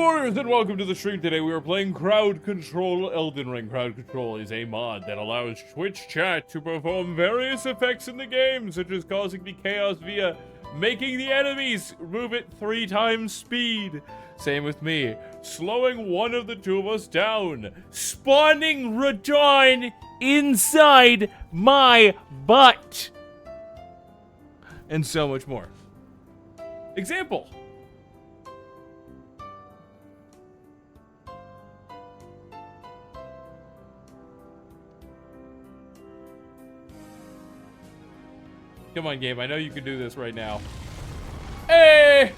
Warriors, and welcome to the stream. Today we are playing Crowd Control Elden Ring. Crowd Control is a mod that allows Twitch chat to perform various effects in the game, such as causing the chaos via making the enemies move at 3 times speed. Same with me, slowing one of the two of us down, spawning Radon inside my butt, and so much more. Example. Come on, game. I know you can do this right now. Hey!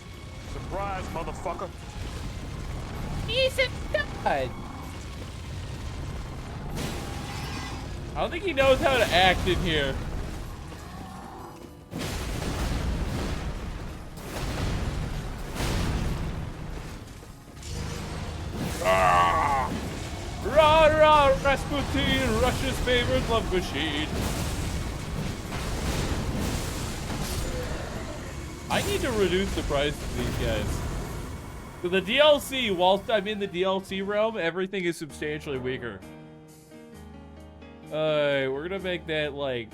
Surprise, motherfucker. He's a god. I don't think he knows how to act in here. Ah! Rah, rah, Rasputin, Russia's favorite love machine. I need to reduce the price of these guys. So the DLC, whilst I'm in the DLC realm, everything is substantially weaker. We're gonna make that like...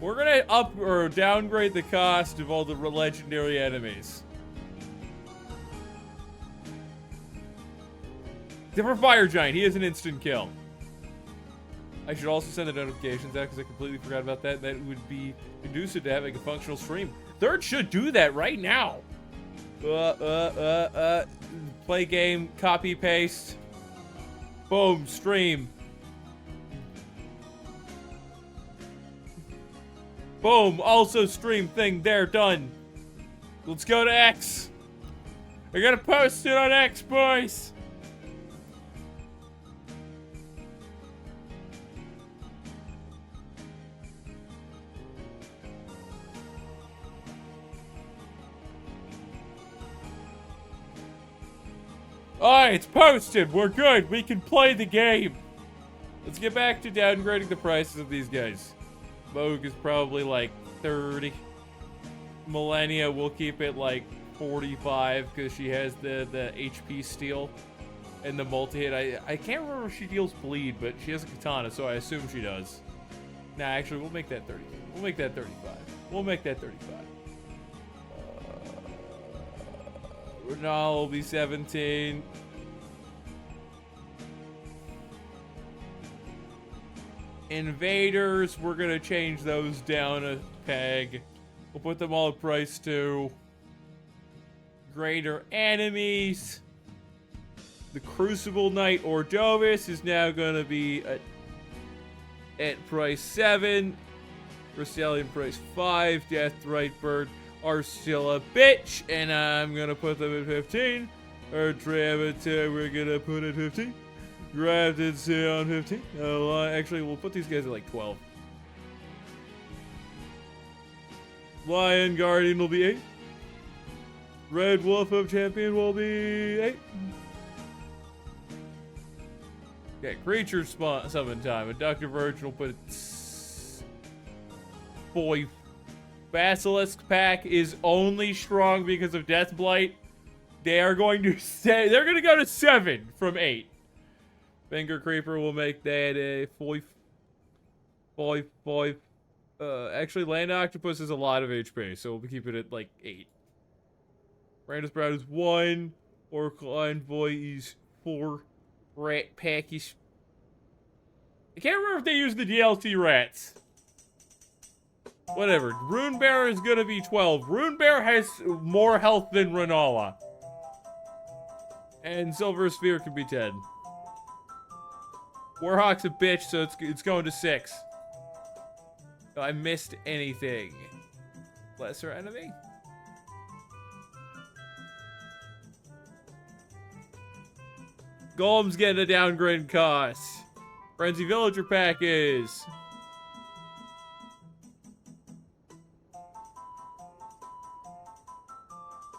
We're gonna up or downgrade the cost of all the legendary enemies. Except for Fire Giant, he has an instant kill. I should also send the notifications out because I completely forgot about that. That would be conducive to having a functional stream. Third should do that right now. Play game, copy, paste. Boom, stream. Boom, also stream thing there, done. Let's go to X. I gotta post it on X, boys. Alright, it's posted. We're good. We can play the game. Let's get back to downgrading the prices of these guys. Vogue is probably like 30. Millennia, we'll keep it like 45 because she has the HP steal and the multi-hit. I can't remember if she deals bleed, but she has a katana, so I assume she does. Nah, actually, we'll make that 30. We'll make that 35. We'll make that 35. Renal will be 17. Invaders, we're gonna change those down a peg. We'll put them all at price 2. Greater enemies. The Crucible Knight Ordovis is now gonna be at price 7. Rastallion price 5. Deathrite Bird are still a bitch, and I'm gonna put them at 15. Or Travatar, we're gonna put at 15. Grafted on 15. Actually, we'll put these guys at like 12. Lion Guardian will be 8. Red Wolf of Champion will be 8. Okay, creature summon time. A Dr. Virgin will put 5. Basilisk pack is only strong because of Death Blight. They are going to say they're going to go to 7 from 8. Finger Creeper will make that a 5. Actually, Land Octopus is a lot of HP, so we'll keep it at like 8. Brandis Sprout is 1. Oracle Envoy is 4. Rat Pack is... I can't remember if they use the DLC rats. Whatever. Rune Bearer is gonna be 12. Rune Bearer has more health than Renala. And Silver Sphere could be 10. Warhawk's a bitch, so it's going to 6. Oh, I missed anything. Lesser enemy? Golem's getting a downgrade cost. Frenzy Villager pack is...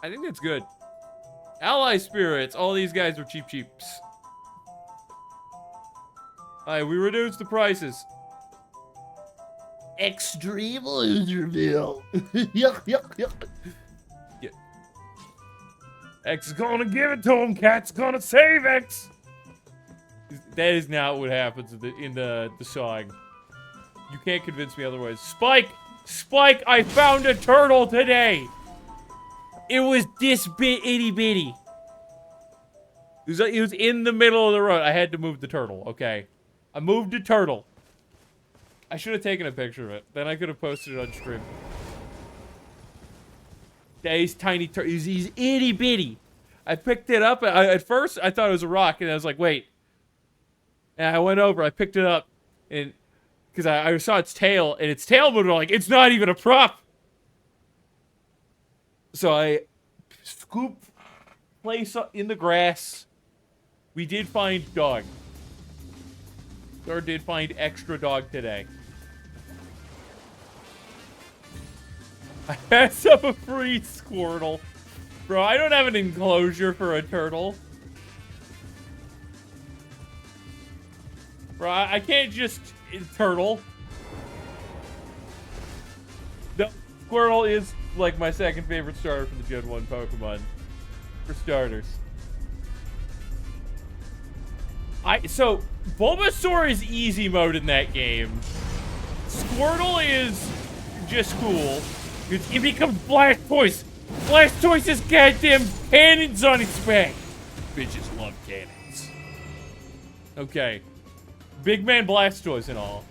I think that's good. Ally Spirits. All these guys are cheaps. Alright, we reduced the prices. Extreme Loserville. Yuck, yuck, yuck. Yeah. X is gonna give it to him. Cat's gonna save X. That is not what happens in the song. You can't convince me otherwise. Spike! Spike, I found a turtle today! It was this itty bitty. It was in the middle of the road. I had to move the turtle, okay? I moved the turtle. I should have taken a picture of it. Then I could have posted it on stream. Yeah, he's tiny turtle. He's itty bitty. I picked it up. At first, I thought it was a rock, and I was like, wait. And I went over. I picked it up, and because I saw its tail, and its tail moved. Like, it's not even a prop. So I scooped, place in the grass. We did find dog. Or did find extra dog today. I passed up a free Squirtle. Bro, I don't have an enclosure for a turtle. Bro, I can't just turtle. No, Squirtle is like my second favorite starter for the Gen 1 Pokemon. For starters. So Bulbasaur is easy mode in that game. Squirtle is just cool. It becomes Blastoise. Blastoise has goddamn cannons on its back. Bitches love cannons. Okay. Big man Blastoise and all.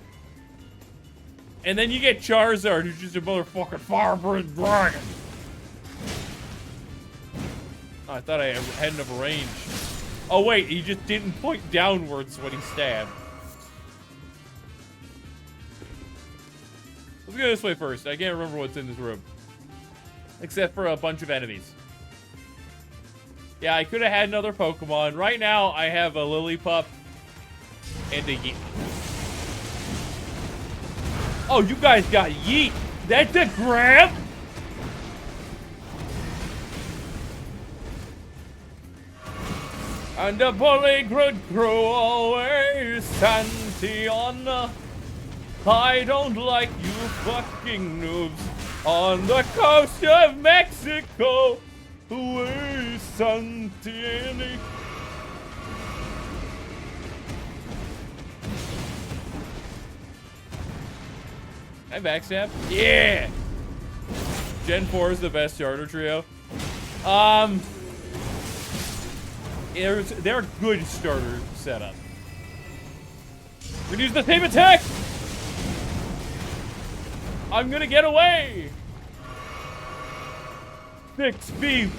And then you get Charizard, who's just a motherfucking fire-breathing dragon. Oh, I thought I had enough range. Oh wait, he just didn't point downwards when he stabbed. Let's go this way first. I can't remember what's in this room. Except for a bunch of enemies. Yeah, I could have had another Pokemon. Right now, I have a Lillipup and a Yeet. Oh, you guys got Yeet. That's a grab? And the bully could grow always, Santiana. I don't like you fucking noobs on the coast of Mexico. Away, Santiana. I backstab? Yeah! Gen 4 is the best starter trio. They're a good starter setup. We're gonna use the same attack! I'm gonna get away! 6v!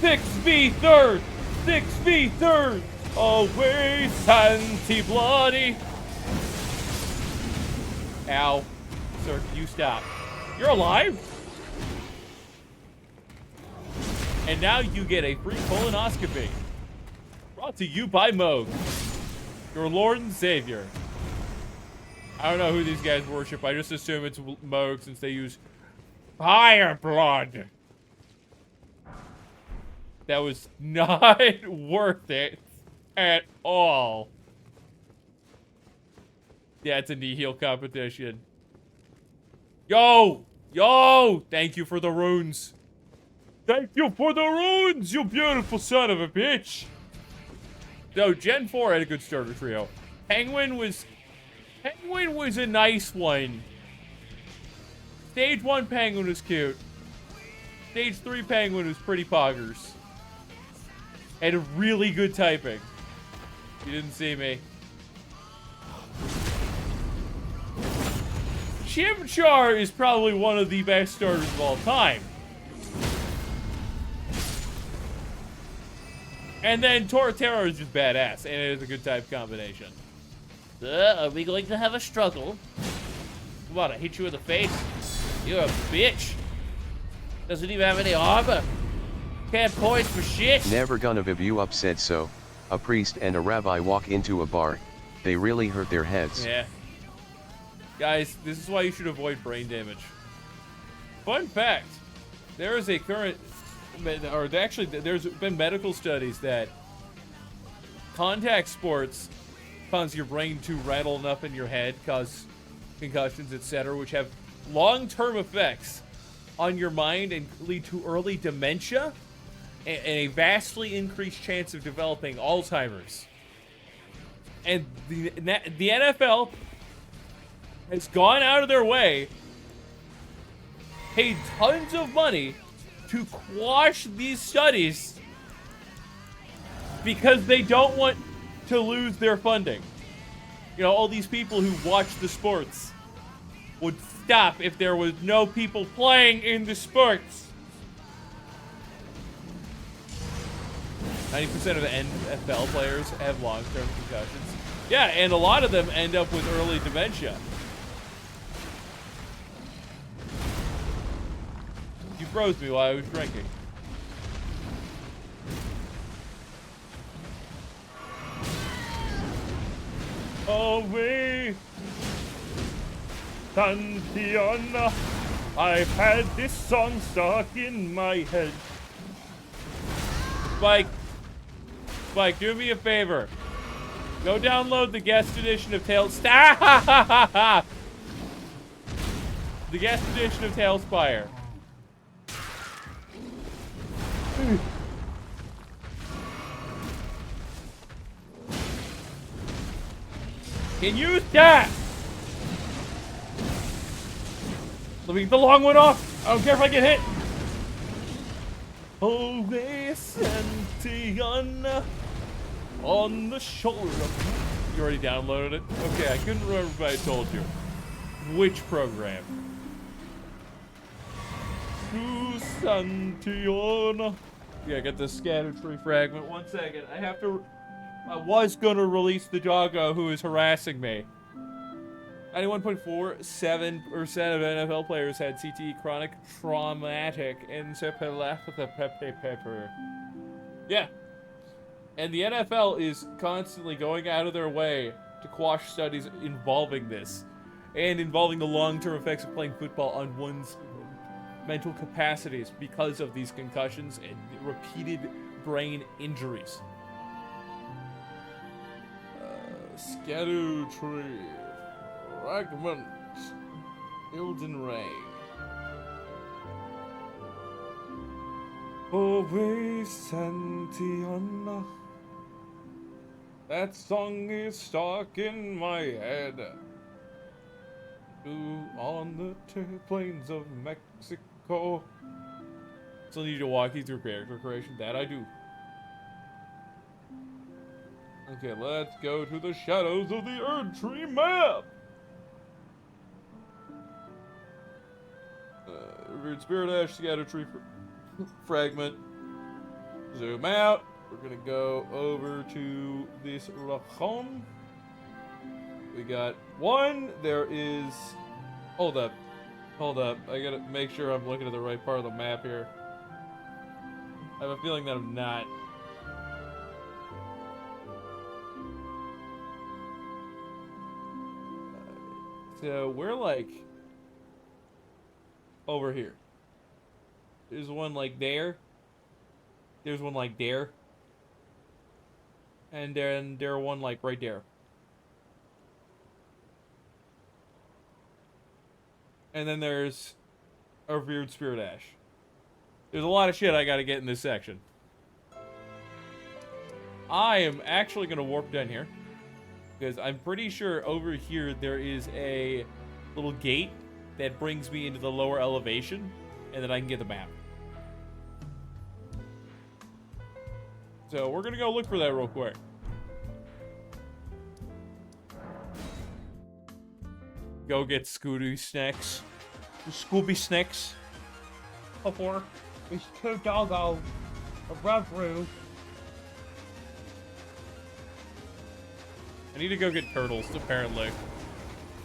6v third! 6v third! Away, Santi Bloody! Ow. Sir, you stop. You're alive? And now you get a free colonoscopy. Brought to you by Moog, your Lord and Savior. I don't know who these guys worship. I just assume it's Moog since they use fire blood. That was not worth it at all. Yeah, it's a knee heel competition. Yo! Yo! Thank you for the runes. Thank you for the runes, you beautiful son of a bitch. So, Gen 4 had a good starter trio. Penguin was a nice one. Stage 1 Penguin was cute. Stage 3 Penguin was pretty poggers. Had a really good typing. You didn't see me. Chimchar is probably one of the best starters of all time. And then Torterra is just badass, and it is a good type combination. Are we going to have a struggle? Come on, I hit you in the face. You're a bitch. Doesn't even have any armor. Can't point for shit. Never gonna have you up said so. A priest and a rabbi walk into a bar. They really hurt their heads. Yeah. Guys, this is why you should avoid brain damage. Fun fact. There is a current... Or actually, there's been medical studies that contact sports cause your brain to rattle enough in your head, cause concussions, etc., which have long-term effects on your mind and lead to early dementia and a vastly increased chance of developing Alzheimer's. And the NFL has gone out of their way, paid tons of money to quash these studies because they don't want to lose their funding. You know, all these people who watch the sports would stop if there was no people playing in the sports. 90% of the NFL players have long-term concussions. Yeah, and a lot of them end up with early dementia. You froze me while I was drinking. Away, Santiana. I've had this song stuck in my head. Spike, do me a favor. Go download the guest edition of Tales. Stop! The guest edition of Tailspire. Can you stop? Let me get the long one off. I don't care if I get hit. Always Santiana on the shoulder. You already downloaded it? Okay, I couldn't remember if I told you. Which program? To Santiana. Yeah, get the scatter tree fragment. 1 second. I was gonna release the doggo who is harassing me. 91.47% of NFL players had CTE, chronic traumatic encephalopathy. Yeah. And the NFL is constantly going out of their way to quash studies involving this. And involving the long-term effects of playing football on one's mental capacities because of these concussions and repeated brain injuries. Scatter tree. Fragment. Elden Ring. Always Santiana. That song is stuck in my head. Ooh, on the plains of Mexico. Still need to walk you through character creation. That I do. Okay, let's go to the shadows of the Erd Tree map. Revered Spirit Ash, Scatter Tree fragment. Zoom out. We're gonna go over to this Rachon. We got one. There is. Hold up. I gotta make sure I'm looking at the right part of the map here. I have a feeling that I'm not. So we're like over here. There's one like there. There's one like there. And then there's one like right there. And then there's a Revered Spirit Ash. There's a lot of shit I gotta get in this section. I am actually gonna warp down here. Because I'm pretty sure over here there is a little gate that brings me into the lower elevation. And then I can get the map. So we're gonna go look for that real quick. Go get Scooby Snacks. Scooby Snacks. Before it's two doggos, a rubberoo. I need to go get turtles, apparently.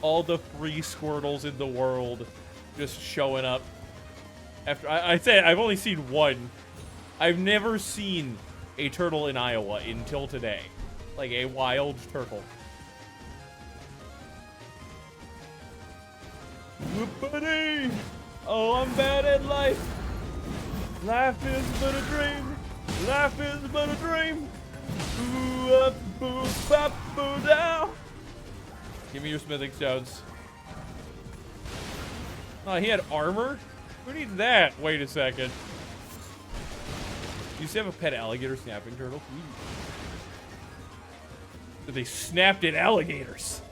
All the free Squirtles in the world just showing up. After I say I've only seen one. I've never seen a turtle in Iowa until today. Like a wild turtle. Whoopity! Oh, I'm bad at life. Life is but a dream. Life is but a dream. Ooh, up, boo, bop, boo, down. Give me your smithing stones. Oh, he had armor? Who needs that? Wait a second. You used to have a pet alligator snapping turtle? Ooh. They snapped at alligators.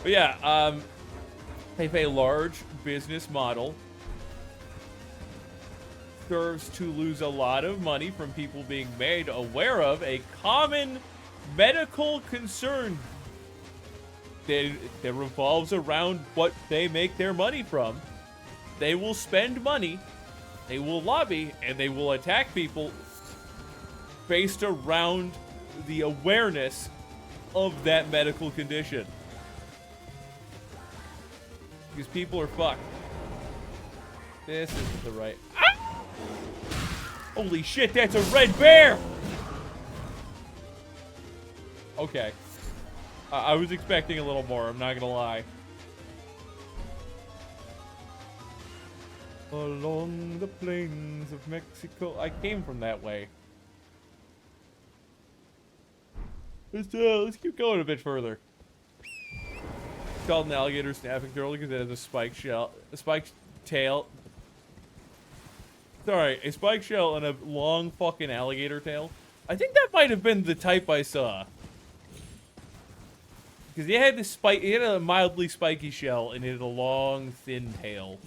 But yeah, they have a large business model. Serves to lose a lot of money from people being made aware of a common medical concern that revolves around what they make their money from. They will spend money, they will lobby, and they will attack people based around the awareness of that medical condition. Because people are fucked. This isn't the right... Ah! Holy shit, that's a red bear! Okay. I was expecting a little more, I'm not gonna lie. Along the plains of Mexico. I came from that way. Let's keep going a bit further. It's called an alligator snapping turtle because it has a spiked tail. Sorry, a spiked shell and a long fucking alligator tail. I think that might have been the type I saw. Because he had a mildly spiky shell and it had a long, thin tail.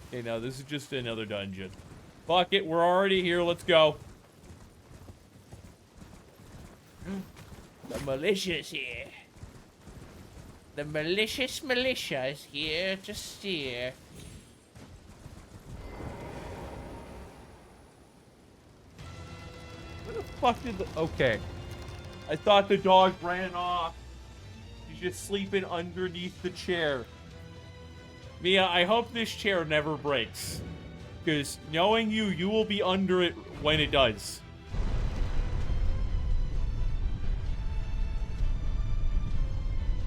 Okay, now this is just another dungeon. Fuck it, we're already here, let's go. The militia's here. The malicious militia is here to steer. Where the fuck did the... Okay. I thought the dog ran off. He's just sleeping underneath the chair. Mia, I hope this chair never breaks. Because knowing you, you will be under it when it does.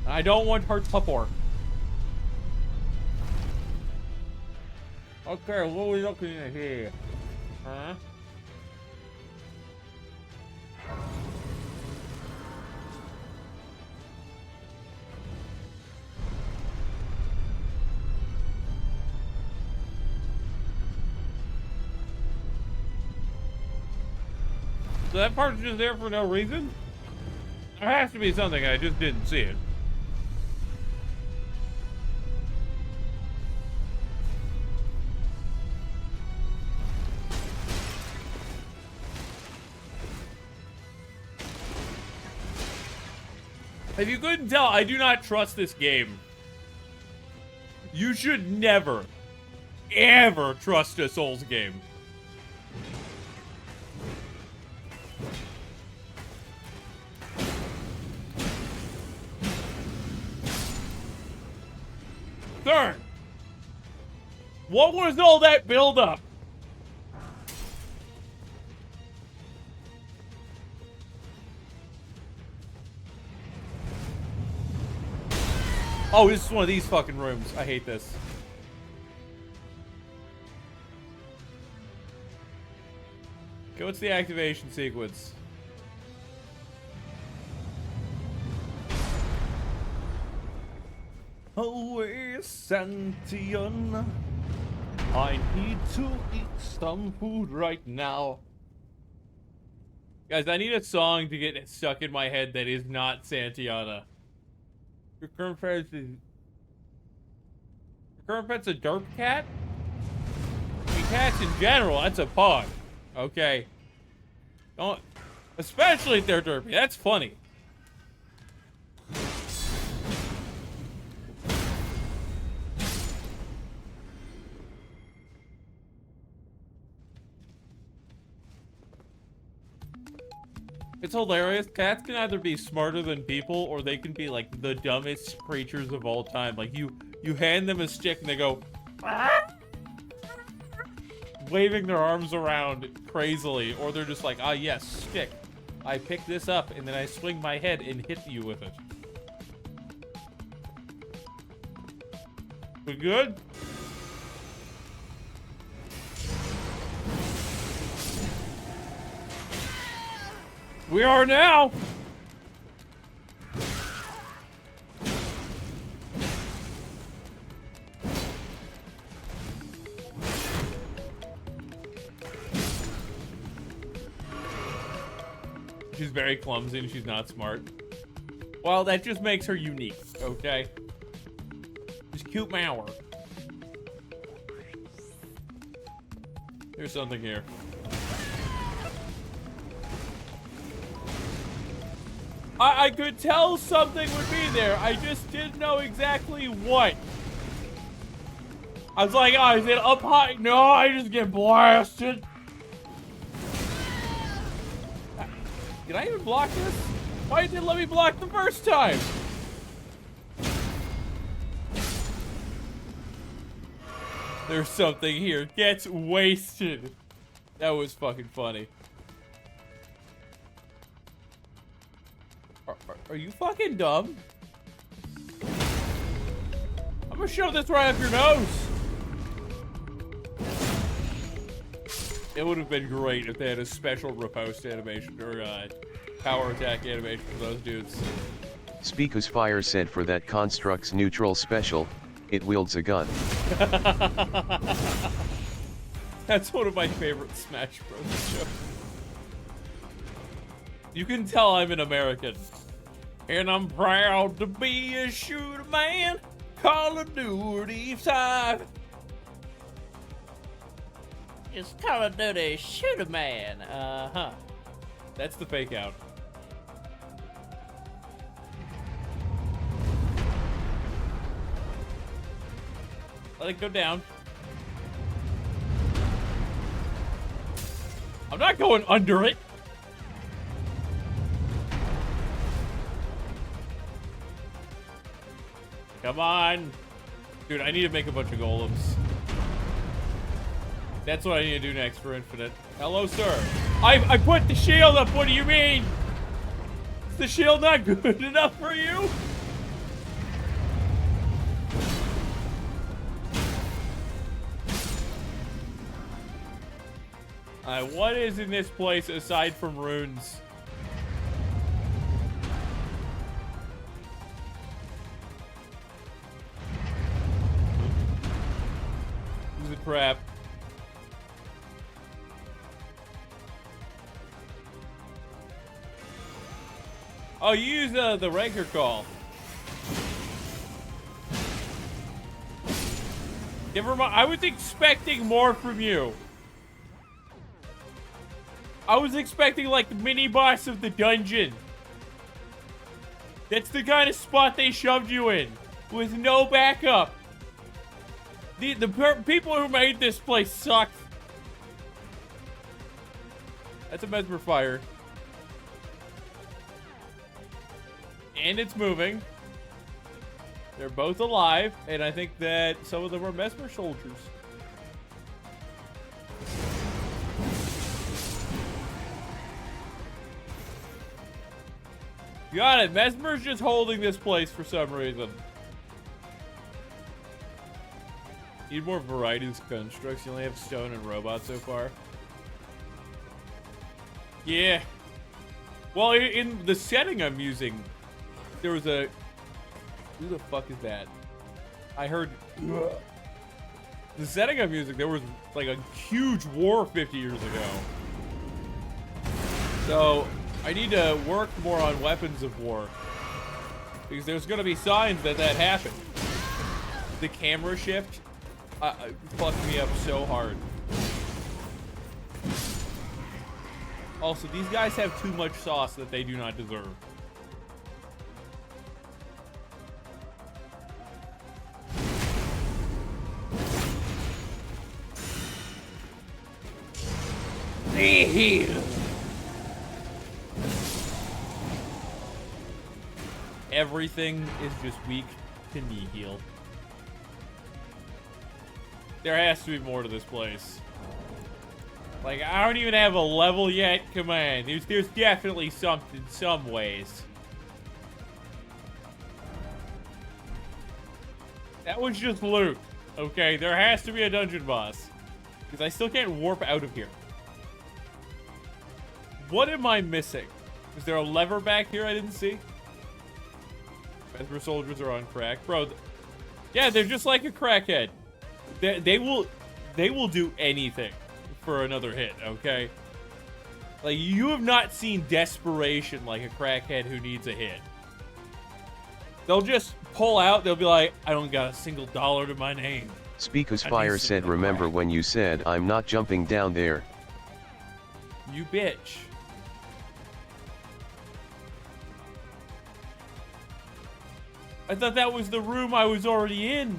I don't want her tupper. Okay, what are we looking at here? Huh? So that part's just there for no reason? There has to be something, I just didn't see it. If you couldn't tell, I do not trust this game. You should never, ever trust a Souls game. Sir, what was all that build-up? Oh, this is one of these fucking rooms. I hate this. Okay, what's the activation sequence? Away, Santiana. I need to eat some food right now. Guys, I need a song to get stuck in my head that is not Santiana. Your current pet's a derp cat? I mean, cats in general, that's a pug. Okay. Don't, especially if they're derpy. That's funny. It's hilarious. Cats can either be smarter than people, or they can be like the dumbest creatures of all time. Like you hand them a stick and they go waving their arms around crazily, or they're just like, ah yes, stick. I pick this up and then I swing my head and hit you with it. We good? We are now. She's very clumsy and she's not smart. Well, that just makes her unique, okay? She's cute Mauer. There's something here. I could tell something would be there. I just didn't know exactly what. I was like, oh, is it up high? No, I just get blasted. Did I even block this? Why didn't it let me block the first time? There's something here. Gets wasted. That was fucking funny. Are you fucking dumb? I'm gonna shove this right up your nose. It would have been great if they had a special riposte animation or power attack animation for those dudes. Speakus Fire said for that Construct's neutral special, it wields a gun. That's one of my favorite Smash Bros. jokes. You can tell I'm an American. And I'm proud to be a shooter man. Call of Duty 5. It's Call of Duty shooter man. Uh-huh. That's the fake out. Let it go down. I'm not going under it. Come on. Dude, I need to make a bunch of golems. That's what I need to do next for Infinite. Hello, sir. I put the shield up. What do you mean? Is the shield not good enough for you? What is in this place aside from runes? This is a trap. Oh, you use the Rancor call. Never mind. I was expecting more from you. I was expecting like the mini boss of the dungeon. That's the kind of spot they shoved you in with no backup. The people who made this place suck. That's a Mesmer Fire. And it's moving. They're both alive, and I think that some of them are Mesmer soldiers. Got it. Mesmer's just holding this place for some reason. Need more varieties of constructs. You only have stone and robot so far. Yeah. Well, in the setting I'm using, there was a... Who the fuck is that? I heard... The setting I'm using, there was like a huge war 50 years ago. So... I need to work more on weapons of war. Because there's going to be signs that that happened. The camera shift fucked me up so hard. Also, these guys have too much sauce that they do not deserve. See here. Everything is just weak to nihil. There has to be more to this place. Like, I don't even have a level yet. Come on. There's definitely something, some ways. That was just loot. Okay, there has to be a dungeon boss. Because I still can't warp out of here. What am I missing? Is there a lever back here I didn't see? Mesmer soldiers are on crack. Bro, yeah, they're just like a crackhead. They will do anything for another hit, okay? Like, you have not seen desperation like a crackhead who needs a hit. They'll just pull out, they'll be like, I don't got a single dollar to my name. Speaker's Fire said, remember when you said I'm not jumping down there? You bitch. I thought that was the room I was already in.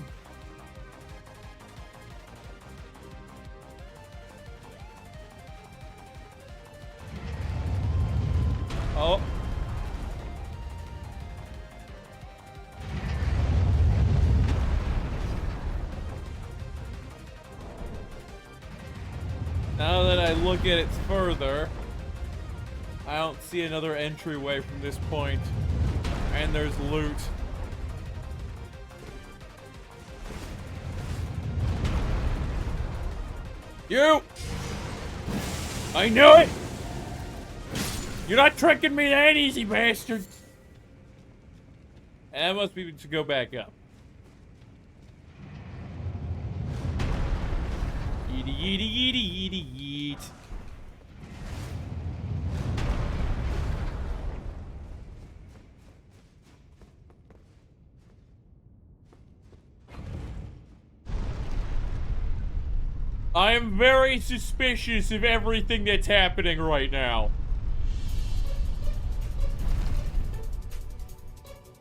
Oh. Now that I look at it further, I don't see another entryway from this point. And there's loot. You! I knew it! You're not tricking me that easy, bastard! And that must be to go back up. Yeety, yeety, yeety, yeety, yeet. I am very suspicious of everything that's happening right now.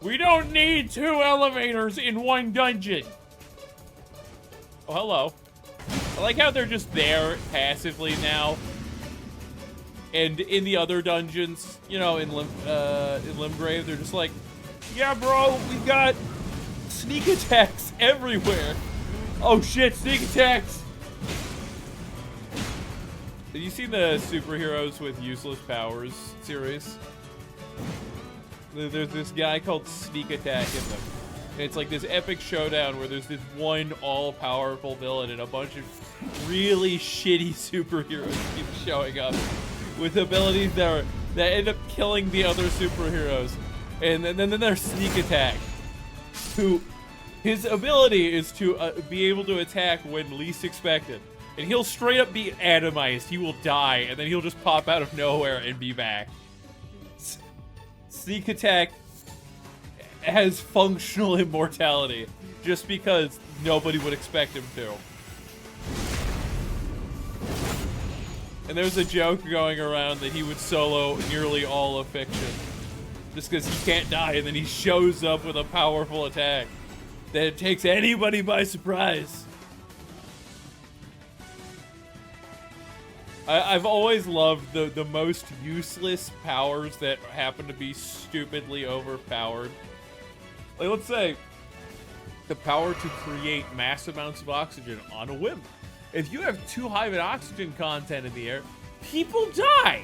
We don't need 2 elevators in one dungeon. Oh, hello. I like how they're just there passively now. And in the other dungeons, you know, in Limgrave, they're just like, yeah, bro, we got sneak attacks everywhere. Oh shit, sneak attacks. Have you seen the superheroes with useless powers series? There's this guy called Sneak Attack in them. And it's like this epic showdown where there's this one all-powerful villain and a bunch of really shitty superheroes keep showing up with abilities that end up killing the other superheroes. And then there's Sneak Attack, who his ability is to be able to attack when least expected. And he'll straight up be atomized. He will die, and then he'll just pop out of nowhere and be back. Sneak Attack has functional immortality just because nobody would expect him to. And there's a joke going around that he would solo nearly all of Fiction just because he can't die, and then he shows up with a powerful attack that takes anybody by surprise. I've always loved the most useless powers that happen to be stupidly overpowered. Like, let's say, the power to create mass amounts of oxygen on a whim. If you have too high of an oxygen content in the air, people die!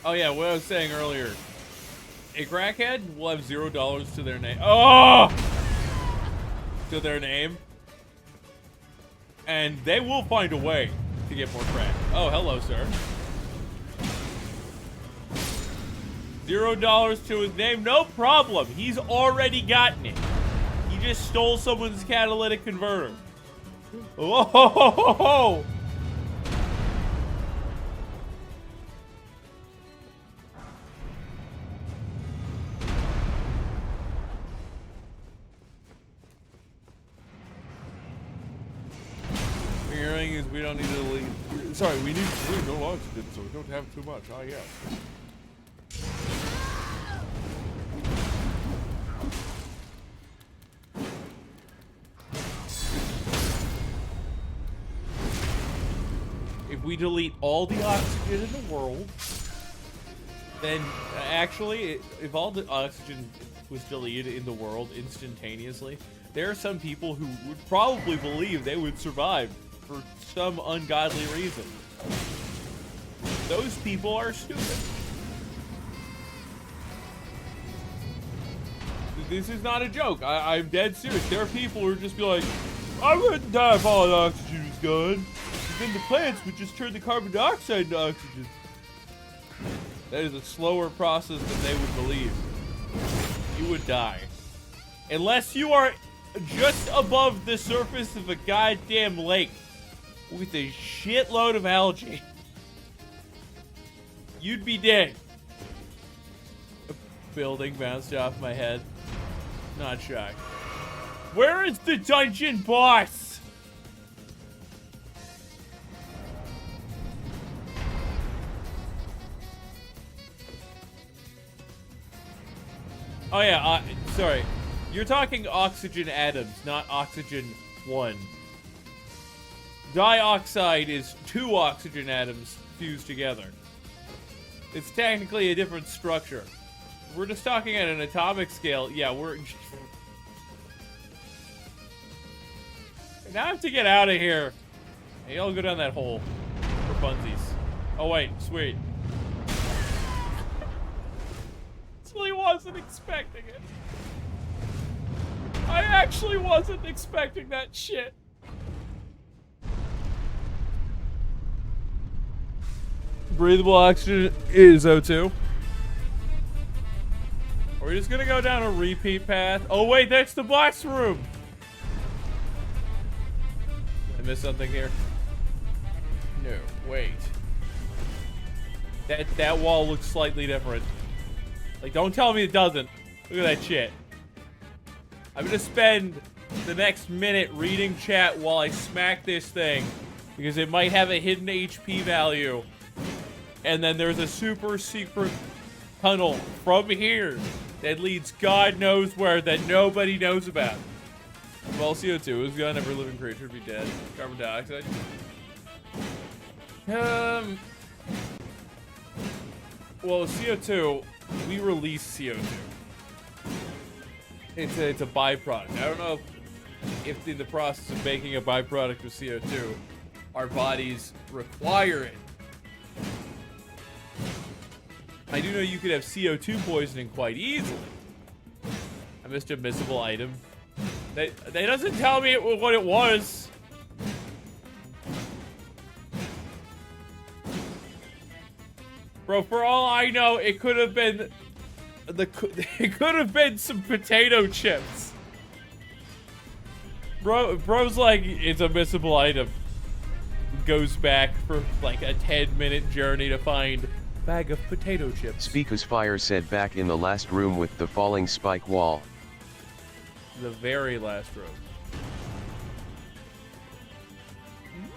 Oh yeah, what I was saying earlier. A crackhead will have $0 to their name. Oh! To their name. And they will find a way to get more crack. Oh, hello, sir. $0 to his name, no problem. He's already gotten it. He just stole someone's catalytic converter. Whoa! Is we don't need to leave. Sorry, we need no oxygen, so we don't have too much. Oh yeah. If we delete all the oxygen in the world, then actually, if all the oxygen was deleted in the world instantaneously, there are some people who would probably believe they would survive for some ungodly reason. Those people are stupid. This is not a joke. I'm dead serious. There are people who just be like, I wouldn't die if all the oxygen was gone. Then the plants would just turn the carbon dioxide into oxygen. That is a slower process than they would believe. You would die. Unless you are just above the surface of a goddamn lake with a shitload of algae. You'd be dead. A building bounced off my head. Not shocked. Where is the dungeon boss? Oh yeah, sorry. You're talking oxygen atoms, not oxygen 1. Dioxide is 2 oxygen atoms fused together. It's technically a different structure. We're just talking at an atomic scale. Yeah, we're... Now I have to get out of here. Hey, I'll go down that hole for funsies. Oh wait, sweet. Actually wasn't expecting it. I actually wasn't expecting that shit. Breathable oxygen is O2. Are we just gonna go down a repeat path? Oh wait, that's the boss room. Did I miss something here? No, wait. That wall looks slightly different. Like, don't tell me it doesn't. Look at that shit. I'm gonna spend the next minute reading chat while I smack this thing, because it might have a hidden HP value. And then there's a super secret tunnel from here that leads God knows where that nobody knows about. Well, CO2 is gone. Every living creature be dead. Carbon dioxide. Well, CO2, we release CO2. It's a byproduct. I don't know if in the process of making a byproduct of CO2, our bodies require it. I do know you could have CO2 poisoning quite easily. I missed a missable item. That doesn't tell me what it was. Bro, for all I know, it could have been it could have been some potato chips. Bro's like, it's a missable item. Goes back for like a 10-minute journey to find a bag of potato chips. Speaker's Fire said back in the last room with the falling spike wall. The very last room.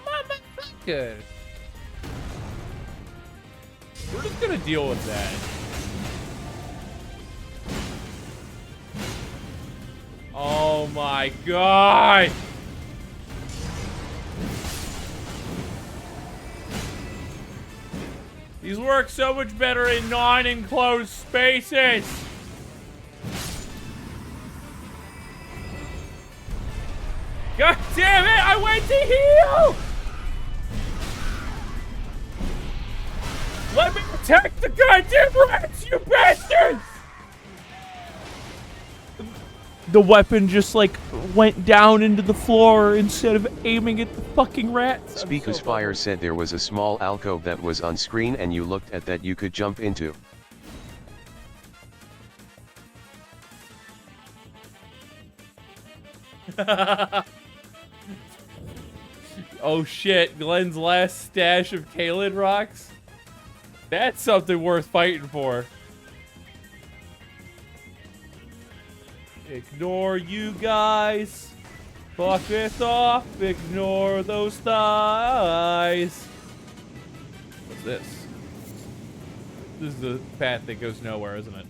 Motherfucker. We're just gonna deal with that. Oh my god! These work so much better in non-enclosed spaces! God damn it! I went to heal! Let me attack the goddamn rats, you bastards! The weapon just like went down into the floor instead of aiming at the fucking rats. Speaker's Fire said there was a small alcove that was on screen and you looked at that you could jump into. Oh shit, Glenn's last stash of Kaled rocks? That's something worth fighting for. Ignore you guys. Fuck it off. Ignore those thighs. What's this? This is the path that goes nowhere, isn't it?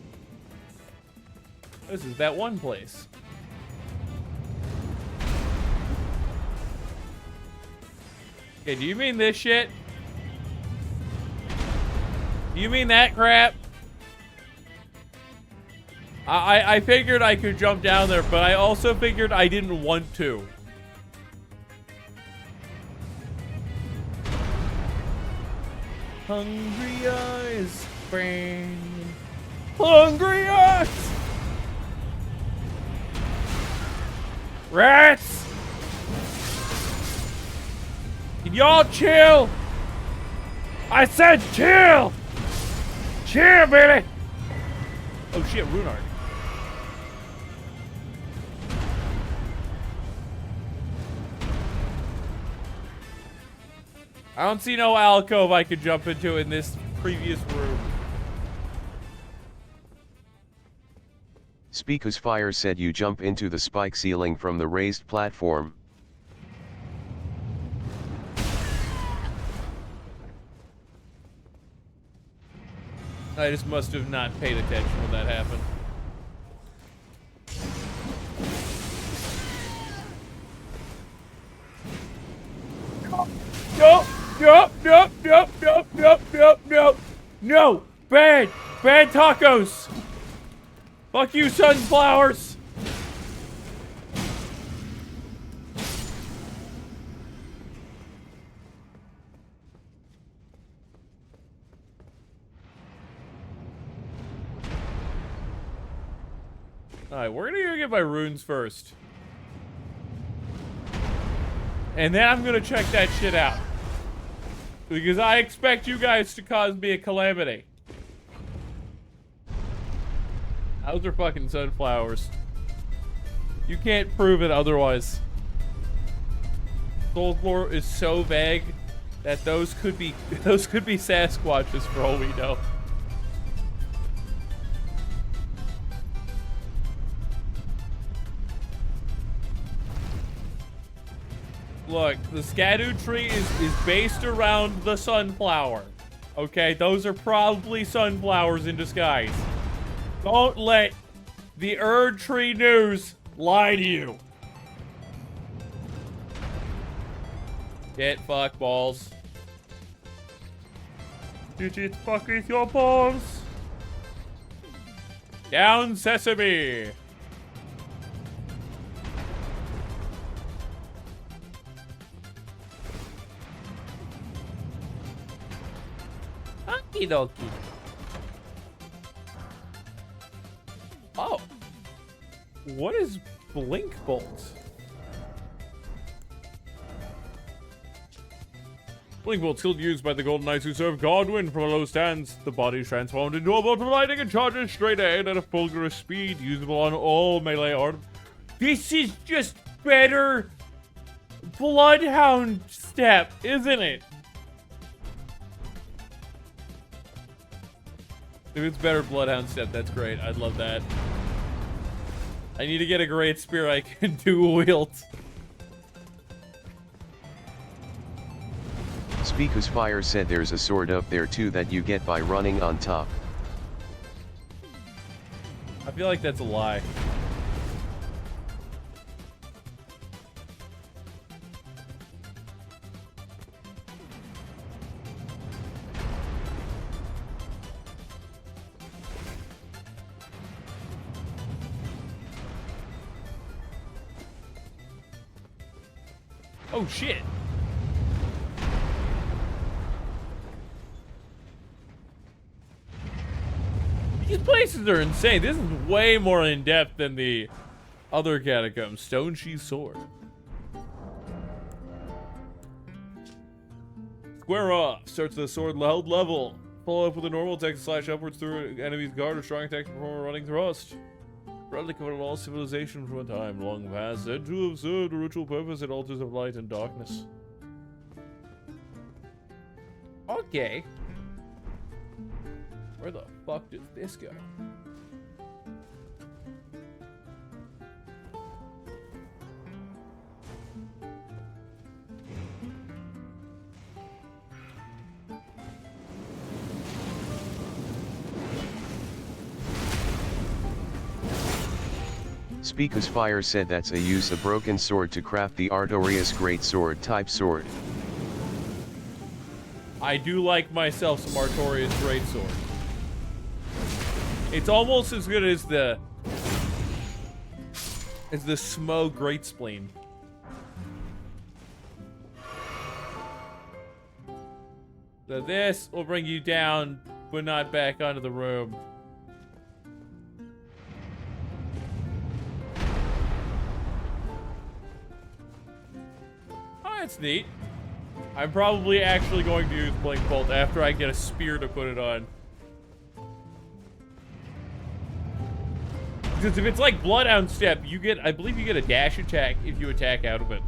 This is that one place. Okay, do you mean this shit? Do you mean that crap? I figured I could jump down there, but I also figured I didn't want to. Hungry eyes, bang. Hungry eyes! Rats! Can y'all chill? I said chill! here, baby! Oh shit, rune art. I don't see no alcove I could jump into in this previous room. Speakus Fire said you jump into the spike ceiling from the raised platform. I just must have not paid attention when that happened. No, no, no, no, no, no, no, no, no, bad, bad tacos. Fuck you, sunflowers. Alright, we're gonna go get my runes first. And then I'm gonna check that shit out. Because I expect you guys to cause me a calamity. Those are fucking sunflowers. You can't prove it otherwise. Folklore is so vague that those could be Sasquatches for all we know. Look, the Skadoo tree is based around the sunflower. Okay, those are probably sunflowers in disguise. Don't let the Erd Tree News lie to you. Get fuck balls. Did it fuck with your balls? Down sesame. Okie dokie. Oh. What is Blink Bolt? Blink Bolt, skill used by the Golden Knights who serve Godwin from a low stance. The body is transformed into a bolt of lightning and charges straight ahead at a fulgurous speed, usable on all melee art. This is just better Bloodhound step, isn't it? If it's better Bloodhound step, that's great. I'd love that. I need to get a great spear I can dual wield. Speakus Fire said there's a sword up there too that you get by running on top. I feel like that's a lie. Oh shit. These places are insane. This is way more in-depth than the other catacombs. Stone Sheath Sword. Square off. Starts the sword held level. Follow up with a normal attack to slash upwards through an enemy's guard or strong attack to perform a running thrust. Relic of all civilization from a time long past, said to have served a ritual purpose at altars of light and darkness. Okay. Where the fuck does this go? Speakus Fire said that's a use a broken sword to craft the Artorias Greatsword type sword. I do like myself some Artorias Greatsword. It's almost as good as the Smo Great Spleen. So this will bring you down, but not back onto the room. Oh, that's neat. I'm probably actually going to use Blink Bolt after I get a spear to put it on. Because if it's like Bloodhound Step, you get, I believe you get a dash attack if you attack out of it.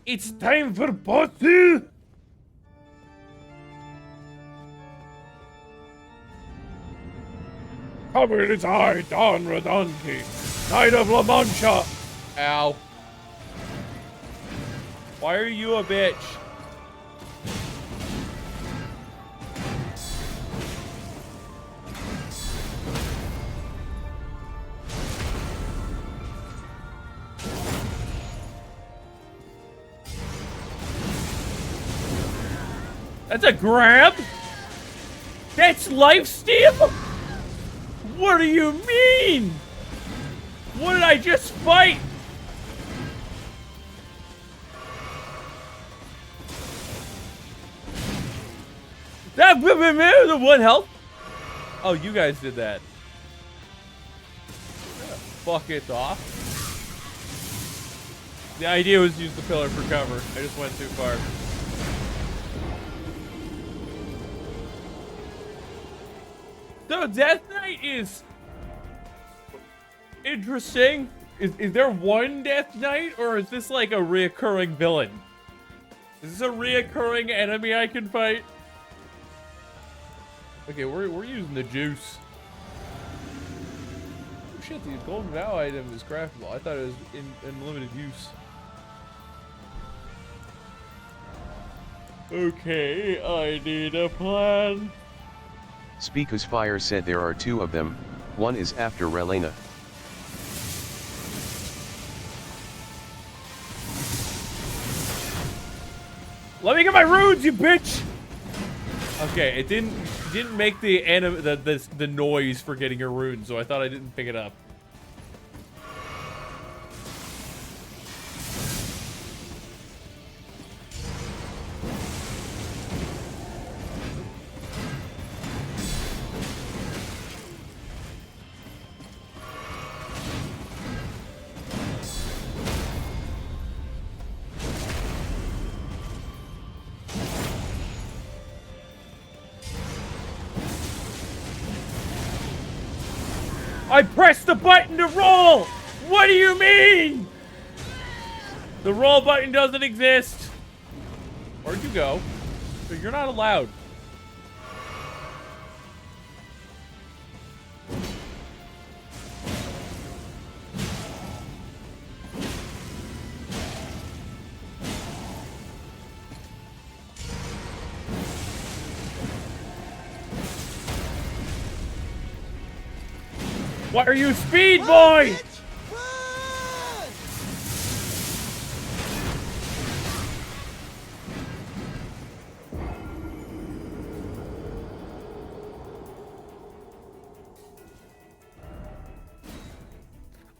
It's time for party! Come here, it's I, Don Rodonki, Knight of La Mancha. Ow. Why are you a bitch? That's a grab? That's lifesteal? What do you mean? What did I just fight? That the 1 health? Oh, you guys did that. Fuck it off. The idea was use the pillar for cover. I just went too far. So Death Knight is interesting. Is there one Death Knight, or is this like a reoccurring villain? Is this a reoccurring enemy I can fight? Okay, we're using the juice. Oh shit, the golden vow item is craftable. I thought it was in limited use. Okay, I need a plan. Speakus Fire said there are 2 of them, one is after Relena. Let me get my runes, you bitch! Okay, it didn't make the noise for getting your runes, so I thought I didn't pick it up. I pressed the button to roll! What do you mean? The roll button doesn't exist. Where'd you go? You're not allowed. Why are you speed boy?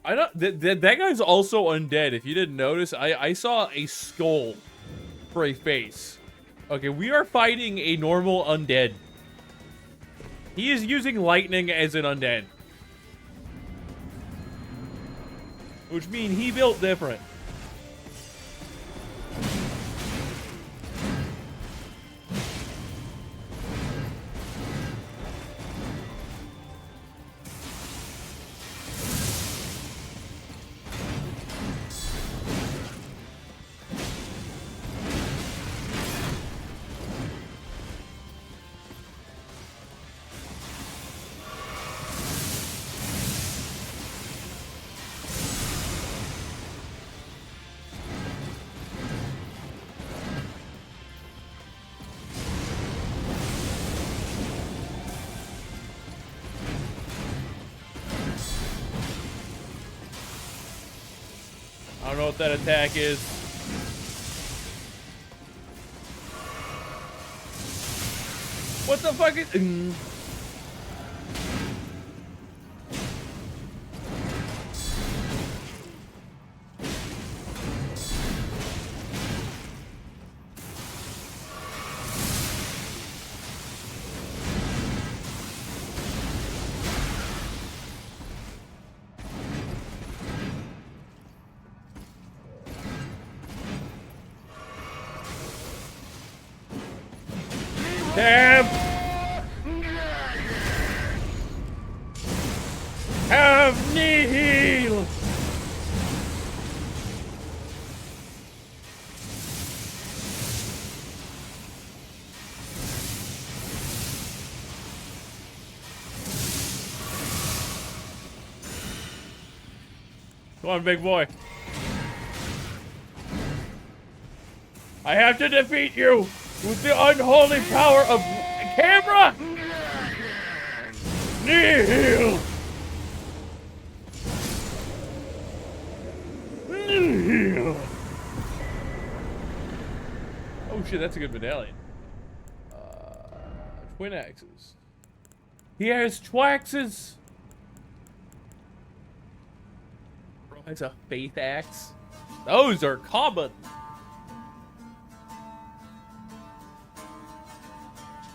I don't. That guy's also undead. If you didn't notice, I saw a skull for a face. Okay, we are fighting a normal undead. He is using lightning as an undead. Which means he built different. I don't know what that attack is. What the fuck is... Have nihil. Come on, big boy. I have to defeat you with the unholy power of camera. Nihil. Nihil. Oh shit, that's a good medallion. Twin axes. He has twaxes. That's a faith axe. Those are common.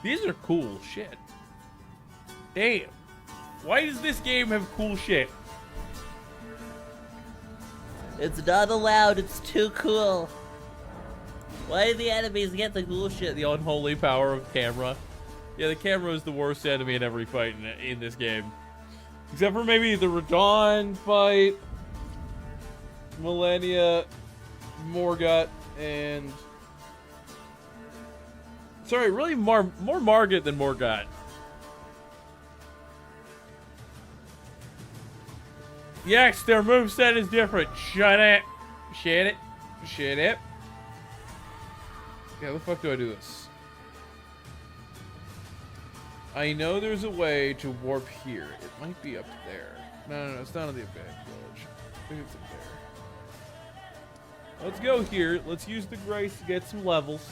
These are cool shit. Damn. Why does this game have cool shit? It's not allowed. It's too cool. Why do the enemies get the cool shit? The unholy power of camera. Yeah, the camera is the worst enemy in every fight in this game. Except for maybe the Radon fight, Millennia, Morgott, and... Sorry, really more Margit than Morgott. Yes, their moveset is different. Shut it. Shut it. Shut it. How the fuck do I do this? I know there's a way to warp here. It might be up there. No, it's not in the Abandoned Village. I think it's up there. Let's go here. Let's use the Grace to get some levels.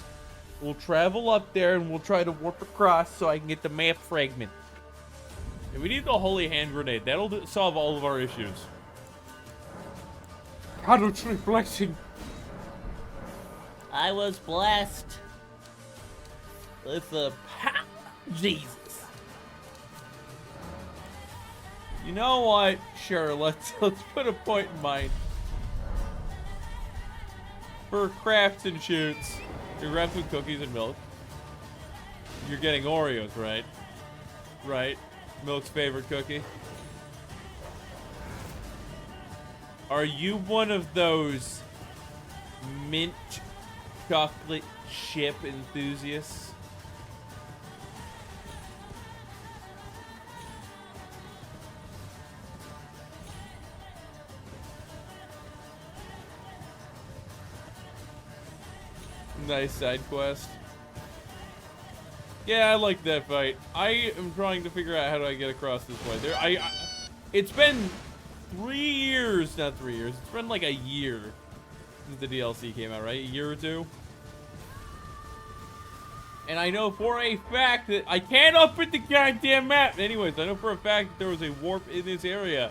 We'll travel up there and we'll try to warp across so I can get the map fragment. And we need the Holy Hand Grenade. That'll solve all of our issues. Country blessing. I was blessed with the Jesus. You know what? Sure, let's put a point in mind. For crafts and shoots, you're grabbing cookies and milk. You're getting Oreos, right? Right. Milk's favorite cookie. Are you one of those mint chocolate chip enthusiasts? Nice side quest. Yeah, I like that fight. I am trying to figure out how do I get across this way. It's been 3 years, not 3 years. It's been like a year since the DLC came out, right? A year or two. And I know for a fact that I can't open the goddamn map. Anyways, I know for a fact that there was a warp in this area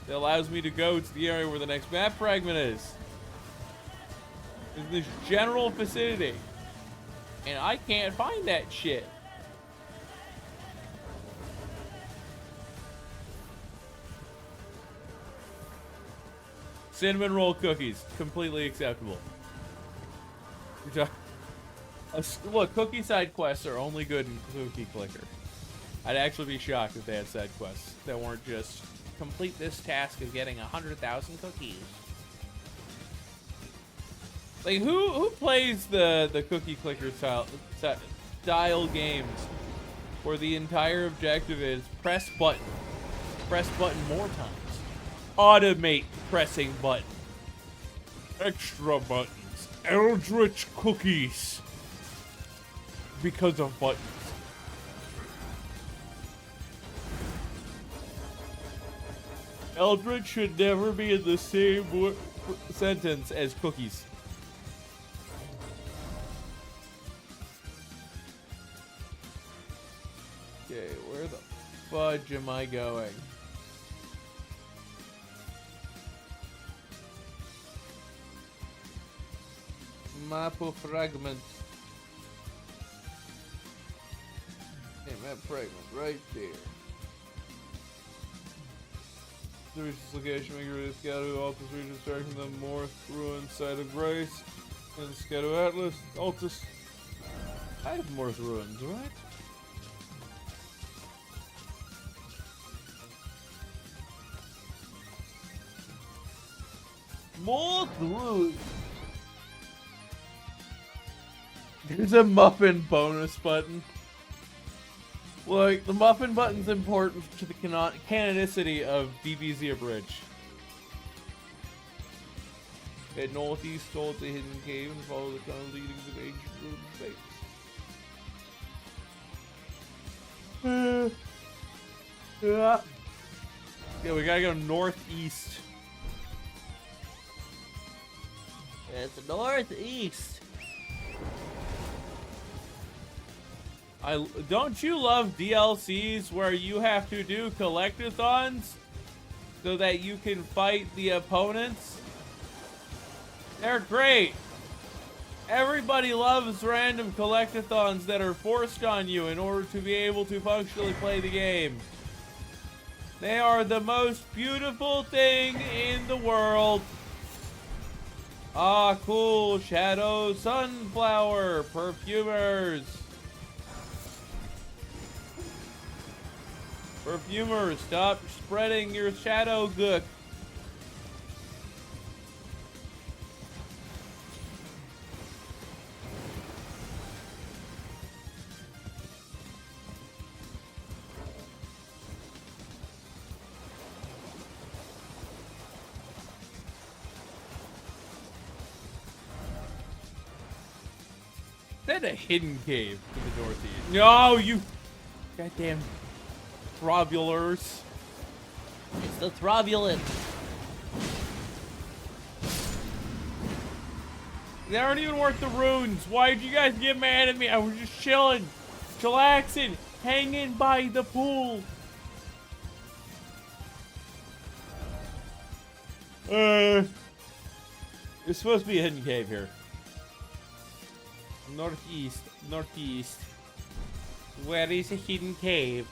that allows me to go to the area where the next map fragment is. In this general vicinity. And I can't find that shit. Cinnamon roll cookies. Completely acceptable. Look, cookie side quests are only good in Cookie Clicker. I'd actually be shocked if they had side quests that weren't just complete this task of getting 100,000 cookies. Like, who plays the Cookie Clicker style games where the entire objective is press button more times, automate pressing button, extra buttons, eldritch cookies, because of buttons. Eldritch should never be in the same sentence as cookies. Okay, where the fudge am I going? Map of fragment. Okay, map fragment right there. The reach this location, make a ready scout who Altus region, starting from the Morth ruined side of Grace, and Scout Atlas, Altus. I have more ruins, right? More ruins. There's a muffin bonus button. Look, the muffin button's important to the canonicity of DBZ Abridged. Head northeast towards the hidden cave and follow the tunnel leading to the ancient ruined base. Yeah, we gotta go northeast. It's northeast. Don't you love DLCs where you have to do collectathons so that you can fight the opponents? They're great. Everybody loves random collectathons that are forced on you in order to be able to functionally play the game. They are the most beautiful thing in the world. Ah, cool. Shadow Sunflower. Perfumers. Perfumers, stop spreading your shadow gook. That's a hidden cave to the northeast. No, you goddamn throbulars. It's the Throbulent. They aren't even worth the runes. Why did you guys get mad at me? I was just chilling, chillaxing, hanging by the pool. There's supposed to be a hidden cave here. Northeast, northeast. Where is a hidden cave?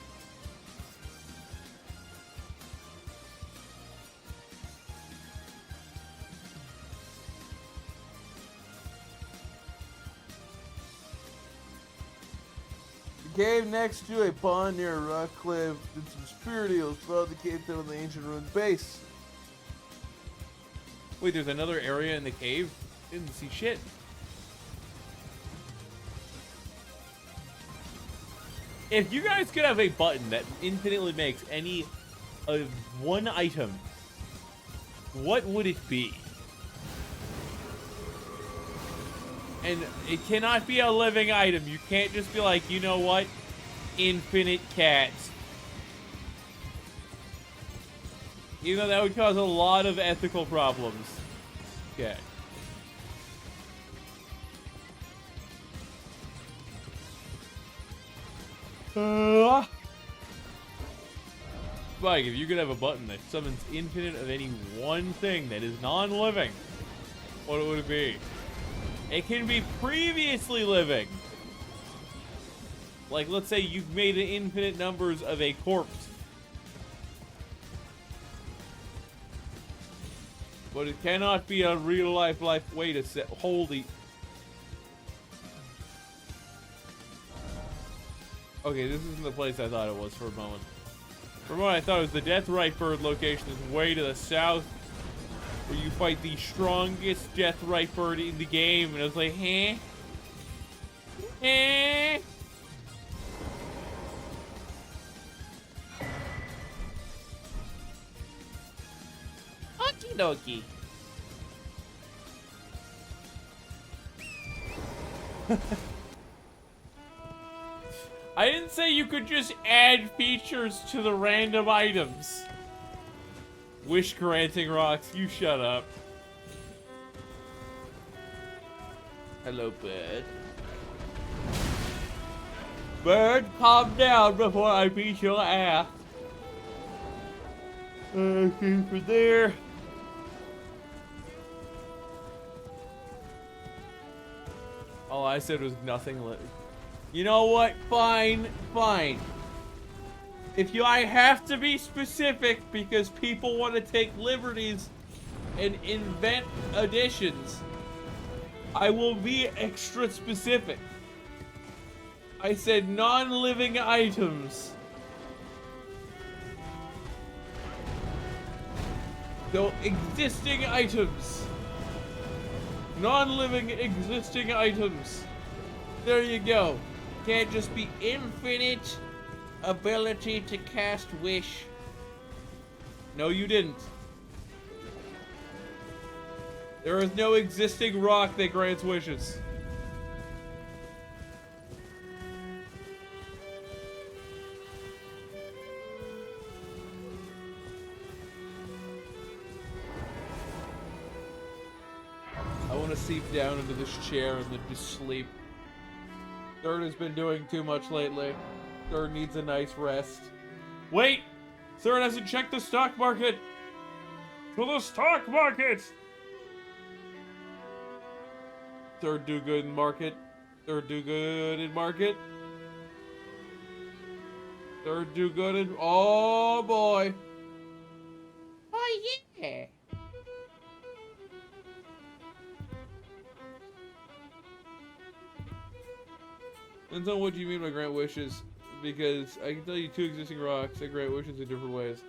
The cave next to a pond near a rock cliff did some spirit eels throughout the cave tunnel in the ancient ruined base. Wait, there's another area in the cave? Didn't see shit. If you guys could have a button that infinitely makes any one item, what would it be? And it cannot be a living item. You can't just be like, you know what? Infinite cats. Even though that would cause a lot of ethical problems. Okay. Like, if you could have a button that summons infinite of any one thing that is non-living, what would it be? It can be previously living. Like, let's say you've made an infinite numbers of a corpse. But it cannot be a real-life way to set. Holy. Okay, this isn't the place I thought it was for a moment. For a moment, I thought it was the Deathrite Bird location is way to the south, where you fight the strongest Deathrite Bird in the game. And I was like, huh? Eh? Okie dokie. I didn't say you could just add features to the random items. Wish granting rocks, you shut up. Hello, bird. Bird, calm down before I beat your ass. Okay, for there. All I said was nothing. You know what? Fine, fine. I have to be specific because people want to take liberties and invent additions. I will be extra specific. I said non-living items. No, existing items. Non-living existing items. There you go. Can't just be infinite ability to cast wish. No, you didn't. There is no existing rock that grants wishes. I want to seep down into this chair and then just sleep. Third has been doing too much lately. Third needs a nice rest. Wait! Third hasn't checked the stock market! To the stock market! Third do good in market. Third do good in market. Third do good in... Oh boy! Oh yeah! Depends on what you mean by grant wishes, because I can tell you 2 existing rocks that grant wishes in different ways.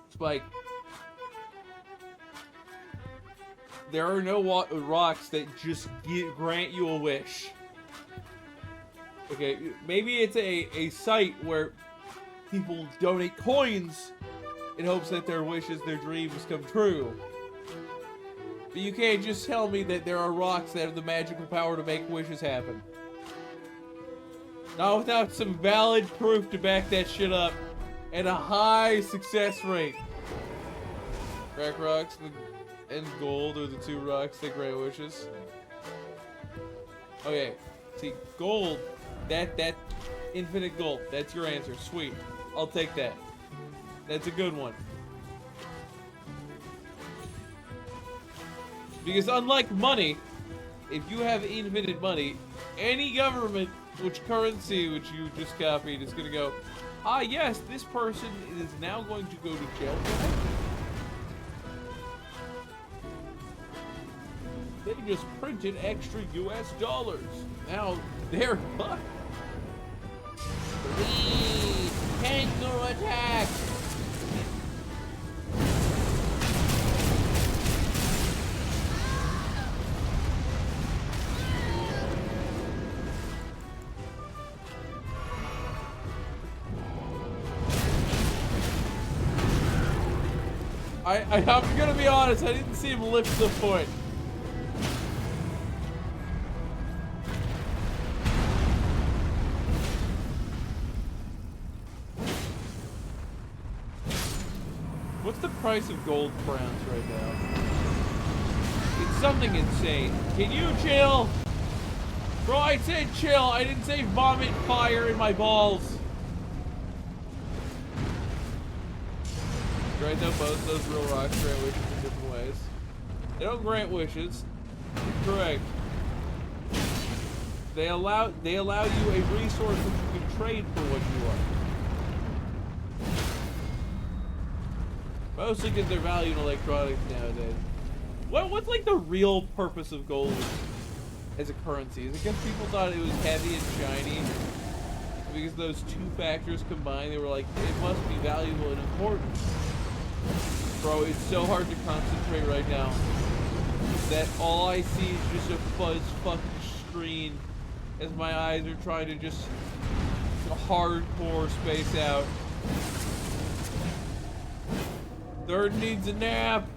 Spike. There are no rocks that just grant you a wish. Okay, maybe it's a site where people donate coins in hopes that their wishes, their dreams come true. But you can't just tell me that there are rocks that have the magical power to make wishes happen. Not without some valid proof to back that shit up. And a high success rate. Crack rocks and gold are the 2 rocks that grant wishes. Okay. See, gold. That infinite gold. That's your answer. Sweet. I'll take that. That's a good one. Because unlike money, if you have infinite money, any government, which currency which you just copied, is gonna go, ah yes, this person is now going to go to jail tonight. They just printed extra US dollars. Now they're fucked. 3 kangaroo attack. I'm gonna be honest, I didn't see him lift the foot. What's the price of gold per ounce right now? It's something insane. Can you chill? Bro, I said chill. I didn't say vomit fire in my balls. Right now, both those real rocks grant wishes in different ways. They don't grant wishes. Correct. They allow you a resource that you can trade for what you are. Mostly because they're valued in electronics nowadays. What's like the real purpose of gold as a currency? Is it because people thought it was heavy and shiny? Because those 2 factors combined, they were like, it must be valuable and important. Bro, it's so hard to concentrate right now that all I see is just a fuzz fucking screen as my eyes are trying to just hardcore space out. Third needs a nap.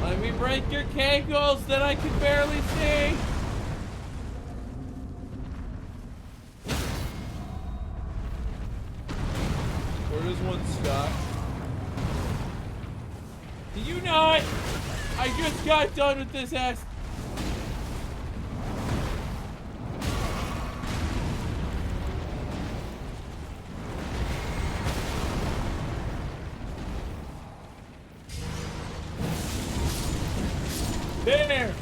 Let me break your cankles that I can barely see. Where does one stop? Can you not? I just got done with this ass. There!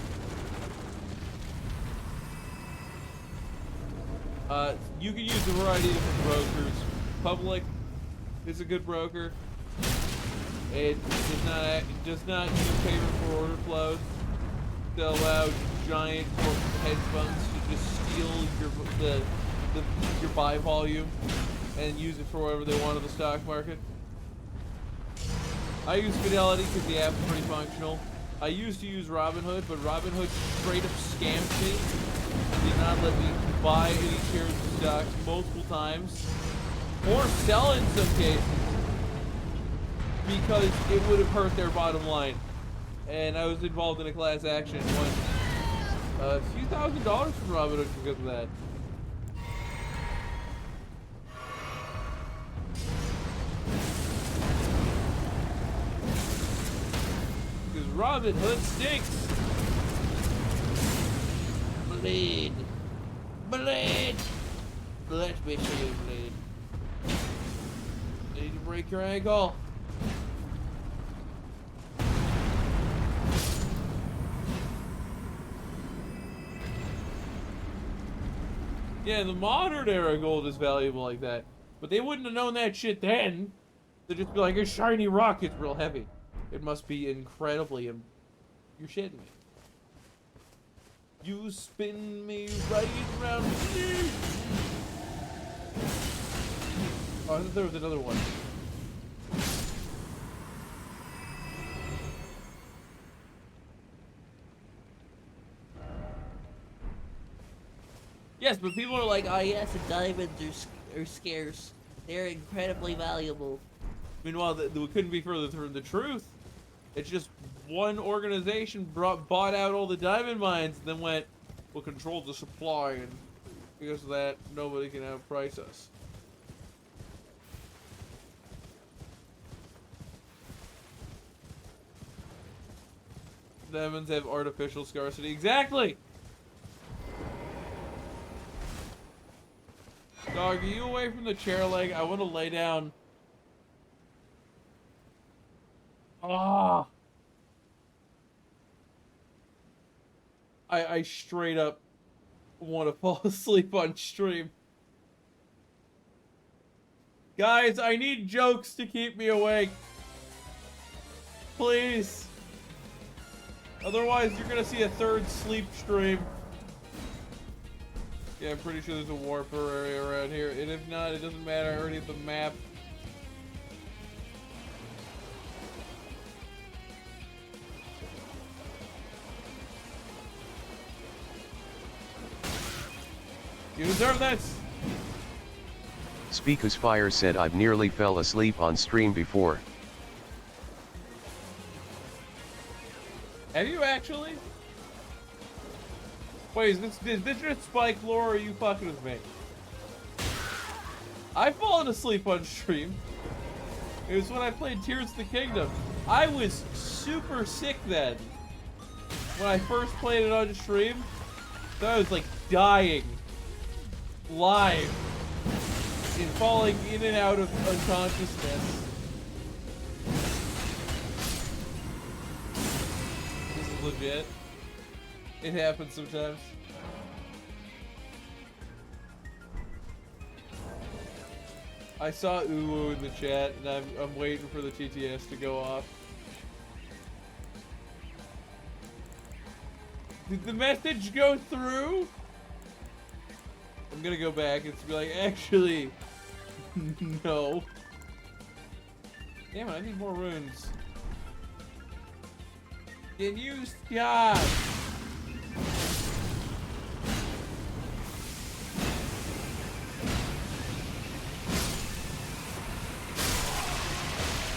You can use a variety of different brokers. Public is a good broker. It does not use payment for order flows to allow giant hedge funds to just steal your buy volume and use it for whatever they want in the stock market. I use Fidelity because the app is pretty functional. I used to use Robinhood, but Robinhood straight up scammed me. Did not let me buy any shares of stocks multiple times, or sell in some cases, because it would have hurt their bottom line. And I was involved in a class action and won a few $1,000s from Robinhood because of that. Because Robinhood stinks. Bleed. Bleed. Let me see you bleed. Need to break your ankle. Yeah, the modern era gold is valuable like that. But they wouldn't have known that shit then. They'd just be like, a shiny rock, it's real heavy. It must be incredibly... You're shitting me. You spin me right round. Oh, I thought there was another one. Yes, but people are like, Ah, yes, and diamonds are scarce. They're incredibly valuable. meanwhile, it couldn't be further from the truth. It's just one organization bought out all the diamond mines, and then went, we'll control the supply, and because of that, nobody can outprice us. Diamonds have artificial scarcity. Exactly! Dog, are you away from the chair leg? I want to lay down. Ah! I straight up want to fall asleep on stream. Guys, I need jokes to keep me awake. Please. Otherwise, you're gonna see a third sleep stream. Yeah, I'm pretty sure there's a warper area around here. And if not, it doesn't matter. I already have the map. You deserve this! Speakus Fire said I've nearly fell asleep on stream before. Have you actually? Wait, is this just Spike lore, or are you fucking with me? I've fallen asleep on stream. It was when I played Tears of the Kingdom. I was super sick then. When I first played it on stream, so I was like dying. Live. And falling in and out of unconsciousness. This is legit. It happens sometimes. I saw Uwu in the chat, and I'm waiting for the TTS to go off. Did the message go through? I'm gonna go back and be like, actually, no. Damn it, I need more runes. Can you stop?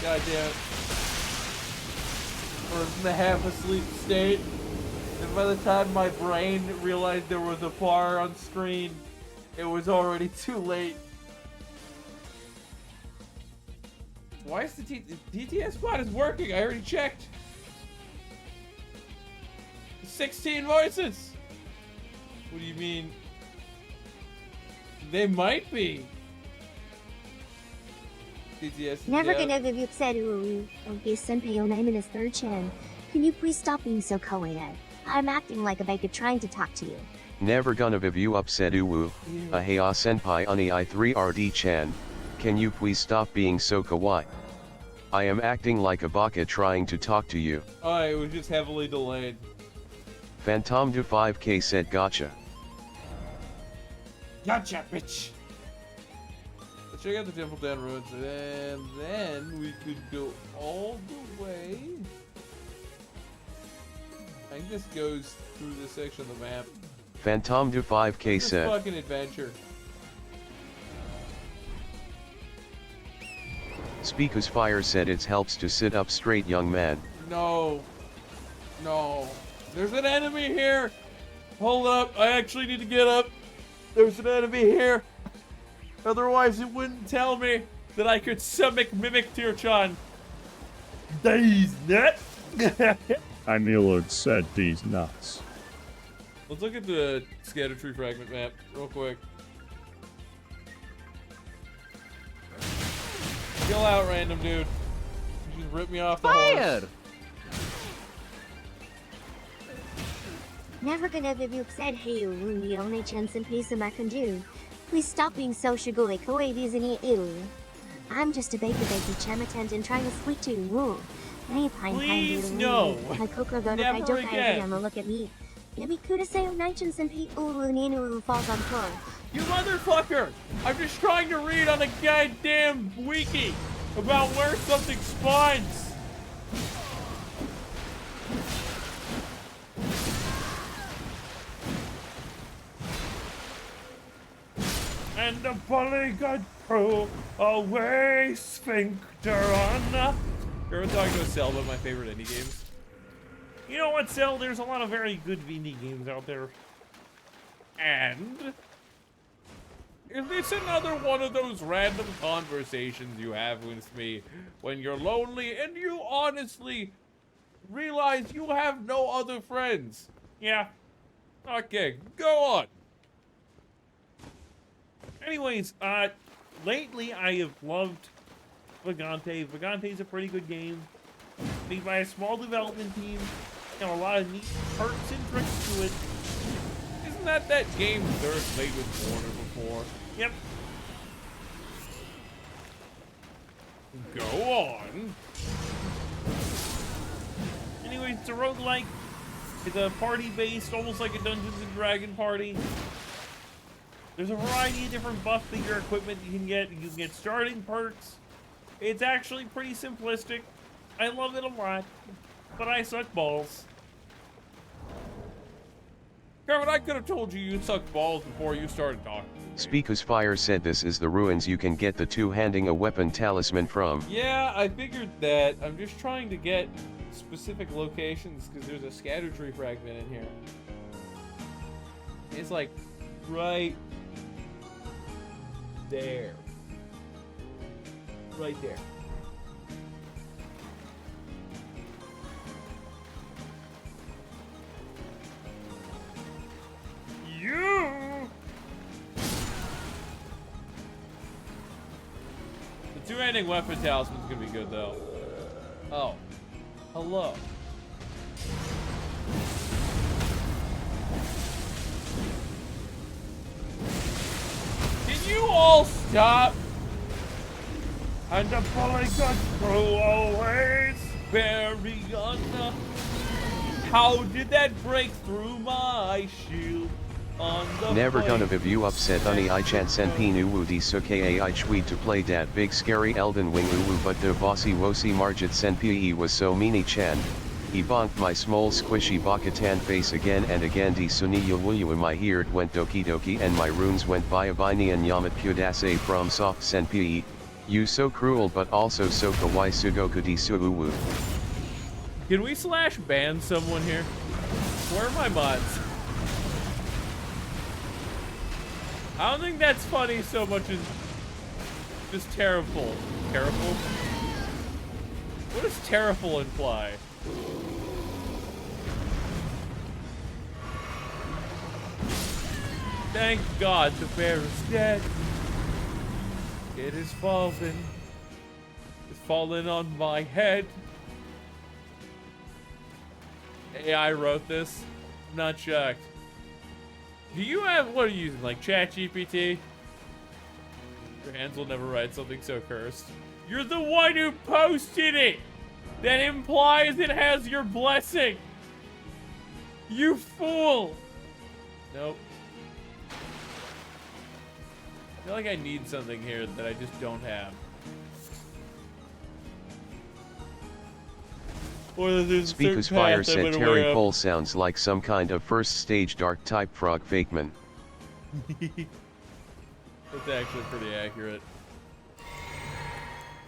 God damn it. Or in the half asleep state. And by the time my brain realized there was a bar on screen, it was already too late. Why is the DTS bot is working? I already checked. 16 voices. What do you mean? They might be. DTS. Never gonna give you said ooh. Okay, Senpai Oname in his third chin. Can you please stop being so co-ed? I'm acting like a baker trying to talk to you. Never gonna viv you upset uwu. Ahea senpai uni I3 RD chan. Can you please stop being so kawaii? I am acting like a baka trying to talk to you. Alright, it was just heavily delayed. Phantom du 5K said gotcha. Gotcha, bitch! Let's check out the Temple Down Roads, and then we could go all the way. I think this goes through this section of the map. Phantom du 5K This said. fucking adventure. Speakus Fire said it helps to sit up straight, young man. No. No. There's an enemy here! Hold up, I actually need to get up. There's an enemy here. Otherwise it wouldn't tell me that I could stomach Mimic Tear-chan. These nuts. I knew it said these nuts. Let's look at the Scatter Tree Fragment map real quick. Chill out, random dude. You just ripped me off the horse. Never gonna be upset. Hey, the only chance and piece I can do. Please stop being so sugary. I'm just a baby chamatant and trying to speak to you. Please, no. My cocoa go to Never again. look at me. Maybe could say nights and people who falls on floor. You motherfucker! I'm just trying to read on a goddamn wiki about where something spawns. And the polygon threw away sphincter on. You ever talking to Cell about my favorite indie games? You know what, Cell? There's a lot of very good indie games out there. And is this another one of those random conversations you have with me when you're lonely and you honestly realize you have no other friends? Yeah. Okay, go on. Anyways, lately I have loved Vagante. Vagante's a pretty good game. Made by a small development team. Got a lot of neat perks and tricks to it. Isn't that game Thirst made with Warner before? Yep. Go on. Anyways, it's a roguelike. It's a party-based, almost like a Dungeons and Dragon party. There's a variety of different buffs that your equipment you can get. You can get starting perks. It's actually pretty simplistic. I love it a lot, but I suck balls. Kevin, I could have told you sucked balls before you started talking. Speakus Fire said this is the ruins you can get the two-handing a weapon talisman from. Yeah, I figured that. I'm just trying to get specific locations because there's a scatter tree fragment in here. It's like right there. Right there. You! The two-handing weapon talisman's gonna be good though. Oh. Hello. Can you all stop? And the polygon threw always. Bury on. How did that break through my shield? On the Never blade? gonna be you upset honey I chan sen pinu woody suke I chweet to play dat big scary Elden wing uwu but the bossy wosi margit sen pe was so meany chan. He bonked my small squishy bakatan face again and again di suni yulwulu my heart went doki doki and my runes went bayabini and yamat kudase from soft sen pe. You so cruel but also so kawaii sugoku di suuwu. Can we slash ban someone here? Where are my mods? I don't think that's funny so much as just terrible. Terrible? What does terrible imply? Thank God the bear is dead. It is fallen. It's fallen on my head. AI wrote this. I'm not shocked. Do you have, what are you using, like ChatGPT? Your hands will never write something so cursed. You're the one who posted it. That implies it has your blessing. You fool. Nope. I feel like I need something here that I just don't have. Or there's a Speaker's certain Fire path I'm said unaware Terry of. Pole sounds like some kind of first stage dark type frog fakeman. That's actually pretty accurate.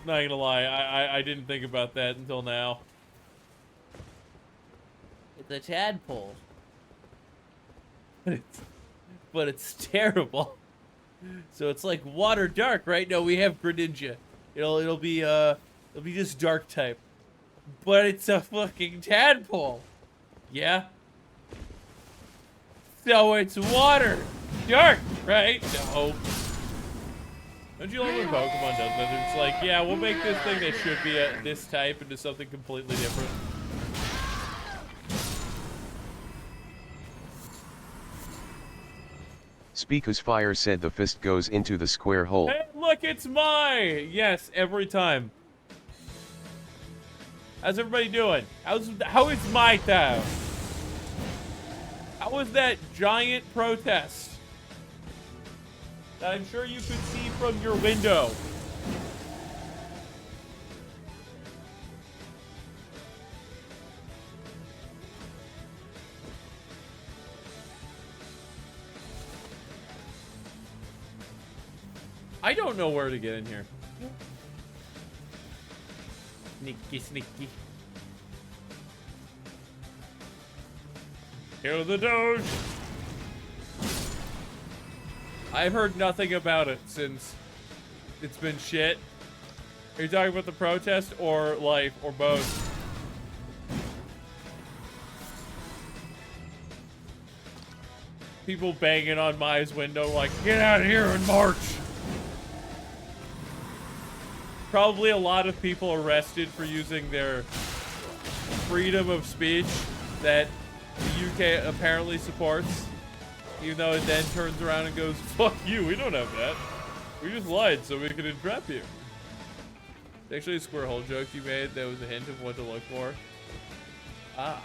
Not gonna lie, I didn't think about that until now. It's a tadpole. But it's terrible. So it's like water dark, right? No, we have Greninja. It'll be just dark type. But it's a fucking tadpole. Yeah? So it's water. Dark, right? No. Don't you love when Pokemon does that? It's like, yeah, we'll make this thing that should be this type into something completely different. Speaker's Fire said the fist goes into the square hole. Hey, look, it's my! Yes, every time. How's everybody doing? How is my town? How was that giant protest that I'm sure you could see from your window? I don't know where to get in here. Sneaky, sneaky. Kill the Doge! I've heard nothing about it since it's been shit. Are you talking about the protest or life or both? People banging on Maya's window like, get out of here and march! Probably a lot of people arrested for using their freedom of speech that the UK apparently supports. Even though it then turns around and goes, fuck you, we don't have that. We just lied so we could entrap you. It's actually a square hole joke you made that was a hint of what to look for. Ah.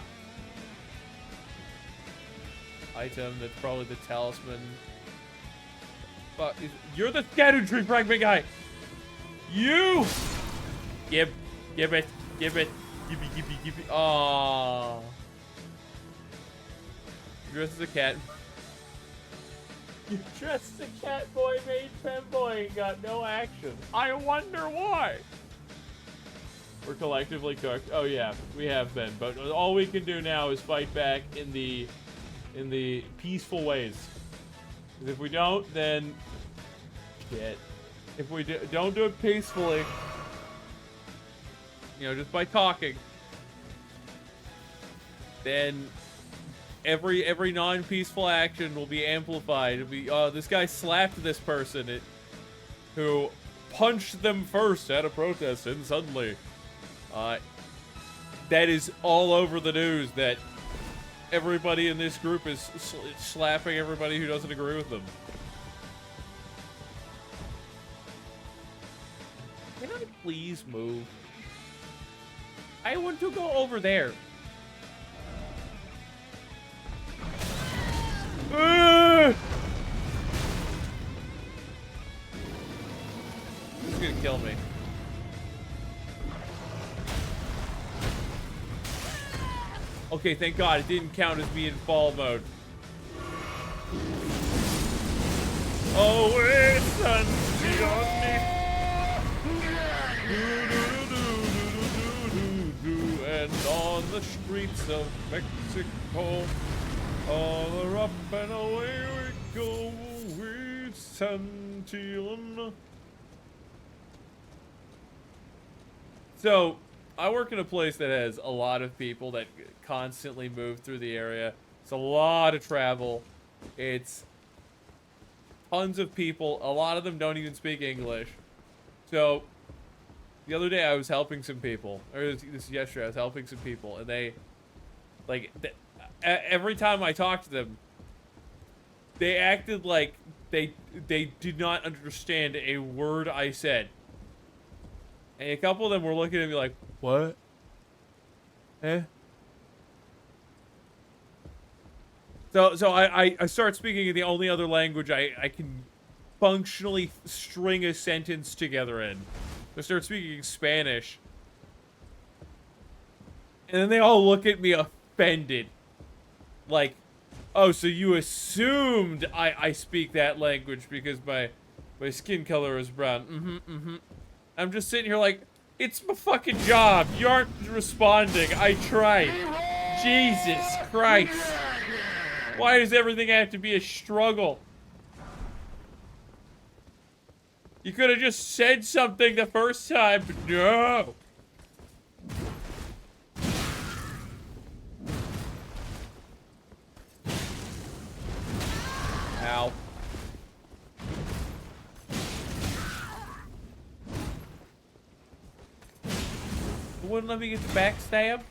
Item, that's probably the talisman. Fuck, you're the Scatter Tree Fragment guy! You! Give it, give it, give it. Aww. You're dressed as a cat. You dressed as a cat boy made femboy and got no action. I wonder why. We're collectively cooked. Oh yeah, we have been. But all we can do now is fight back in the peaceful ways. 'Cause if we don't, then shit. If we don't do it peacefully, you know, just by talking, then every non-peaceful action will be amplified. It'll be, this guy slapped this person who punched them first at a protest, and suddenly, that is all over the news that everybody in this group is slapping everybody who doesn't agree with them. Can I please move? I want to go over there. This is gonna kill me. Okay, thank God it didn't count as me in fall mode. Always sunny on me. And on the streets of Mexico, all up and away we go with Santillan. So, I work in a place that has a lot of people that constantly move through the area. It's a lot of travel. It's tons of people. A lot of them don't even speak English. So, the other day I was helping some people, or this yesterday I was helping some people, and they, like, every time I talked to them, they acted like they did not understand a word I said. And a couple of them were looking at me like, what? Eh? So I start speaking in the only other language I can functionally string a sentence together in. I start speaking Spanish. And then they all look at me offended. Like, oh, so you assumed I speak that language because my skin color is brown. I'm just sitting here like, it's my fucking job. You aren't responding. I tried. Jesus Christ. Why does everything have to be a struggle? You could have just said something the first time, but no. Ow. It wouldn't let me get the backstab?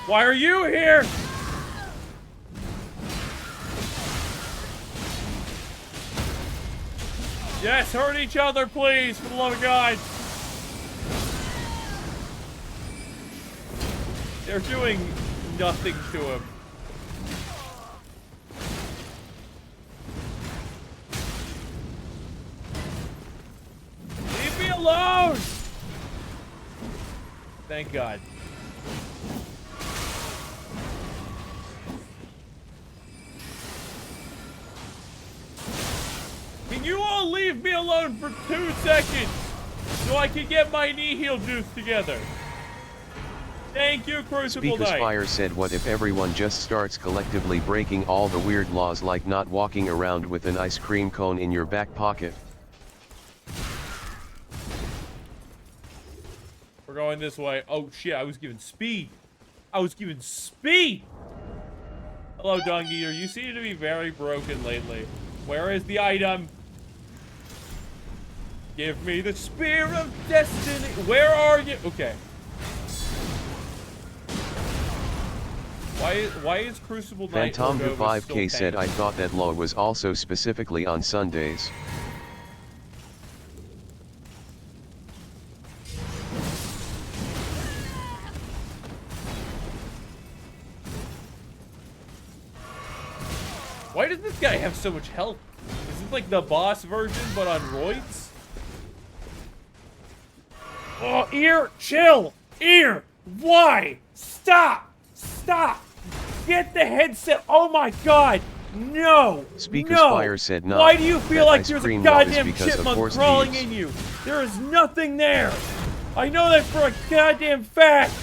Why are you here? Yes, hurt each other, please, for the love of God. They're doing nothing to him. Leave me alone! Thank God. Can you all leave me alone for 2 seconds so I can get my knee heel juice together? Thank you, Crucible Speaker's Knight. Fire said, what if everyone just starts collectively breaking all the weird laws like not walking around with an ice cream cone in your back pocket? We're going this way. Oh shit, I was given speed. I was given speed! Hello, Dung Eater. You seem to be very broken lately. Where is the item? Give me the Spear of Destiny. Where are you? Okay. Why is Crucible Knight Phantom Cordova 5K still said, I tanking? thought that law was also specifically on Sundays. Why does this guy have so much health? Is it like the boss version, but on roids? Oh, ear, chill! Ear! Why? Stop! Stop! Get the headset! Oh my god! No! Speaker's no! Fire said, no. Why do you feel that like ice there's a cream law is goddamn because of chipmunk horse crawling thieves. in you? There is nothing there! I know that for a goddamn fact!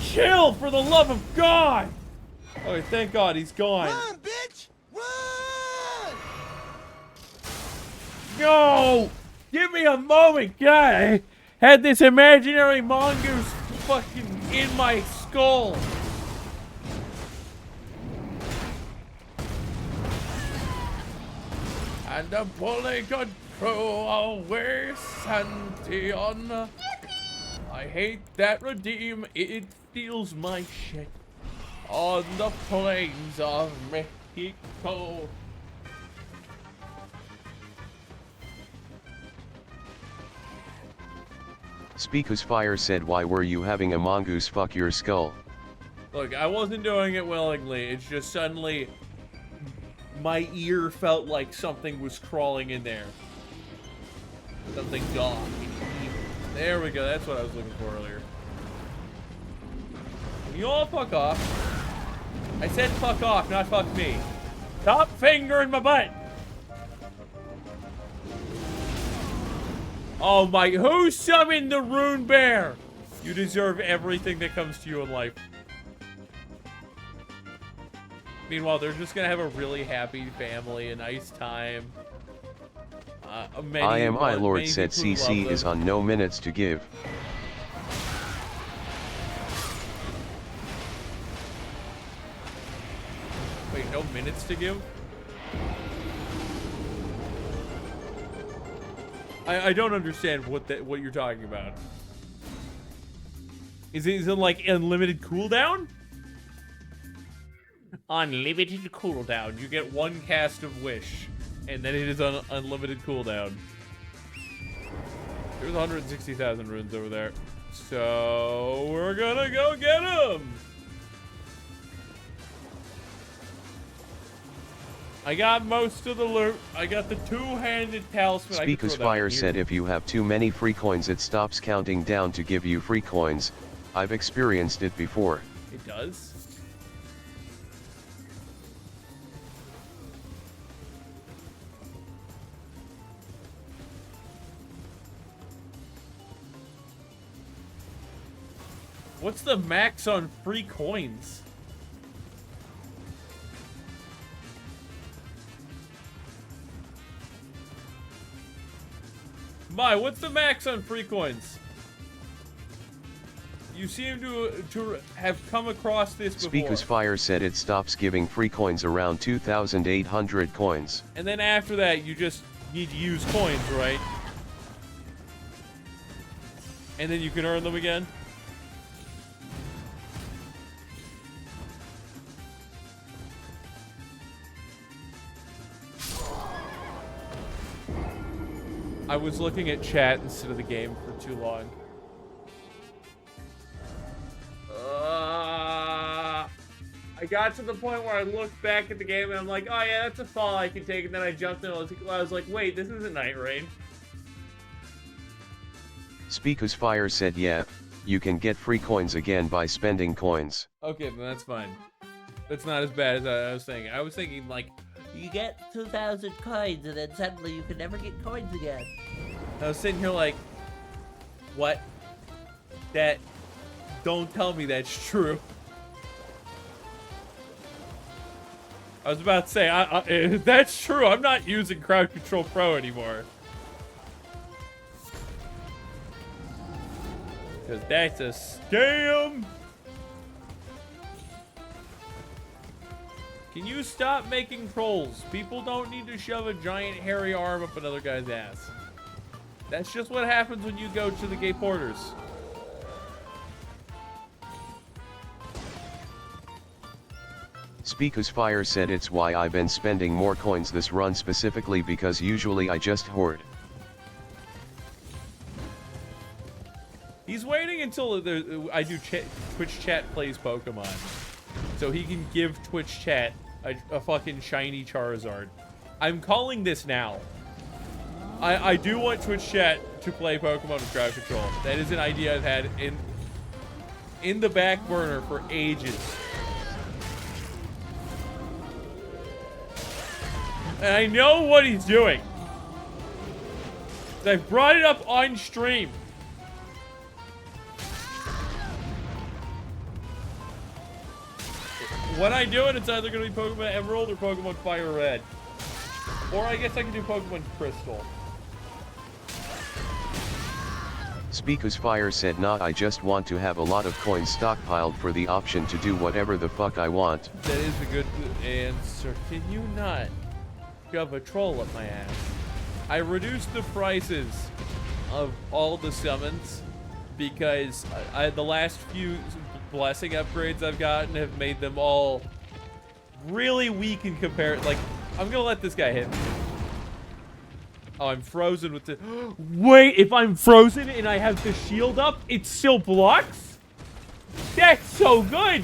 Chill, for the love of God! Okay, thank God he's gone. Run, bitch! Run! No! Give me a moment, God! I had this imaginary mongoose fucking in my skull. And the bully could throw away Santion. I hate that redeem, it steals my shit. On the plains of Mexico. Speaker's Fire said, why were you having a mongoose fuck your skull? Look, I wasn't doing it willingly. It's just suddenly my ear felt like something was crawling in there. Something dark and evil. There we go. That's what I was looking for earlier. You all fuck off. I said fuck off, not fuck me. Stop fingering my butt. Oh my, who summoned the Rune Bear? You deserve everything that comes to you in life. Meanwhile, they're just gonna have a really happy family, a nice time. I am my lord many said people who CC love is them. on no minutes to give. Wait, no minutes to give? I don't understand what you're talking about. Is it like unlimited cooldown? Unlimited cooldown. You get one cast of Wish, and then it is on unlimited cooldown. There's 160,000 runes over there. So we're gonna go get them. I got most of the loot. I got the two-handed talisman. Speaker's Fire said if you have too many free coins it stops counting down to give you free coins. I've experienced it before. It does? What's the max on free coins? What's the max on free coins? You seem to have come across this before. Speaker's Fire said it stops giving free coins around 2,800 coins. And then after that, you just need to use coins, right? And then you can earn them again? I was looking at chat instead of the game for too long. I got to the point where I looked back at the game and I'm like, oh yeah, that's a fall I can take. And then I jumped in and I was like, wait, this isn't Night Rain. Speaker's Fire said yeah, you can get free coins again by spending coins. Okay, then that's fine. That's not as bad as I was thinking. I was thinking like, You get 2,000 coins, and then suddenly you can never get coins again. I was sitting here like, what? Don't tell me that's true. I was about to say, that's true. I'm not using Crowd Control Pro anymore. Because that's a scam. Can you stop making trolls? People don't need to shove a giant hairy arm up another guy's ass. That's just what happens when you go to the gay porters. Speaker's Fire said it's why I've been spending more coins this run specifically because usually I just hoard. He's waiting until I do Twitch chat plays Pokemon. So he can give Twitch chat a fucking shiny Charizard. I'm calling this now. I do want Twitch chat to play Pokemon with Crowd Control. That is an idea I've had in the back burner for ages. And I know what he's doing. I brought it up on stream. When I do it, it's either going to be Pokemon Emerald or Pokemon Fire Red. Or I guess I can do Pokemon Crystal. Speaker's Fire said nah, I just want to have a lot of coins stockpiled for the option to do whatever the fuck I want. That is a good answer. Can you not shove a troll up my ass? I reduced the prices of all the summons because the last few blessing upgrades I've gotten have made them all really weak in comparison. Like, I'm gonna let this guy hit me. Oh, I'm frozen with the... Wait, if I'm frozen and I have the shield up, it still blocks? That's so good!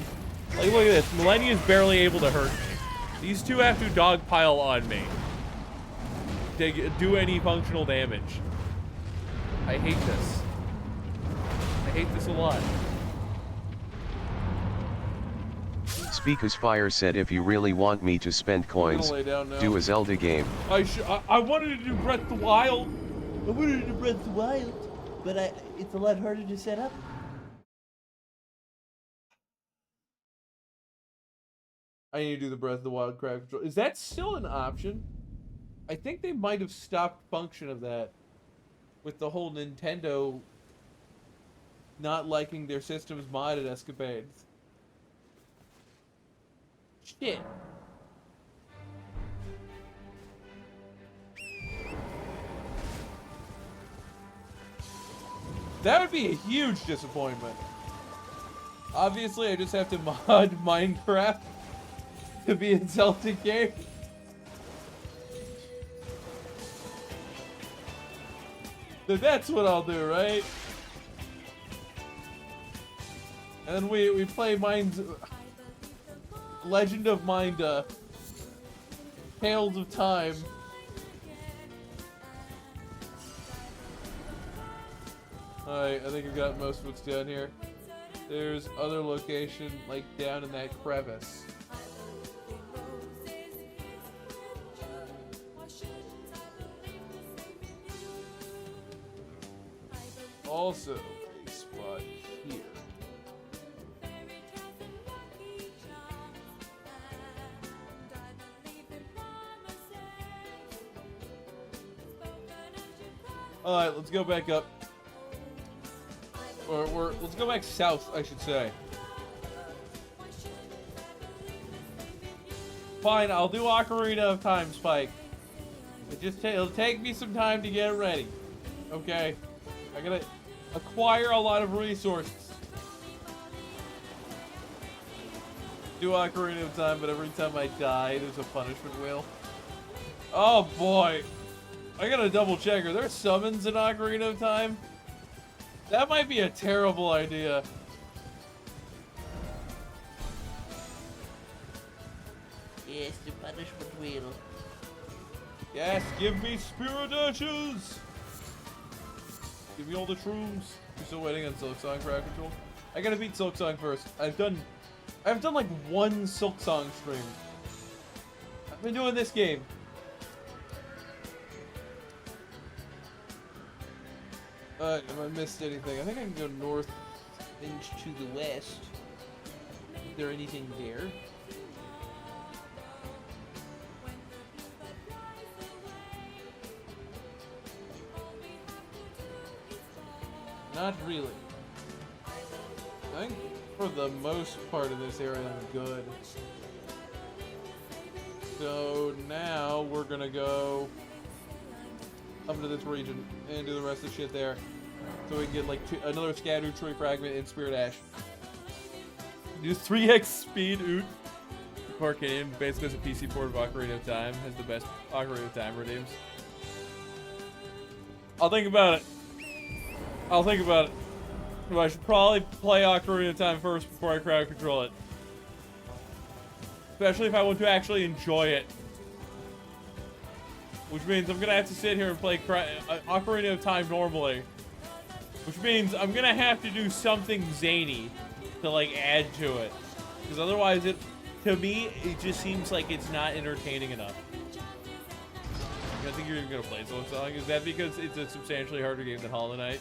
Like, look at this. Millennia's barely able to hurt me. These two have to dogpile on me to do any functional damage. I hate this. I hate this a lot. Speaker's Fire said if you really want me to spend coins, do a Zelda game. I wanted to do Breath of the Wild. I wanted to do Breath of the Wild, but it's a lot harder to set up. I need to do the Breath of the Wild Crowd Control. Is that still an option? I think they might have stopped function of that with the whole Nintendo not liking their system's modded escapades. Shit. That would be a huge disappointment. Obviously, I just have to mod Minecraft to be in Celtic game. Then that's what I'll do, right? And then we play Legend of Minda. Tales of Time. Alright, I think I've got most of what's down here. There's other location, like down in that crevice. Also, a spot here. Alright, let's go back up. Or let's go back south, I should say. Fine, I'll do Ocarina of Time, Spike. It'll take me some time to get ready. Okay? I gotta acquire a lot of resources. Do Ocarina of Time, but every time I die, there's a punishment wheel. Oh boy. I gotta double check. Are there summons in Ocarina of Time? That might be a terrible idea. Yes, the punishment wheel. Yes, give me spirit ashes! Give me all the shrooms. You're still waiting on Silk Song crowd control? I gotta beat Silk Song first. I've done like one Silk Song stream. I've been doing this game. Have I missed anything? I think I can go north Inch to the west. Is there anything there? Not really. I think for the most part of this area I'm good. So now we're gonna go up into this region and do the rest of the shit there. So we can get like another Scattered Tree Fragment and Spirit Ash. Do 3x speed, oot. Arcanium, basically as a PC port of Ocarina of Time, has the best Ocarina of Time redeems. I'll think about it. I'll think about it. But I should probably play Ocarina of Time first before I crowd control it. Especially if I want to actually enjoy it. Which means I'm going to have to sit here and play Ocarina of Time normally. Which means I'm going to have to do something zany to like add to it. Because otherwise to me, it just seems like it's not entertaining enough. I think you're even going to play Silk Song. Is that because it's a substantially harder game than Hollow Knight?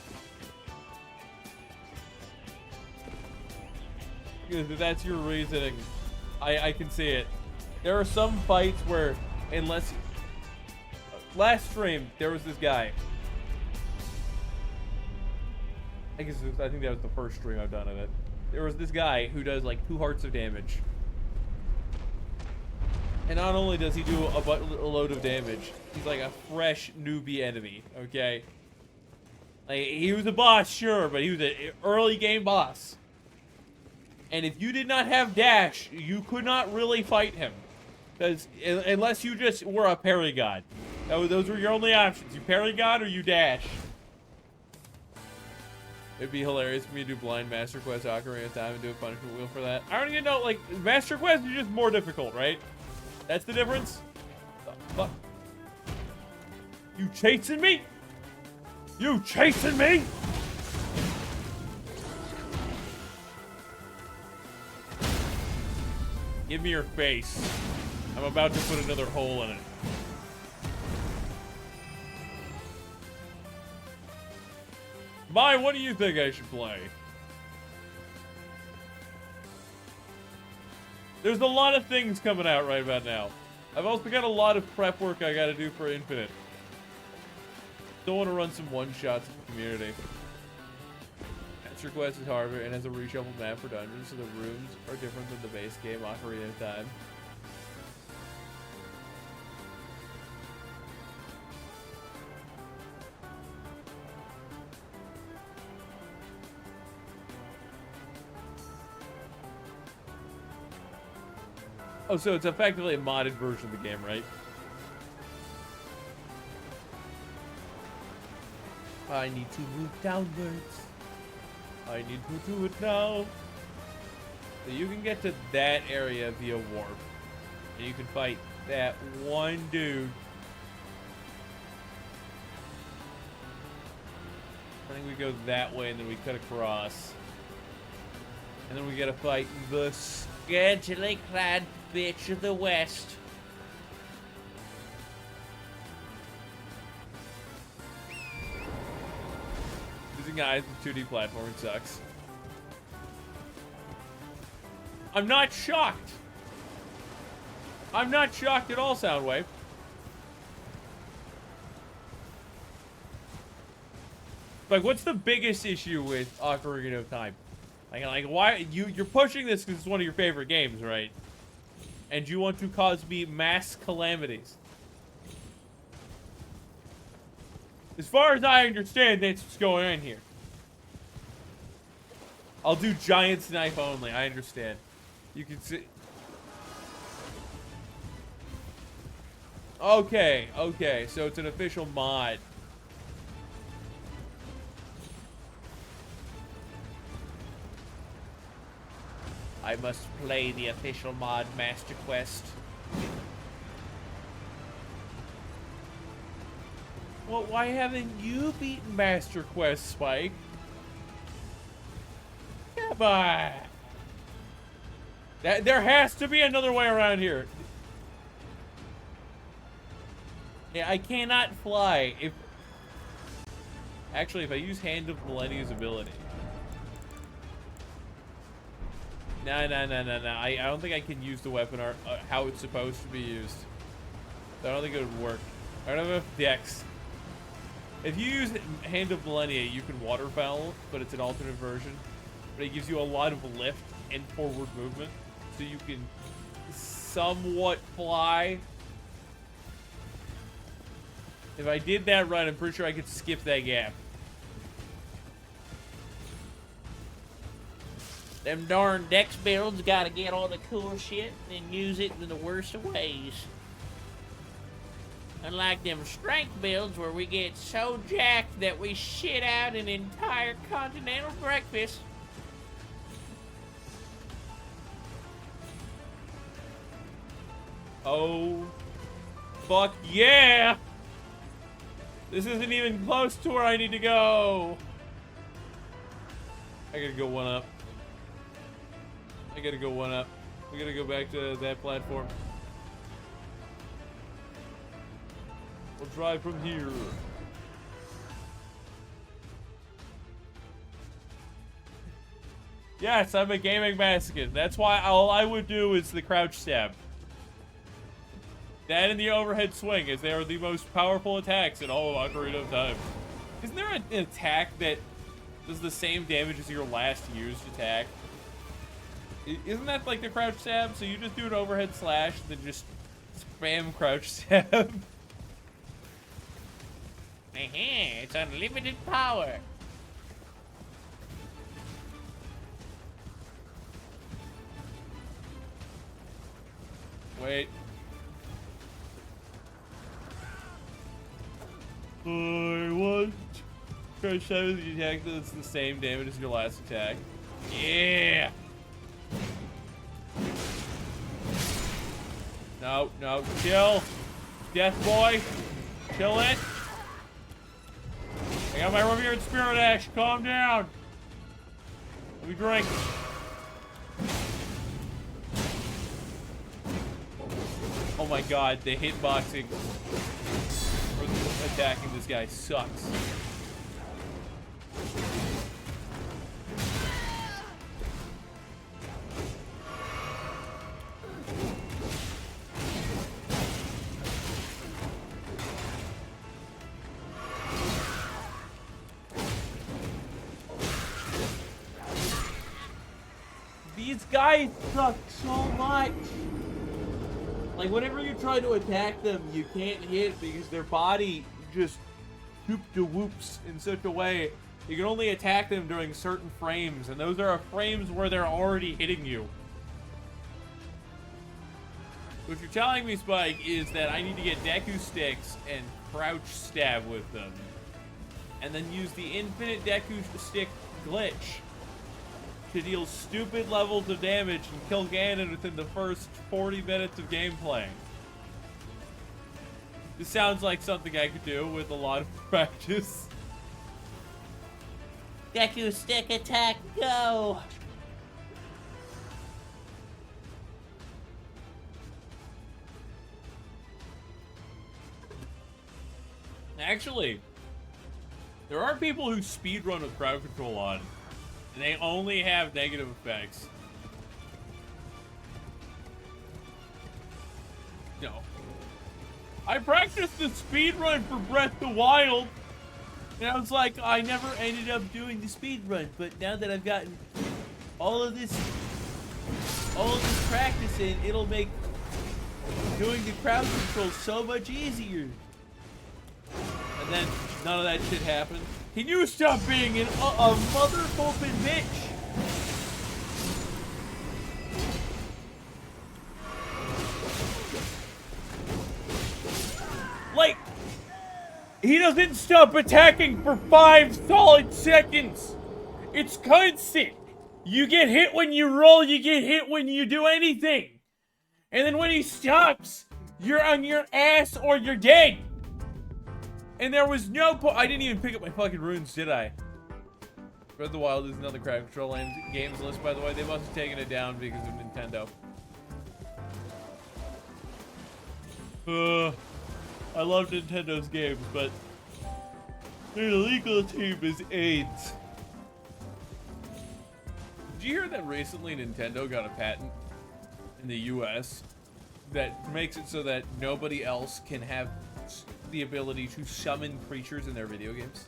If that's your reasoning, I can see it. There are some fights where, unless... Last stream, there was this guy. I think that was the first stream I've done of it. There was this guy who does like 2 hearts of damage. And not only does he do a load of damage, he's like a fresh newbie enemy, okay? Like, he was a boss, sure, but he was an early game boss. And if you did not have dash, you could not really fight him. Because unless you just were a parry god. Those were your only options. You parry god or you dash. It'd be hilarious for me to do blind Master Quest Ocarina of Time and do a punishment wheel for that. I don't even know, like, Master Quest is just more difficult, right? That's the difference? The fuck? You chasing me? You chasing me? Give me your face. I'm about to put another hole in it. Mai, what do you think I should play? There's a lot of things coming out right about now. I've also got a lot of prep work I gotta do for Infinite. Still want to run some one-shots in the community. Master Quest is harder and has a reshuffled map for dungeons, so the rooms are different than the base game Ocarina of Time. Oh, so it's effectively a modded version of the game, right? I need to move downwards. I need to do it now. So you can get to that area via warp. And you can fight that one dude. I think we go that way and then we cut across. And then we gotta fight the scantily clad bitch of the West. Losing guys with 2D platforming sucks. I'm not shocked. I'm not shocked at all, Soundwave. Like, what's the biggest issue with Ocarina of Time? Like why you're pushing this because it's one of your favorite games, right? And you want to cause me mass calamities. As far as I understand, that's what's going on here. I'll do giant knife only. I understand. You can see. Okay, okay. So it's an official mod. I must play the official mod Master Quest. Well, why haven't you beaten Master Quest, Spike? Come on. There has to be another way around here. Yeah, I cannot fly if... Actually, if I use Hand of Millennium's ability. No. I don't think I can use the weapon art how it's supposed to be used. I don't think it would work. I don't have enough dex. If you use Hand of Millennia, you can waterfowl, but it's an alternate version. But it gives you a lot of lift and forward movement, so you can somewhat fly. If I did that right, I'm pretty sure I could skip that gap. Them darn dex builds gotta get all the cool shit and use it in the worst of ways. Unlike them strength builds where we get so jacked that we shit out an entire continental breakfast. Oh, fuck yeah! This isn't even close to where I need to go. I gotta go one up. I gotta go one up. We gotta go back to that platform. We'll drive from here. Yes, I'm a gaming masochist. That's why all I would do is the crouch stab. That and the overhead swing, as they are the most powerful attacks in all of Ocarina of Time. Isn't there an attack that does the same damage as your last used attack? Isn't that like the crouch stab? So you just do an overhead slash, then just spam crouch stab. It's unlimited power. Wait. I want crouch stab is the attack that's the same damage as your last attack. Yeah. No, chill. Death boy. Chill it. I got my revered spirit axe. Calm down. Let me drink. Oh my god, the hitboxing for attacking this guy sucks. These guys suck so much. Like, whenever you try to attack them, you can't hit because their body just whoops in such a way you can only attack them during certain frames, and those are frames where they're already hitting you. What you're telling me, Spike, is that I need to get Deku sticks and crouch stab with them. And then use the infinite Deku stick glitch to deal stupid levels of damage and kill Ganon within the first 40 minutes of gameplay. This sounds like something I could do with a lot of practice. Deku stick attack, go! Actually, there are people who speedrun with crowd control on, and they only have negative effects. No. I practiced the speedrun for Breath of the Wild, and I was like, I never ended up doing the speedrun, but now that I've gotten all of this practice in, it'll make doing the crowd control so much easier. And then none of that shit happened. Can you stop being a motherfucking bitch? Like, he doesn't stop attacking for 5 solid seconds. It's constant. You get hit when you roll, you get hit when you do anything. And then when he stops, you're on your ass or you're dead. And there was no I didn't even pick up my fucking runes, did I? Breath of the Wild is another crowd control games list, by the way. They must have taken it down because of Nintendo. I love Nintendo's games, but their legal team is AIDS. Did you hear that recently Nintendo got a patent in the US that makes it so that nobody else can have the ability to summon creatures in their video games?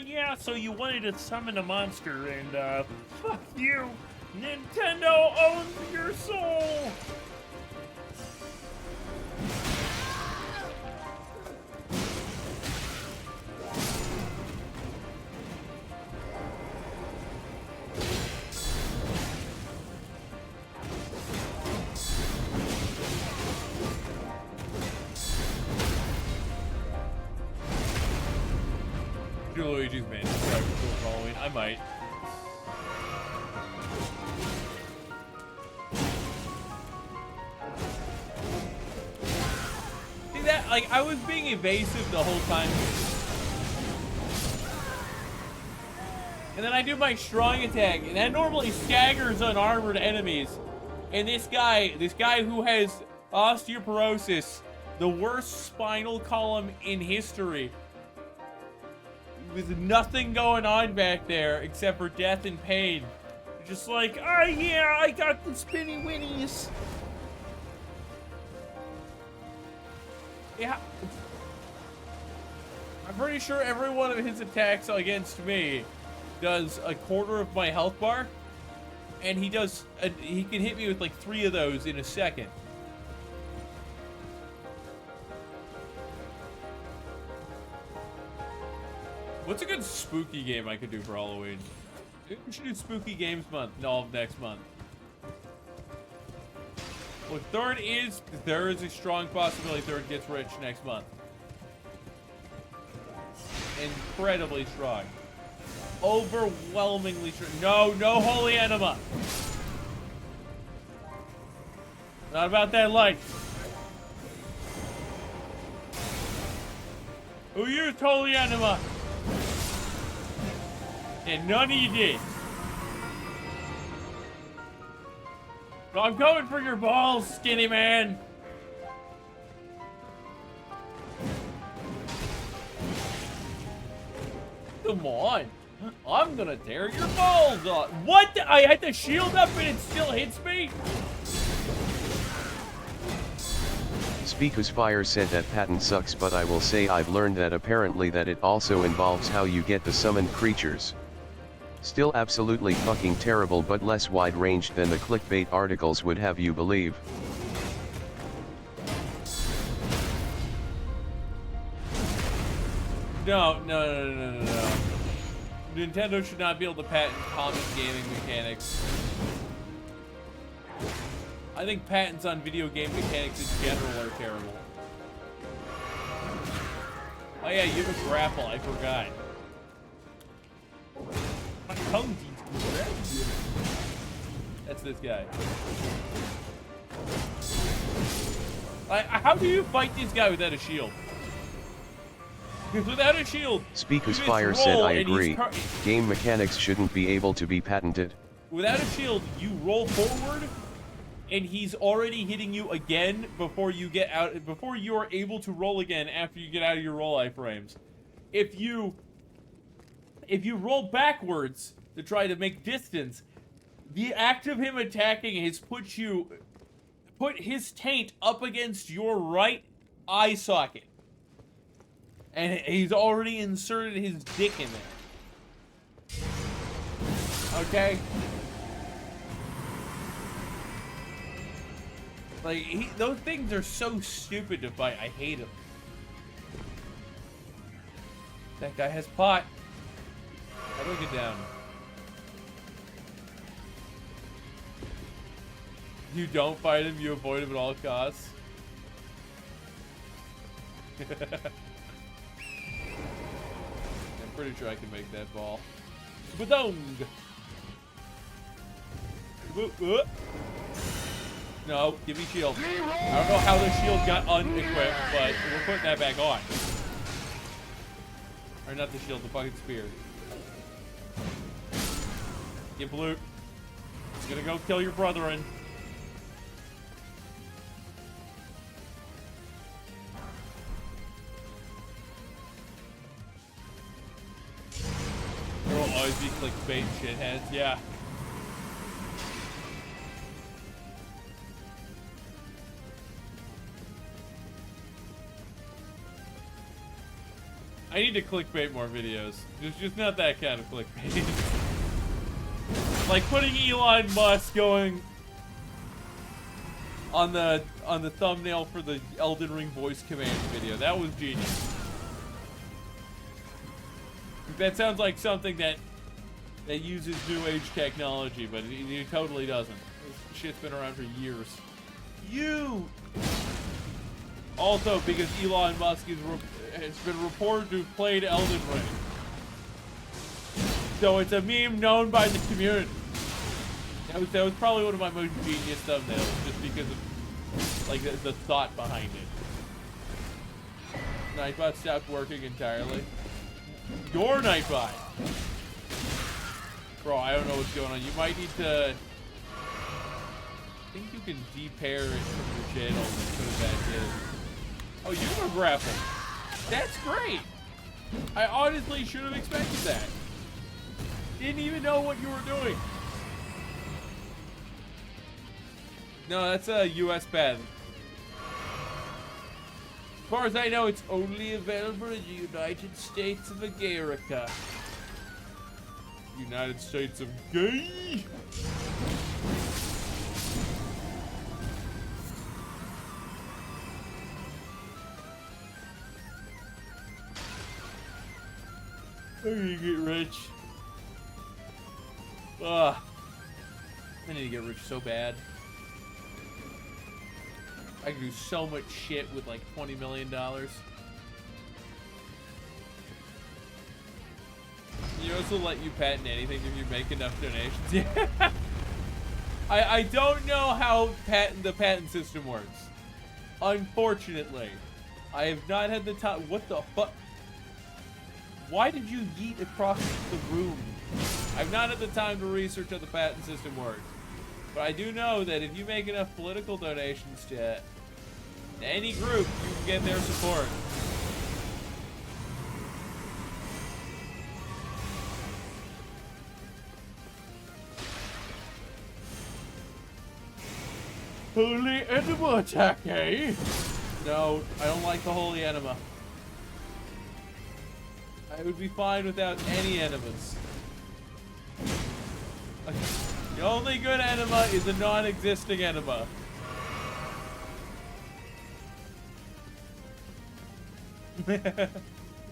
Yeah, so you wanted to summon a monster, and, fuck you! Nintendo owns your soul! Luigi's Mansion for Halloween. I might. See that? Like, I was being evasive the whole time. And then I do my strong attack, and that normally staggers unarmored enemies. And this guy who has osteoporosis, the worst spinal column in history, with nothing going on back there except for death and pain. Just like, oh yeah, I got the spinny winnies. Yeah. I'm pretty sure every one of his attacks against me does a quarter of my health bar. And he can hit me with like 3 of those in a second. What's a good spooky game I could do for Halloween? Maybe we should do Spooky Games Month. No, next month. Look, there is a strong possibility Third gets rich next month. Incredibly strong. Overwhelmingly strong. No holy enema. Not about that life. Who used holy enema? And none of you did. So I'm coming for your balls, skinny man. Come on. I'm gonna tear your balls off. What? I had the shield up and it still hits me? Speakus Fire said that patent sucks, but I will say I've learned that apparently that it also involves how you get the summoned creatures. Still absolutely fucking terrible, but less wide-ranged than the clickbait articles would have you believe. No. Nintendo should not be able to patent common gaming mechanics. I think patents on video game mechanics in general are terrible. Oh yeah, you have a grapple, I forgot. My tongue teeth. That's this guy. How do you fight this guy without a shield? Because without a shield, Speakers you just Fire said roll I and he's agree. Game mechanics shouldn't be able to be patented. without a shield, you roll forward, and he's already hitting you again before you get out. Before you are able to roll again after you get out of your roll iframes. If you roll backwards to try to make distance, the act of him attacking has put his taint up against your right eye socket. And he's already inserted his dick in there. Okay? Like, those things are so stupid to fight. I hate them. That guy has pot. How do I get down? You don't fight him, you avoid him at all costs. I'm pretty sure I can make that ball. Badong! No, give me shield. I don't know how the shield got unequipped, but we're putting that back on. Or not the shield, the fucking spear. Get blue. He's gonna go kill your brethren. There will always be clickbait shitheads, yeah. I need to clickbait more videos. There's just not that kind of clickbait. Like putting Elon Musk going on the thumbnail for the Elden Ring voice command video. That was genius. That sounds like something that uses new age technology, but it totally doesn't. This shit's been around for years. Also, because Elon Musk has been reported to have played Elden Ring. So it's a meme known by the community. That was probably one of my most genius thumbnails, just because of like the thought behind it. Nightbot stopped working entirely. Your Nightbot! Bro, I don't know what's going on. You might need to... I think you can de-pair it from your channel and put it back in. Oh, you have a grapple. That's great! I honestly should have expected that. Didn't even know what you were doing. No, that's a US patent. As far as I know, it's only available in the United States of America. United States of Gay? I need to get rich. Ugh. I need to get rich so bad. I can do so much shit with like $20 million. You also let you patent anything if you make enough donations. Yeah. I don't know how the patent system works. Unfortunately, I have not had the time. What the fuck? Why did you yeet across the room? I've not had the time to research how the patent system works. But I do know that if you make enough political donations to any group, you can get their support. Holy enema attack, eh? No, I don't like the holy enema. I would be fine without any enemas. The only good enema is a non-existing enema.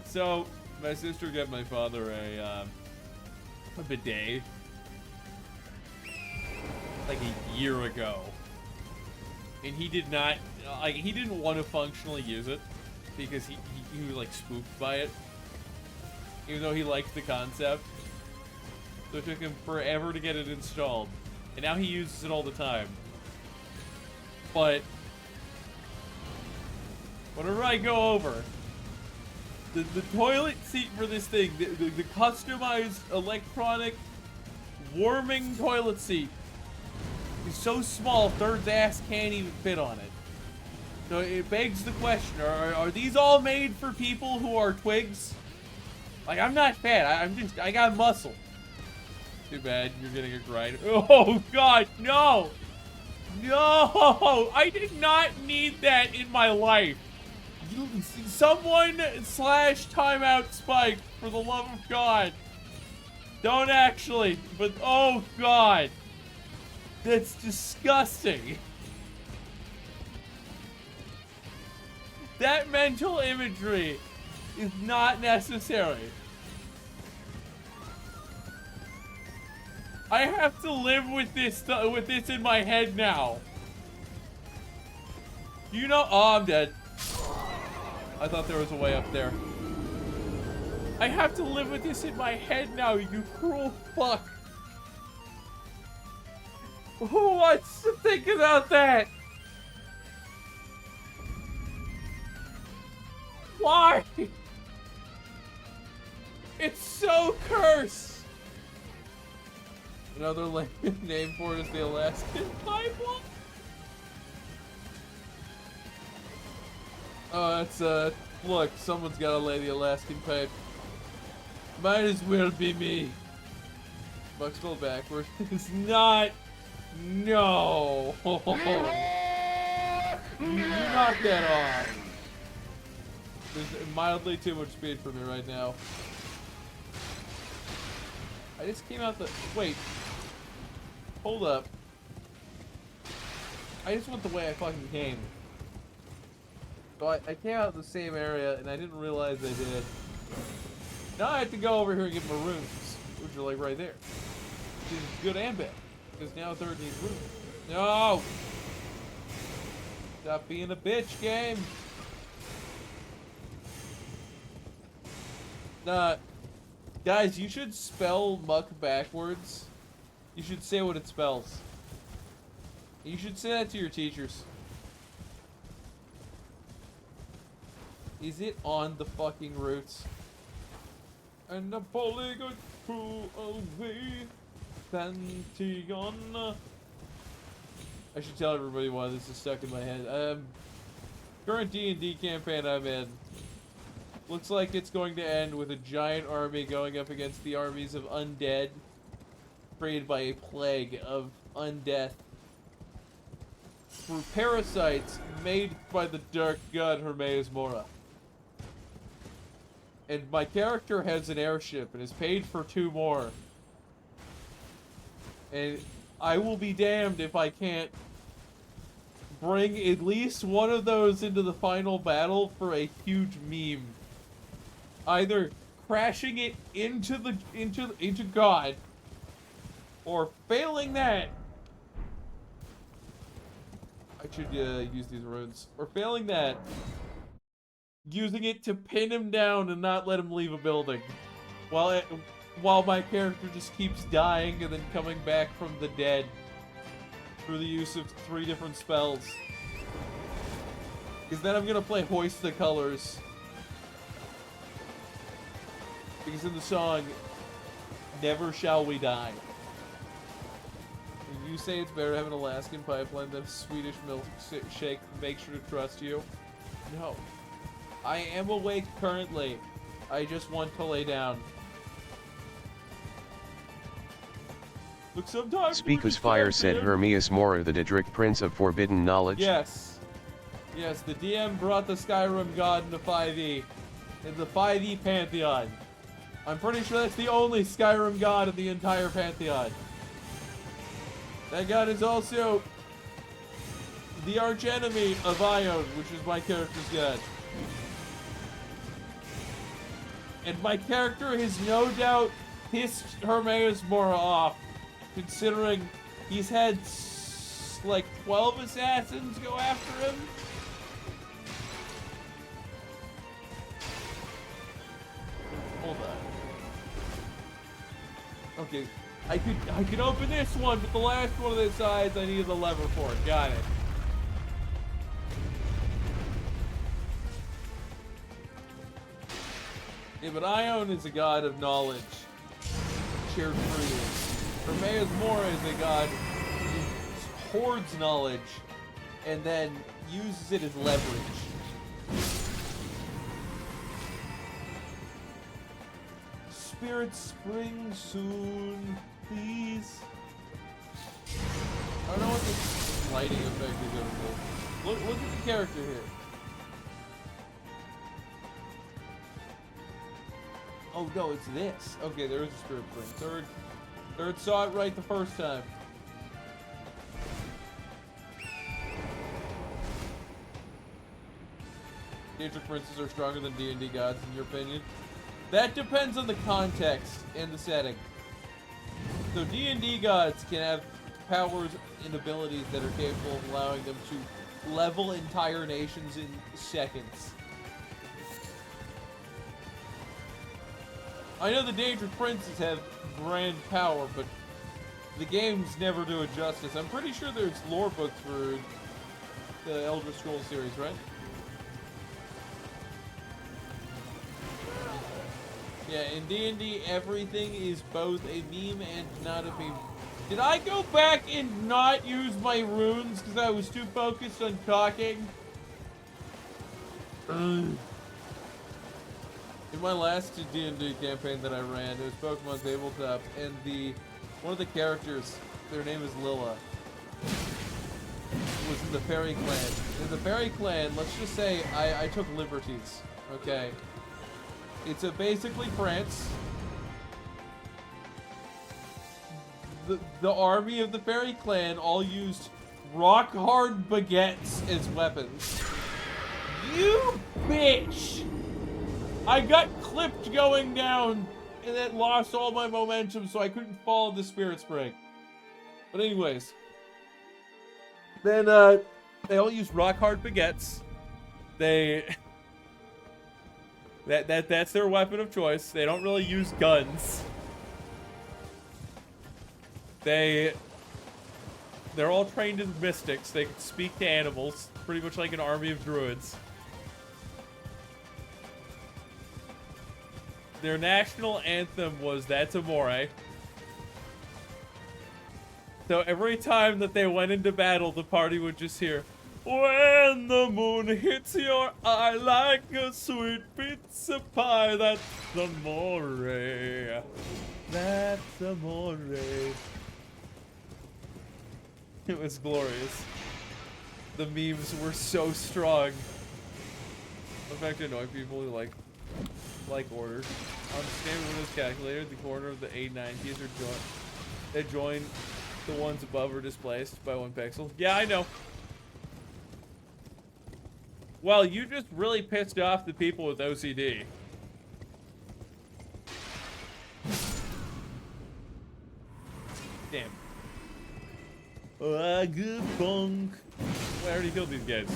So, my sister got my father a bidet like a year ago. and he did not, like, he didn't want to functionally use it because he was like spooked by it, even though he liked the concept. So it took him forever to get it installed, and now he uses it all the time. But whenever I go over, the toilet seat for this thing, the customized electronic warming toilet seat is so small, Third's ass can't even fit on it. So it begs the question, are these all made for people who are twigs? Like, I'm not fat, I got muscle. Too bad, you're getting a grind. Oh god, no! No! I did not need that in my life. Someone slash timeout Spike, for the love of God. Don't actually, but oh god. That's disgusting. That mental imagery is not necessary. I have to live with this in my head now. You know, oh, I'm dead. I thought there was a way up there. I have to live with this in my head now, you cruel fuck. Who wants to think about that? Why? It's so cursed. Another name for it is the Alaskan Pipeline. Oh, that's look, someone's gotta lay the Alaskan pipe. Might as well be me. Buck spelled backwards. It's not. No. You knock that off. There's mildly too much speed for me right now. I just came out the. Wait. Hold up. I just went the way I fucking came. So I came out of the same area and I didn't realize I did. Now I have to go over here and get maroons, which are like right there. Which is good and bad. Because now Third needs room. No! Stop being a bitch, game! Guys, you should spell muck backwards. You should say what it spells. You should say that to your teachers. Is it on the fucking roots? And the polygon flew away. Pantheon. I should tell everybody why this is stuck in my head. Current D&D campaign I'm in. Looks like it's going to end with a giant army going up against the armies of undead, created by a plague of undeath through parasites made by the dark god Hermes Mora. And my character has an airship and is paid for 2 more. And I will be damned if I can't bring at least one of those into the final battle for a huge meme. Either crashing it into God, or failing that. I should use these runes. Or failing that, using it to pin him down and not let him leave a building, while my character just keeps dying and then coming back from the dead through the use of 3 different spells. Because then I'm gonna play Hoist the Colors. Because in the song, Never Shall We Die. If you say it's better to have an Alaskan pipeline than a Swedish milkshake, make sure to trust you. No. I am awake currently. I just want to lay down. Look, sometimes Speakus Fire said Hermes Mora the Didrik Prince of Forbidden Knowledge. Yes. Yes, the DM brought the Skyrim god into 5e. In the 5e Pantheon. I'm pretty sure that's the only Skyrim god in the entire Pantheon. That god is also the archenemy of Ion, which is my character's god. And my character has no doubt pissed Hermes Mora off, considering he's had like 12 assassins go after him. Hold on. Okay, I could open this one, but the last one of the sides I needed the lever for it. Got it. Yeah, but Ion is a god of knowledge, shared freely. Hermea's Mora is a god who hoards knowledge and then uses it as leverage. Spirit spring soon, please. I don't know what this lighting effect is going to do. Look at the character here. Oh no, it's this. Okay, there is a spirit spring. Third saw it right the first time. Nature princes are stronger than D&D gods, in your opinion? That depends on the context and the setting. So D&D gods can have powers and abilities that are capable of allowing them to level entire nations in seconds. I know the Danger Princes have grand power, but the games never do it justice. I'm pretty sure there's lore books for the Elder Scrolls series, right? Yeah, in D&D, everything is both a meme and not a meme. Did I go back and not use my runes because I was too focused on talking? In my last D&D campaign that I ran, it was Pokemon Tabletop, and one of the characters, their name is Lilla, was in the Fairy Clan. In the Fairy Clan, let's just say I took liberties, okay? It's basically France. The army of the Fairy Clan all used rock-hard baguettes as weapons. You bitch! I got clipped going down and then lost all my momentum, so I couldn't follow the Spirit Spring. But anyways. Then, they all use rock-hard baguettes. That's their weapon of choice. They don't really use guns. They're all trained as mystics. They can speak to animals, pretty much like an army of druids. Their national anthem was "That's Amore." So every time that they went into battle, the party would just hear, "When the moon hits your eye like a sweet pizza pie, that's amore. That's amore." It was glorious. The memes were so strong. In fact, annoy people who like order. On the standard Windows calculator, the corner of the A9 keys are join the ones above are displaced by 1 pixel. Yeah, I know. Well, you just really pissed off the people with OCD. Damn. Good bunk. I already killed these guys.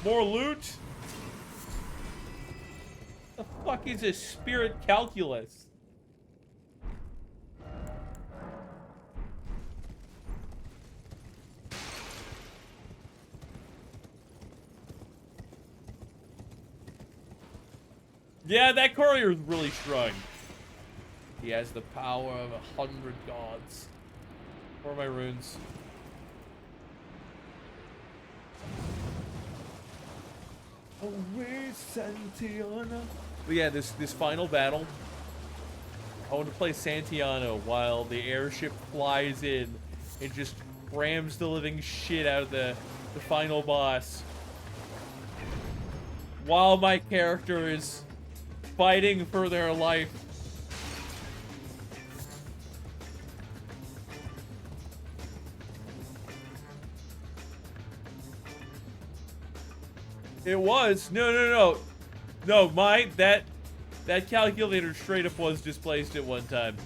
More loot? The fuck is a spirit calculus? Yeah, that courier is really strong. He has the power of 100 gods. Where are my runes? Away, Santiana. But yeah, this final battle, I want to play Santiano while the airship flies in and just rams the living shit out of the final boss. While my character is fighting for their life. It was. No, that calculator straight up was displaced at one time.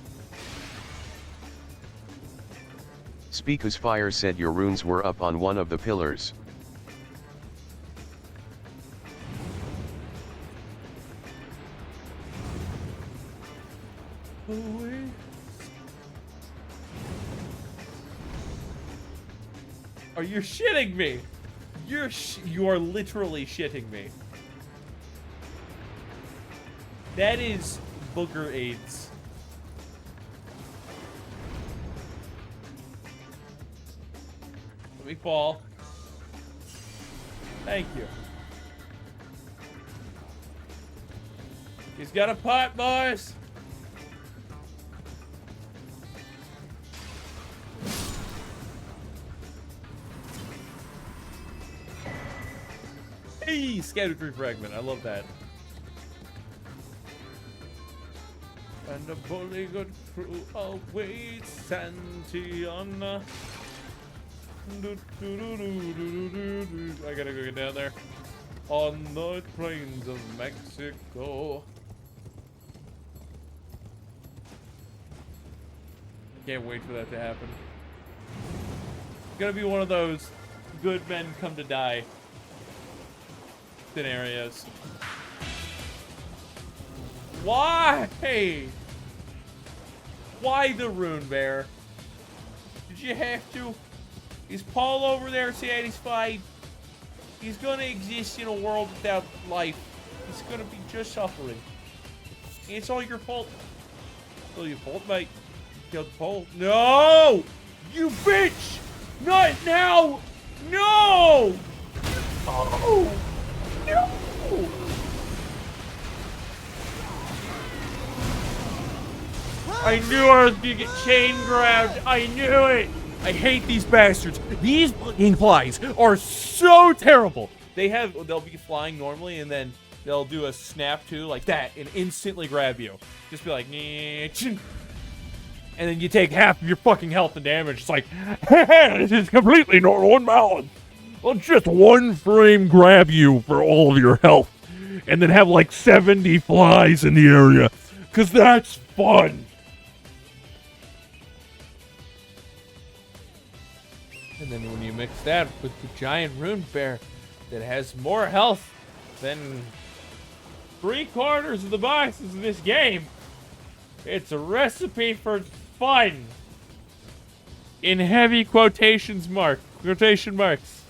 Speakus Fire said your runes were up on one of the pillars. Are you shitting me? You are literally shitting me. That is booger AIDS. Let me fall. Thank you. He's got a pot, boys. Hey, scattered tree fragment. I love that. And a bully good crew awaits Santiana. I gotta go get down there. On the plains of Mexico. Can't wait for that to happen. It's gonna be one of those good men come to die scenarios. Why? Why the rune bear? Did you have to? Is Paul over there satisfied? He's gonna exist in a world without life. He's gonna be just suffering. It's all your fault. It's all your fault, mate. You killed Paul. No! You bitch! Not now! No! Oh! No! I knew I was gonna get chain grabbed. I knew it. I hate these bastards. These fucking flies are so terrible. They'll be flying normally and then they'll do a snap to like that and instantly grab you. Just be like, and then you take half of your fucking health and damage. It's like, this is completely normal and balanced. I'll just one frame grab you for all of your health and then have like 70 flies in the area. Cause that's fun. And then when you mix that with the giant rune bear that has more health than 3/4 of the bosses in this game, it's a recipe for fun. In heavy quotation marks.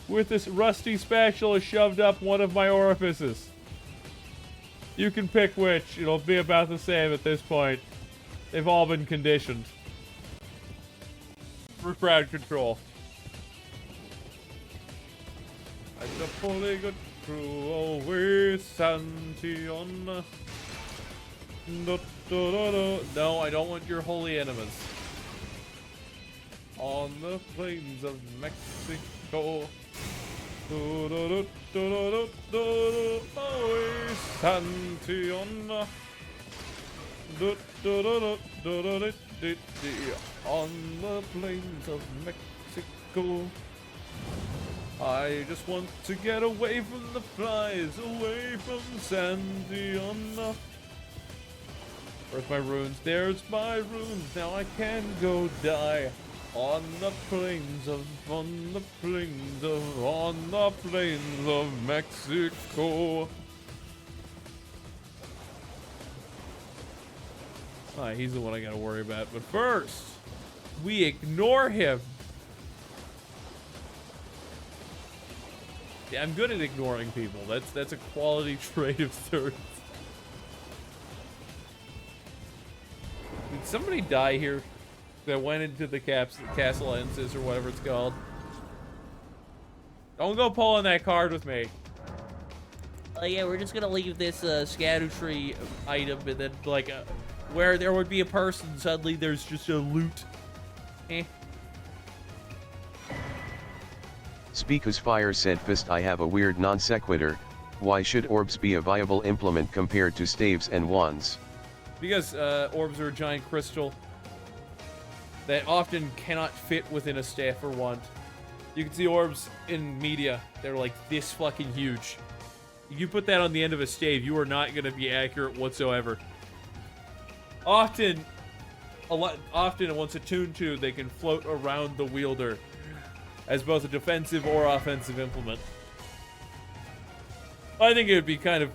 With this rusty spatula shoved up one of my orifices. You can pick which. It'll be about the same at this point. They've all been conditioned. For crowd control. And the polygon crew always Santiana. No, I don't want your holy enemas. On the plains of Mexico. Always Santiana. On the plains of Mexico. I just want to get away from the flies, away from Santiana. Where's my runes? There's my runes. Now I can go die on the plains of Mexico. Alright, he's the one I gotta worry about. But first, we ignore him. Yeah, I'm good at ignoring people. That's a quality trait of thirds. Did somebody die here that went into the Castle Ensis or whatever it's called? Don't go pulling that card with me. Oh yeah, we're just gonna leave this scatter tree item and then like where there would be a person, suddenly there's just a loot. Speakus Fire said Fist, I have a weird non sequitur. Why should orbs be a viable implement compared to staves and wands? Because orbs are a giant crystal that often cannot fit within a staff or wand. You can see orbs in media. They're like this fucking huge. If you put that on the end of a stave, you are not going to be accurate whatsoever. Often, a lot often once attuned to, they can float around the wielder as both a defensive or offensive implement. I think it would be kind of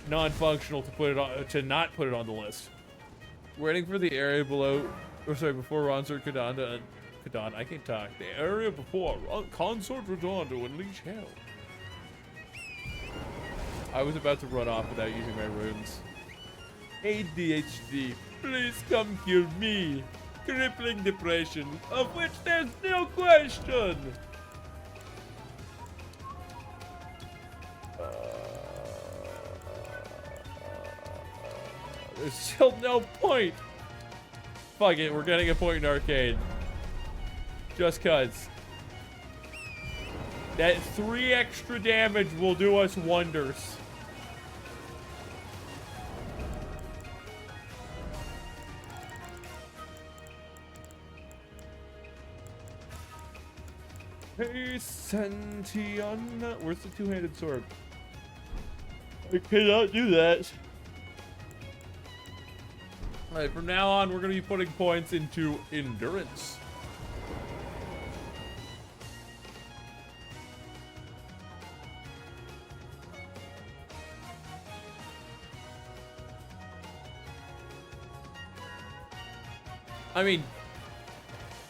non-functional to put it on, to not put it on the list. Waiting for the area below, or sorry, before Ronsort Kadanda, I can't talk. The area before Consort Radon to unleash hell. I was about to run off without using my runes. ADHD, please come kill me. Crippling depression, of which there's no question. There's still no point. Fuck it, we're getting a point in arcade. Just cuz. That 3 extra damage will do us wonders. Hey, Santiana. Where's the two-handed sword? I cannot do that. Alright, from now on, we're going to be putting points into endurance. I mean,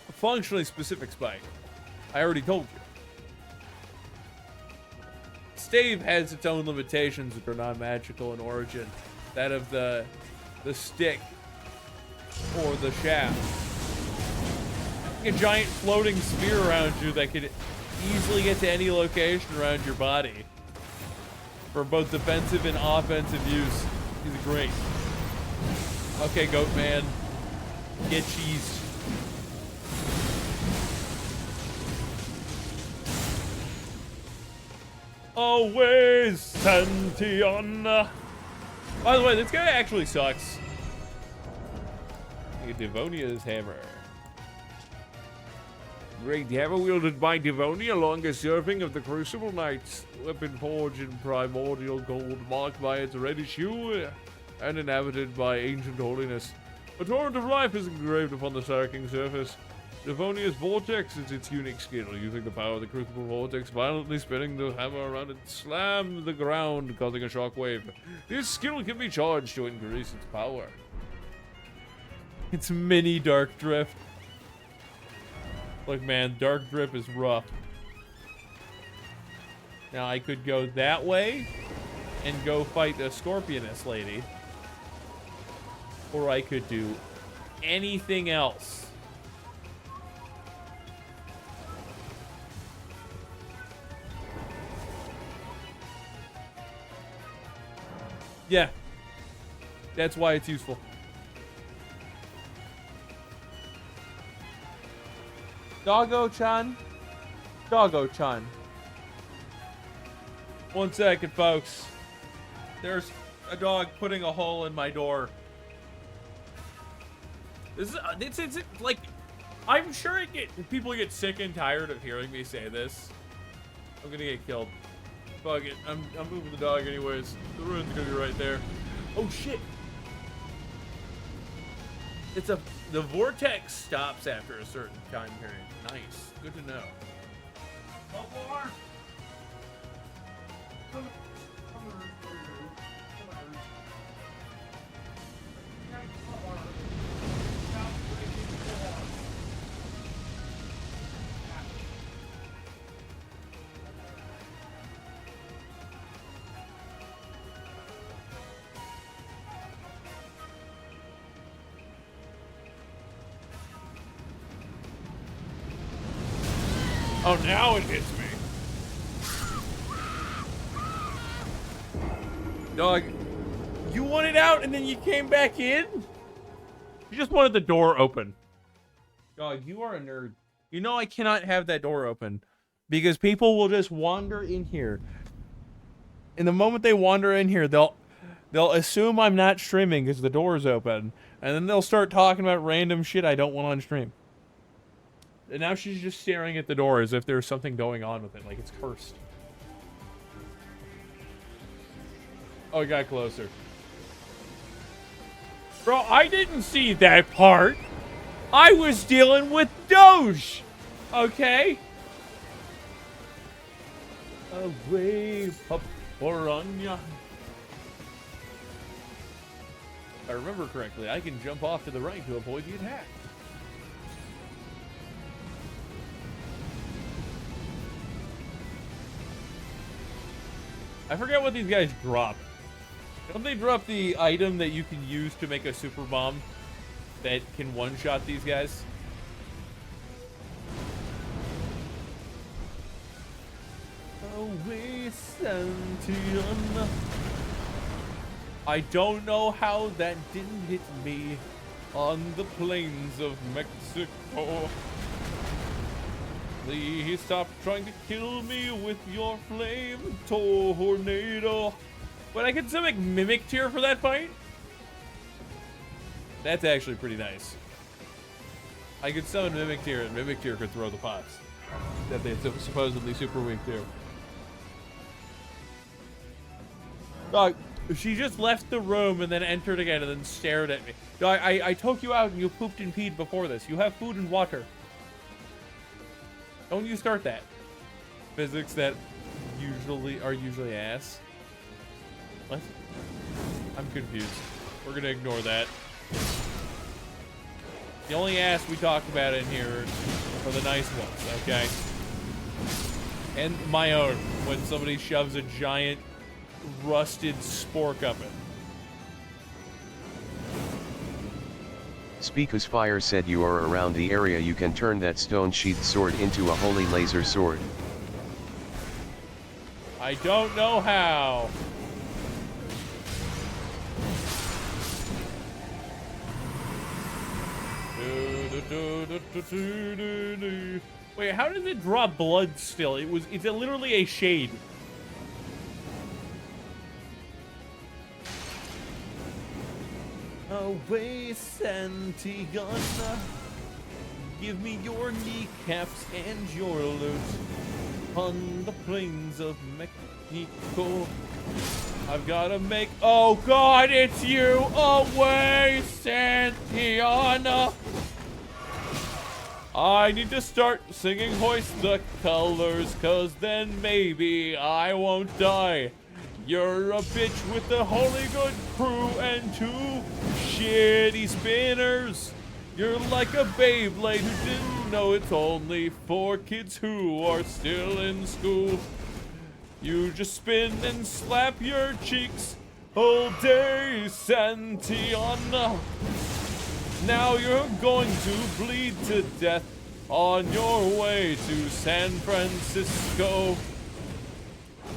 a functionally specific spike. I already told you. Stave has its own limitations that are non-magical in origin. That of the stick or the shaft. A giant floating spear around you that could easily get to any location around your body. For both defensive and offensive use, is great. Okay, Goat Man. Get cheese. Always Santiana. By the way, this guy actually sucks. Devonia's hammer. Great hammer wielded by Devonia, longest serving of the Crucible Knights. Weapon forged in primordial gold, marked by its reddish hue, and inhabited by ancient holiness. A torrent of life is engraved upon the sarking surface. Devonia's Vortex is its unique skill, using the power of the Crucible Vortex, violently spinning the hammer around it, slam the ground, causing a shockwave. This skill can be charged to increase its power. It's mini Dark Drift. Look, man, Dark Drift is rough. Now, I could go that way and go fight the Scorpioness lady. Or I could do anything else. Yeah. That's why it's useful. Doggo-chan. Doggo-chan. 1 second, folks. There's a dog putting a hole in my door. This is, it's like, I'm sure people get sick and tired of hearing me say this. I'm gonna get killed. Fuck it. I'm moving the dog anyways. The ruin's gonna be right there. Oh shit. The vortex stops after a certain time period. Nice. Good to know. One more. Oh, now it hits me. Dog, you wanted out and then you came back in? You just wanted the door open. Dog, you are a nerd. You know I cannot have that door open because people will just wander in here. And the moment they wander in here, they'll assume I'm not streaming because the door is open. And then they'll start talking about random shit I don't want on stream. And now she's just staring at the door as if there's something going on with it, like it's cursed. Oh, it got closer. Bro, I didn't see that part. I was dealing with Doge. Okay. Away, Paparanya. If I remember correctly, I can jump off to the right to avoid the attack. I forget what these guys drop. Don't they drop the item that you can use to make a super bomb that can one-shot these guys? Away, Santiana. I don't know how that didn't hit me on the plains of Mexico. Please stop trying to kill me with your flame tornado. Wait, I can still make Mimic Tear for that fight? That's actually pretty nice. I could summon Mimic Tear, and Mimic Tear could throw the pots that they're supposedly super weak to. Dog, she just left the room and then entered again and then stared at me. Dog, I took you out and you pooped and peed before this. You have food and water. Don't you start that. Physics that are usually ass. What? I'm confused. We're gonna ignore that. The only ass we talked about in here are the nice ones, okay? And my own, when somebody shoves a giant rusted spork up it. Speakus Fire said you are around the area, you can turn that stone sheathed sword into a holy laser sword. I don't know how. Wait, how does it draw blood still? It's literally a shade. Away, Santiana. Give me your kneecaps and your loot on the plains of Mexico. I've gotta make. Oh God, it's you! Away, Santiana. I need to start singing Hoist the Colors, cause then maybe I won't die. You're a bitch with the holy good crew and 2 shitty spinners. You're like a Beyblade who didn't know it's only for kids who are still in school. You just spin and slap your cheeks all day, Santiana. Now you're going to bleed to death on your way to San Francisco.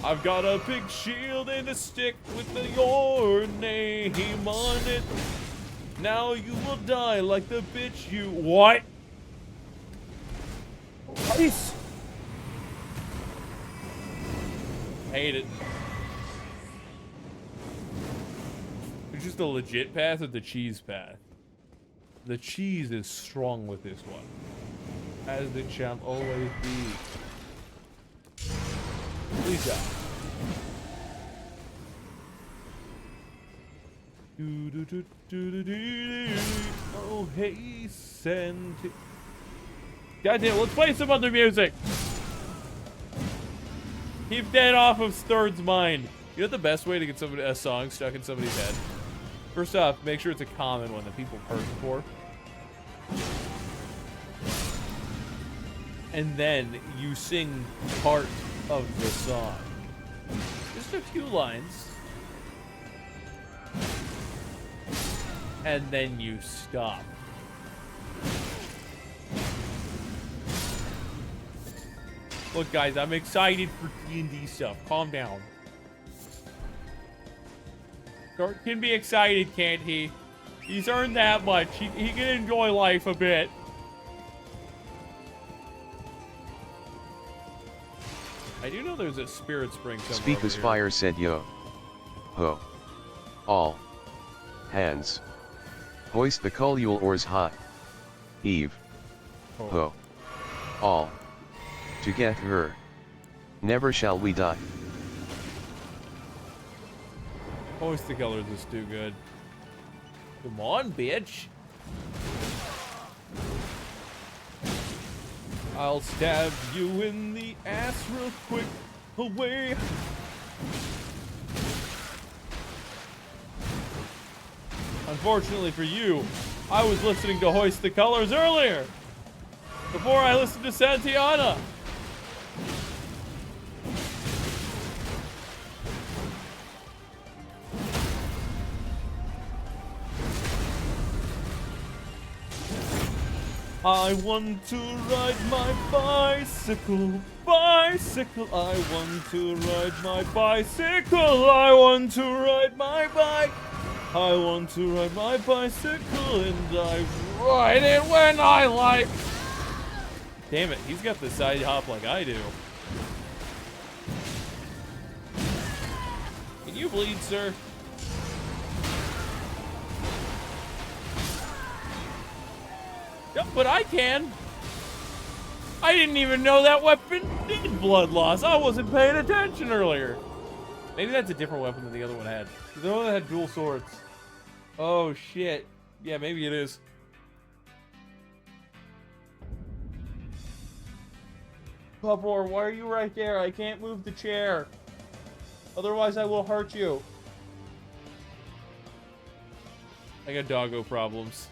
I've got a big shield and a stick with your name on it. Now you will die like the bitch you— What? Ice. Hate it. It's just a legit path or the cheese path? The cheese is strong with this one. As it shall always be. Please die. Oh, hey, Santi. Goddamn, let's play some other music. Keep that off of Sturd's mind. You know the best way to get a song stuck in somebody's head? First off, make sure it's a common one that people have heard before. And then you sing part of the song. Just a few lines. And then you stop. Look, guys, I'm excited for D&D stuff. Calm down. Gart can be excited, can't he? He's earned that much. He can enjoy life a bit. I do know there's a spirit spring somewhere. Speakus Fire said yo. Ho. All. Hands. Hoist the Culule oars hot. Eve. Ho. All. Together. Never shall we die. Hoist the colors is too good. Come on, bitch. I'll stab you in the ass real quick. Away. Unfortunately for you, I was listening to Hoist the Colors earlier. Before I listened to Santiana. I want to ride my bicycle, bicycle. I want to ride my bicycle. I want to ride my bike. I want to ride my bicycle and I ride it when I like. Damn it, he's got the side hop like I do. Can you bleed, sir? Yep, but I can. I didn't even know that weapon did blood loss. I wasn't paying attention earlier. Maybe that's a different weapon than the other one had. The other one had dual swords. Oh, shit. Yeah, maybe it is. Pupor, why are you right there? I can't move the chair. Otherwise, I will hurt you. I got doggo problems.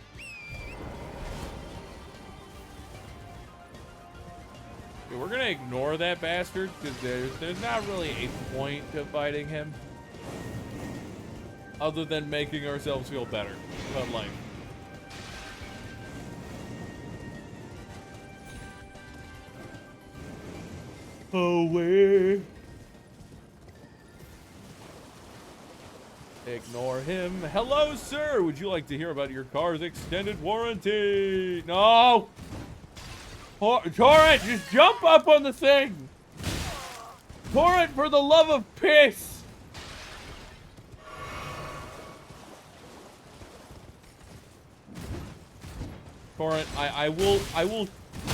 Okay, we're gonna ignore that bastard because there's not really a point to fighting him, other than making ourselves feel better about life. Away. Ignore him. Hello, sir. Would you like to hear about your car's extended warranty? No. Torrent, just jump up on the thing. Torrent, for the love of piss. Torrent, I will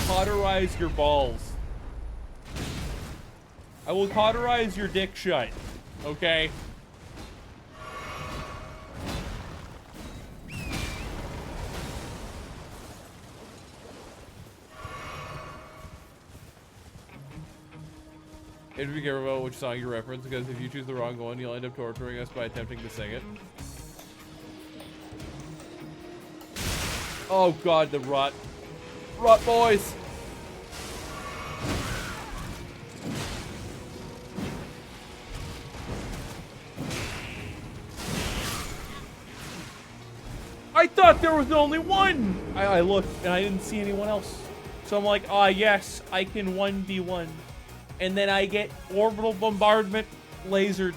cauterize your balls. I will cauterize your dick shut. Okay? You have to be careful about which song you reference, because if you choose the wrong one, you'll end up torturing us by attempting to sing it. Oh god, the rot. Rot boys! I thought there was only one! I looked and I didn't see anyone else. So I'm like, ah, yes, I can 1v1. And then I get orbital bombardment lasered.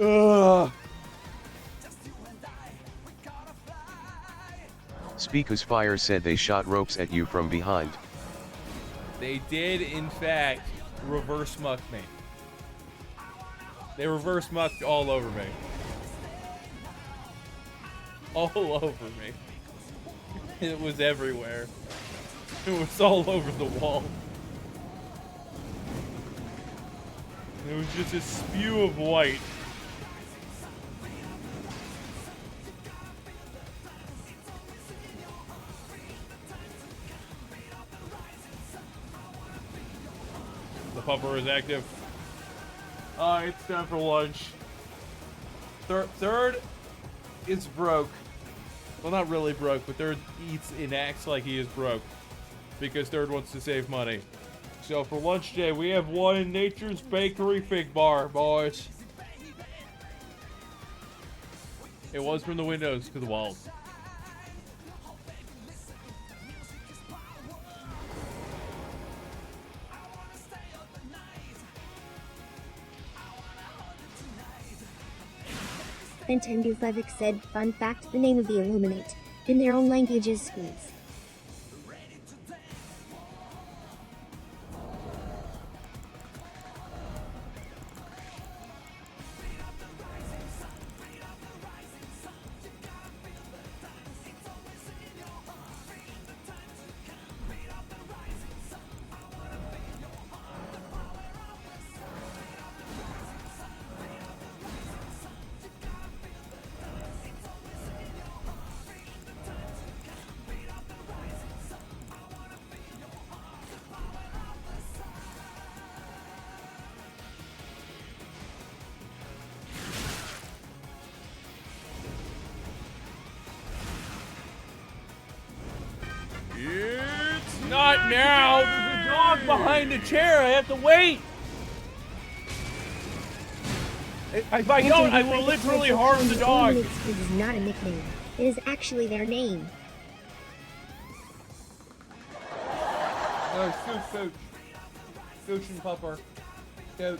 Ugh. Speakus Fire said they shot ropes at you from behind. They did, in fact, reverse muck me. They reverse mucked all over me. All over me. It was everywhere. It was all over the wall. It was just a spew of white. The pumper is active. It's time for lunch. Third is broke. Well, not really broke, but Third eats and acts like he is broke. Because Third wants to save money. So for lunch today, we have one Nature's Bakery Fig Bar, boys. It was from the windows to the walls. Nintendo Flevic said, fun fact, the name of the Illuminate, in their own language is Squeeze. It's Not now! There's a dog behind the chair! I have to wait! If I don't, I will literally harm the dog! This is not a nickname. It is actually their name. No, Scooch. Scooch and Pupper. Scooch.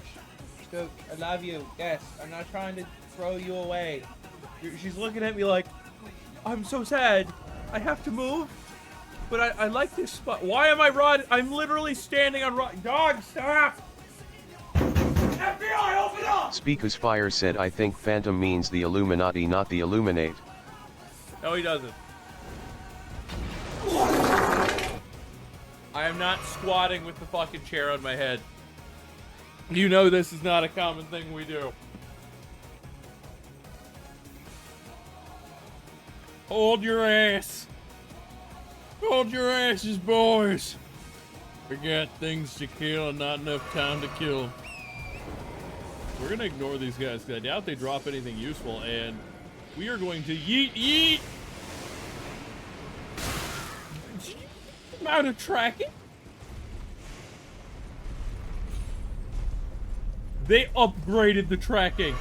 Scooch, I love you. Yes, I'm not trying to throw you away. She's looking at me like, I'm so sad. I have to move, but I like this spot. Why am I rod? I'm literally standing on rod. Dog, stop! FBI, open up! Speaker's Fire said I think Phantom means the Illuminati, not the Illuminate. No, he doesn't. I am not squatting with the fucking chair on my head. You know this is not a common thing we do. Hold your ass. Hold your asses, boys. We got things to kill and not enough time to kill 'em. We're gonna ignore these guys because I doubt they drop anything useful, and we are going to yeet. I'm out of tracking. They upgraded the tracking.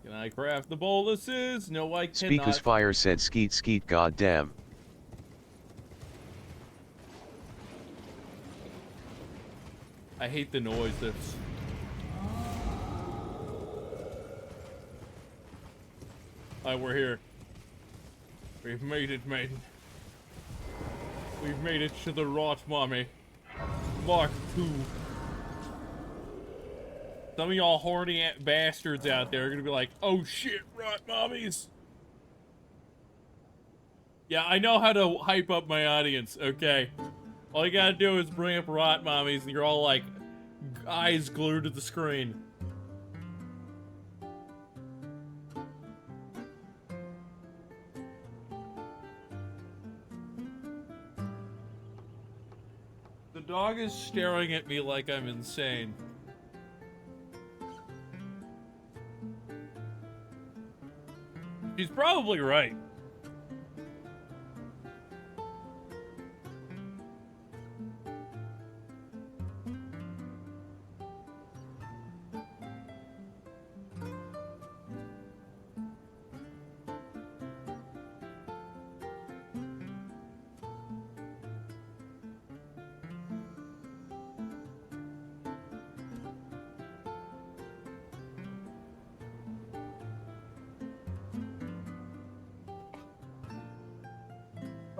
Can I craft the boluses? No, I cannot. Speaker's Fire said skeet skeet goddamn. I hate the noise that's... Alright, we're here. We've made it, maiden. We've made it to the rot mommy. Mark 2. Some of y'all horny bastards out there are gonna be like, oh shit, rot mommies. Yeah, I know how to hype up my audience, okay? All you gotta do is bring up rot mommies and you're all like, eyes glued to the screen. The dog is staring at me like I'm insane. She's probably right.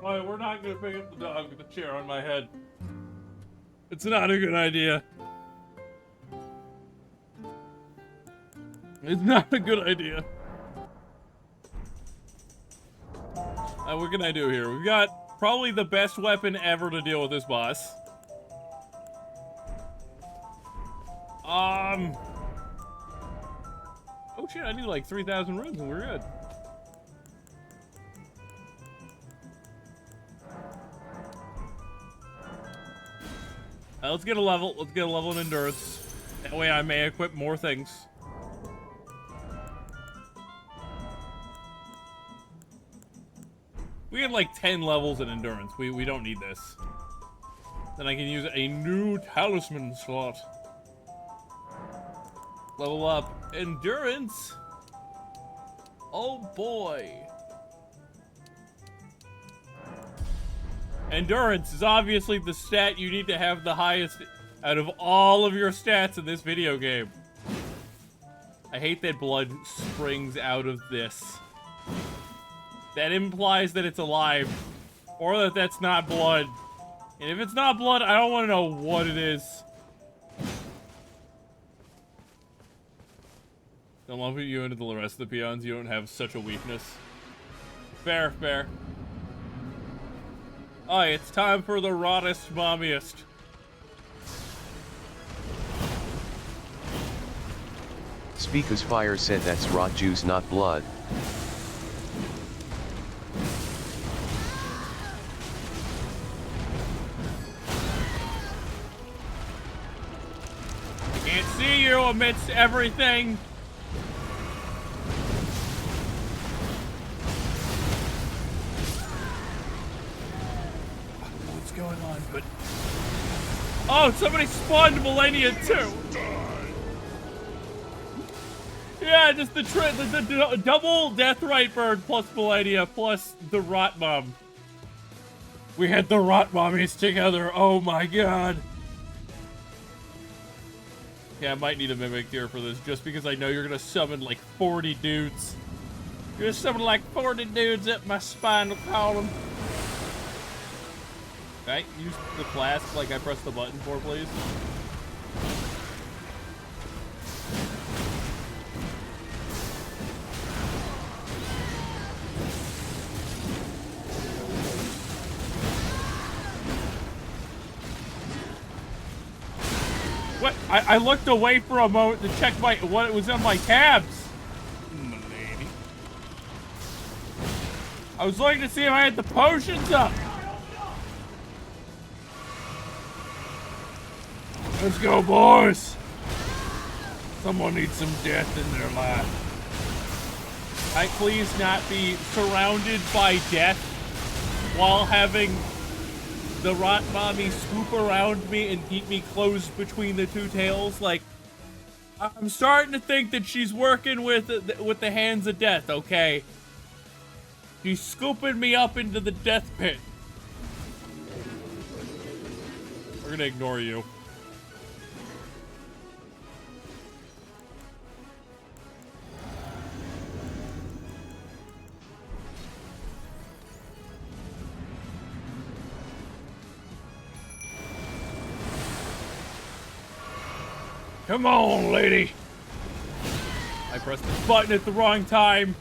Alright, we're not gonna pick up the dog with the chair on my head. It's not a good idea. It's not a good idea. What can I do here? We've got probably the best weapon ever to deal with this boss. Oh shit, I need like 3,000 runes and we're good. Let's get a level. Let's get a level in endurance. That way I may equip more things. We had like 10 levels in endurance. We don't need this. Then I can use a new talisman slot. Level up endurance. Oh boy. Endurance is obviously the stat you need to have the highest out of all of your stats in this video game. I hate that blood springs out of this. That implies that it's alive. Or that that's not blood. And if it's not blood, I don't want to know what it is. Don't lump you into the rest of the peons. You don't have such a weakness. Fair, fair. Alright, it's time for the rottest, mommiest. Speaker's Fire said that's rot juice, not blood. see you amidst everything. What's going on? But oh, somebody spawned Millennia too. Yeah, just the double Deathrite bird plus Millennia plus the Rot Mom. We had the Rot Mommies together. Oh my god. Yeah, I might need a Mimic here for this, just because I know you're gonna summon like 40 dudes. You're gonna summon like 40 dudes at my spinal column. Can I use the flask like I pressed the button for, please? What? I looked away for a moment to check what was on my tabs. Milady. I was looking to see if I had the potions up. Let's go, boys. Someone needs some death in their life. I please not be surrounded by death while having the Rot Mommy swoop around me and keep me closed between the two tails. Like, I'm starting to think that she's working with the hands of death, okay? She's scooping me up into the death pit. We're gonna ignore you. Come on, lady. I pressed the button at the wrong time.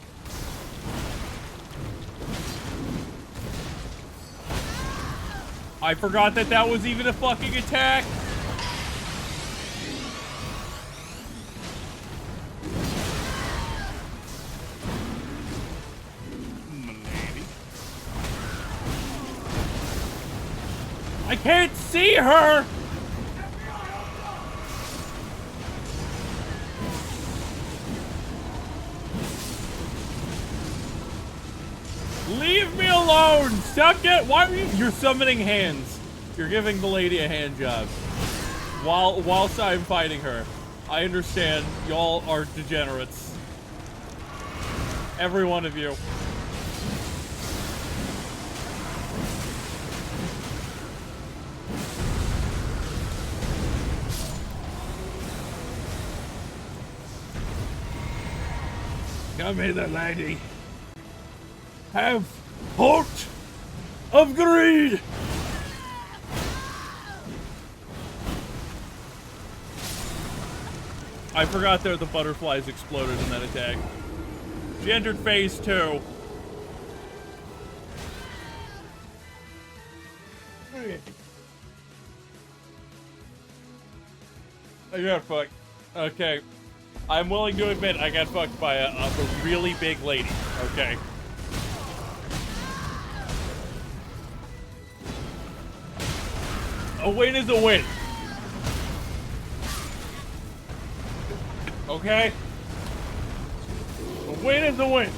I forgot that that was even a fucking attack. Milady. I can't see her. Leave me alone! Stop why are you're summoning hands. You're giving the lady a hand job. Whilst I'm fighting her. I understand y'all are degenerates. Every one of you. Come hither, lady. Have heart of greed. I forgot there the butterflies exploded in that attack. She entered phase 2. I got fucked. Okay. I'm willing to admit I got fucked by a really big lady. Okay. A win is a win. Okay? A win is a win.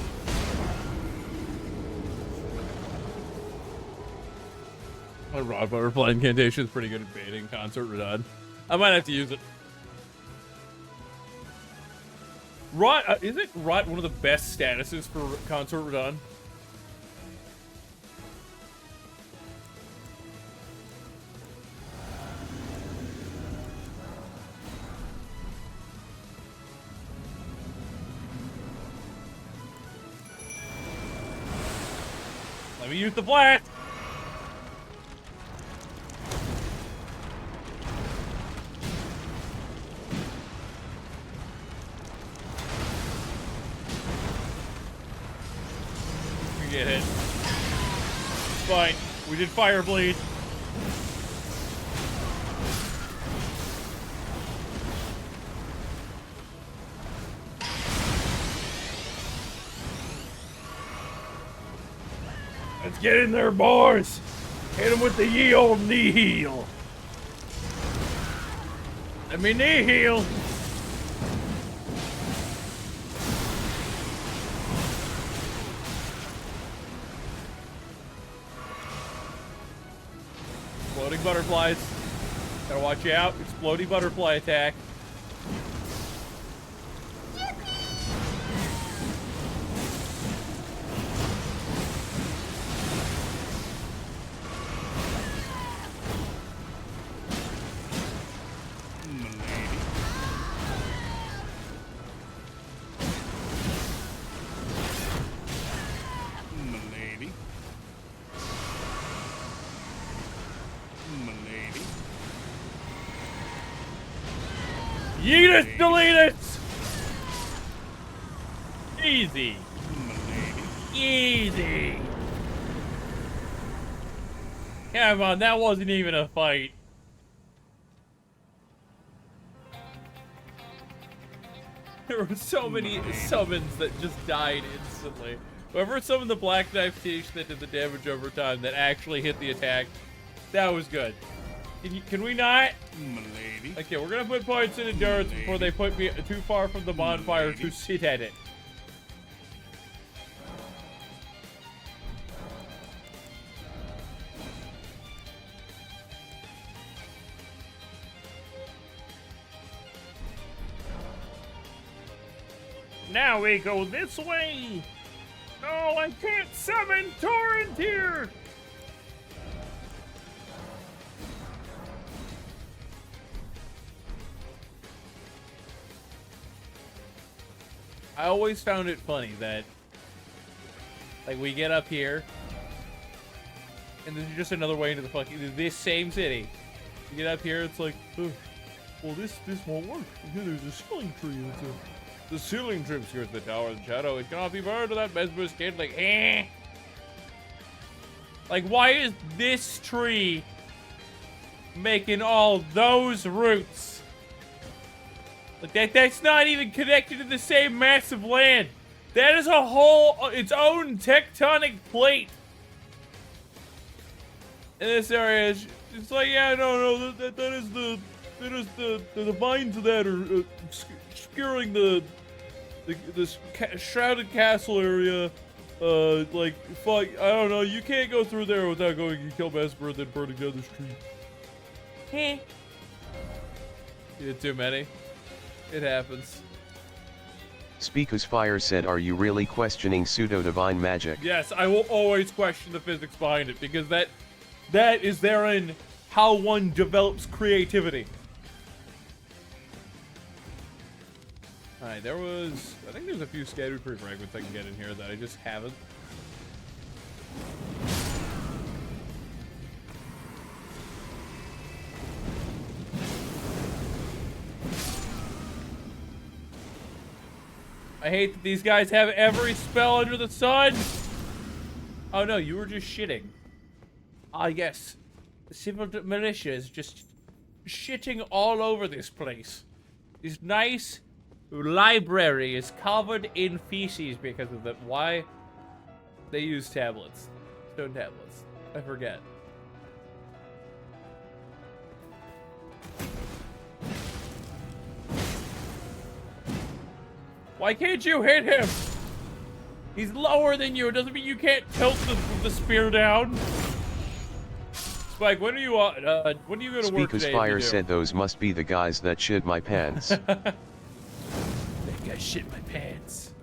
My Rod Butterfly incantation is pretty good at baiting Consort Radon. I might have to use it. Rot, isn't Rot one of the best statuses for Consort Radon? Let me use the blast! We get hit. It's fine. We did fire bleed. Let's get in there, boys. Hit him with the ye old knee heel. Let me knee heel. butterflies. Gotta watch out. Exploding butterfly attack. Yeet it, delete it! Easy. Easy. Come on, that wasn't even a fight. There were so many summons that just died instantly. Whoever summoned the Black Knife Tish that did the damage over time that actually hit the attack, that was good. Can we not? Okay, we're gonna put points in endurance before they put me too far from the bonfire to sit at it. Now we go this way. Oh, I can't summon Torrent here. I always found it funny that, like, we get up here, and there's just another way into the fucking, this same city. You get up here, it's like, oh, well, this won't work. Here, there's a ceiling tree. The ceiling tree obscures the tower in shadow. It cannot be burned to that mesmerist kid. Like, eh. Like, why is this tree making all those roots? Like, that's not even connected to the same massive land. That is a whole, its own tectonic plate. In this area, it's like, yeah, no, that is the vines that are obscuring the shrouded castle area. Like, fuck, I don't know, you can't go through there without going and kill Vesper and then burning down this tree. Heh. You did too many. It happens. Speakus Fire said, are you really questioning pseudo-divine magic? Yes, I will always question the physics behind it, because that is therein how one develops creativity. Alright, I think there's a few scattered tree fragments I can get in here that I just haven't. I hate that these guys have every spell under the sun. Oh no, you were just shitting. Ah yes, the civil militia is just shitting all over this place. This nice library is covered in feces because of that. Why? They use tablets. Stone tablets. I forget. Why can't you hit him? He's lower than you. It doesn't mean you can't tilt the spear down. Spike, when are you when are you gonna work today? Speakus Fire said those must be the guys that shit my pants. That guy shit my pants.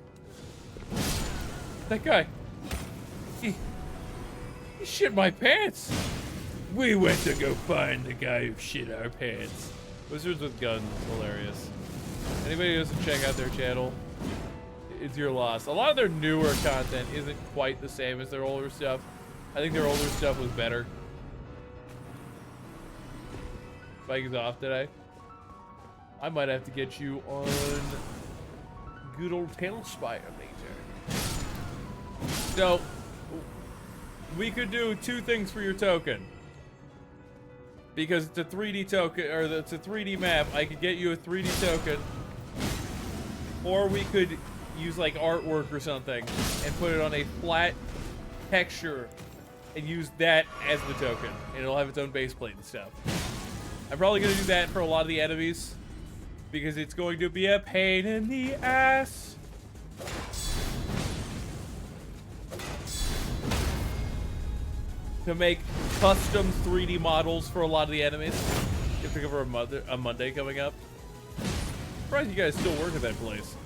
That guy. He shit my pants. We went to go find the guy who shit our pants. Wizards with guns, hilarious. Anybody who doesn't check out their channel, it's your loss. A lot of their newer content isn't quite the same as their older stuff. I think their older stuff was better. Spike is off today. I might have to get you on good old Tailspire later. So, we could do two things for your token. Because it's a 3D token, or it's a 3D map, I could get you a 3D token. Or we could use like artwork or something and put it on a flat texture and use that as the token. And it'll have its own base plate and stuff. I'm probably gonna do that for a lot of the enemies because it's going to be a pain in the ass. to make custom 3D models for a lot of the enemies. Get to cover a Monday coming up. Surprised you guys still work at that place.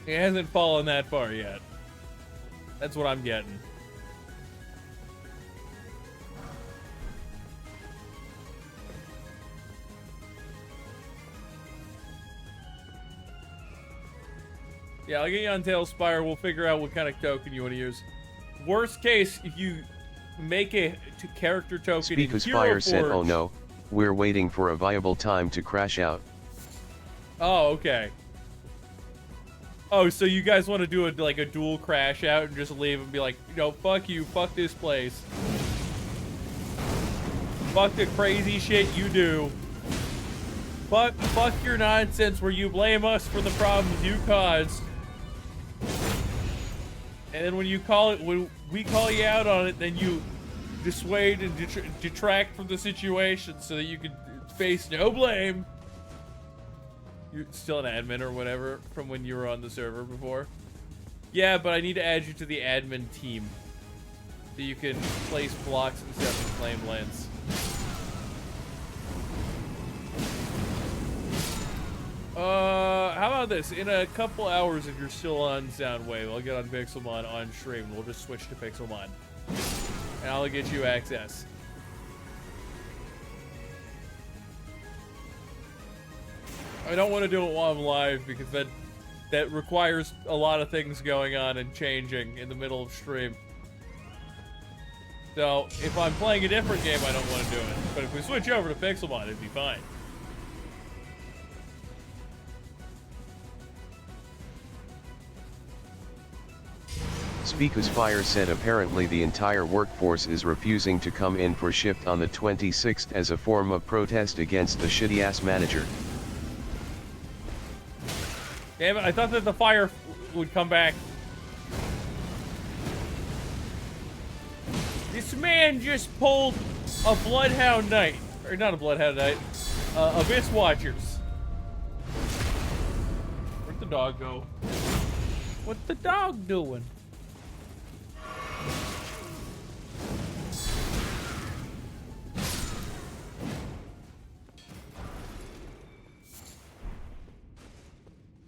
It hasn't fallen that far yet. That's what I'm getting. Yeah, I'll get you on Tailspire. We'll figure out what kind of token you want to use. Worst case, if you make a character token in Speakus Hero Fire said, Forge- "Oh no, we're waiting for a viable time to crash out." Oh, okay. Oh, so you guys want to do like a dual crash out and just leave and be like, you know, fuck you, fuck this place. Fuck the crazy shit you do. Fuck your nonsense where you blame us for the problems you caused. And then when we call you out on it, then you dissuade and detract from the situation so that you can face no blame. You're still an admin or whatever from when you were on the server before. Yeah, but I need to add you to the admin team so you can place blocks and stuff in claim lands. How about this? In a couple hours, if you're still on Soundwave, I'll get on Pixelmon on stream. We'll just switch to Pixelmon. And I'll get you access. I don't want to do it while I'm live because that requires a lot of things going on and changing in the middle of stream. So, if I'm playing a different game, I don't want to do it. But if we switch over to Pixelmon, it'd be fine. Speakus Fire said apparently the entire workforce is refusing to come in for shift on the 26th as a form of protest against the shitty-ass manager. Damn it, I thought that the fire would come back. This man just pulled a Bloodhound Knight. Or not a Bloodhound Knight. Abyss Watchers. Where'd the dog go? What's the dog doing?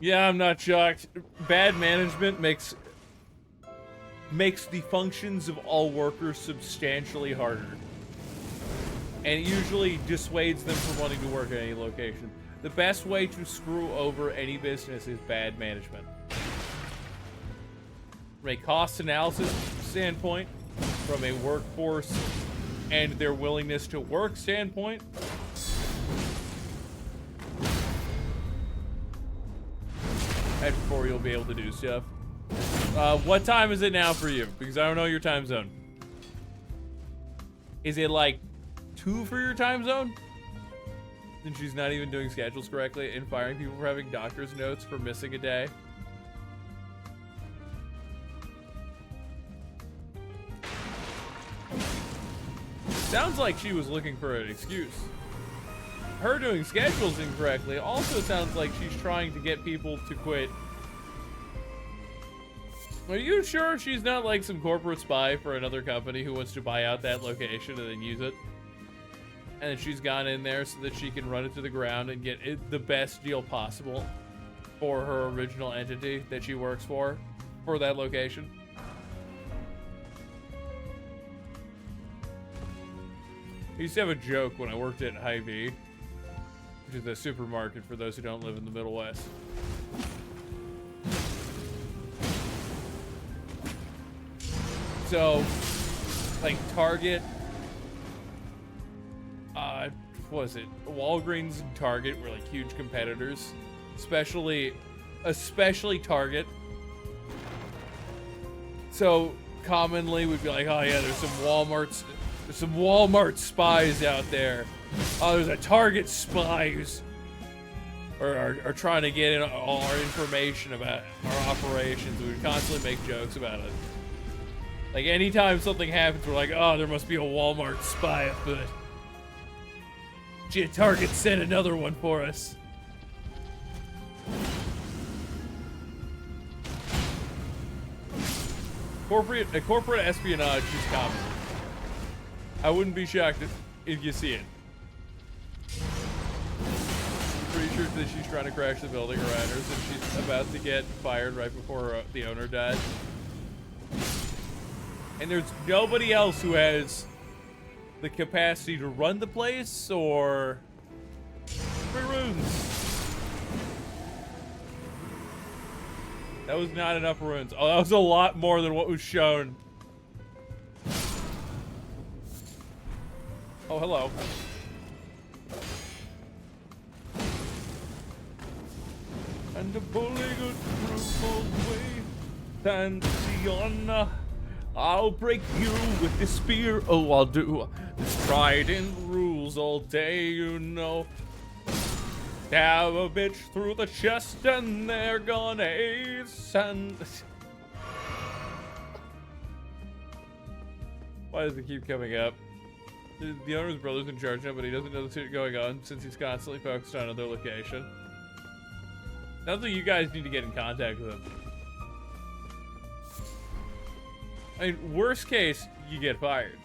Yeah, I'm not shocked. Bad management makes the functions of all workers substantially harder. And it usually dissuades them from wanting to work at any location. The best way to screw over any business is bad management. From a cost analysis standpoint, from a workforce and their willingness to work standpoint, before you'll be able to do stuff. What time is it now for you? Because I don't know your time zone. Is it like 2 for your time zone? Then she's not even doing schedules correctly and firing people for having doctor's notes for missing a day. Sounds like she was looking for an excuse. Her doing schedules incorrectly also sounds like she's trying to get people to quit. Are you sure she's not like some corporate spy for another company who wants to buy out that location and then use it? And then she's gone in there so that she can run it to the ground and get it the best deal possible for her original entity that she works for that location. I used to have a joke when I worked at Hy-Vee, which is a supermarket for those who don't live in the Middle West. So, like Target, what was it? Walgreens and Target were like huge competitors, especially Target. So commonly we'd be like, oh yeah, there's some Walmart spies out there. Oh, there's a Target spy who's are trying to get in all our information about our operations. We would constantly make jokes about it. Like anytime something happens, we're like, oh, there must be a Walmart spy afoot. Gee, Target sent another one for us. corporate espionage is common. I wouldn't be shocked if you see it. Pretty sure that she's trying to crash the building around her, since she's about to get fired right before the owner died. And there's nobody else who has the capacity to run the place or 3 runes. That was not enough runes. Oh, that was a lot more than what was shown. Oh, hello. And the bully good through way. And the honor. I'll break you with this spear. Oh, I'll do this trident rules all day, you know. Stab a bitch through the chest and they're gonna ace and... Why does it keep coming up? The owner's brother's in charge now, but he doesn't know the shit going on since he's constantly focused on another location. Sounds like you guys need to get in contact with him. I mean, worst case, you get fired.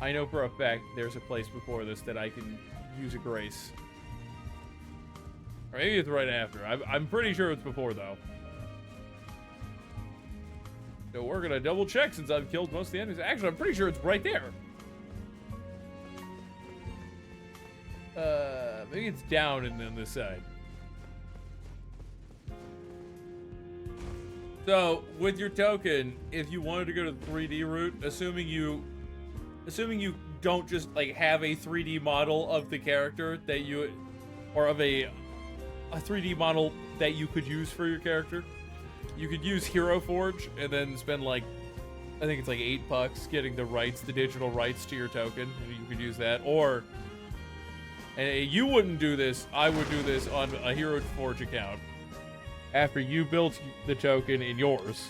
I know for a fact there's a place before this that I can use a grace. Or maybe it's right after. I'm pretty sure it's before, though. So we're gonna double check since I've killed most of the enemies. Actually, I'm pretty sure it's right there. Maybe it's down and then this side. So, with your token, if you wanted to go to the 3D route, assuming you don't just like have a 3D model of the character that you, or of a 3D model that you could use for your character, you could use Hero Forge and then spend like, I think it's like $8 getting the rights, the digital rights to your token, and you could use that. Or, and you wouldn't do this, I would do this on a Hero Forge account. After you built the token in yours,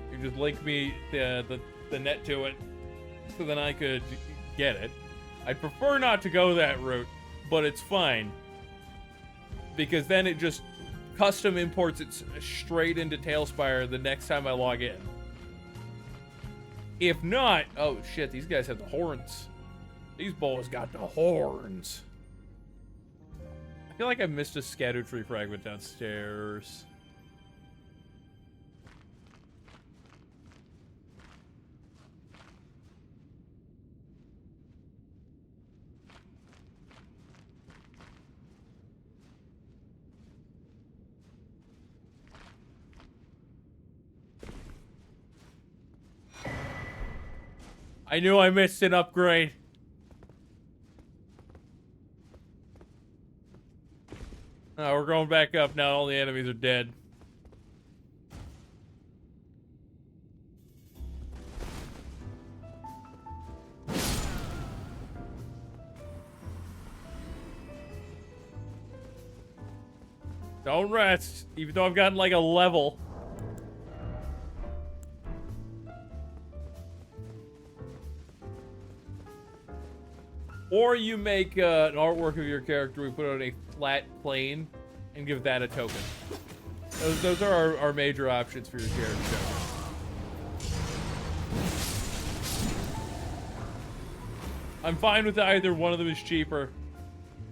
you just link me the net to it, so then I could get it. I'd prefer not to go that route, but it's fine, because then it just custom imports it straight into Tailspire the next time I log in. If not, oh shit, these guys have the horns. These boys got the horns. I feel like I missed a scatter tree fragment downstairs. I knew I missed an upgrade. Oh, we're going back up now. All the enemies are dead. Don't rest, even though I've gotten like a level. Or you make an artwork of your character, we put it on a flat plane, and give that a token. Those are our major options for your character token. I'm fine with either one of them is cheaper.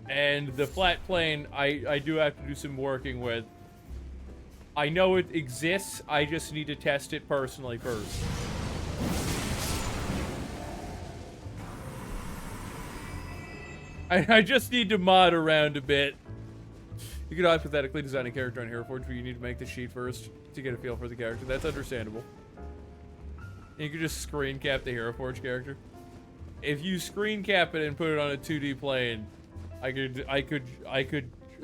And the flat plane, I do have to do some working with. I know it exists, I just need to test it personally first. I just need to mod around a bit. You could hypothetically design a character on HeroForge, but you need to make the sheet first to get a feel for the character. That's understandable. And you could just screen cap the HeroForge character. If you screen cap it and put it on a 2D plane,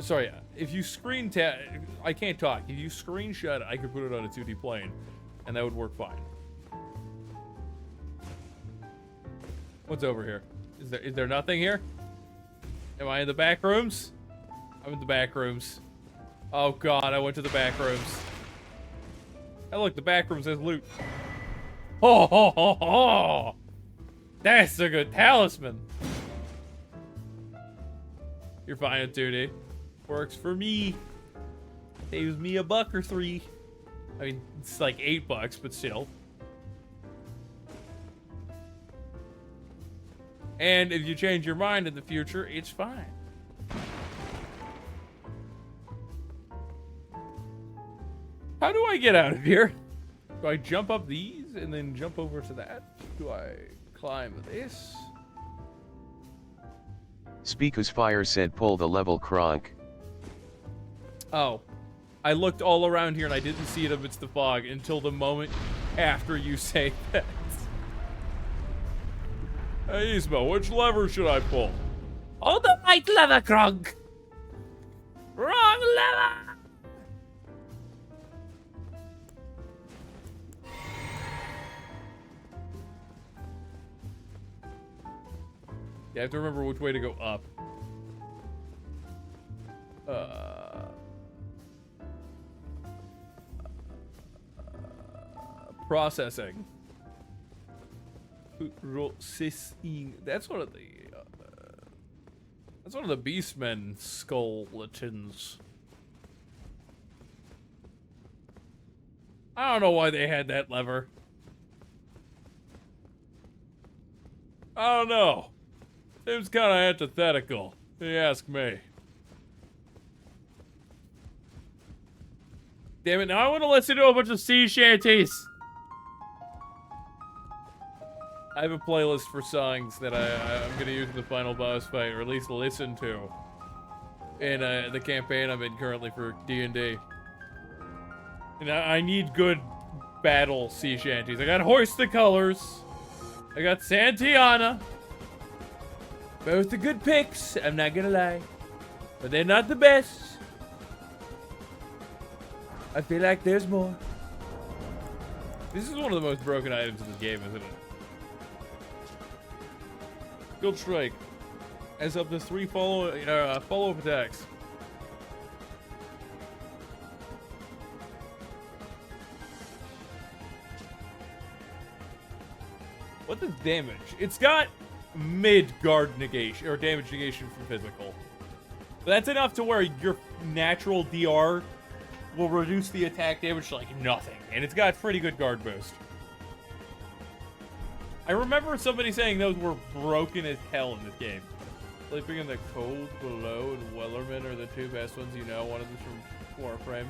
sorry, if you screen tap, I can't talk. If you screenshot it, I could put it on a 2D plane, and that would work fine. What's over here? Is there nothing here? Am I in the back rooms? I'm in the back rooms. Oh god, I went to the back rooms. Hey look, the back rooms has loot. Oh, ho, ho, ho. That's a good talisman. You're fine with 2D. Works for me. Saves me $1 or $3. I mean, it's like $8, but still. And if you change your mind in the future, it's fine. How do I get out of here? Do I jump up these and then jump over to that? Do I climb this? Speakus Fire said pull the level Kronk. Oh. I looked all around here and I didn't see it amidst the fog until the moment after you say that. Hey, Ismo, which lever should I pull? Oh, the right lever, Kronk. Wrong lever. Yeah, I have to remember which way to go up. Processing. Processing. That's one of the. That's one of the Beastmen skeletons. I don't know why they had that lever. I don't know. Seems kind of antithetical, if you ask me. Damn it, now I want to listen to a bunch of sea shanties. I have a playlist for songs that I'm going to use in the final boss fight, or at least listen to in the campaign I'm in currently for D&D. And I need good battle sea shanties. I got Hoist the Colors. I got Santiana. Both the good picks, I'm not gonna lie. But they're not the best. I feel like there's more. This is one of the most broken items in the game, isn't it? Guild Strike. As up to 3 follow-up attacks. What does damage? It's got mid-guard negation, or damage negation from physical. But that's enough to where your natural DR will reduce the attack damage to like nothing. And it's got pretty good guard boost. I remember somebody saying those were broken as hell in this game. Sleeping in the Cold Below and Wellerman are the two best ones you know. One of them's from Warframe.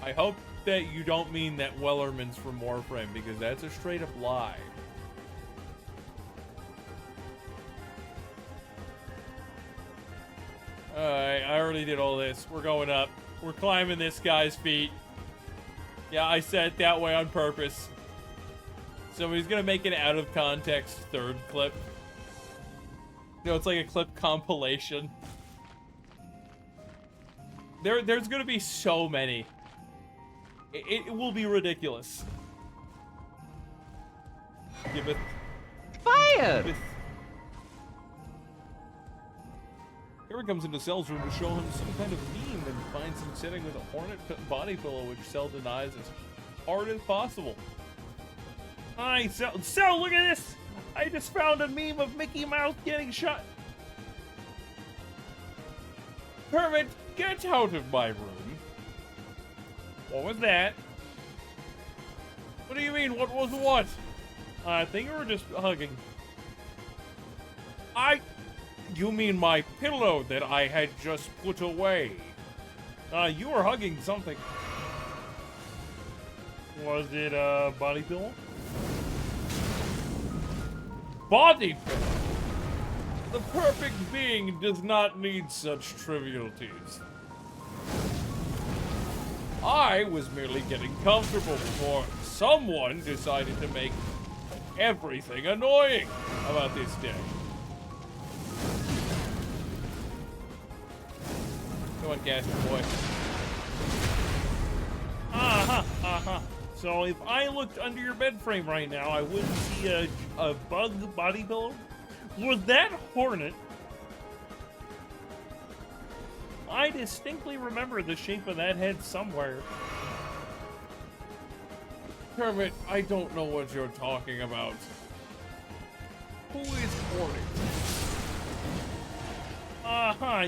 I hope that you don't mean that Wellerman's from Warframe, because that's a straight up lie. Alright, I already did all this. We're going up. We're climbing this guy's feet. Yeah, I said it that way on purpose. Somebody's gonna make an out of context third clip. You know, it's like a clip compilation. There's gonna be so many. It will be ridiculous. Giveth. Fire! Giveth. Harry comes into Cell's room to show him some kind of meme and finds him sitting with a hornet body pillow, which Cell denies as hard as possible. Hi, Cell, look at this! I just found a meme of Mickey Mouse getting shot. Kermit, get out of my room. What was that? What do you mean, what was what? I think we were just hugging. You mean my pillow that I had just put away? You were hugging something. Was it a body pillow? Body pillow. The perfect being does not need such trivialities. I was merely getting comfortable before someone decided to make everything annoying about this day. Come on, Casper boy. So if I looked under your bed frame right now, I wouldn't see a bug body pillow? Was that Hornet? I distinctly remember the shape of that head somewhere. Kermit, I don't know what you're talking about. Who is Hornet?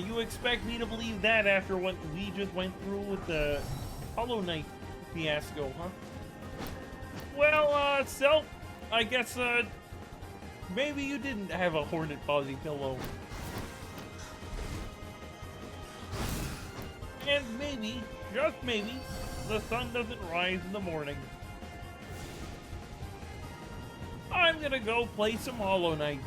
You expect me to believe that after what we just went through with the Hollow Knight fiasco, huh? Well, Self, I guess, maybe you didn't have a hornet body pillow. And maybe, just maybe, the sun doesn't rise in the morning. I'm gonna go play some Hollow Knight.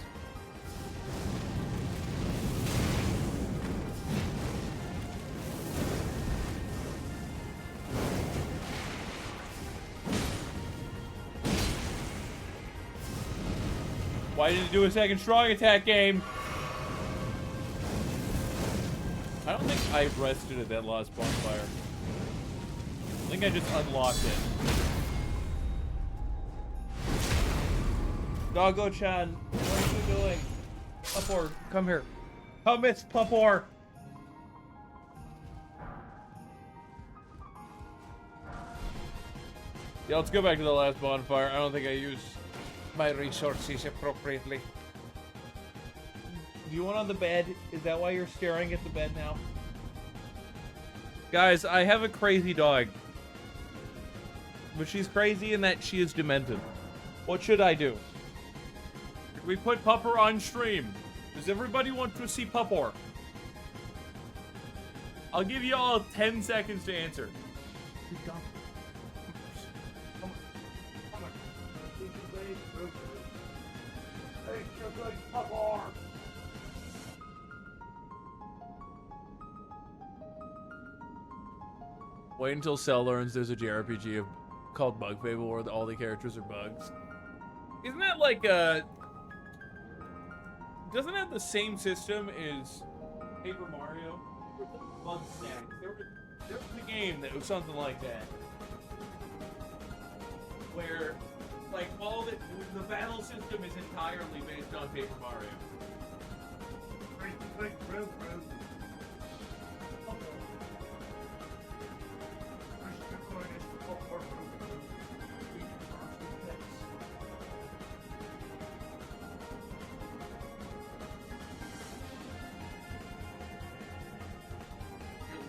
Why didn't it do a second strong attack game? I don't think I rested at that last bonfire. I think I just unlocked it. Doggo-chan, what are you doing? Pupor, come here. Come, Miss Pupor. Yeah, let's go back to the last bonfire. I don't think I used my resources appropriately. Do you want on the bed? Is that why you're staring at the bed now? Guys, I have a crazy dog. But she's crazy in that she is demented. What should I do? Should we put Pupper on stream? Does everybody want to see Pupper? I'll give you all 10 seconds to answer. Good dog. Come on. Come on. Take your good Pupper. Wait until Cell learns there's a JRPG called Bug Fable where all the characters are bugs. Isn't that like a... Doesn't it have the same system as Paper Mario? Bug Snacks. There was a game that was something like that. Where, like, all the battle system is entirely based on Paper Mario.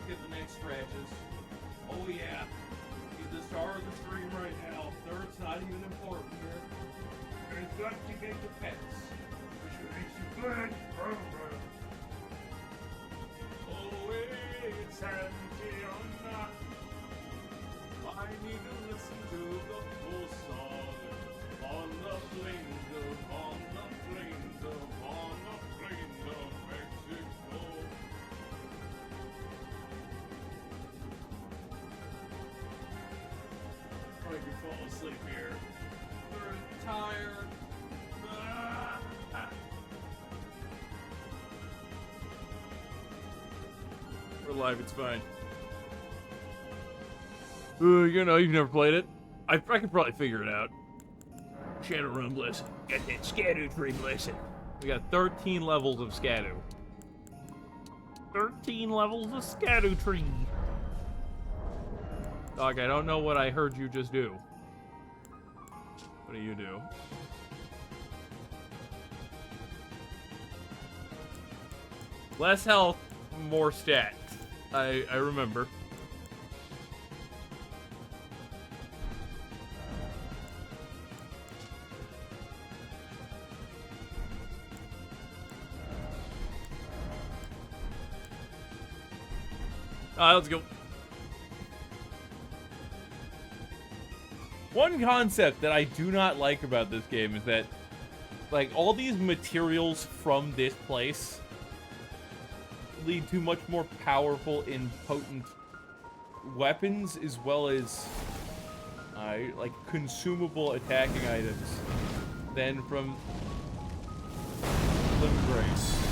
Get the next scratches. Oh yeah. He's the star of the stream right now. Third's not even important here. There's got to get the pets. Which makes you good. Oh, it's Antiona. I need to listen to the full song. On the plains of Mexico. Probably could fall asleep here. We're tired. We're live, it's fine. You know, you've never played it. I could probably figure it out. Shadowrun Blessing. Got that Scadu Tree Blessing. We got 13 levels of Scadu. 13 levels of Scadu Tree. Dog, I don't know what I heard you just do. What do you do? Less health, more stats. I remember. Let's go. One concept that I do not like about this game is that, like, all these materials from this place lead to much more powerful and potent weapons, as well as, like, consumable attacking items than from Living Grace.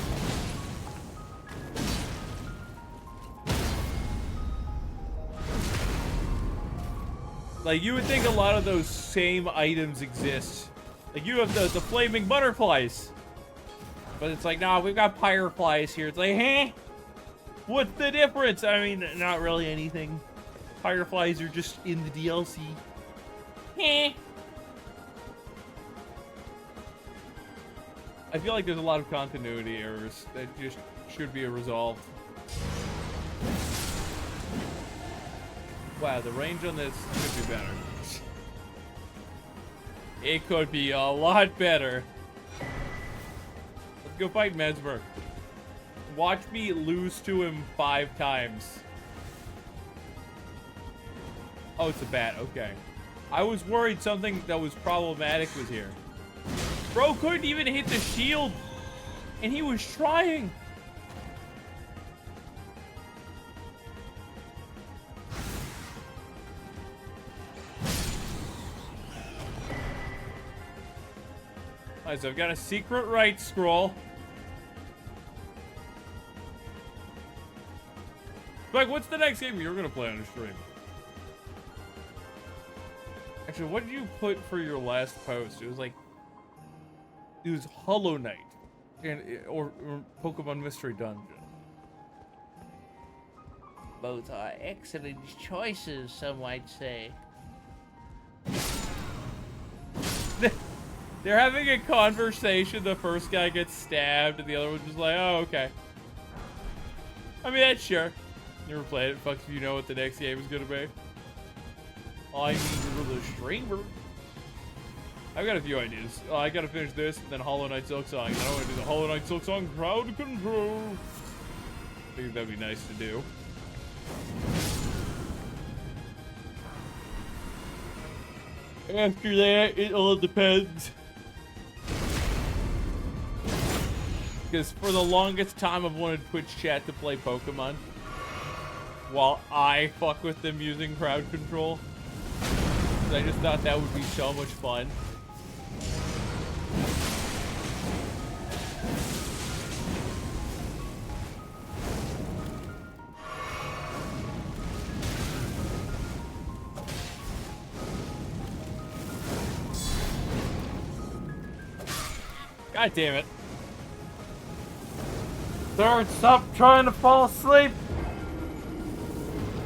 Like, you would think a lot of those same items exist. Like, you have the flaming butterflies. But it's like, nah, we've got fireflies here. It's like, huh? What's the difference? I mean, not really anything. Fireflies are just in the DLC. Heh. I feel like there's a lot of continuity errors that just should be resolved. Wow, the range on this could be better. It could be a lot better. Let's go fight Mesmer. Watch me lose to him 5 times. Oh, it's a bat. Okay. I was worried something that was problematic was here. Bro couldn't even hit the shield. And he was trying. Alright, so I've got a secret right scroll. Like, what's the next game you're gonna play on the stream? Actually, what did you put for your last post? It was like, it was Hollow Knight, and or Pokemon Mystery Dungeon. Both are excellent choices, some might say. They're having a conversation. The first guy gets stabbed, and the other one's just like, "Oh, okay." I mean, that's sure. Never played it. Fuck if you know what the next game is gonna be. I need for the streamer. I've got a few ideas. I gotta finish this, and then Hollow Knight Silk Song. And I want to do the Hollow Knight Silk Song crowd control. I think that'd be nice to do. After that, it all depends. Because for the longest time, I've wanted Twitch chat to play Pokemon while I fuck with them using crowd control. I just thought that would be so much fun. God damn it. Third, stop trying to fall asleep.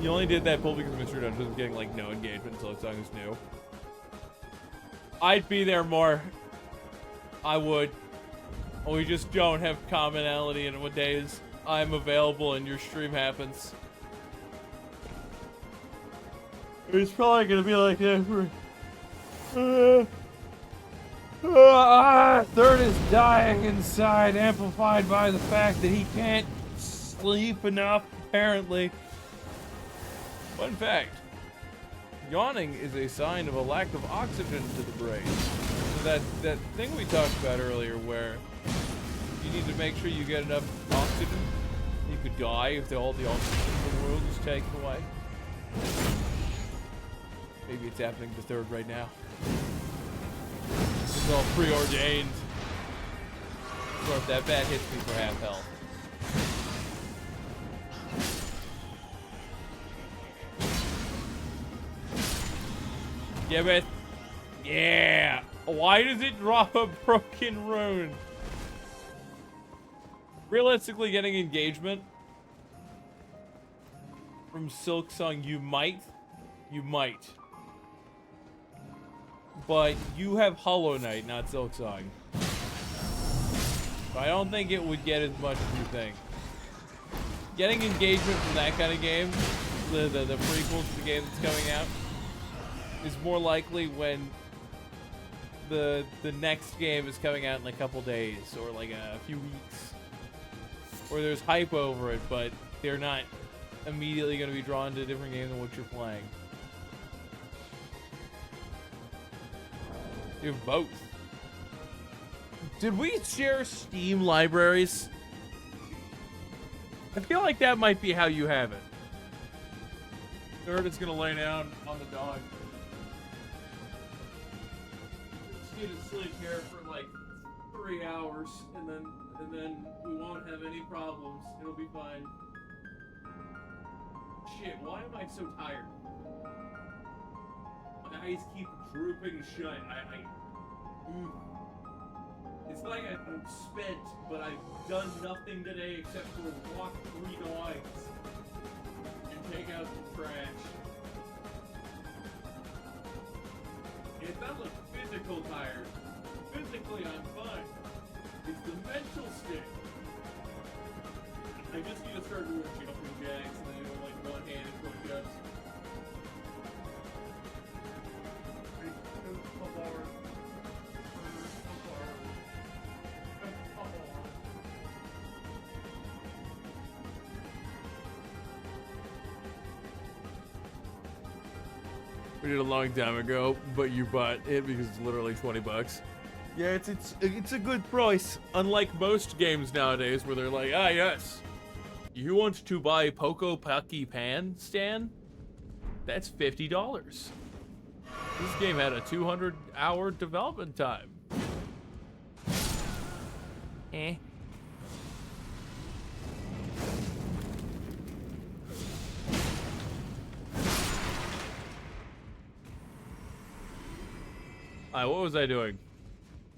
You only did that pull because Mr. Dungeon was getting like no engagement until the song is new. I'd be there more. I would. We just don't have commonality in what days I'm available and your stream happens. It's probably gonna be like that for. Third is dying inside, amplified by the fact that he can't sleep enough, apparently. Fun fact, yawning is a sign of a lack of oxygen to the brain. So that thing we talked about earlier where you need to make sure you get enough oxygen. You could die if all the oxygen in the world is taken away. Maybe it's happening to Third right now. It's all preordained. Or if that bat hits me for half health. Give it. Yeah. Why does it drop a broken rune? Realistically, getting engagement from Silk Song, you might. But you have Hollow Knight, not Silk Song. So I don't think it would get as much as you think. Getting engagement from that kind of game, the prequel to the game that's coming out, is more likely when the next game is coming out in a couple days or like a few weeks. Or there's hype over it, but they're not immediately going to be drawn to a different game than what you're playing. You have both. Did we share Steam libraries? I feel like that might be how you have it. Third is gonna lay down on the dog. Just need to sleep here for like 3 hours, and then we won't have any problems. It'll be fine. Shit, why am I so tired? My eyes keep drooping shut. It's like I'm spent, but I've done nothing today except for walk 3 dogs and take out some trash. It's not the physical tired. Physically, I'm fine. It's the mental state. I just need to start doing jumping jacks and then like one-handed push-ups. We did a long time ago, but you bought it because it's literally 20 bucks. Yeah, it's a good price. Unlike most games nowadays where they're like, ah, yes, you want to buy Poco Pocky Pan, Stan? That's $50. This game had a 200-hour development time. Eh. Alright, what was I doing?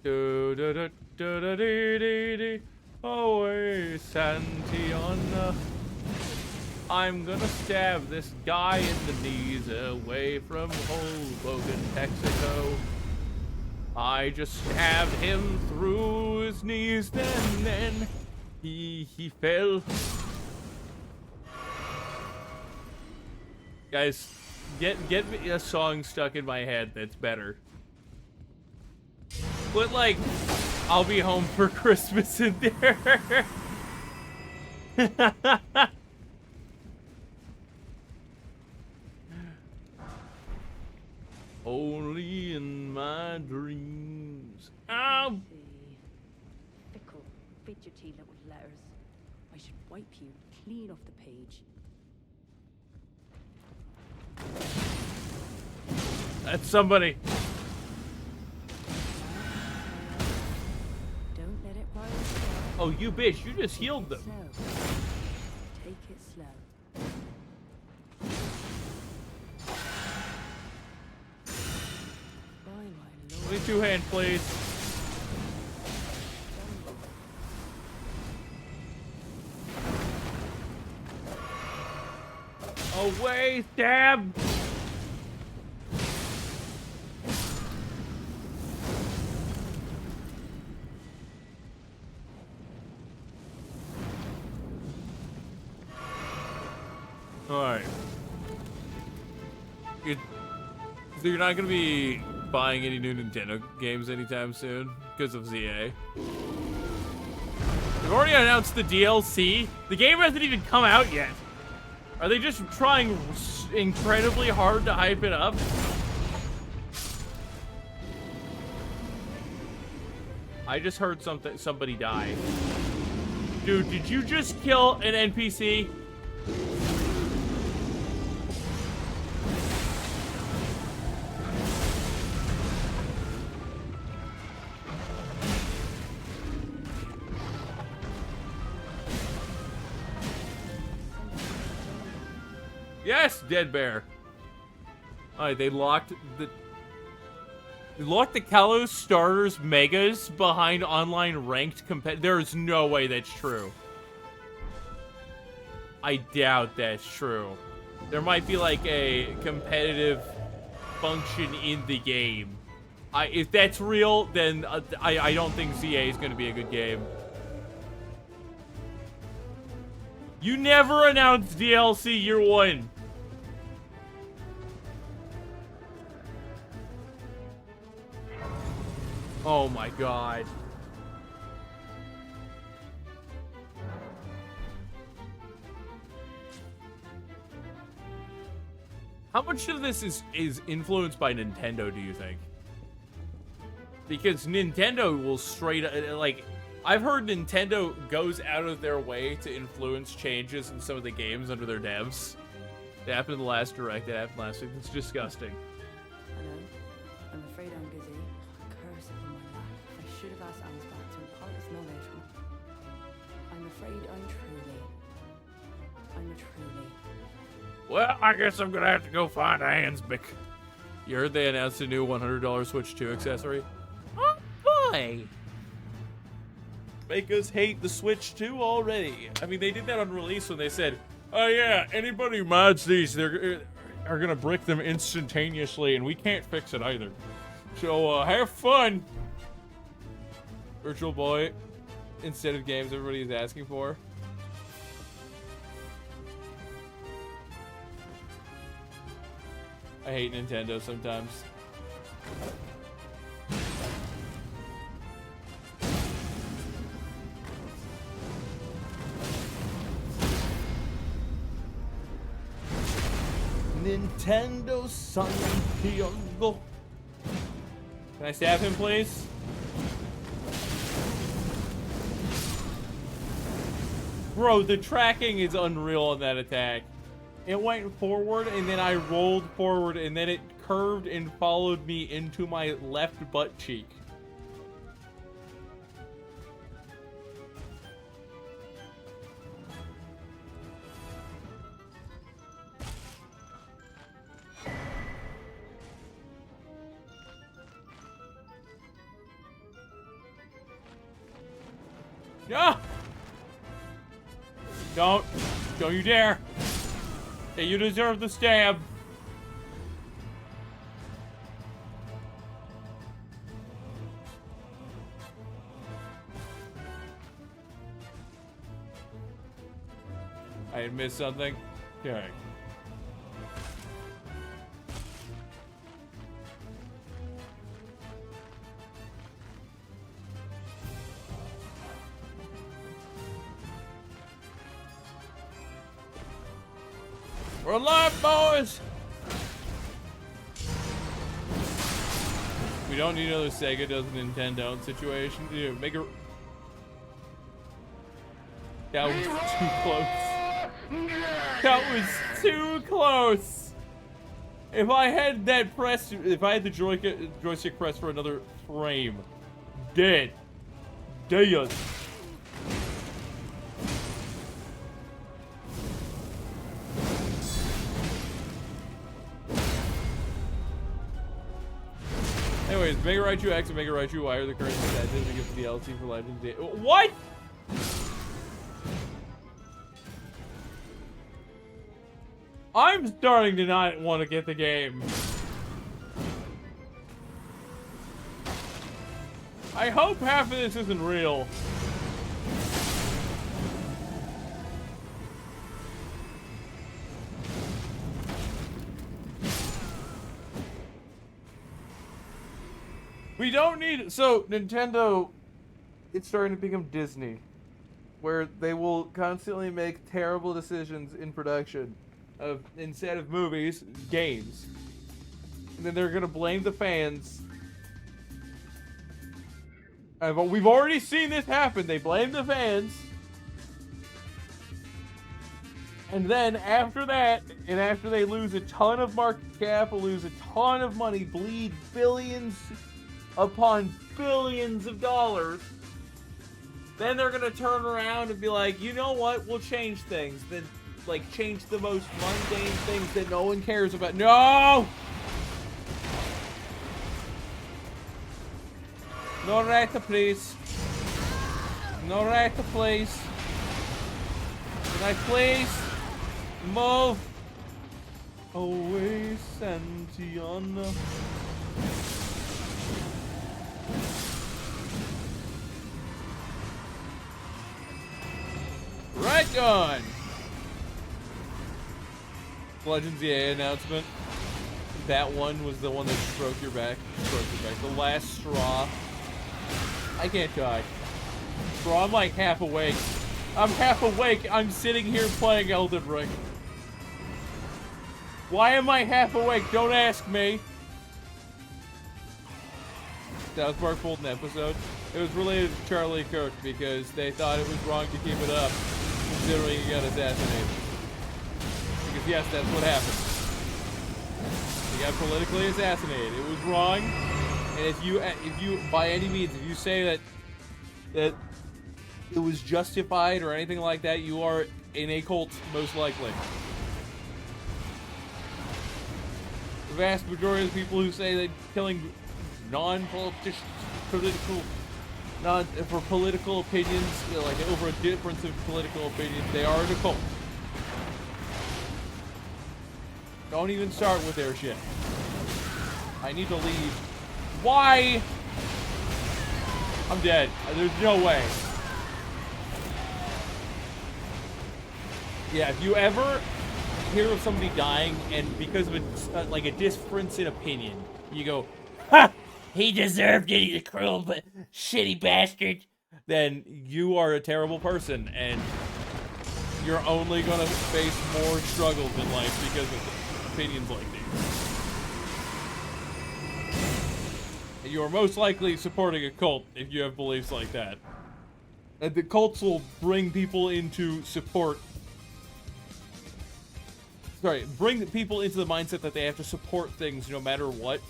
Do do do do do do do do. Away, Santiana. I'm gonna stab this guy in the knees away from Hoboken, Mexico. I just stabbed him through his knees, then he fell. Guys, get me a song stuck in my head that's better. Put like, I'll be home for Christmas in there. Only in my dreams. Ow! Fickle, fidgety little letters. I should wipe you clean off the page. That's somebody. Don't let it rise. Oh, you bitch, you just healed them. Slow. Take it slow. By my lord. Only two-hand, please. Away, stab! Alright. So you're not gonna be buying any new Nintendo games anytime soon because of ZA. They've already announced the DLC. The game hasn't even come out yet. Are they just trying incredibly hard to hype it up? I just heard somebody die. Dude, did you just kill an NPC? Yes, dead bear. Alright, they locked the Kalos starters megas behind online ranked There is no way that's true. I doubt that's true. There might be like a competitive function in the game. If that's real, then I don't think ZA is going to be a good game. You never announced DLC year one. Oh my god. How much of this is influenced by Nintendo, do you think? Because Nintendo will straight like, I've heard Nintendo goes out of their way to influence changes in some of the games under their devs. It happened in the last Direct, it happened last week. It's disgusting. I know. I'm afraid I'm busy. Curse upon my life. I should have asked Alice back to impart his knowledge. I'm afraid I'm truly. Well, I guess I'm gonna have to go find a Hansbick. You heard they announced a new $100 Switch 2 accessory? Oh boy! Make us hate the Switch 2 already. I mean, they did that on release when they said, oh yeah, anybody who mods these, they're gonna brick them instantaneously, and we can't fix it either. So, have fun! Virtual Boy, instead of games everybody is asking for. I hate Nintendo sometimes. Nintendo Santiago. Can I stab him, please? Bro, the tracking is unreal on that attack. It went forward, and then I rolled forward, and then it curved and followed me into my left butt cheek. No! Don't you dare! Hey, you deserve the stab. I missed something. Okay. We're alive, boys! We don't need another Sega does Nintendo situation. Dude, make it. That was too close. That was too close. If I had that pressed, if I had the joystick pressed for another frame, dead. Dead. Anyways, Mega Raichu X and Mega Raichu Y are the current stats to get the DLC for Legends Day. What? I'm starting to not want to get the game. I hope half of this isn't real. We don't need... So, Nintendo, it's starting to become Disney, where they will constantly make terrible decisions in production of, instead of movies, games. And then they're going to blame the fans. We've already seen this happen. They blame the fans. And then after that, and after they lose a ton of market cap, lose a ton of money, bleed billions upon billions of dollars, then they're gonna turn around and be like, you know what, we'll change things. Then, like, change the most mundane things that no one cares about. No! No right to please. No right to please. Can I please move away, Santiana? Right on! Legends EA announcement. That one was the one that broke your back. The last straw. I can't die. Bro, I'm like half awake. I'm half awake. I'm sitting here playing Elden Ring. Why am I half awake? Don't ask me. South Park pulled an episode. It was related to Charlie Kirk because they thought it was wrong to keep it up, considering he got assassinated. Because yes, that's what happened. He got politically assassinated. It was wrong. And if you by any means, if you say that it was justified or anything like that, you are in a cult, most likely. The vast majority of the people who say that killing for political opinions, you know, like over a difference of political opinions, they are in a cult. Don't even start with their shit. I need to leave. Why? I'm dead. There's no way. Yeah, if you ever hear of somebody dying and because of a, like a difference in opinion, you go, ha! He deserved it, he's a cruel but shitty bastard. Then you are a terrible person and you're only gonna face more struggles in life because of it. opinions like these. And you are most likely supporting a cult if you have beliefs like that. And the cults will bring people into support. Sorry, bring people into the mindset that they have to support things no matter what,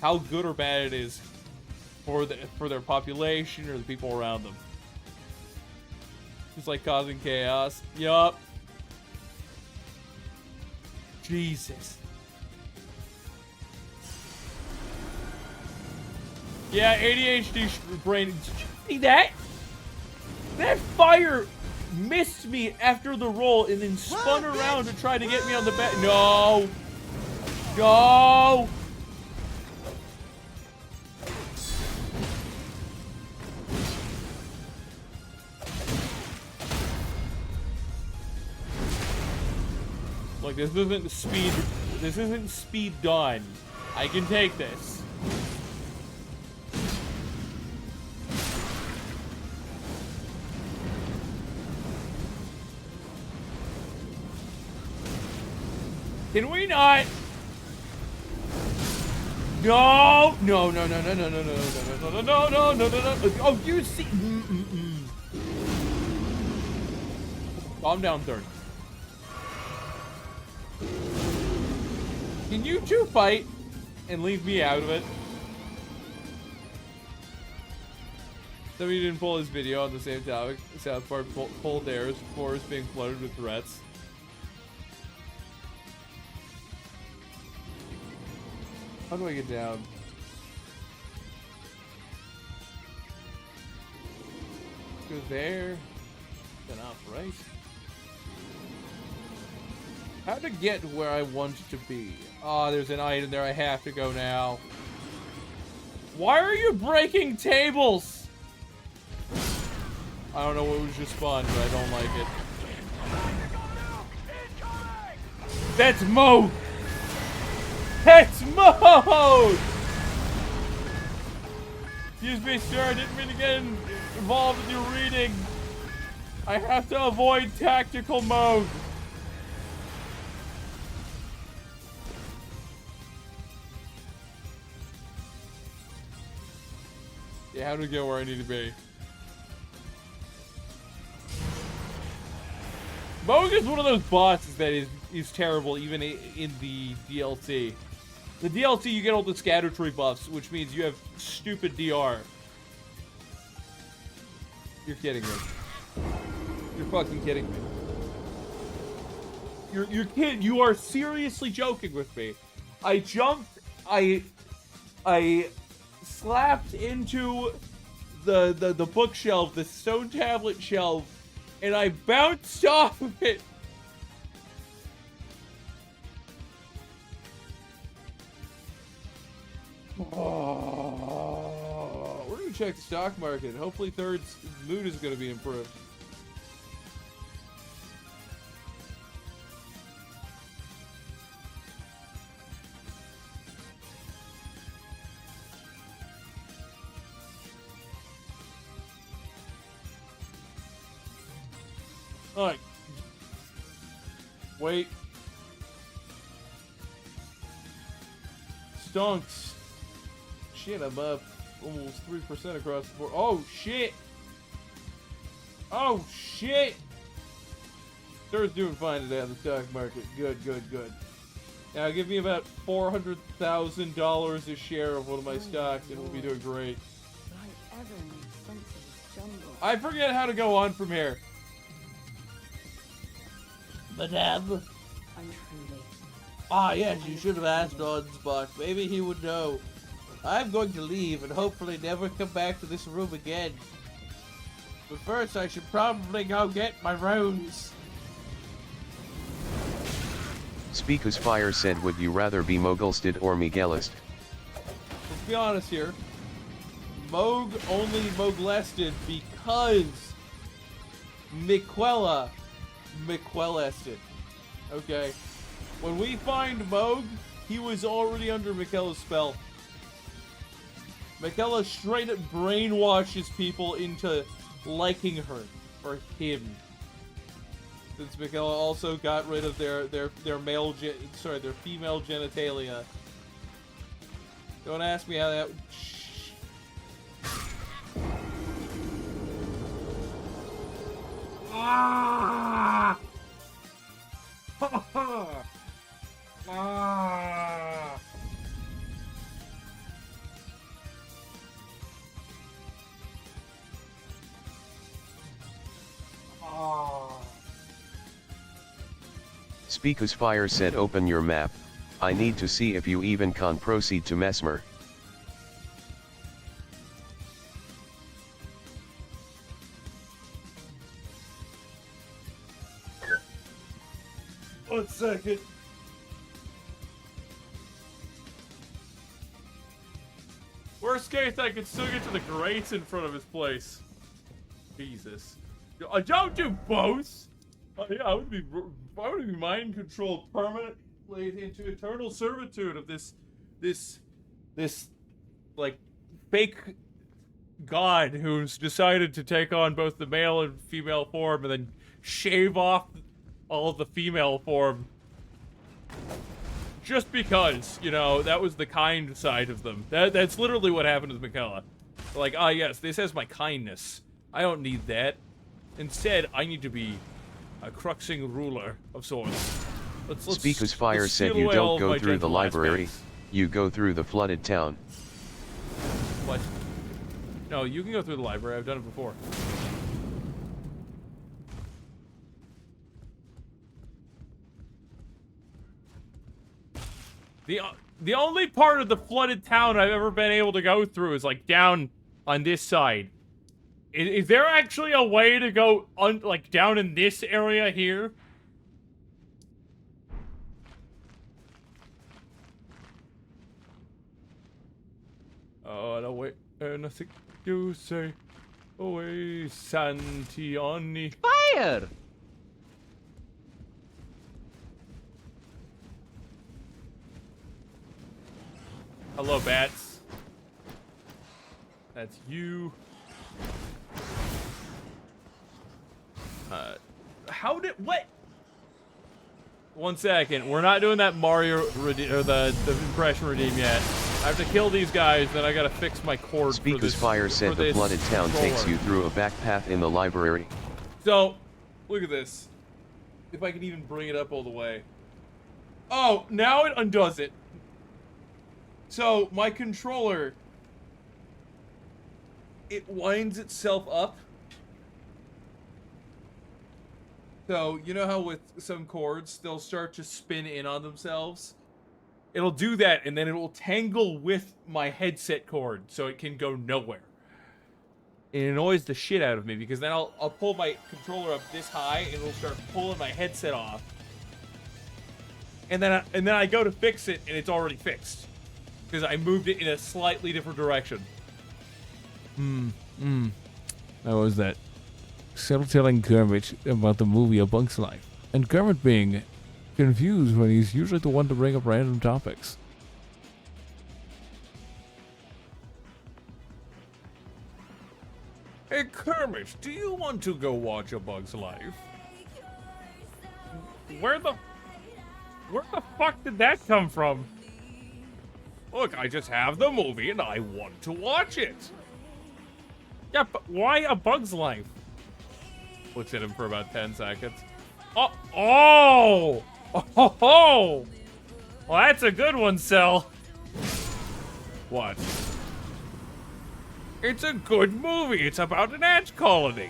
how good or bad it is for their population or the people around them. Just like causing chaos. Yup. Jesus. Yeah, ADHD brain. See that? That fire missed me after the roll and then spun around to try to get me on the back. No. No. Look, this isn't speed done. I can take this. Can we not? No! No, no, no, no, no, no, no, no, no, no, no, no, no, no, no. Oh, you see. Calm down, third. Can you two fight and leave me out of it? Somebody didn't pull his video on the same topic. South Park pulled theirs. Forest being flooded with threats. How do I get down? Go there. Then up, right? How to get where I want to be? Oh, there's an item there. I have to go now. Why are you breaking tables? I don't know what was just fun, but I don't like it. That's Moog! That's mode! Excuse me, sir. I didn't mean to get involved with your reading. I have to avoid tactical mode. Yeah, how to get where I need to be. Moog is one of those bosses that is terrible even in the DLC. The DLC, you get all the scatter tree buffs, which means you have stupid DR. You're kidding me. You're fucking kidding me. You're kidding. You are seriously joking with me. I jumped. I slapped into the bookshelf, the stone tablet shelf, and I bounced off of it. Oh, we're gonna check the stock market. Hopefully, Third's mood is gonna be improved. Alright. Wait. Stonks. Shit, I'm up almost 3% across the board. Oh, shit. Oh, shit. Third's doing fine today on the stock market. Good, good, good. Now, give me about $400,000 a share of one of my stocks, and we'll be doing great. I forget how to go on from here. Madame? Ah, yes, you should have asked Onspot. Maybe he would know. I'm going to leave and hopefully never come back to this room again. But first, I should probably go get my runes. Speakus Fire said, would you rather be Mogulstad or Miguelist? Let's be honest here. Moog only Moglested because Miquelested. Okay. When we find Moog, he was already under Miquella's spell. Miquella straight up brainwashes people into liking her or him. Since Michaela also got rid of their female genitalia. Don't ask me how that. Ah! Ah! Speakus Fire said open your map, I need to see if you even can proceed to Mesmer. One second. Worst case, I could still get to the grates in front of his place. Jesus. Don't do both! Yeah, I would be mind controlled permanently into eternal servitude of this, like, fake god who's decided to take on both the male and female form and then shave off all of the female form. Just because, you know, that was the kind side of them. That's literally what happened with Michaela. Like, ah, yes, this has my kindness. I don't need that. Instead, I need to be a cruxing ruler of sorts. Speakus Fire said you don't go through the library, you go through the flooded town. What? No, you can go through the library. I've done it before. The only part of the flooded town I've ever been able to go through is like down on this side. Is there actually a way to go like down in this area here? Oh no, wait, nothing you say. Away, Santiani. Fire! Hello, bats. That's you. How did what? 1 second. We're not doing that Mario or the impression redeem yet. I have to kill these guys, then I gotta fix my cord. Speakus Fire said the flooded town takes you through a back path in the library. So, look at this. If I can even bring it up all the way. Oh, now it undoes it. So, my controller, it winds itself up. So, you know how with some cords, they'll start to spin in on themselves? It'll do that, and then it will tangle with my headset cord, so it can go nowhere. It annoys the shit out of me, because then I'll pull my controller up this high, and it'll start pulling my headset off. And then I go to fix it, and it's already fixed. Because I moved it in a slightly different direction. How was that? Settle telling Kermit about the movie A Bug's Life, and Kermit being confused when he's usually the one to bring up random topics. Hey Kermit, do you want to go watch A Bug's Life? Where the fuck did that come from? Look, I just have the movie and I want to watch it. Yeah, but why A Bug's Life? Looks at him for about 10 seconds. Oh! Well, that's a good one, Cell. What? It's a good movie. It's about an ant colony.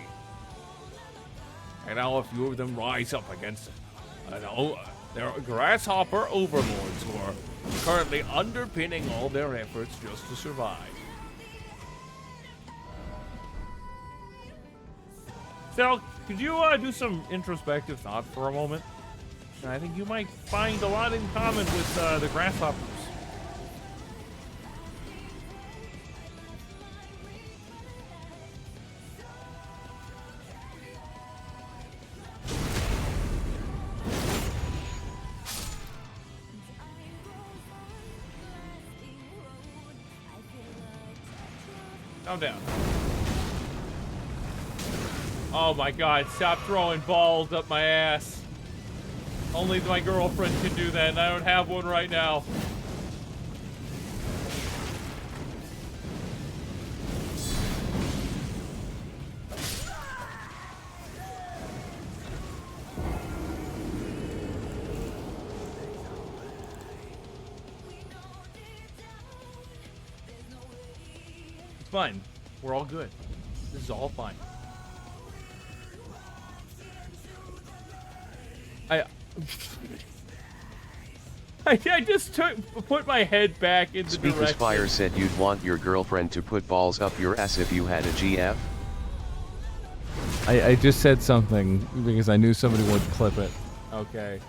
And now a few of them rise up against their grasshopper overlords who are currently underpinning all their efforts just to survive. Cell, could you do some introspective thought for a moment? I think you might find a lot in common with the grasshoppers. Calm down. Oh my god, stop throwing balls up my ass. Only my girlfriend can do that, and I don't have one right now. It's fine. We're all good. This is all fine. I just put my head back in the Speakers direction. Fire said you'd want your girlfriend to put balls up your ass if you had a GF. I just said something because I knew somebody would clip it. Okay.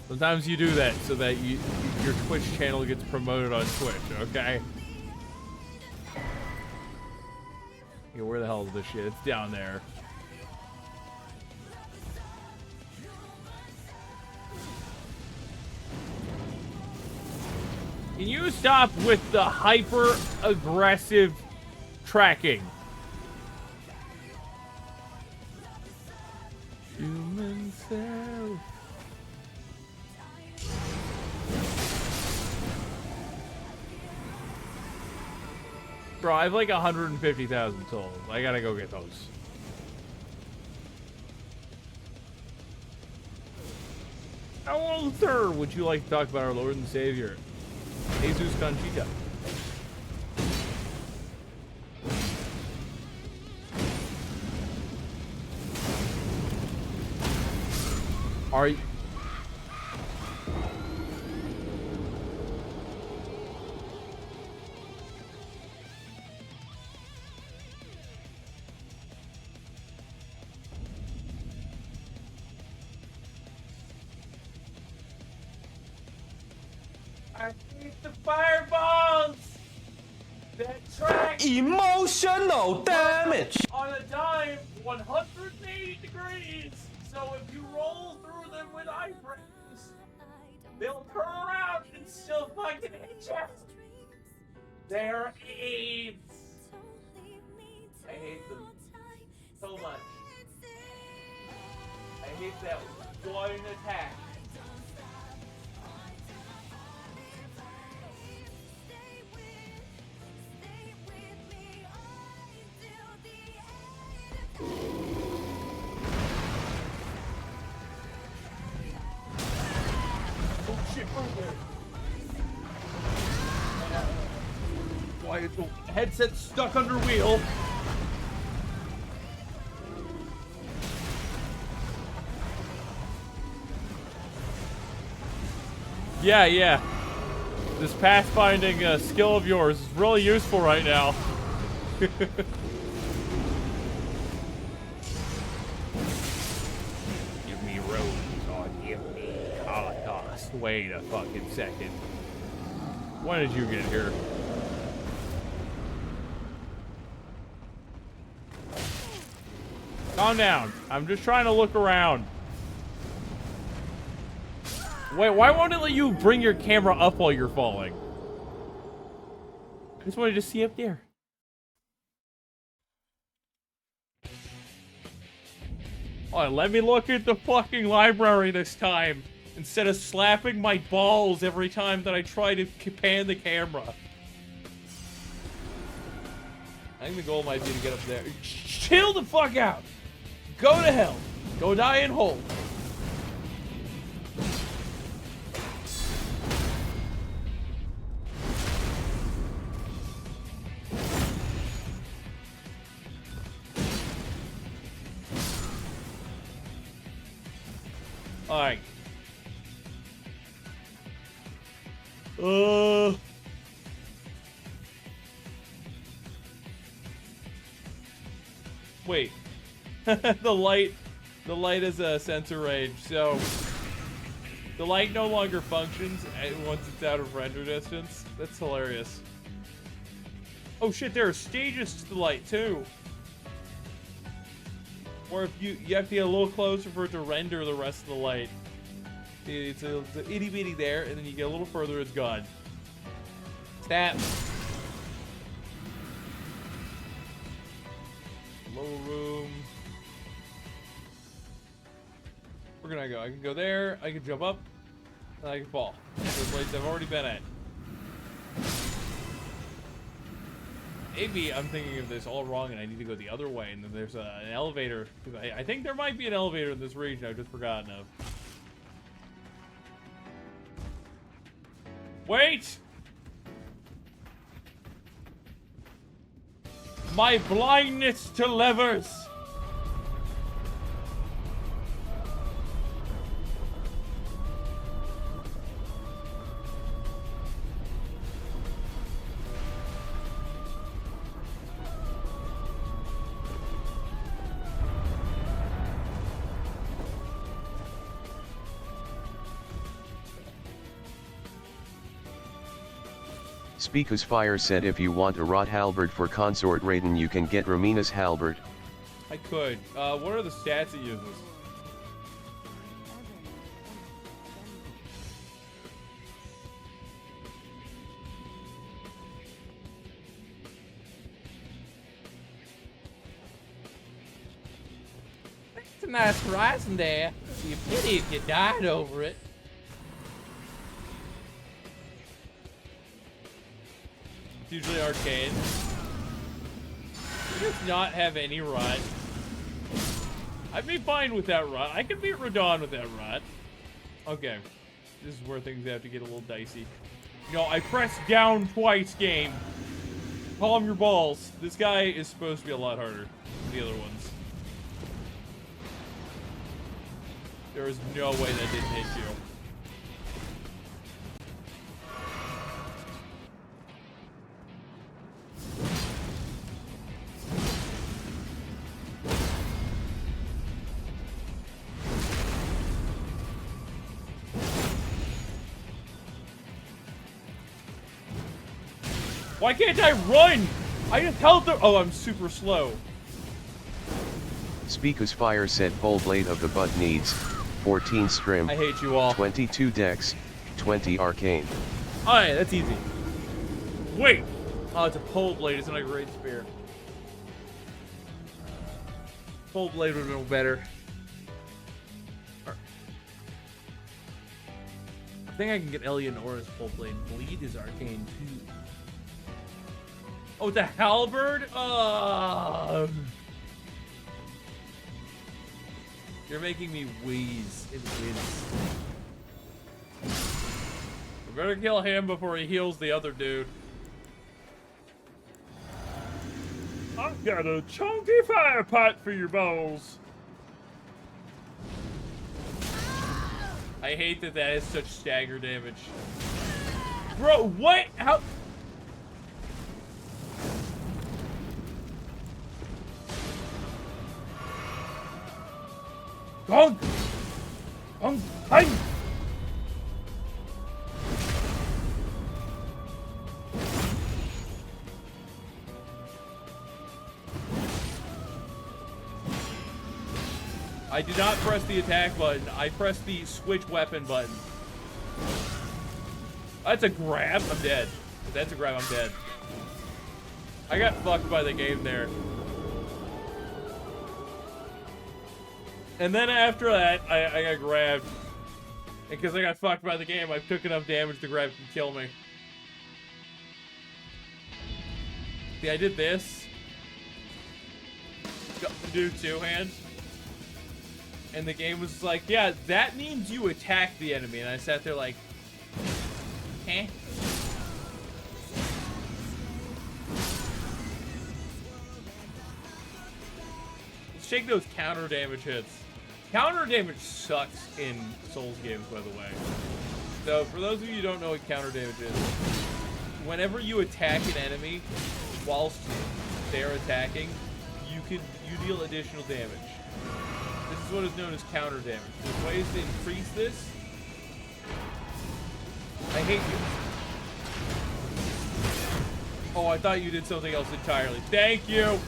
Sometimes you do that so that your Twitch channel gets promoted on Twitch, okay? Yeah, where the hell is this shit? It's down there. Can you stop with the hyper-aggressive tracking? Human self. Bro, I have like 150,000 souls. I gotta go get those. How old, sir, would you like to talk about our Lord and Savior, Jesus Conchita? Are you... I hate the fireballs that track Emotional damage. on a dime 180 degrees. So if you roll through them with iframes, they'll turn around and still fucking hit you. They're AIDS. I hate them so much. I hate that one attack. Oh shit, right there. Why is the headset stuck under wheel? Yeah. This pathfinding skill of yours is really useful right now. Give me rose or give me Holocaust. Wait a fucking second. When did you get here? Calm down. I'm just trying to look around. Wait, why won't it let you bring your camera up while you're falling? I just wanted to see up there. Oh, let me look at the fucking library this time, instead of slapping my balls every time that I try to pan the camera. I think the goal might be to get up there. Chill the fuck out! Go to hell! Go die in hole! Alright. Wait. The light is a sensor range, so the light no longer functions once it's out of render distance. That's hilarious. Oh shit, there are stages to the light too. Or if you have to get a little closer for it to render the rest of the light. It's a itty bitty there, and then you get a little further, it's gone. Tap. Lower room. Where can I go? I can go there, I can jump up, and I can fall. The place I've already been at. Maybe I'm thinking of this all wrong and I need to go the other way, and then there's an elevator. I think there might be an elevator in this region I've just forgotten of. Wait! My blindness to levers! Speakus Fire said if you want a Rot Halberd for Consort Raiden you can get Romina's Halberd. I could. What are the stats it uses? It's a nice horizon there. It'd be a pity if you died over it. It's usually arcade. It does not have any rot. I'd be fine with that rot. I could beat Radon with that rot. Okay. This is where things have to get a little dicey. No, I pressed down twice, game. Calm your balls. This guy is supposed to be a lot harder than the other ones. There is no way that didn't hit you. Why can't I run? I just held the— oh, I'm super slow. Speakus Fire said Pole Blade of the Butt needs 14 Strim, I hate you all. 22 Dex, 20 Arcane. Alright, that's easy. Wait! Oh, it's a pole blade. It's not a great spear. Pole blade would have been better. I think I can get Eleonora's pole blade. Bleed is arcane too. Oh, it's a halberd? You're making me wheeze and wince. We better kill him before he heals the other dude. I've got a chunky fire pot for your balls. I hate that that is such stagger damage. Bro, what? How? Gong! Gong! Bang! I did not press the attack button. I pressed the switch weapon button. That's a grab. I'm dead. If that's a grab, I'm dead. I got fucked by the game there. And then after that, I got grabbed. And because I got fucked by the game, I took enough damage to grab and kill me. See, I did this. Got the dude two-hand. And the game was like, yeah, that means you attack the enemy. And I sat there like, eh? Let's take those counter damage hits. Counter damage sucks in Souls games, by the way. So, for those of you who don't know what counter damage is, whenever you attack an enemy whilst they're attacking, you deal additional damage. This is what is known as counter damage. There's ways to increase this. I hate you. Oh, I thought you did something else entirely. Thank you!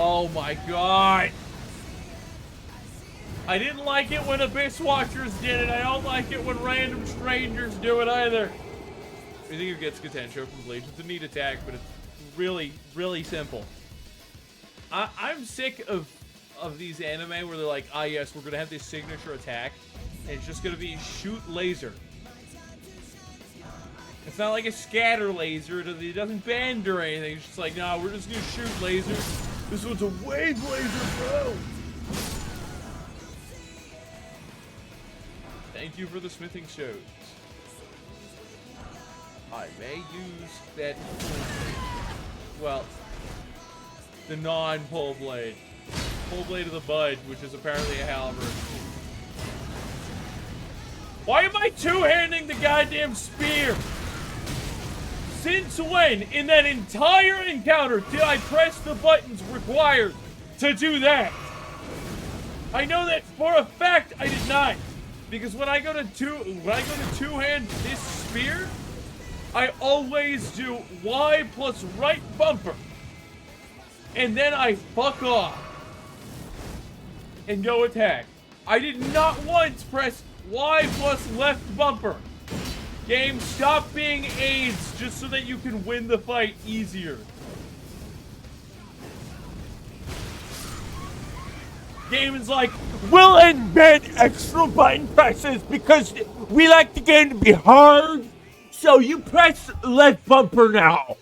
Oh my god! I didn't like it when Abyss Watchers did it. I don't like it when random strangers do it either. Izuku gets Katensho from Bleach. It's a neat attack, but it's really, really simple. I'm sick of these anime where they're like, ah, yes, we're gonna have this signature attack, and it's just gonna be shoot laser. It's not like a scatter laser. It doesn't bend or anything. It's just like, nah, we're just gonna shoot laser. This one's a wave laser, bro. Thank you for the smithing stones. I may use that, well, the non-pole blade. Pole blade of the bud, which is apparently a halberd. Why am I two-handing the goddamn spear? Since when, in that entire encounter, did I press the buttons required to do that? I know that for a fact I did not. Because when I go to two-hand this spear, I always do Y plus right bumper. And then I fuck off. And go attack. I did not once press Y plus left bumper. Game, stop being AIDS just so that you can win the fight easier. Game is like, we'll embed extra button presses because we like the game to be hard. So you press left bumper now.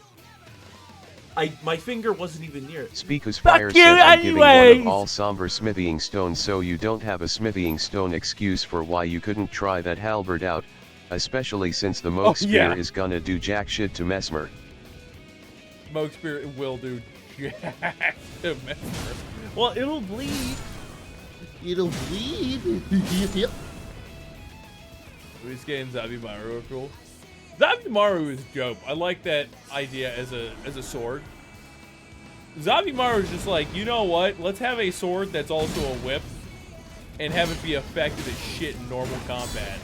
My finger wasn't even near it. Speakus Fire said I'm giving one of all somber smithying stones so you don't have a smithying stone excuse for why you couldn't try that halberd out, especially since the Moog Spear is gonna do jack shit to Mesmer. Moog Spear will do jack to Mesmer. Well, it'll bleed. It'll bleed. Yep. This game's Zabimaru are cool. Zabimaru is dope. I like that idea as a sword. Zabimaru is just like, you know what? Let's have a sword that's also a whip and have it be effective as shit in normal combat.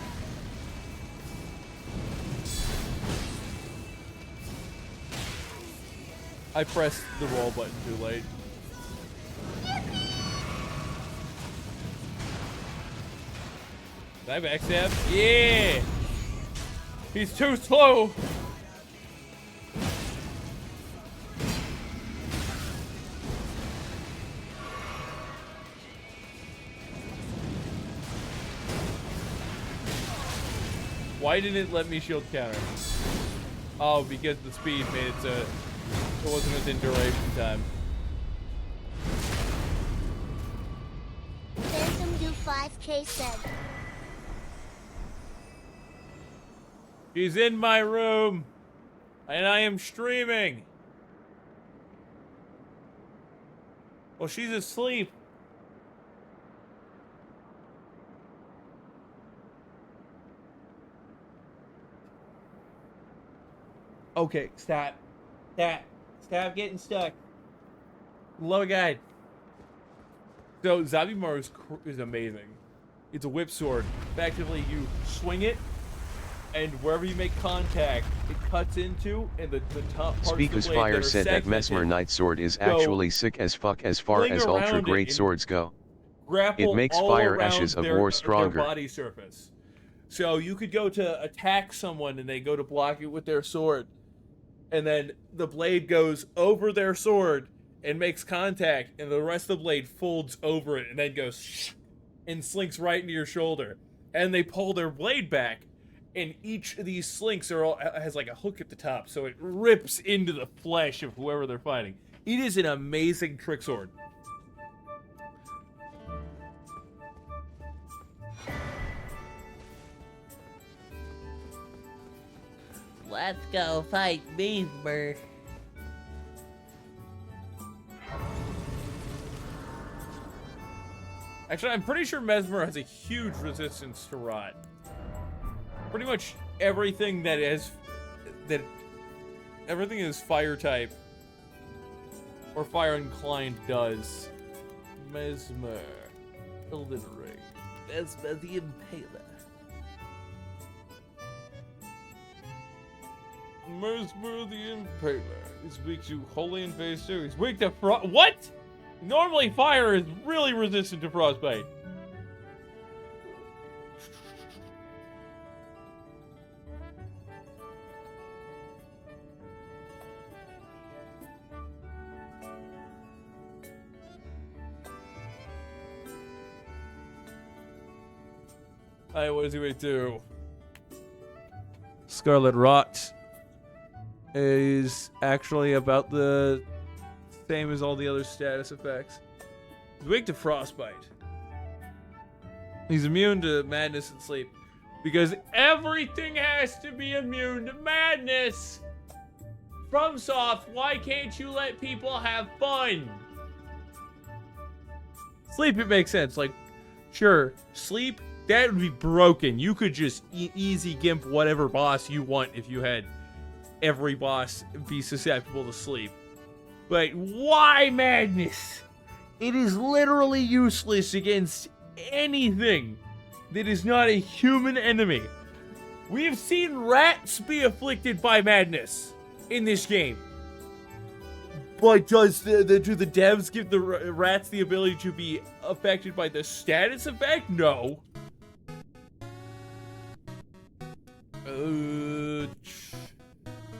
I pressed the roll button too late. Did I backstab? Yeah! He's too slow! Why didn't it let me shield counter? Oh, because the speed made it so it wasn't within duration time. Phantom do 5K said. She's in my room, and I am streaming. Well, she's asleep. Okay, stop. Stop getting stuck. Low guide. So, Zabimaru is amazing. It's a whip sword. Effectively, you swing it, and wherever you make contact, it cuts into, and the top parts of the Speakus blade Fire that are said that Mesmer segmented Night Sword is actually sick as fuck as far fling as ultra around great it swords go. grapple It makes all fire around ashes of their, war their stronger. body surface. So you could go to attack someone, and they go to block it with their sword, and then the blade goes over their sword and makes contact, and the rest of the blade folds over it and then goes shh, and slinks right into your shoulder. And they pull their blade back, and each of these slinks has like a hook at the top, so it rips into the flesh of whoever they're fighting. It is an amazing trick sword. Let's go fight Mesmer. Actually, I'm pretty sure Mesmer has a huge resistance to rot. Pretty much everything everything is fire type or fire inclined does. Mesmer, Elden Ring, Mesmer the Impaler. Mesmer the Impaler. He's weak to holy and phase 2. He's weak to what? Normally fire is really resistant to frostbite. Alright, what does he wait to? Scarlet Rot is actually about the same as all the other status effects. He's weak to Frostbite. He's immune to madness and sleep. Because everything has to be immune to madness! FromSoft, why can't you let people have fun? Sleep, it makes sense. Like, sure, sleep, that would be broken. You could just easy gimp whatever boss you want if you had every boss be susceptible to sleep. But why madness? It is literally useless against anything that is not a human enemy. We've seen rats be afflicted by madness in this game. But do the devs give the rats the ability to be affected by the status effect? No.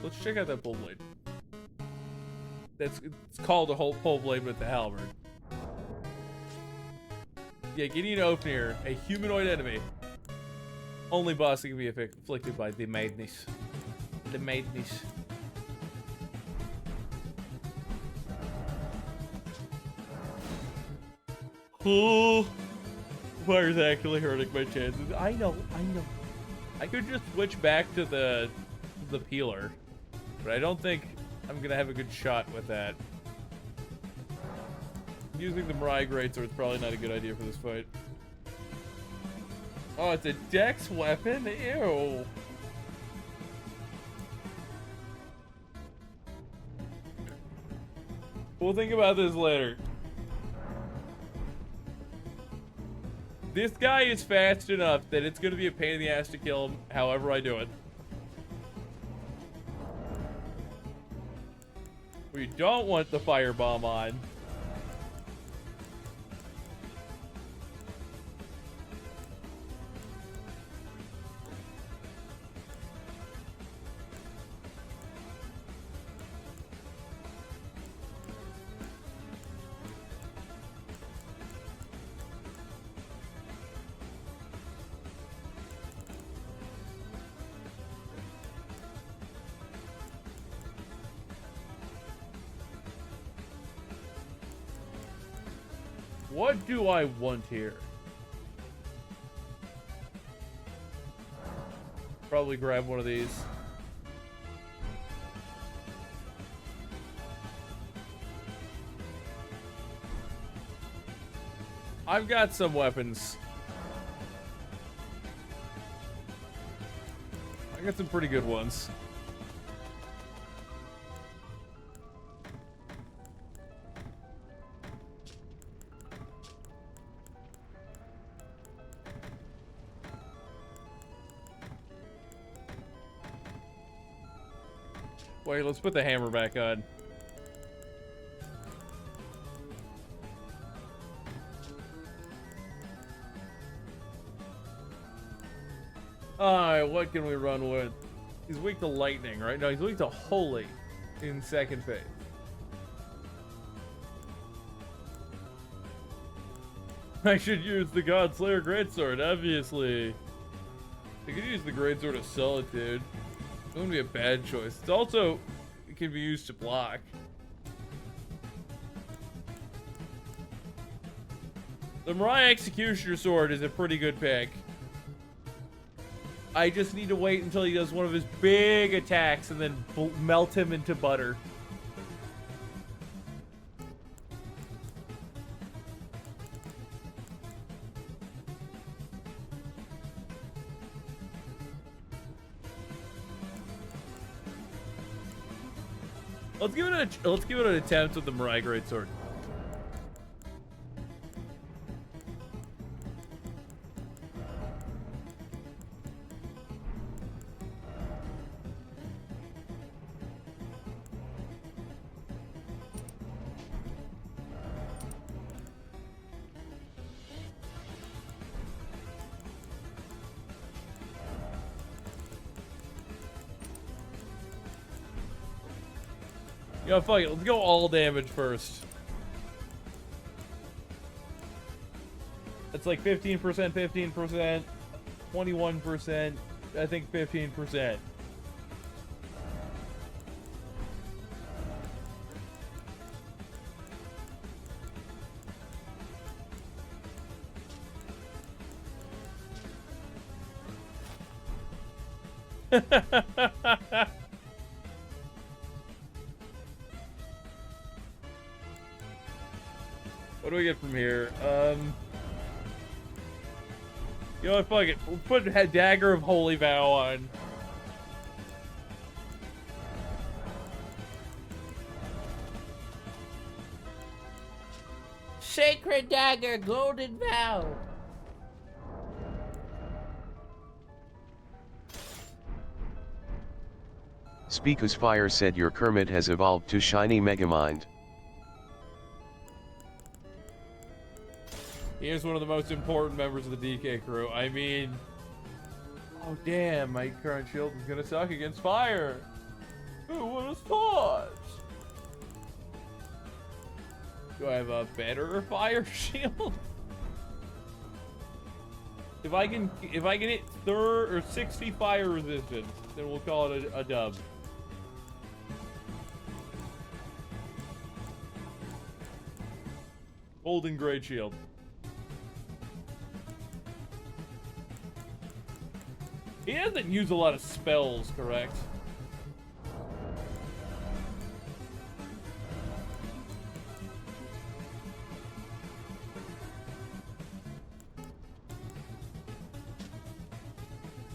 Let's check out that pole blade. It's called a whole pole blade with the halberd. Yeah, Gideon Opener, a humanoid enemy. Only boss that can be afflicted by the madness. The madness. Oh, fire's actually hurting my chances. I know. I could just switch back to the peeler, but I don't think I'm gonna have a good shot with that. Using the Mirai Greatsword is probably not a good idea for this fight. Oh, it's a dex weapon? Ew. We'll think about this later. This guy is fast enough that it's going to be a pain in the ass to kill him however I do it. We don't want the firebomb on. What do I want here? Probably grab one of these. I've got some weapons. I got some pretty good ones. Wait, let's put the hammer back on. Alright, what can we run with? He's weak to lightning, right? No, he's weak to holy in second phase. I should use the Godslayer Greatsword, obviously. I could use the Greatsword of Solitude. It wouldn't be a bad choice. It's also, it can be used to block. The Mirai Executioner Sword is a pretty good pick. I just need to wait until he does one of his big attacks and then melt him into butter. Let's give it an attempt with the Mirai Greatsword. Yo, fuck it. Let's go all damage first. It's like 15%, 15%. 21%, I think 15%. What do we get from here? You know what, fuck it. We'll put a Dagger of Holy Vow on. Sacred Dagger, Golden Vow. Speakus Fire said your Kermit has evolved to shiny Megamind. He is one of the most important members of the DK crew. I mean... Oh damn, my current shield is gonna suck against fire! Who would have thought? Do I have a better fire shield? If I can hit 60 fire resistance, then we'll call it a dub. Golden Great Shield. He doesn't use a lot of spells, correct?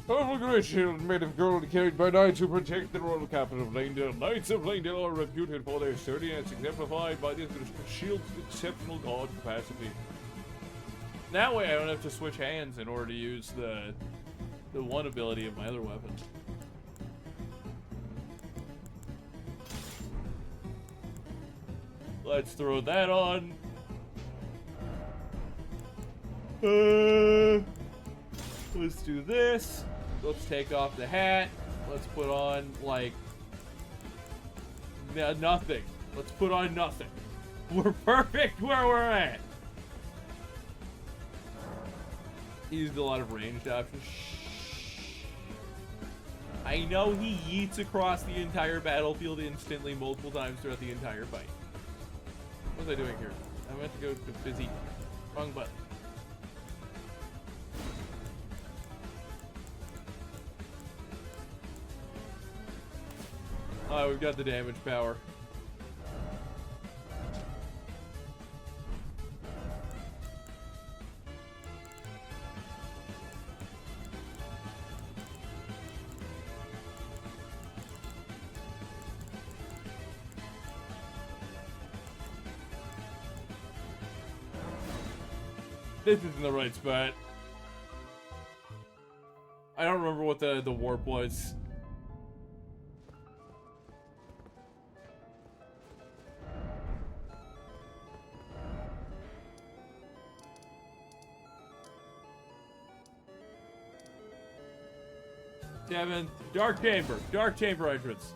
Powerful great shield made of gold carried by knights who protect the royal capital of Langdale. Knights of Langdale are reputed for their sturdiness, exemplified by this shield's exceptional guard capacity. That way I don't have to switch hands in order to use the one ability of my other weapon. Let's throw that on. Let's do this. Let's take off the hat. Let's put on, like, nothing. Let's put on nothing. We're perfect where we're at. He used a lot of ranged options. I know he yeets across the entire battlefield instantly multiple times throughout the entire fight. What was I doing here? I meant to go to physique. Wrong button. Oh, we've got the damage power. This isn't the right spot. I don't remember what the warp was. Seventh, Dark Chamber entrance.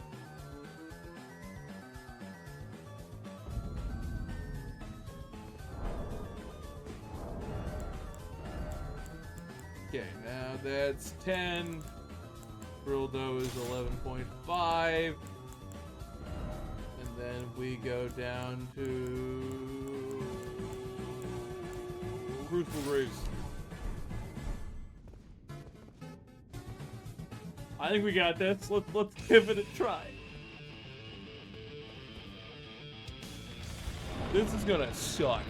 Okay, now that's 10. Brildo is 11.5. And then we go down to Crucible Graves. I think we got this. Let's give it a try. This is gonna suck.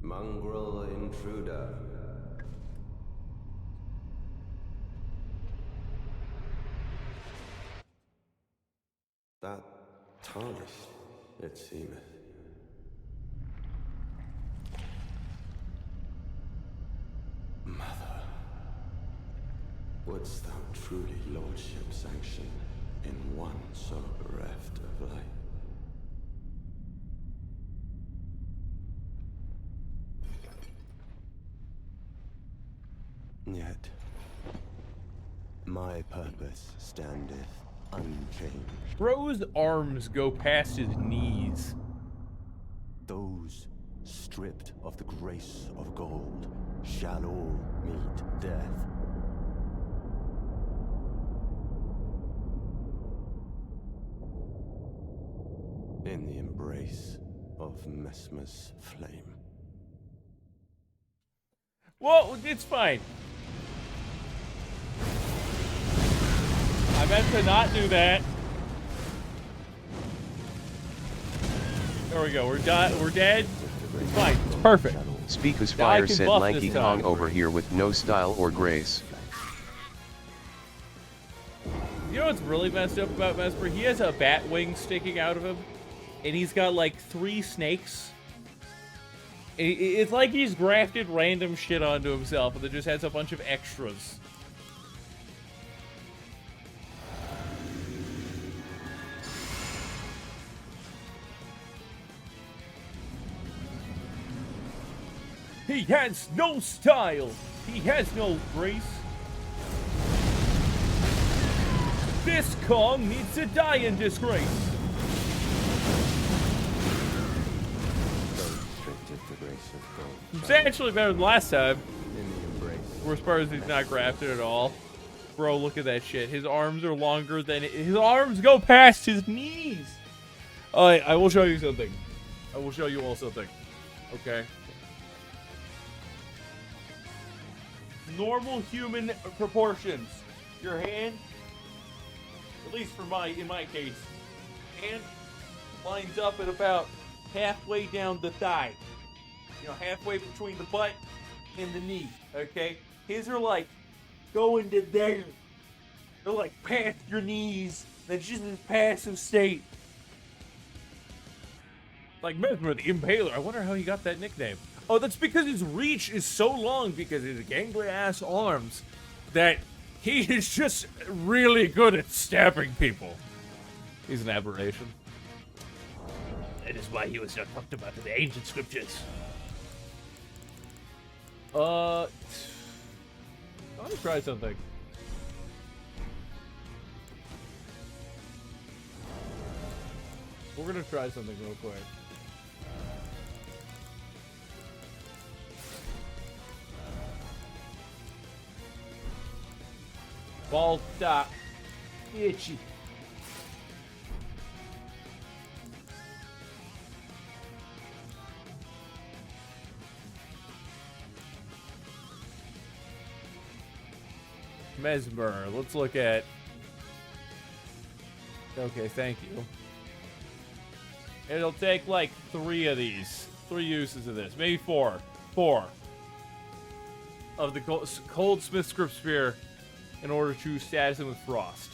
Mongrel intruder. That tarnished, it seemeth. Mother, wouldst thou truly lordship sanction in one so bereft of life? My purpose standeth unchanged. Bro's arms go past his knees. Those stripped of the grace of gold shall all meet death. In the embrace of Mesmer's flame. Well, it's fine. I meant to not do that. There we go. We're done. We're dead. It's fine. It's perfect. Speakus Now I Fire can said buff Lanky this Kong time. over here with no style or grace. You know what's really messed up about Mesmer? He has a bat wing sticking out of him, and he's got like 3 snakes. It's like he's grafted random shit onto himself, and then just has a bunch of extras. He has no style. He has no grace. This Kong needs to die in disgrace. Those restricted the grace of gold. It's actually better than last time. In the embrace. We're surprised he's not grafted at all. Bro, look at that shit. His arms are longer than... His arms go past his knees. Alright, I will show you something. I will show you all something. Okay? Normal human proportions. Your hand, at least for in my case, hand lines up at about halfway down the thigh. You know, halfway between the butt and the knee, okay? His are like going to there. They're like past your knees. That's just his passive state. Like Mesmer the Impaler. I wonder how he got that nickname. Oh, that's because his reach is so long because his gangly ass arms that he is just really good at stabbing people. He's an aberration. That is why he was not talked about in the ancient scriptures. Let me try something. We're gonna try something real quick. Ball stop. Itchy. Mesmer. Let's look at... Okay, thank you. It'll take like 3 of these. 3 uses of this. Maybe 4. 4. Of the Cold Smith Script Spear in order to status him with Frost.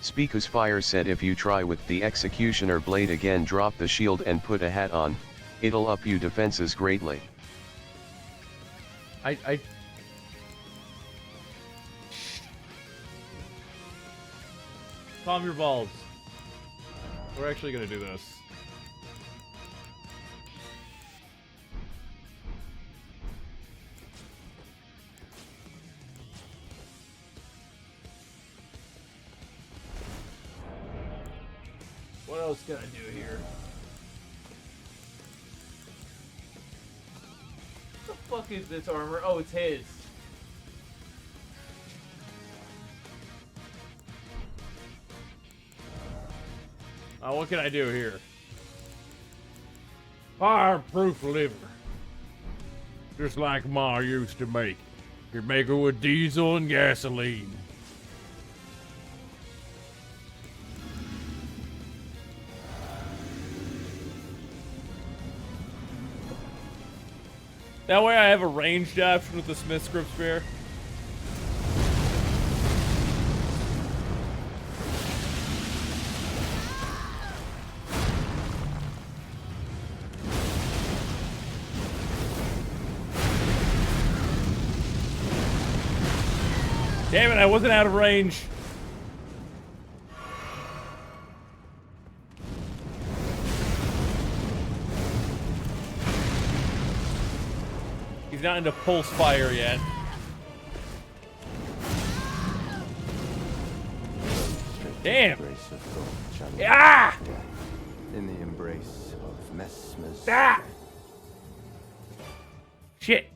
Speakus Fire said if you try with the Executioner blade again, drop the shield and put a hat on, it'll up you defenses greatly. I Calm your balls. We're actually gonna do this. What else can I do here? What the fuck is this armor? Oh, it's his. What can I do here? Fireproof liver. Just like Ma used to make. You make it with diesel and gasoline. That way I have a ranged option with the Smith Script Spear. Damn it, I wasn't out of range. He's not into pulse fire yet. Damn. Ah! In the embrace of Messmer's. Ah! Shit.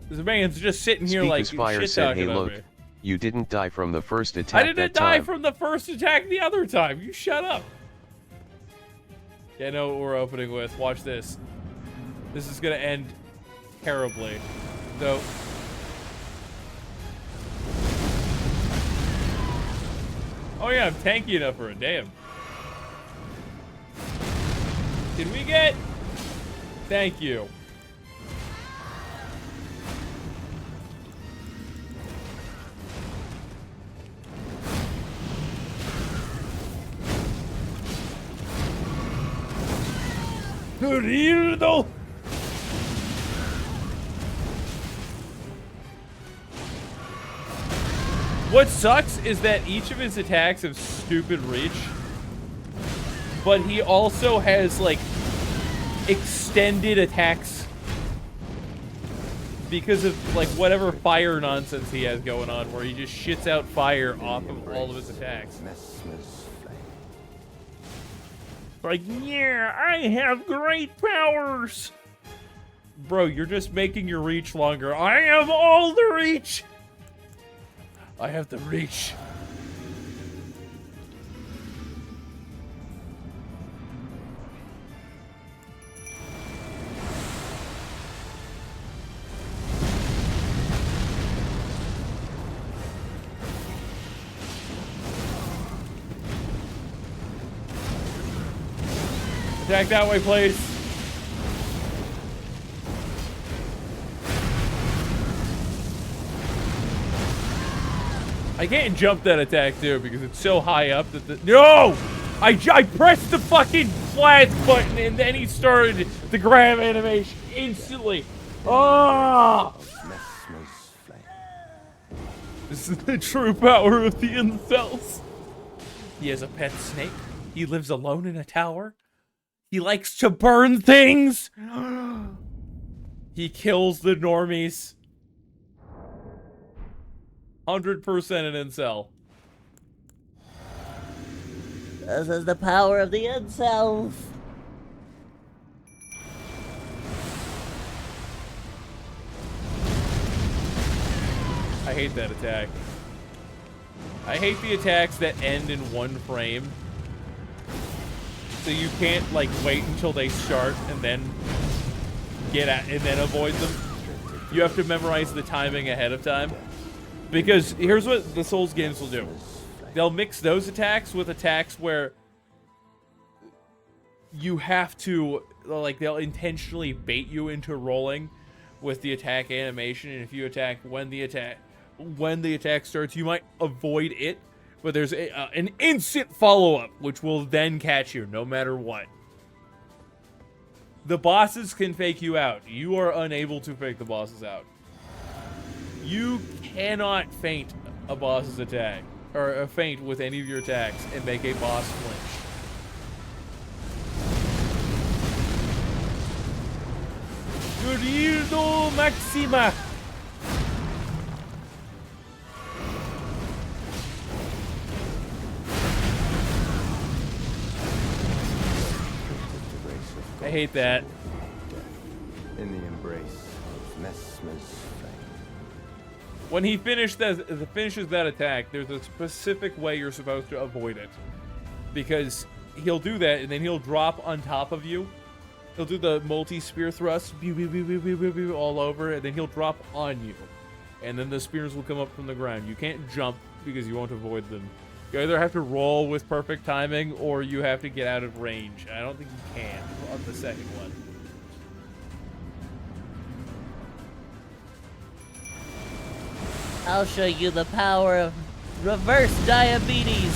This man's just sitting here like Fire shit said, talking hey about look, me. you didn't die from the first attack I didn't that die time. from the first attack the other time. You shut up. Yeah, I know what we're opening with. Watch this. This is gonna end terribly. So. Oh yeah, I'm tanky enough for it. Damn. Did we get? Thank you. Rildo. What sucks is that each of his attacks have stupid reach, but he also has like extended attacks because of like whatever fire nonsense he has going on, where he just shits out fire off of all of his attacks. Like, yeah, I have great powers. Bro, you're just making your reach longer. I have all the reach. I have the reach. Attack that way, please. I can't jump that attack too because it's so high up that the no! I pressed the fucking flat button and then he started the grab animation instantly. Oh! This is the true power of the incels. He has a pet snake. He lives alone in a tower. He likes to burn things. He kills the normies. 100% an incel. This is the power of the incels. I hate that attack. I hate the attacks that end in one frame. So you can't like wait until they start and then get at and then avoid them. You have to memorize the timing ahead of time. Because here's what the Souls games will do. They'll mix those attacks with attacks where you have to, like, they'll intentionally bait you into rolling with the attack animation, and if you attack when the attack starts, you might avoid it, but there's an instant follow-up, which will then catch you no matter what. The bosses can fake you out. You are unable to fake the bosses out. You cannot feint a boss's attack, or a feint with any of your attacks, and make a boss flinch. Gurildo Maxima! I hate that. In the embrace of Messmer's flame. When he finishes that attack, there's a specific way you're supposed to avoid it. Because he'll do that, and then he'll drop on top of you. He'll do the multi-spear thrust, all over, and then he'll drop on you. And then the spears will come up from the ground. You can't jump because you won't avoid them. You either have to roll with perfect timing, or you have to get out of range. I don't think you can on the second one. I'll show you the power of reverse diabetes.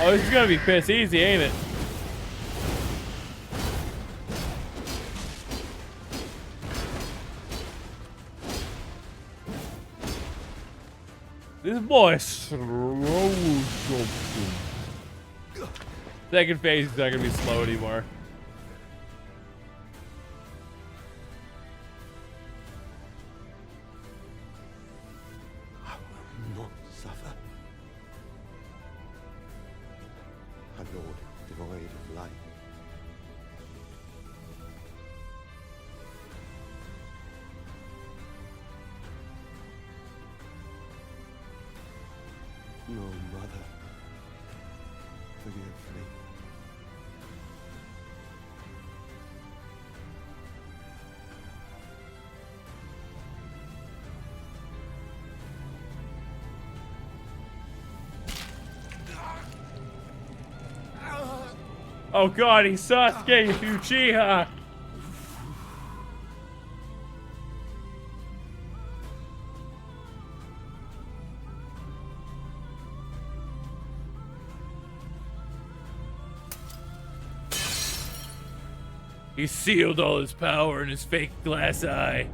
Oh, this is gonna be piss easy, ain't it? This boy slow something. Second phase is not gonna be slow anymore. I will not suffer. A lord devoid of light. No, mother. Forgive me. Oh god, he's Sasuke Uchiha! He sealed all his power in his fake glass eye.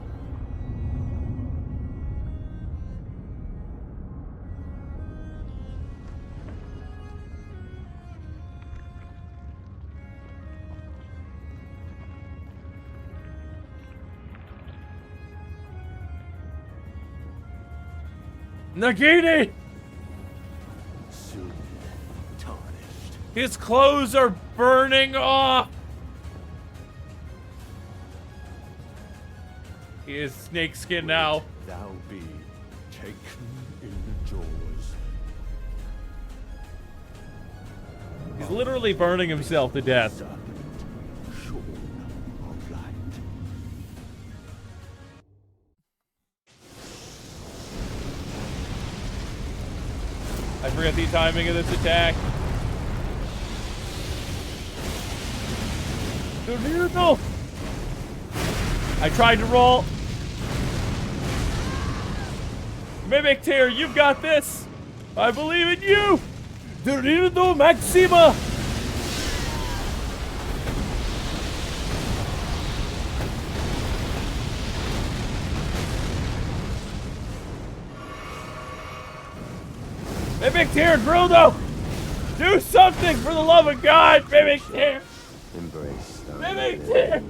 Nagini! Soon tarnished. His clothes are burning off! He is snakeskin now. Thou be taken in the jaws. He's literally burning himself to death. Serpent, shorn of light. I forget the timing of this attack. No! I tried to roll. Mimic Tear, you've got this. I believe in you. Dorito Maxima. Mimic Tear, Grudo! Do something for the love of God, Mimic Tear! Embrace the Mimic Tear!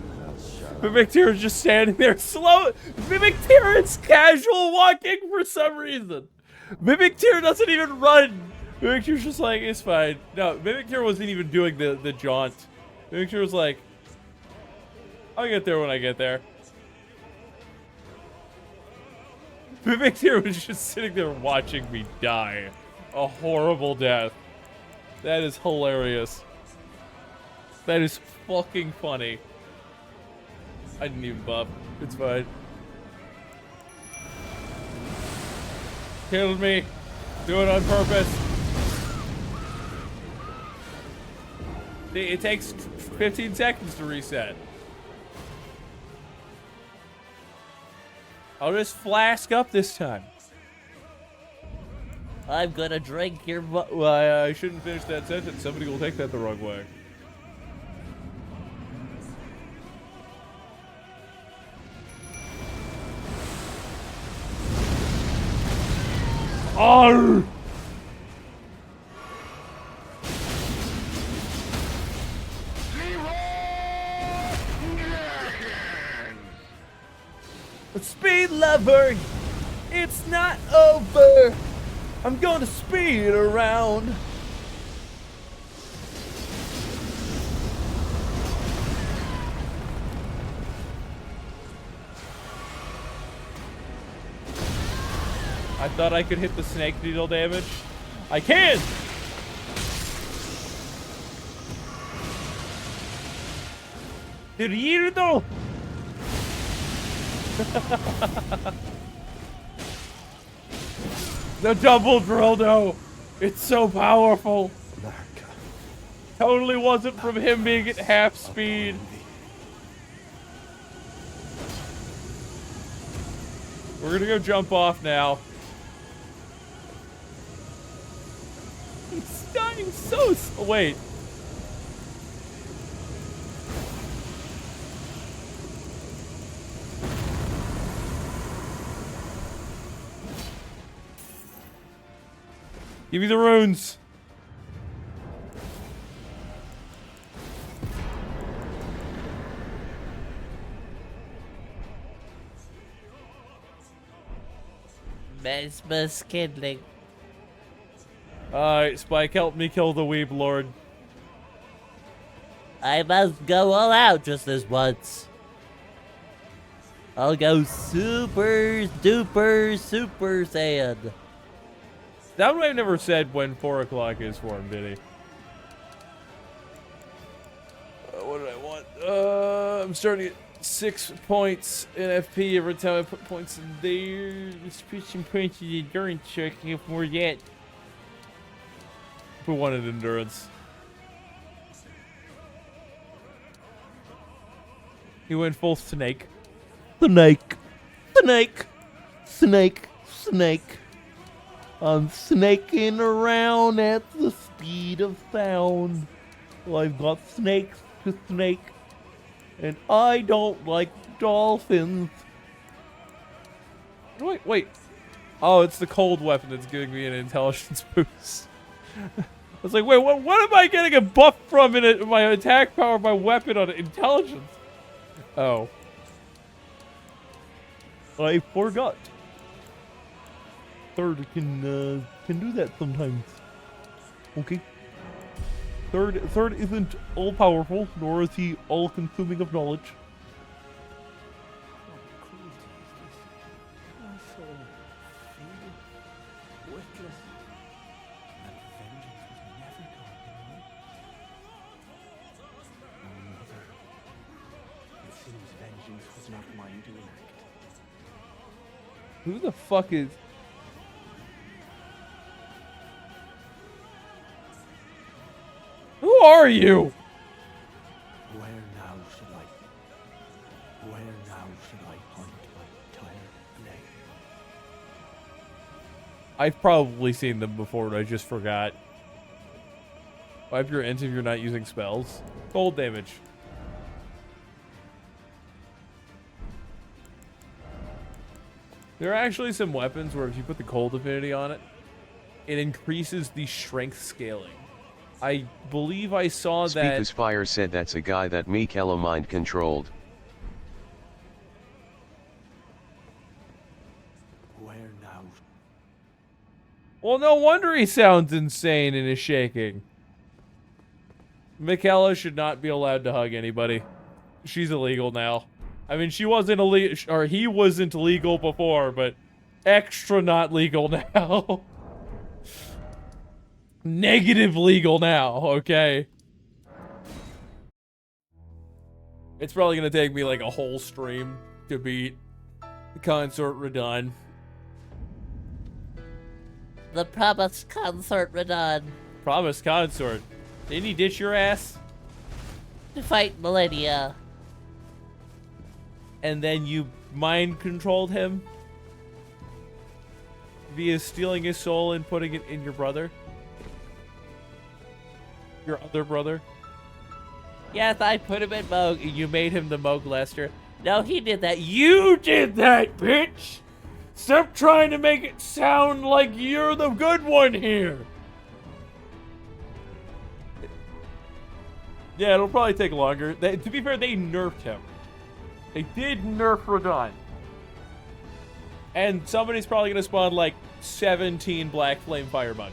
Mimic Tear is just standing there slow. Mimic Tear is casual walking for some reason. Mimic Tear doesn't even run. Mimic Tear's just like, it's fine. No, Mimic Tear wasn't even doing the jaunt. Mimic Tear was like, I'll get there when I get there. Mimic Tear was just sitting there watching me die. A horrible death. That is hilarious. That is fucking funny. I didn't even buff. It's fine. Killed me. Do it on purpose. It takes 15 seconds to reset. I'll just flask up this time. I'm gonna drink your Well, I shouldn't finish that sentence. Somebody will take that the wrong way. Arr! Speed lover, it's not over. I'm gonna speed around. I thought I could hit the snake needle damage. I can! Did you know? The double Droldo! It's so powerful! America. Totally wasn't from him being at half speed. We're gonna go jump off now. He's dying Wait. Give me the runes. Mesmer's kindling. Alright, Spike, help me kill the Weeb Lord. I must go all out just this once. I'll go super duper super saiyan. That one I've never said when 4 o'clock is for him, did he? What did I want? I'm starting at 6 points in FP every time I put points in there. Just put some points in the endurance check if more yet. Put 1 in endurance. He went full snake. Snake. Snake. Snake. Snake. I'm snaking around at the speed of sound. Well, I've got snakes to snake. And I don't like dolphins. Wait. Oh, it's the cold weapon that's giving me an intelligence boost. I was like, wait, what am I getting a buff from in my attack power of my weapon on intelligence? Oh. I forgot. Third can do that sometimes. Okay. Third isn't all powerful, nor is he all consuming of knowledge. Who the fuck is... Who are you? Where now should I hunt my tired blade? I've probably seen them before, but I just forgot. Wipe your int if you're not using spells. Cold damage. There are actually some weapons where if you put the cold affinity on it, it increases the strength scaling. I believe I saw that... Speakus Fire said that's a guy that Mikello mind controlled. Where now? Well, no wonder he sounds insane and is shaking. Michaela should not be allowed to hug anybody. She's illegal now. I mean, she wasn't illegal, or he wasn't legal before, but extra not legal now. Negative legal now, okay? It's probably gonna take me like a whole stream to beat Consort Radon. The promised consort Radon. Promise Consort. Didn't he ditch your ass? To fight Millennia. And then you mind controlled him? Via stealing his soul and putting it in your brother? Your other brother? Yes, I put him in Moog. You made him the Moog Lester. No, he did that. You did that, bitch! Stop trying to make it sound like you're the good one here! Yeah, it'll probably take longer. To be fair, they nerfed him. They did nerf Radon. And somebody's probably gonna spawn like 17 Black Flame Firebugs.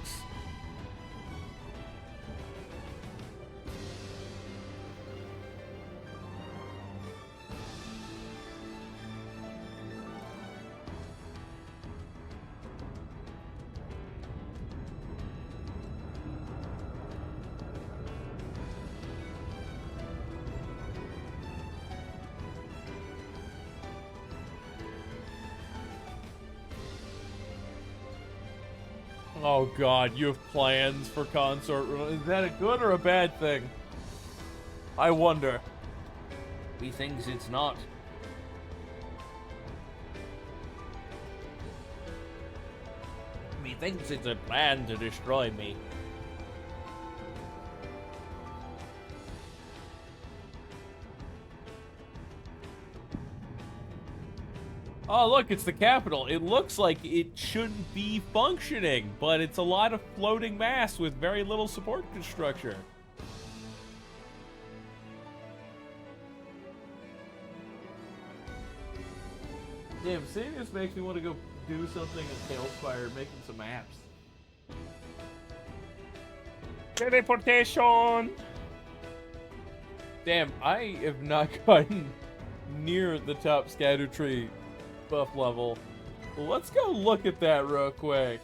Oh god, you have plans for Consort. Is that a good or a bad thing? I wonder. Methinks it's not. Methinks it's a plan to destroy me. Oh, look, it's the capital. It looks like it shouldn't be functioning, but it's a lot of floating mass with very little support structure. Damn, seeing this makes me want to go do something at Tailspire, making some maps. Teleportation! Damn, I have not gotten near the top scatter tree buff level. Well, let's go look at that real quick.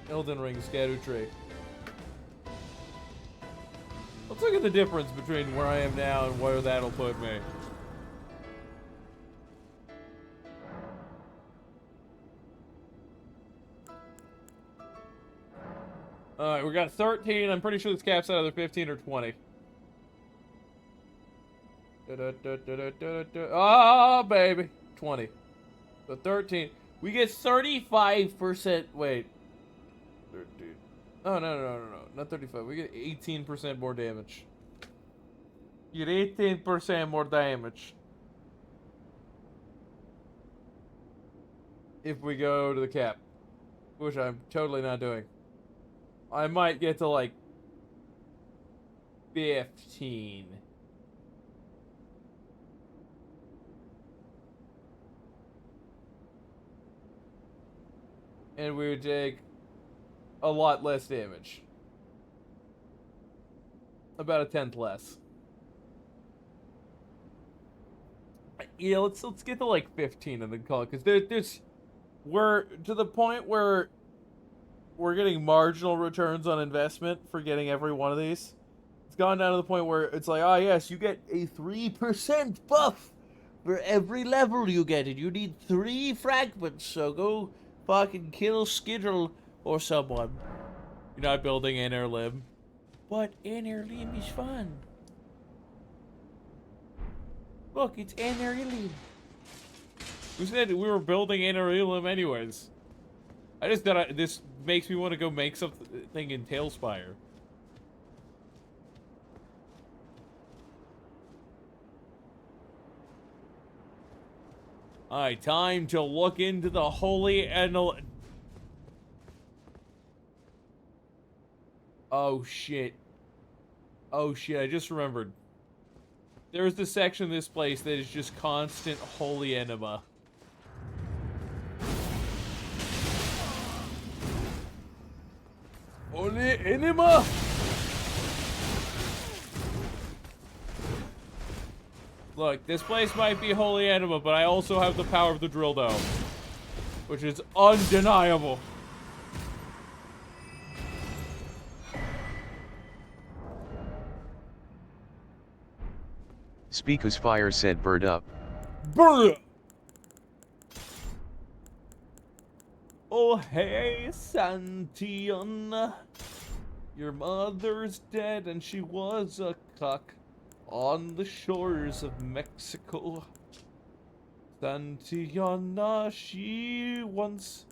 Elden Ring scatter tree. Let's look at the difference between where I am now and where that'll put me. Alright, we got 13. I'm pretty sure this caps out either 15 or 20. Oh, baby. 20. So 13. We get 35%. Wait. 13. Oh, no. Not 35. We get 18% more damage. You get 18% more damage. If we go to the cap. Which I'm totally not doing. I might get to like 15. And we would take a lot less damage. About a 10th less. Yeah, let's get to like 15 and then call it, because we're to the point where we're getting marginal returns on investment for getting every one of these. It's gone down to the point where it's like, oh yes, you get a 3% buff for every level you get, and you need 3 fragments, so go fucking kill Skidrel or someone. You're not building inner limb. But inner limb is fun. Look, it's inner limb. Who said we were building inner limb anyways? I just thought this makes me want to go make something in Tailspire. Alright, time to look into the holy Oh shit. Oh shit, I just remembered. There's the section of this place that is just constant holy enema. Holy enema! Look, this place might be holy enema, but I also have the power of the drill dome, which is undeniable. Speakus Fire said bird up. Bird up! Oh, hey, Santiana. Your mother's dead and she was a cuck on the shores of Mexico. Santiana, she once...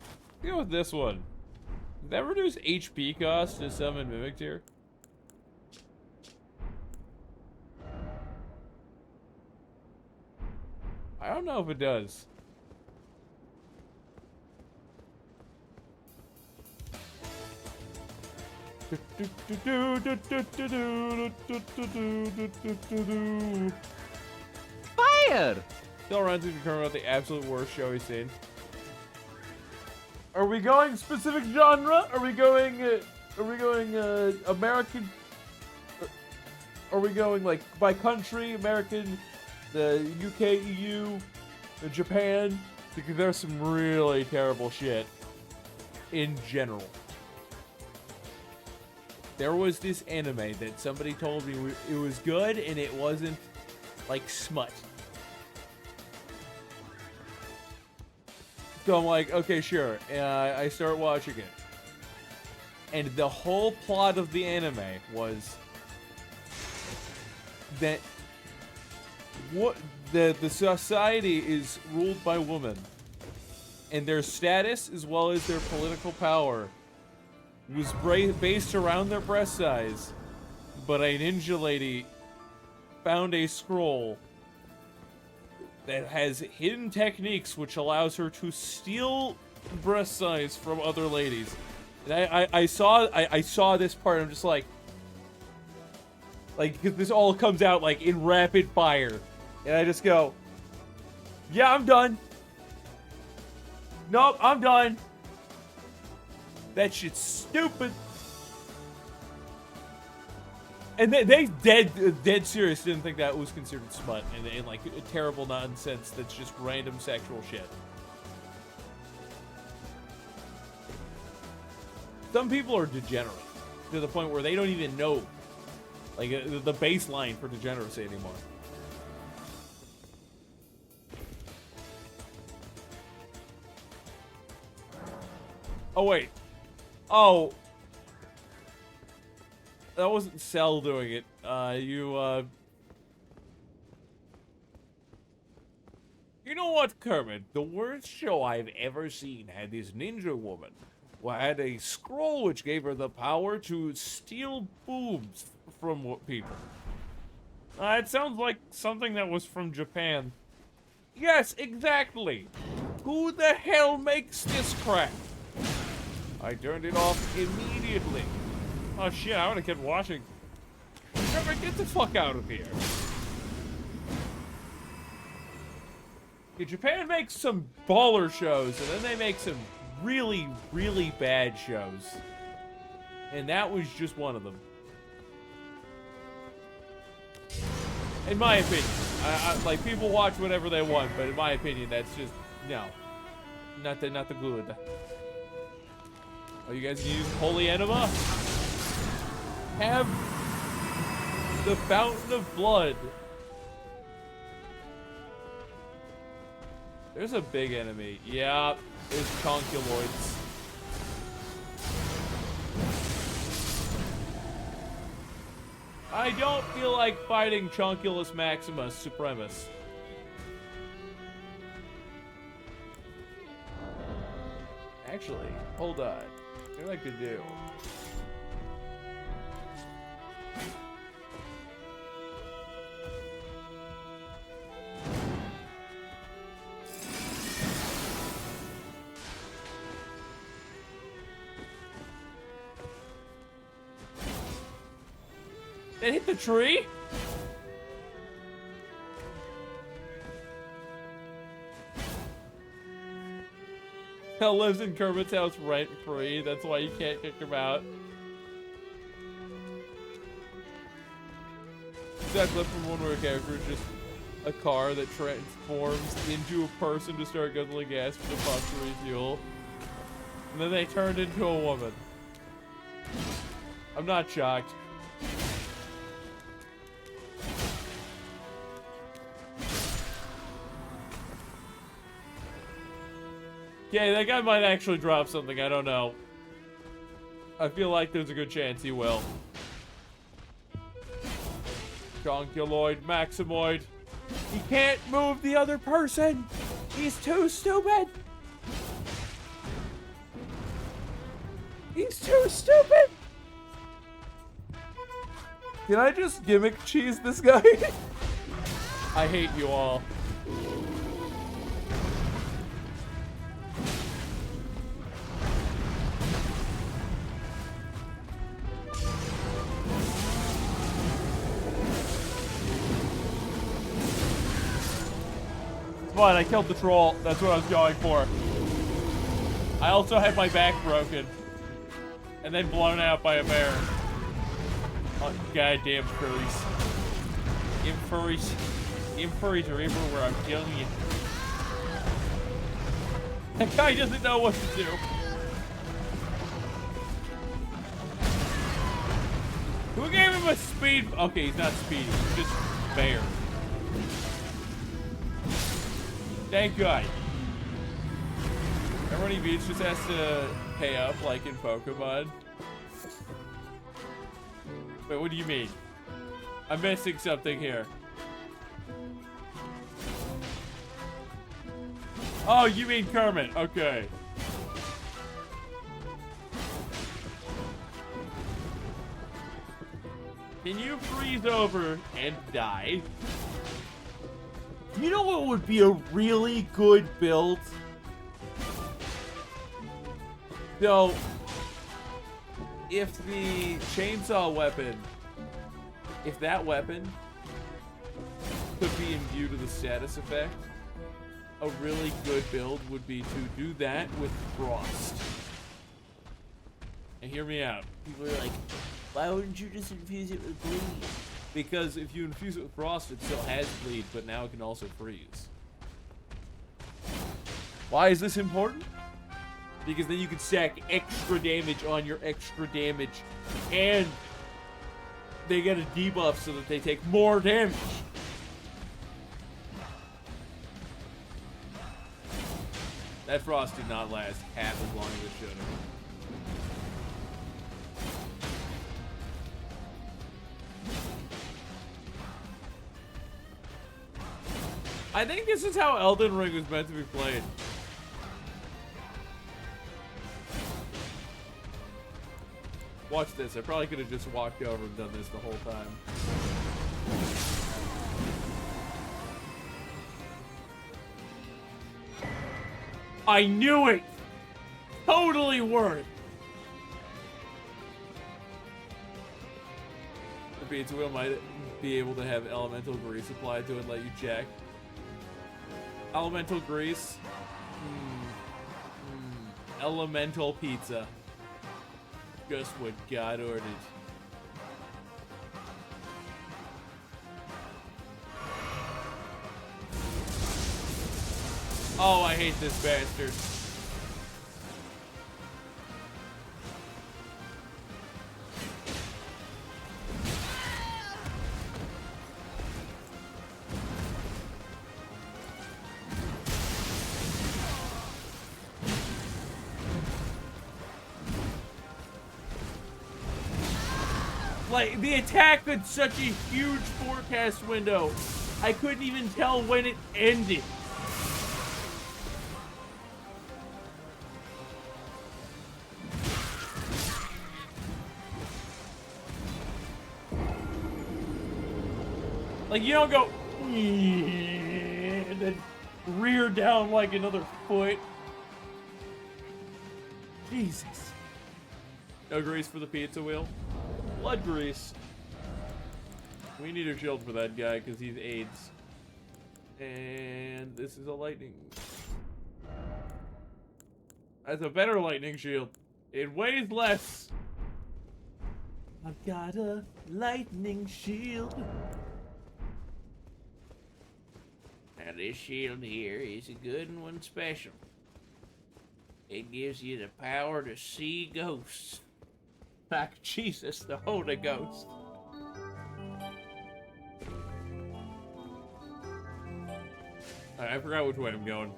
Let's go with this one. Did that reduce HP cost to summon Mimic Tier? I don't know if it does. Fire! Still runs into determine about the absolute worst show he's seen. Are we going specific genre? Are we going American? Are we going like by country, American, the UK, EU, Japan? Because there's some really terrible shit in general. There was this anime that somebody told me it was good and it wasn't like smut. So I'm like, okay, sure. And I start watching it. And the whole plot of the anime was that the society is ruled by women. And their status as well as their political power was based around their breast size, but a ninja lady found a scroll that has hidden techniques which allows her to steal breast size from other ladies. And I saw this part, I'm just like, because this all comes out like in rapid fire, and I just go, yeah, I'm done. Nope, I'm done. That shit's stupid. And they dead serious didn't think that was considered smut and like terrible nonsense that's just random sexual shit. Some people are degenerate to the point where they don't even know like the baseline for degeneracy anymore. Oh wait. Oh. That wasn't Cell doing it. You know what, Kermit? The worst show I've ever seen had this ninja woman who had a scroll which gave her the power to steal boobs from people. It sounds like something that was from Japan. Yes, exactly. Who the hell makes this crap? I turned it off immediately. Oh shit, I would have kept watching. Kermit, get the fuck out of here. Yeah, Japan makes some baller shows, and then they make some really, really bad shows. And that was just one of them. In my opinion. Like, people watch whatever they want, but in my opinion, that's just, no. Not the good. Oh, you guys use Holy Enema? Have the Fountain of Blood. There's a big enemy. Yeah, there's Conculoids. I don't feel like fighting Chonkulus Maximus Supremus. Actually, hold on. What I could do? It hit the tree? Hell lives in Kermit's house rent-free. That's why you can't kick him out. That clip from one where a character is just a car that transforms into a person to start guzzling gas for the pump to refuel. And then they turned into a woman. I'm not shocked. Yeah, that guy might actually drop something, I don't know. I feel like there's a good chance he will. Conculoid, Maximoid. He can't move the other person! He's too stupid! He's too stupid! Can I just gimmick cheese this guy? I hate you all. But I killed the troll. That's what I was going for. I also had my back broken. And then blown out by a bear. Oh, goddamn furries. Furries are everywhere, I'm telling you. That guy doesn't know what to do. Who gave him a speed? Okay, he's not speedy. He's just bear. Thank God. Remember when he beats just has to pay up like in Pokemon? Wait, what do you mean? I'm missing something here. Oh, you mean Kermit. Okay. Can you freeze over and die? You know what would be a really good build? So, if the chainsaw weapon, if that weapon could be imbued with a status effect, a really good build would be to do that with frost. And hear me out. People are like, why wouldn't you just infuse it with bleed? Because if you infuse it with frost, it still has bleed, but now it can also freeze. Why is this important? Because then you can stack extra damage on your extra damage, and they get a debuff so that they take more damage. That frost did not last half as long as it should have. I think this is how Elden Ring was meant to be played. Watch this. I probably could have just walked over and done this the whole time. I knew it! Totally worth. The pizza wheel might be able to have elemental grease applied to it, let you check. Elemental grease. Elemental pizza. Just what God ordered. Oh, I hate this bastard. Like, the attack had such a huge forecast window, I couldn't even tell when it ended. Like, you don't go and then rear down like another foot. Jesus. No grease for the pizza wheel. Blood grease. We need a shield for that guy because he's AIDS. And this is a lightning. That's a better lightning shield. It weighs less. I've got a lightning shield. Now this shield here is a good one special. It gives you the power to see ghosts. Like Jesus, the Holy Ghost. Alright, I forgot which way I'm going.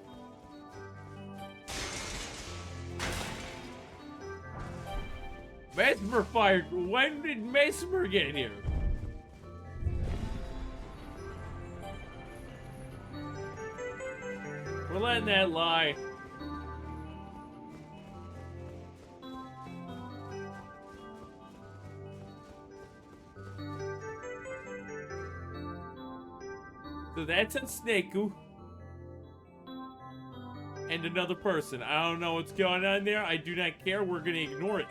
Mesmer fired. When did Mesmer get here? We're letting that lie. So that's a Snaku. And another person. I don't know what's going on there. I do not care. We're gonna ignore it.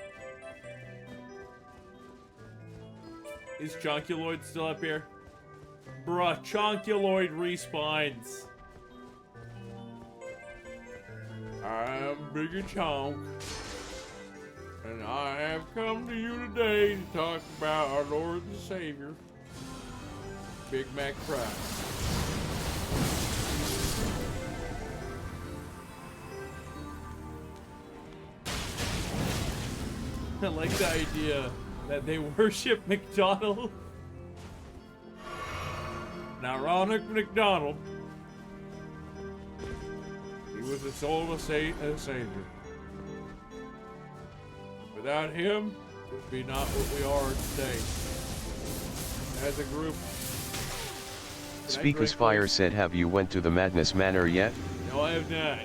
Is Chonkuloid still up here? Bruh, Chonkuloid respawns. I'm Biggie Chonk. And I have come to you today to talk about our Lord and Savior, Big Mac Price. I like the idea that they worship McDonald. An ironic McDonald. He was the soul of a savior. Without him, we'd be not what we are today. As a group. Speakus Fire said, have you went to the Madness Manor yet? No, I have not.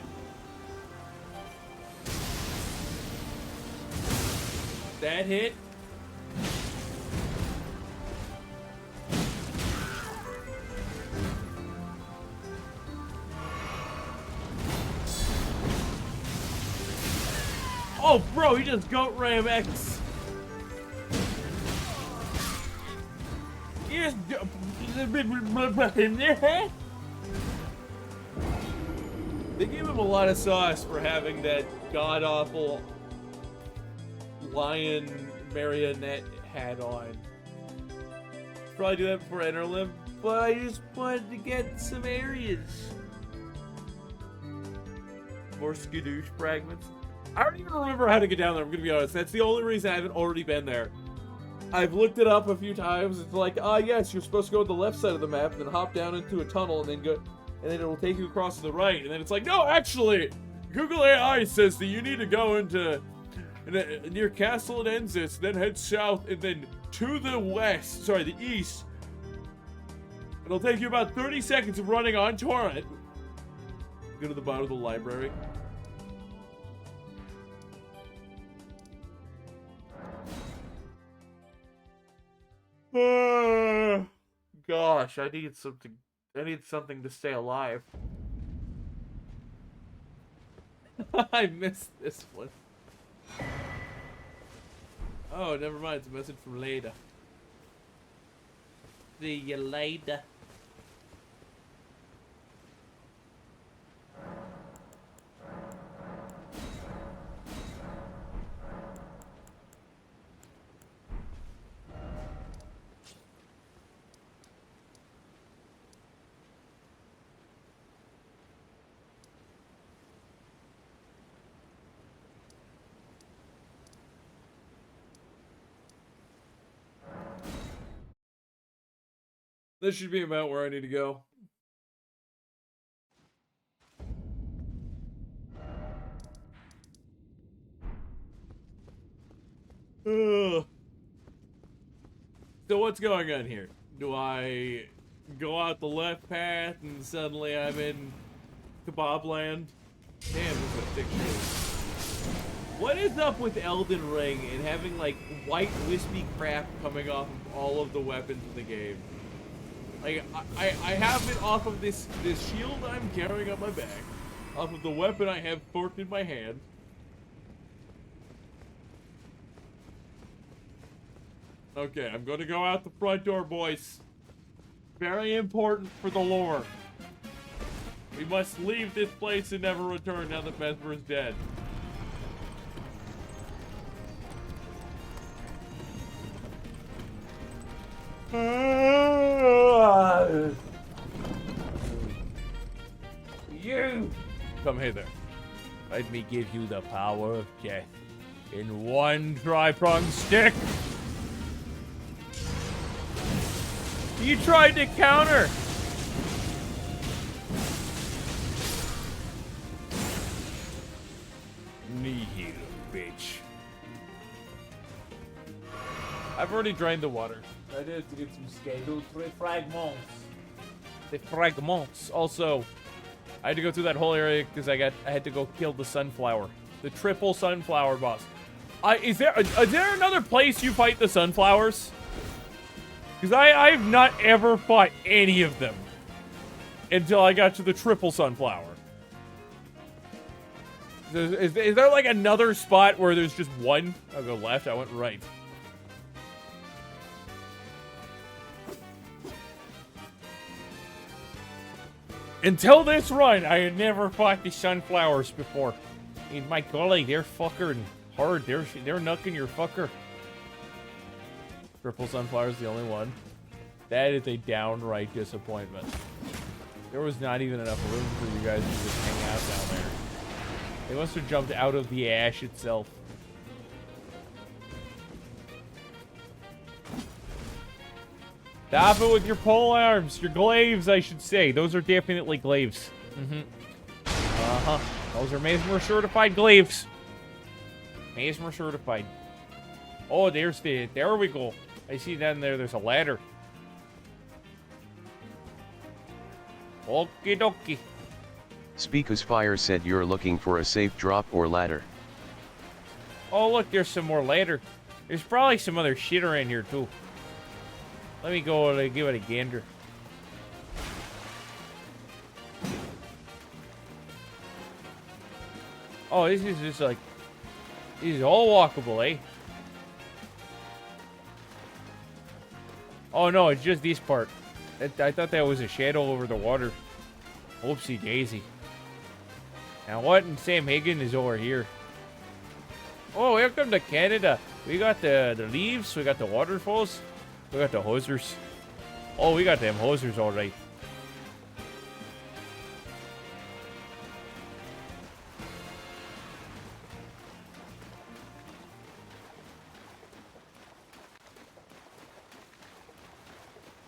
That hit. Oh, bro, he just goat ram X. Yes. They gave him a lot of sauce for having that god-awful lion marionette hat on. Probably do that before Enderlim, but I just wanted to get some areas. More skadoosh fragments. I don't even remember how to get down there, I'm gonna be honest. That's the only reason I haven't already been there. I've looked it up a few times. It's like, yes, you're supposed to go to the left side of the map, and then hop down into a tunnel, and then go, and then it'll take you across to the right. And then it's like, no, actually, Google AI says that you need to go into near Castle and Enzis, then head south, and then to the west, sorry, the east. It'll take you about 30 seconds of running on torrent. Go to the bottom of the library. Gosh, I need something to stay alive. I missed this one. Oh, never mind. It's a message from Leda. See you later. This should be about where I need to go. Ugh. So what's going on here? Do I go out the left path and suddenly I'm in Kebab Land? Damn, this is a thick shoe. What is up with Elden Ring and having like white wispy crap coming off of all of the weapons in the game? Like, I have it off of this shield I'm carrying on my back, off of the weapon I have forked in my hand. Okay, I'm gonna go out the front door, boys. Very important for the lore. We must leave this place and never return now that Vesper is dead. You! Come hither. Let me give you the power of death in one tri-pronged stick. You tried to counter. Nihil, bitch. I've already drained the water. I did to get some scheduled fragments. The fragments. Also, I had to go through that whole area because I had to go kill the sunflower, the triple sunflower boss. Is there another place you fight the sunflowers? Because I've not ever fought any of them until I got to the triple sunflower. Is there like another spot where there's just one? I'll go left. I went right. Until this run, I had never fought the sunflowers before. And my golly, they're fucking hard. They're knucking your fucker. Triple sunflower's the only one. That is a downright disappointment. There was not even enough room for you guys to just hang out down there. They must have jumped out of the ash itself. Stop it with your pole arms. Your glaives, I should say. Those are definitely glaives. Uh-huh. Those are Mesmer certified glaives. Mesmer certified. Oh, there we go. I see down there, there's a ladder. Okie dokie. Speakus Fire said you're looking for a safe drop or ladder. Oh, look, there's some more ladder. There's probably some other shit around here, too. Let me go and give it a gander. Oh, this is just like... This is all walkable, eh? Oh no, it's just this part. I thought that was a shadow over the water. Oopsie daisy. Now what in Sam Hagen is over here? Oh, welcome to Canada. We got the leaves, we got the waterfalls, we got the hosers. Oh, we got them hosers all right.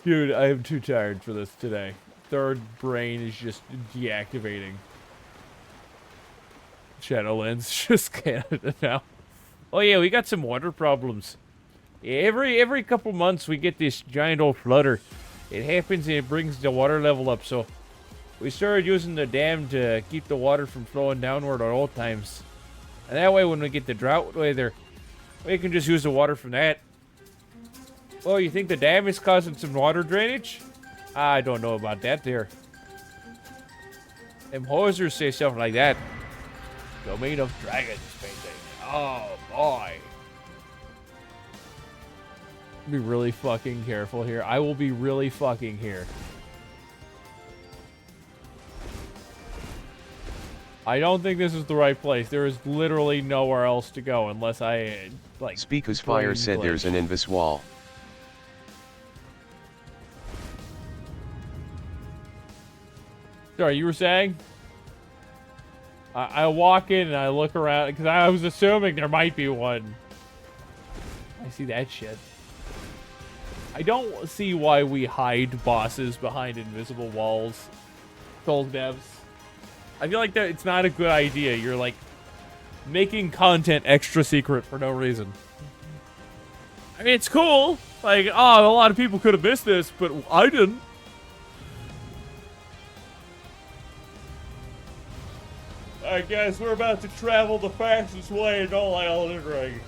Dude, I am too tired for this today. Third brain is just deactivating. Shadowlands, just Canada now. Oh yeah, we got some water problems. Yeah, every couple months we get this giant old flutter. It happens and it brings the water level up, so we started using the dam to keep the water from flowing downward at all times. And that way when we get the drought weather, we can just use the water from that. Oh, you think the dam is causing some water drainage? I don't know about that there. Them hosers say something like that. Domain of Dragons painting. Oh, boy. Be really fucking careful here. I will be really fucking here. I don't think this is the right place. There is literally nowhere else to go unless I, like... Speaker's Fire said there's an invis wall. Sorry, you were saying? I walk in and I look around because I was assuming there might be one. I see that shit. I don't see why we hide bosses behind invisible walls. Told devs. I feel like that it's not a good idea. You're like making content extra secret for no reason. I mean, it's cool. Like, oh, a lot of people could have missed this, but I didn't. Alright guys, we're about to travel the fastest way in all Elden Ring.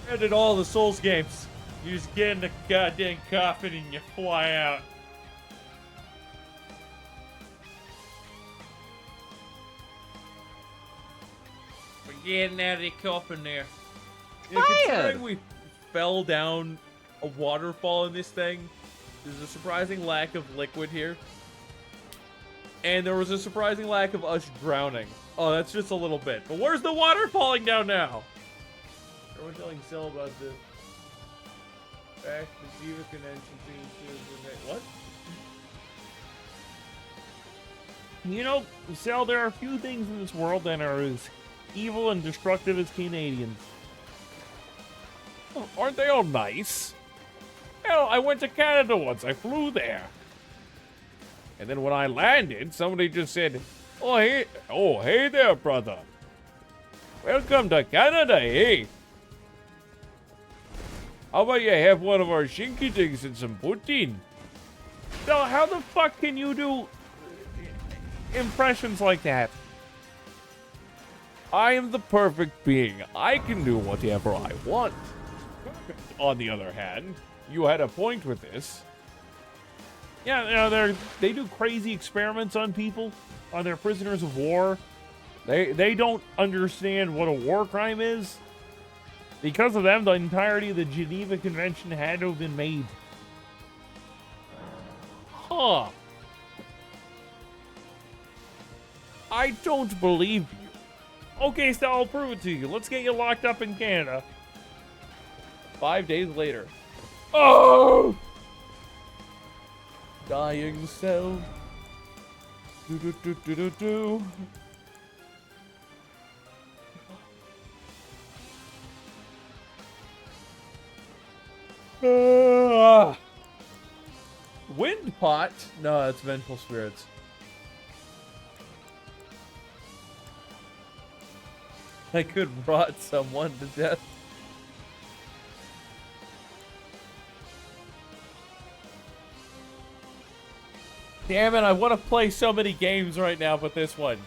And in all the Souls games. You just get in the goddamn coffin and you fly out. We're getting out of the coffin there. Yeah, considering we fell down a waterfall in this thing, there's a surprising lack of liquid here. And there was a surprising lack of us drowning. Oh, that's just a little bit. But where's the water falling down now? Everyone telling Sil about this. Back to Diva Convention seems to... What? You know, Sal, there are a few things in this world that are as evil and destructive as Canadians. Oh, aren't they all nice? Hell, I went to Canada once. I flew there. And then when I landed, somebody just said, oh, hey there, brother. Welcome to Canada, hey. How about you have one of our shinky digs and some poutine? So how the fuck can you do impressions like that? I am the perfect being. I can do whatever I want. On the other hand, you had a point with this. Yeah, you know, they do crazy experiments on people, on their prisoners of war. They don't understand what a war crime is. Because of them, the entirety of the Geneva Convention had to have been made. Huh. I don't believe you. Okay, so I'll prove it to you. Let's get you locked up in Canada. 5 days later. Oh! Dying cell. Do do do do do do. Wind pot? No, it's vengeful spirits. I could rot someone to death. Damn it, I want to play so many games right now, but this one.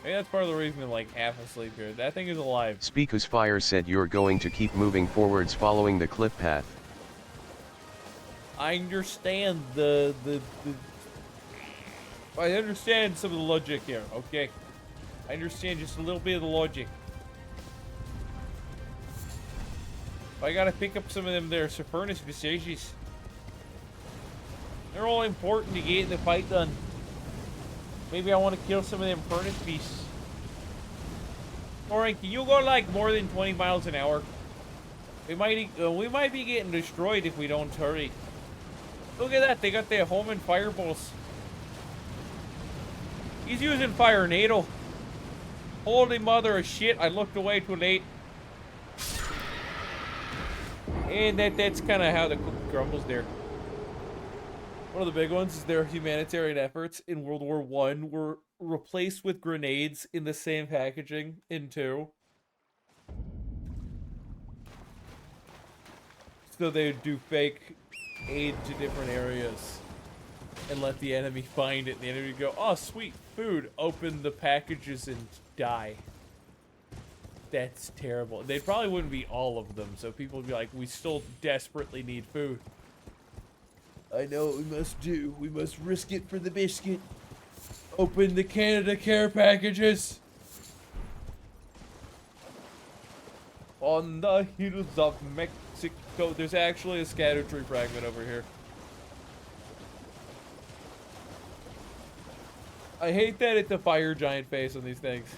Maybe that's part of the reason I'm like half asleep here. That thing is alive. Speaker's Fire said you're going to keep moving forwards following the cliff path. I understand the I understand some of the logic here, okay? I understand just a little bit of the logic. I gotta pick up some of them there furnace visages. They're all important to get the fight done. Maybe I want to kill some of them furnace beasts. Oren, can you go like more than 20 miles an hour? We might be getting destroyed if we don't hurry. Look at that, they got their home and fireballs. He's using fire NATO. Holy mother of shit, I looked away too late. And that's kind of how the cookie crumbles there. One of the big ones is their humanitarian efforts in World War I were replaced with grenades in the same packaging in 2. So they would do fake aid to different areas and let the enemy find it. And the enemy would go, oh, sweet, food. Open the packages and die. That's terrible. They probably wouldn't be all of them, so people would be like, we still desperately need food. I know what we must do. We must risk it for the biscuit. Open the Canada care packages. On the hills of Mexico. There's actually a scatter tree fragment over here. I hate that it's a fire giant face on these things.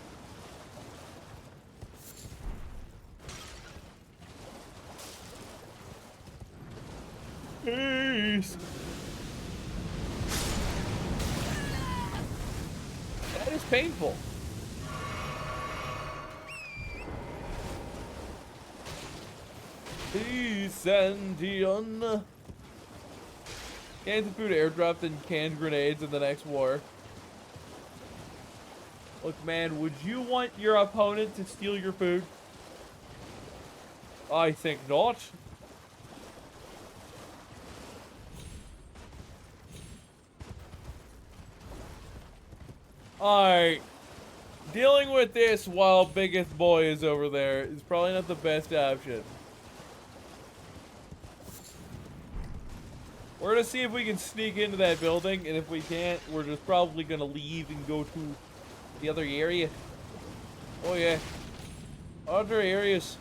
Peace. That is painful. Peace and Dion. Cans of food airdropped and canned grenades in the next war. Look, man, would you want your opponent to steal your food? I think not. Alright. Dealing with this while biggest boy is over there is probably not the best option. We're gonna see if we can sneak into that building, and if we can't, we're just probably gonna leave and go to the other area. Oh yeah. Other areas.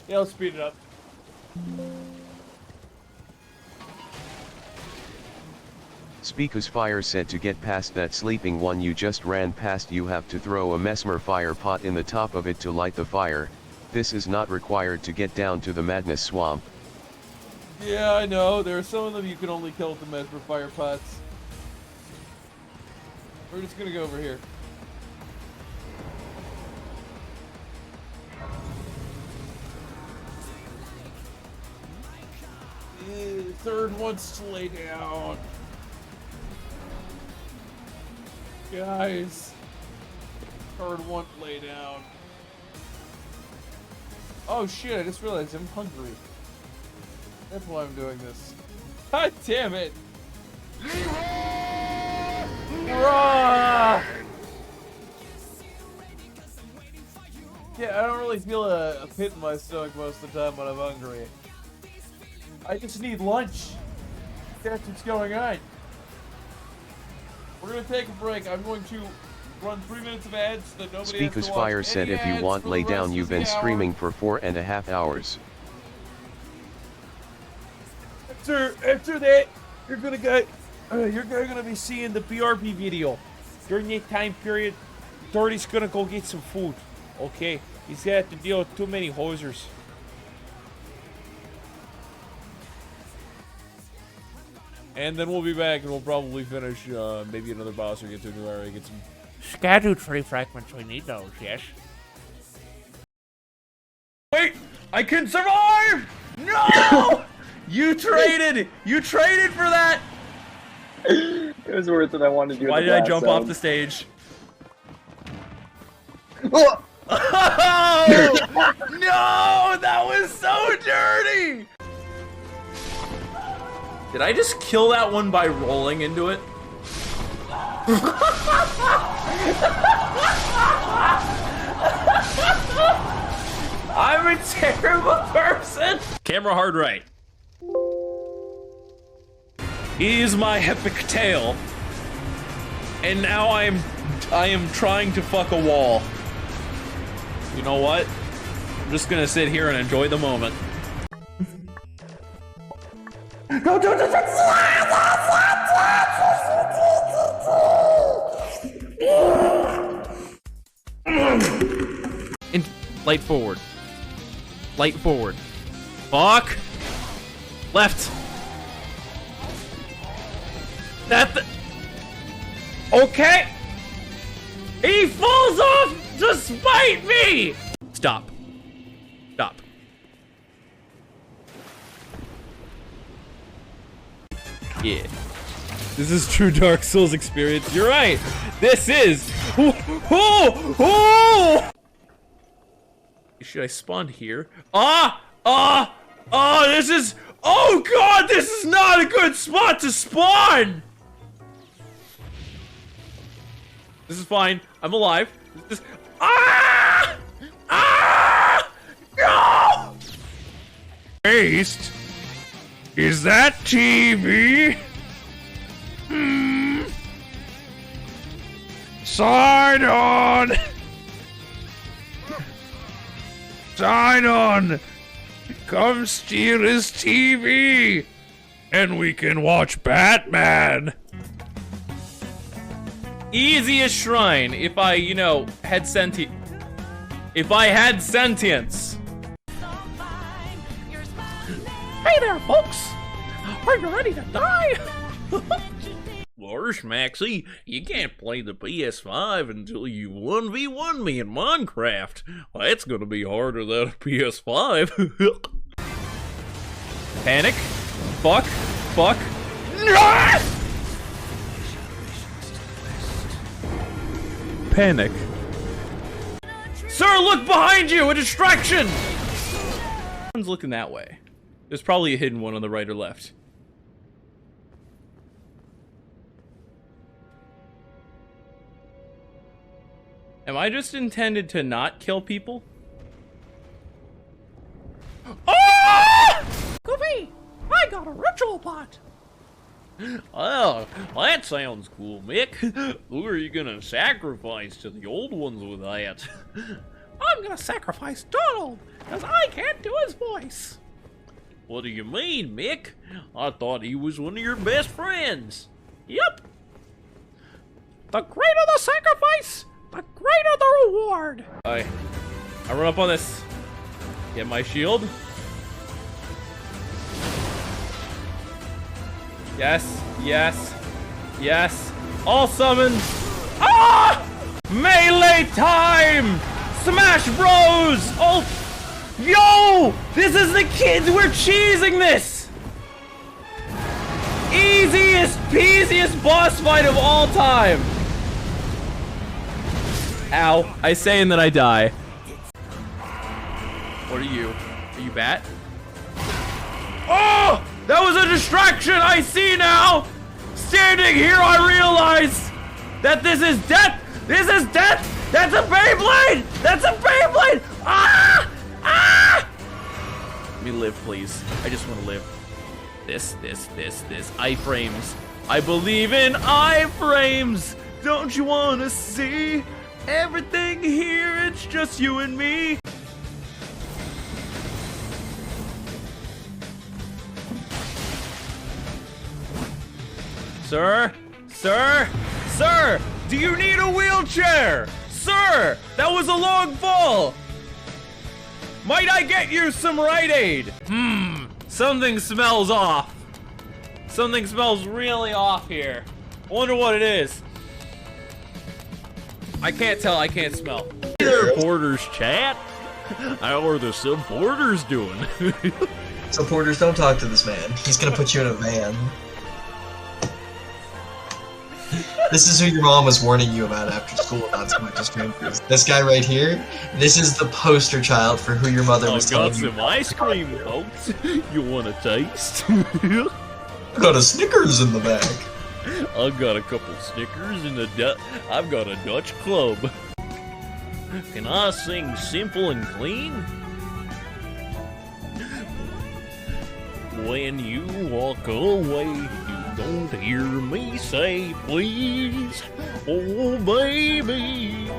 Yeah, let's speed it up. Speaker's Fire said to get past that sleeping one you just ran past you have to throw a mesmer fire pot in the top of it to light the fire. This is not required to get down to the madness swamp. Yeah, I know. There are some of them you can only kill with the mesmer fire pots. We're just gonna go over here. Third wants to lay down. Guys. Third one lay down. Oh shit, I just realized I'm hungry. That's why I'm doing this. God damn it! Raw! Yeah, I don't really feel a pit in my stomach most of the time when I'm hungry. I just need lunch. That's what's going on. We're gonna take a break. I'm going to run 3 minutes of ads so that nobody Speaker's has to watch Fire said any if you ads want for lay the rest down of you've the been hour. streaming for 4.5 hours. After that, you're gonna be seeing the BRP video. During that time period, Dirty's gonna go get some food. Okay, he's got to deal with too many hosers. And then we'll be back and we'll probably finish maybe another boss or get to a new area, get some Scattered tree fragments, we need those, yes. Wait! I can survive! No! You traded! You traded for that! It was worth it. I wanted to do it. Why did I jump off the stage? Oh! Oh! No! That was so dirty! Did I just kill that one by rolling into it? I'm a terrible person! Camera hard right. is my epic tale. And now I am trying to fuck a wall. You know what? I'm just gonna sit here and enjoy the moment. And light forward. Light forward. Fuck. Left. Okay. He falls off to spite me. Stop. Stop. Yeah. This is true Dark Souls experience. You're right. This is. Should I spawn here? This is. Oh god, this is not a good spot to spawn. This is fine. I'm alive. This. No! Paste. Is that TV? Sign on! Sign on! Come steal his TV! And we can watch Batman! Easiest shrine if I, you know, had sentience. If I had sentience. Hey there, folks! Are you ready to die? Lars, Maxie, you can't play the PS5 until you 1v1 me in Minecraft. That's gonna be harder than a PS5. Panic. Fuck. Fuck. Panic. Sir, look behind you! A distraction! One's looking that way. There's probably a hidden one on the right or left. Am I just intended to not kill people? Oh! Goofy! I got a ritual pot! Oh, that sounds cool, Mick. Who are you gonna sacrifice to the old ones with that? I'm gonna sacrifice Donald, because I can't do his voice. What do you mean, Mick? I thought he was one of your best friends. Yep. The greater the sacrifice, the greater the reward. I run up on this. Get my shield. Yes, yes, yes. All summons. Ah! Melee time! Smash Bros! Oh, yo! This is the kids. We're cheesing this. Easiest, peasiest boss fight of all time. Ow! I say and then I die. What are you? Are you Bat? Oh! That was a distraction! I see now! Standing here, I realize that this is death! This is death! That's a Beyblade! That's a Beyblade! Ah! Ah! Let me live, please. I just want to live. This. Iframes. I believe in iframes! Don't you want to see everything here? It's just you and me. Sir? Sir? Sir! Do you need a wheelchair? Sir! That was a long fall! Might I get you some Rite Aid? Something smells off. Something smells really off here. I wonder what it is. I can't tell, I can't smell. Hey there, Porters chat. How are the supporters doing? Supporters, don't talk to this man. He's gonna put you in a van. This is who your mom was warning you about after school, not so much as strangers. This guy right here, this is the poster child for who your mother was telling you. I got some ice cream, folks. You want a taste? I got a Snickers in the bag. I've got a couple Snickers in the I've got a Dutch club. Can I sing simple and clean? When you walk away, you don't hear me say please. Oh, baby.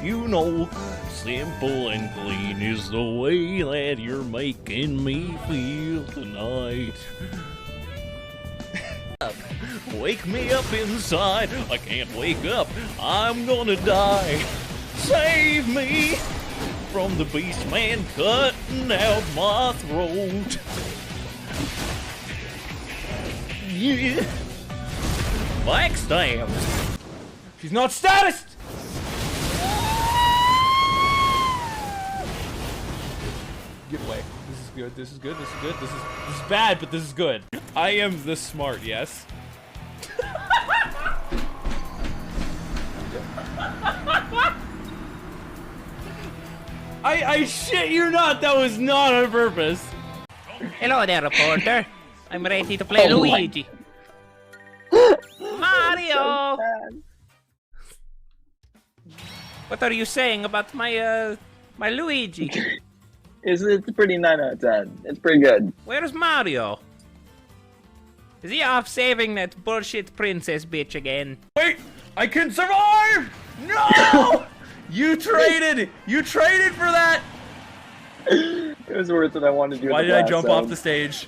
You know, simple and clean is the way that you're making me feel tonight. Wake me up inside. I can't wake up. I'm gonna die. Save me from the beast man cutting out my throat. Yeah. Backstab. She's not status! Get away. This is good, this is good, this is good, this is bad, but this is good. I am this smart, yes? I shit you not, that was not on purpose. Hello there, reporter. I'm ready to play Luigi. Mario! What are you saying about my my Luigi? It's pretty 9 out of 10. It's pretty good. Where's Mario? Is he off saving that bullshit princess bitch again? Wait, I can survive! No! You traded for that! It was worth it. I wanted to do it. Why did I jump off the stage?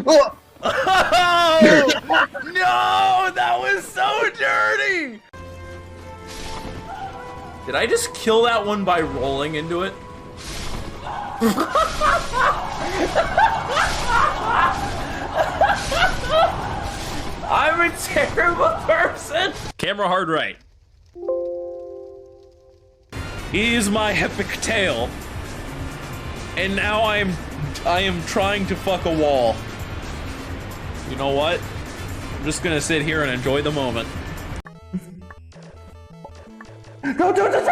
Oh! Oh! No! That was so dirty! Did I just kill that one by rolling into it? I'm a terrible person! Camera hard right. Here's my epic tale. And now I am trying to fuck a wall. You know what? I'm just gonna sit here and enjoy the moment. Go do this!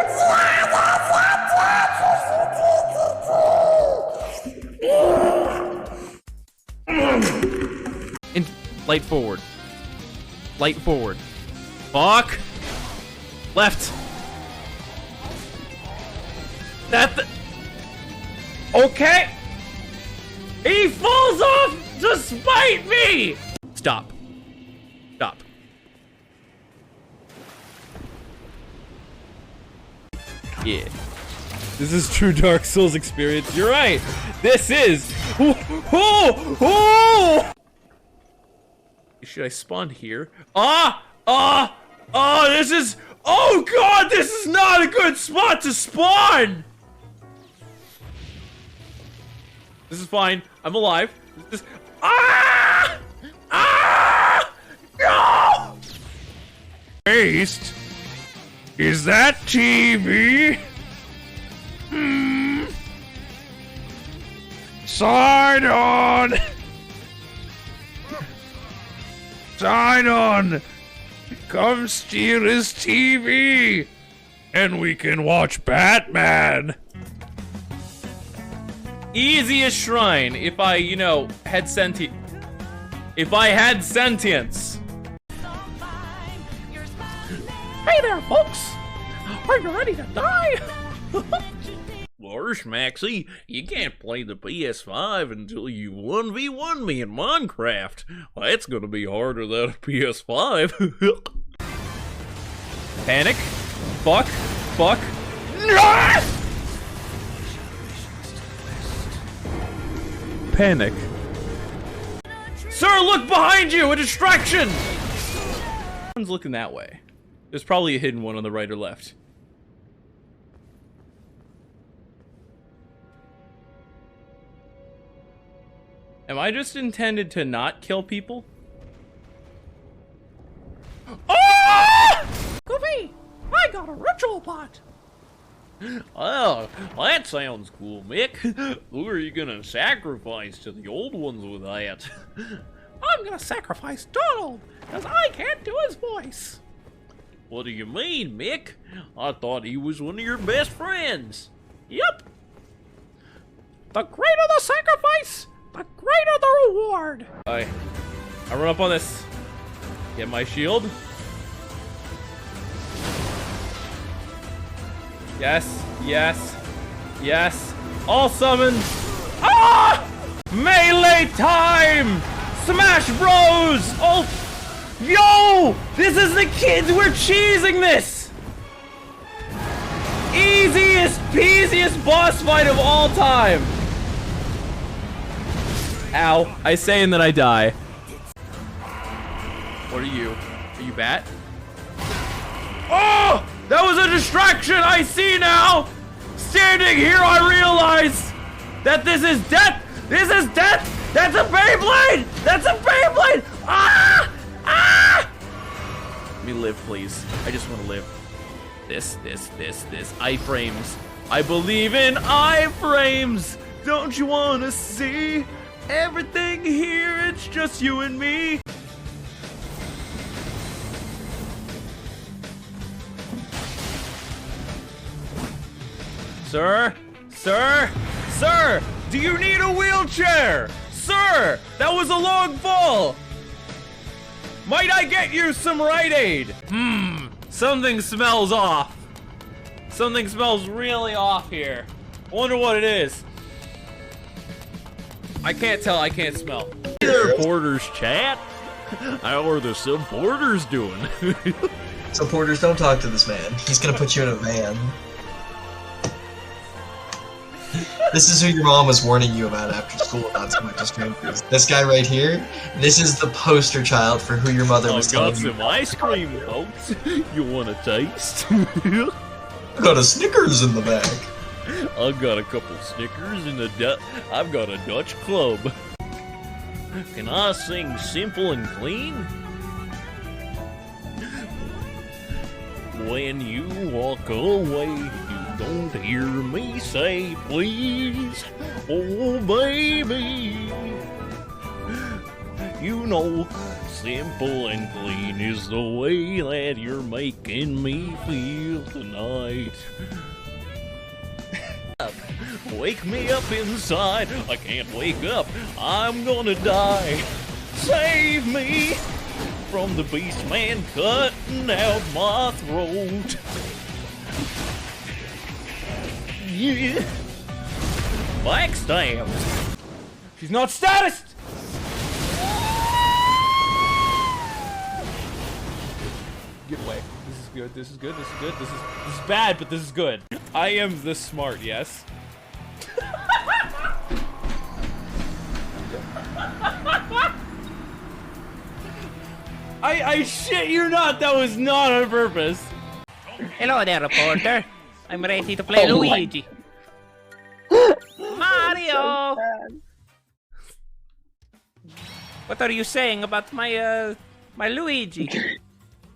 In light forward. Light forward. Fuck. Left. That the... Okay. He falls off to spite me. Stop. Stop. Yeah. This is true Dark Souls experience. You're right. This is. Should I spawn here? This is. Oh god, this is not a good spot to spawn. This is fine. I'm alive. This is. No! Beast. Is that TV? Sign on! Sign on! Come steal his TV! And we can watch Batman! Easiest shrine if I, you know, had sentient. If I had sentience. Hey there, folks! Are you ready to die? Lars, Maxie, you can't play the PS5 until you 1v1 me in Minecraft. That's gonna be harder than a PS5. Panic. Fuck. Fuck. No! Panic. Sir, look behind you! A distraction! One's looking that way. There's probably a hidden one on the right or left. Am I just intended to not kill people? Oh! Goofy! I got a ritual pot! Oh, that sounds cool, Mick. Who are you gonna sacrifice to the old ones with that? I'm gonna sacrifice Donald, because I can't do his voice. What do you mean, Mick? I thought he was one of your best friends. Yep. The greater the sacrifice, the greater the reward. I run up on this. Get my shield. Yes, yes, yes. All summons. Ah! Melee my time! Smash Bros! Oh, yo! This is the kids. We're cheesing this. Easiest, peasiest boss fight of all time. Ow! I say and then I die. What are you? Are you Bat? Oh! That was a distraction! I see now! Standing here, I realize that this is death! This is death! That's a Beyblade! That's a Beyblade! Ah! Ah! Let me live, please. I just want to live. This. Iframes. I believe in iframes! Don't you want to see everything here? It's just you and me. Sir? Sir? Sir! Do you need a wheelchair? Sir! That was a long fall! Might I get you some Rite Aid? Something smells off. Something smells really off here. I wonder what it is. I can't tell, I can't smell. Hey there, Porters chat. How are the supporters doing? Supporters, don't talk to this man. He's gonna put you in a van. This is who your mom was warning you about after school about so much strangers. This guy right here, this is the poster child for who your mother was telling you. I've got some ice cream, folks. You want a taste? Got a Snickers in the back. I've got a couple Snickers in the I've got a Dutch club. Can I sing simple and clean? When you walk away, you don't hear me say please. Oh baby, you know simple and clean is the way that you're making me feel tonight. Wake me up inside, I can't wake up, I'm gonna die. Save me from the beast man cutting out my throat. Yeah. Backstabbed. She's not status. Get away. This is good. This is good. This is good. This is bad, but this is good. I am this smart, yes. I shit you not, that was not on purpose. Hello there, reporter. I'm ready to play Luigi. Mario! What are you saying about my my Luigi?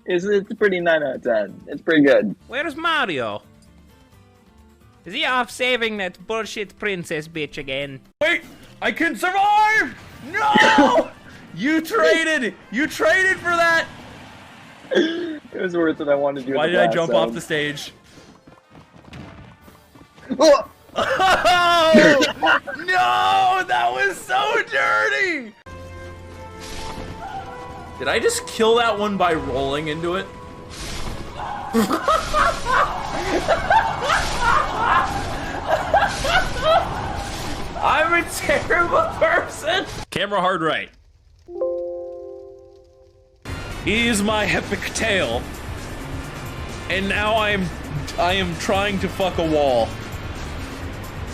It's pretty 9 out of 10. It's pretty good. Where's Mario? Is he off saving that bullshit princess bitch again? Wait, I can survive! No! You traded for that! It was worth it, I wanted to do it. Why did I jump off the stage? Oh! Oh! No! That was so dirty! Did I just kill that one by rolling into it? I'm a terrible person! Camera hard right. Here's my epic tale. And now I am trying to fuck a wall.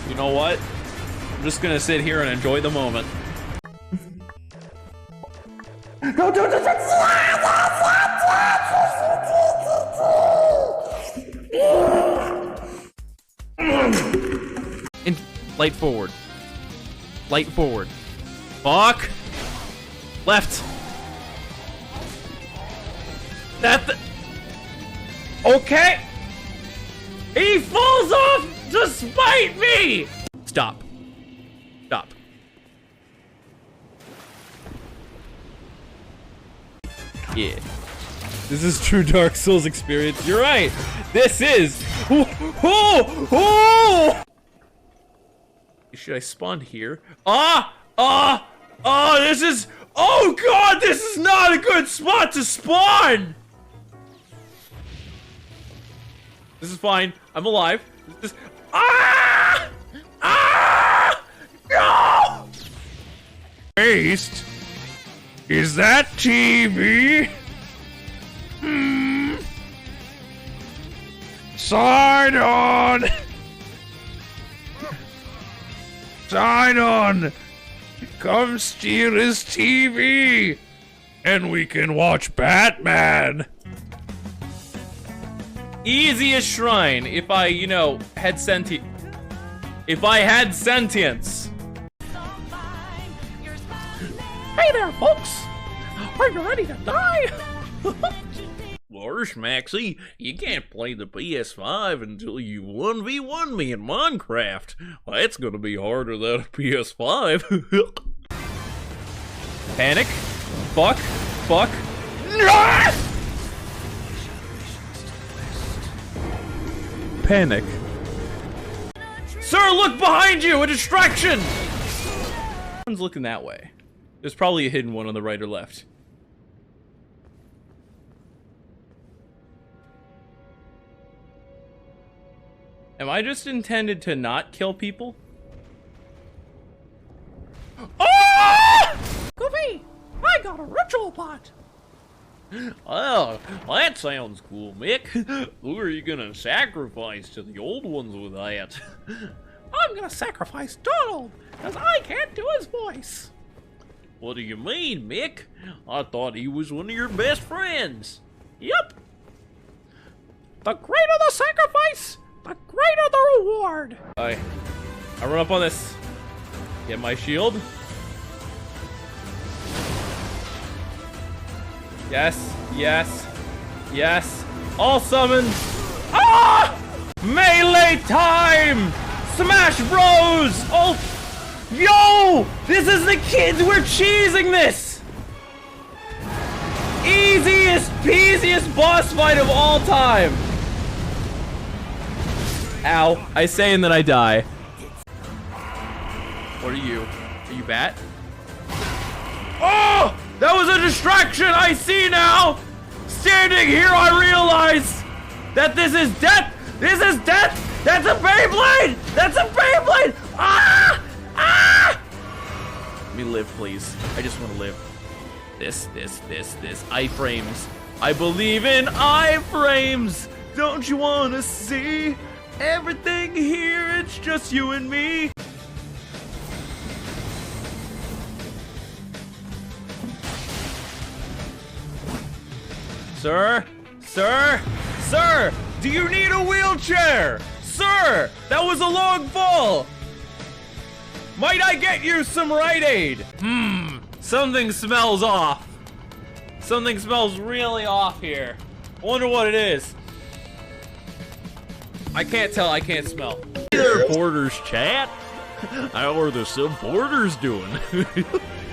You know what? I'm just gonna sit here and enjoy the moment. Go do this! In light forward. Light forward. Fuck. Left. Okay. He falls off to spite me. Stop. Stop. Yeah. This is true Dark Souls experience. You're right. This is. Should I spawn here? This is. Oh god, this is not a good spot to spawn. This is fine. I'm alive. This is. No! taste? Is that TV? Sign on! Sign on! Come steal his TV! And we can watch Batman! Easiest shrine if I, you know, had sentient. If I had sentience. Hey there, folks! Are you ready to die? Lars, Maxie, you can't play the PS5 until you 1v1 me in Minecraft. That's gonna be harder than a PS5. Panic. Fuck. Fuck. Panic. Sir, look behind you! A distraction! One's looking that way. There's probably a hidden one on the right or left. Am I just intended to not kill people? Oh! Goofy, I got a ritual pot. Oh, that sounds cool, Mick. Who are you gonna sacrifice to the old ones with that? I'm gonna sacrifice Donald, because I can't do his voice. What do you mean, Mick? I thought he was one of your best friends. Yep. The greater the sacrifice, the greater the reward. I run up on this. Get my shield. Yes, yes, yes. All summons. Ah! Melee time! Smash Bros! Oh, yo! This is the kids. We're cheesing this. Easiest, peasiest boss fight of all time. Ow. I say and then I die. What are you? Are you Bat? Oh! That was a distraction! I see now! Standing here, I realize that this is death! This is death! That's a Beyblade! That's a Beyblade! Ah! Ah! Let me live, please. I just want to live. This. Iframes. I believe in iframes! Don't you want to see? Everything here, it's just you and me. Sir? Sir? Sir! Do you need a wheelchair? Sir! That was a long fall! Might I get you some Rite Aid? Something smells off. Something smells really off here. I wonder what it is. I can't tell, I can't smell. Hey there, Porters chat. How are the supporters doing?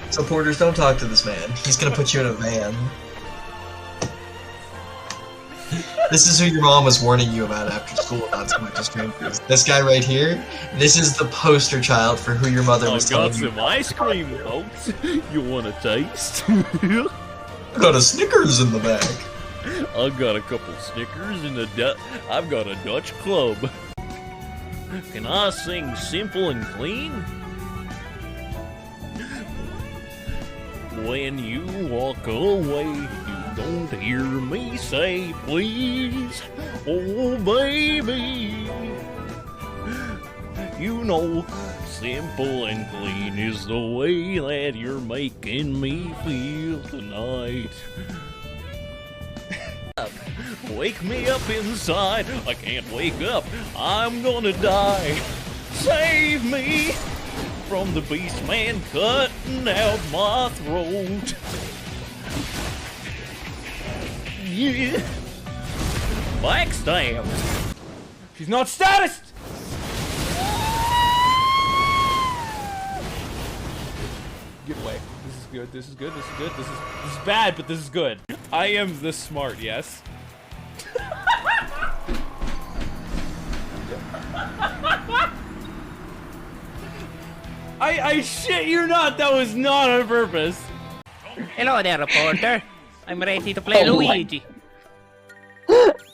Supporters, don't talk to this man. He's gonna put you in a van. This is who your mom was warning you about after school about so much strangers. This guy right here, this is the poster child for who your mother was telling you. I've got some ice cream, folks. You want a taste? I've got a Snickers in the back. I've got a couple Snickers and I've got a Dutch club. Can I sing simple and clean? When you walk away, you don't hear me say please. Oh baby, you know simple and clean is the way that you're making me feel tonight. Wake me up inside, I can't wake up, I'm gonna die. Save me from the beast man cutting out my throat. Yeah. Backstab. She's not status! Get away. This is good, this is good, this is good, this is bad, but this is good. I am this smart, yes? I shit you not, that was not on purpose. Hello there, reporter. I'm ready to play Luigi.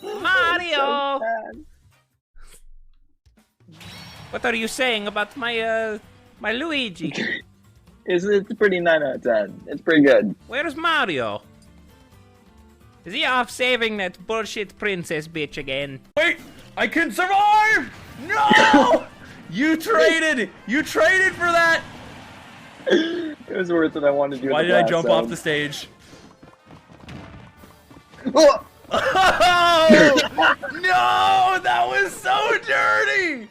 Mario! What are you saying about my my Luigi? It's a pretty 9 out of 10. It's pretty good. Where's Mario? Is he off saving that bullshit princess bitch again? Wait, I can survive! No! You traded for that! It was worth it. I wanted to do. Why did I jump off the stage? Oh! Oh! No! That was so dirty!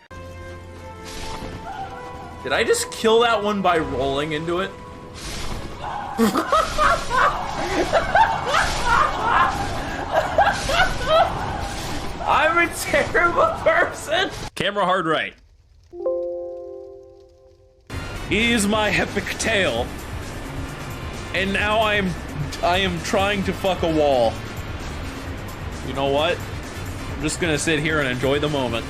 Did I just kill that one by rolling into it? I'm a terrible person! Camera hard right. Here's my epic tale. And now I am trying to fuck a wall. You know what? I'm just gonna sit here and enjoy the moment.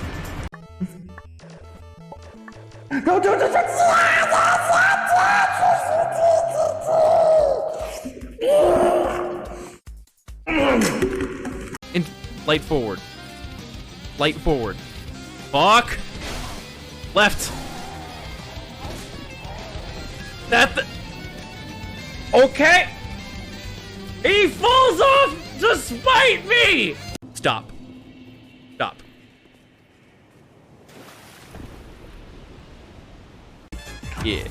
In light forward. Light forward. Fuck. Left. Okay. He falls off to spite me. Stop. Stop. Yeah.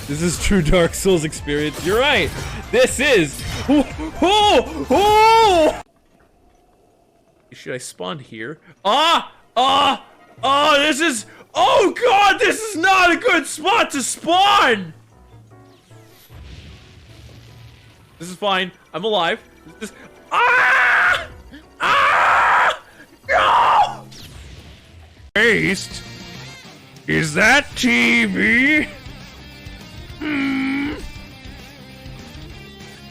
This is true Dark Souls experience. You're right. This is. Should I spawn here? This is. Oh god, this is not a good spot to spawn. This is fine. I'm alive. This is. No! Paste. Is that TV?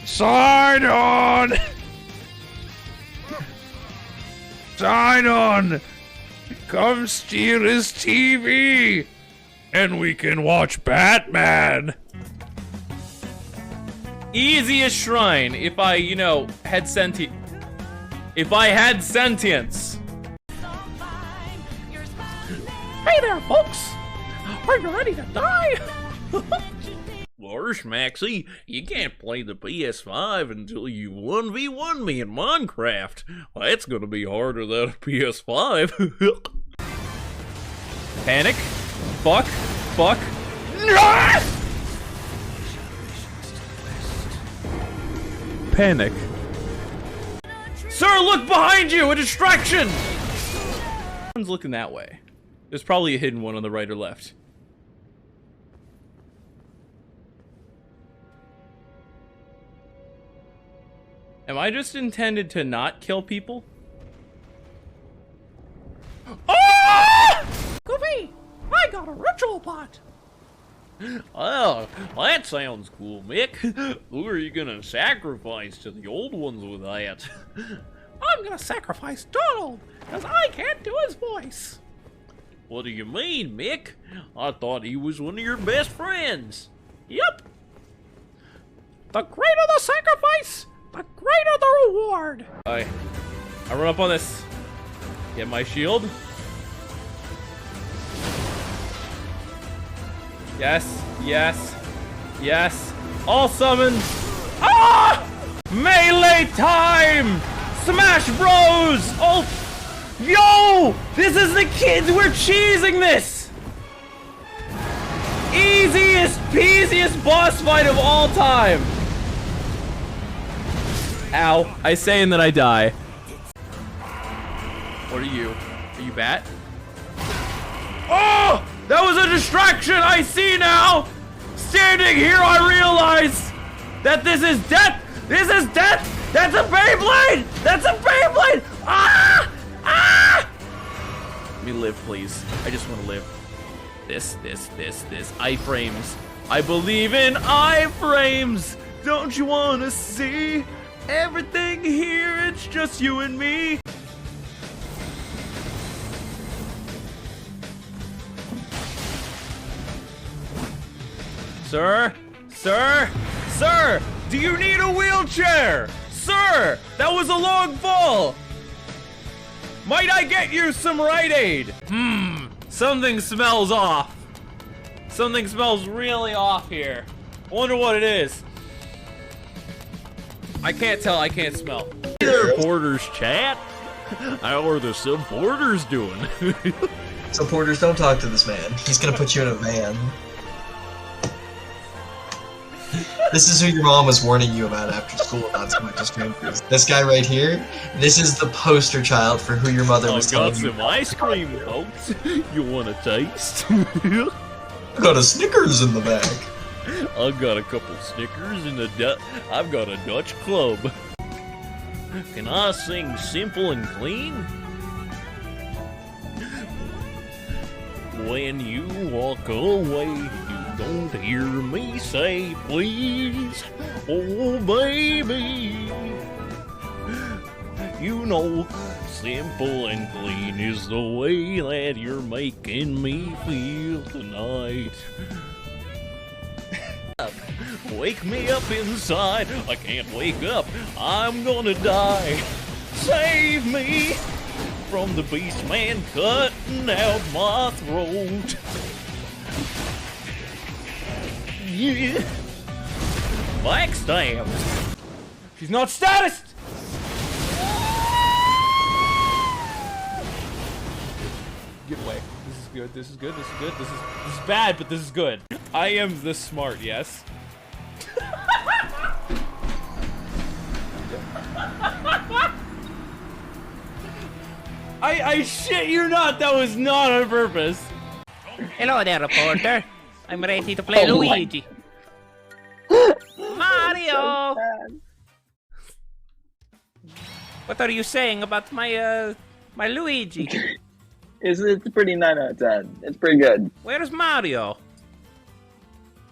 Sign on! Sign on! Come steal his TV! And we can watch Batman! Easiest shrine if I, had if I had sentience. Hey there, folks! Are you ready to die? Lars, Maxie, you can't play the PS5 until you 1v1 me in Minecraft. That's gonna be harder than a PS5. Panic. Fuck. Fuck. Panic. Sir, look behind you! A distraction! One's looking that way. There's probably a hidden one on the right or left. Am I just intended to not kill people? Oh! Goofy, I got a ritual pot. Oh, that sounds cool, Mick. Who are you gonna sacrifice to the old ones with that? I'm gonna sacrifice Donald, because I can't do his voice. What do you mean, Mick? I thought he was one of your best friends. Yep. The greater the sacrifice, the greater the reward. I run up on this. Get my shield. Yes, yes, yes. All summoned. Ah! Melee time! Smash Bros! Oh, yo! This is the kids. We're cheesing this. Easiest, peasiest boss fight of all time. Ow. I say and then I die. What are you? Are you Bat? Oh! That was a distraction! I see now! Standing here, I realize that this is death! This is death! That's a Beyblade! That's a Beyblade! Ah! Ah! Let me live, please. I just want to live. This. Iframes. I believe in iframes! Don't you want to see? Everything here, it's just you and me. Sir? Sir? Sir! Do you need a wheelchair? Sir! That was a long fall! Might I get you some Rite Aid? Something smells off. Something smells really off here. I wonder what it is. I can't tell, I can't smell. Hey there, Porters chat. How are the supporters doing? Supporters, don't talk to this man. He's gonna put you in a van. This is who your mom was warning you about after school not so much as strangers. This guy right here, this is the poster child for who your mother was I've telling got you. some ice cream, folks. You want a taste? I've got a Snickers in the back. I've got a couple Snickers and I've got a Dutch club. Can I sing simple and clean? When you walk away, you don't hear me say please. Oh baby, you know simple and clean is the way that you're making me feel tonight. Wake me up inside, I can't wake up, I'm gonna die. Save me from the beast man cutting out my throat. Yeah. Backstab. She's not statused! Get away. This is good, this is good, this is good, this is bad, but this is good. I am this smart, yes. I shit you not, that was not on purpose. Hello there, reporter. I'm ready to play Luigi. Mario! What are you saying about my my Luigi? It's pretty 9 out of 10. It's pretty good. Where's Mario?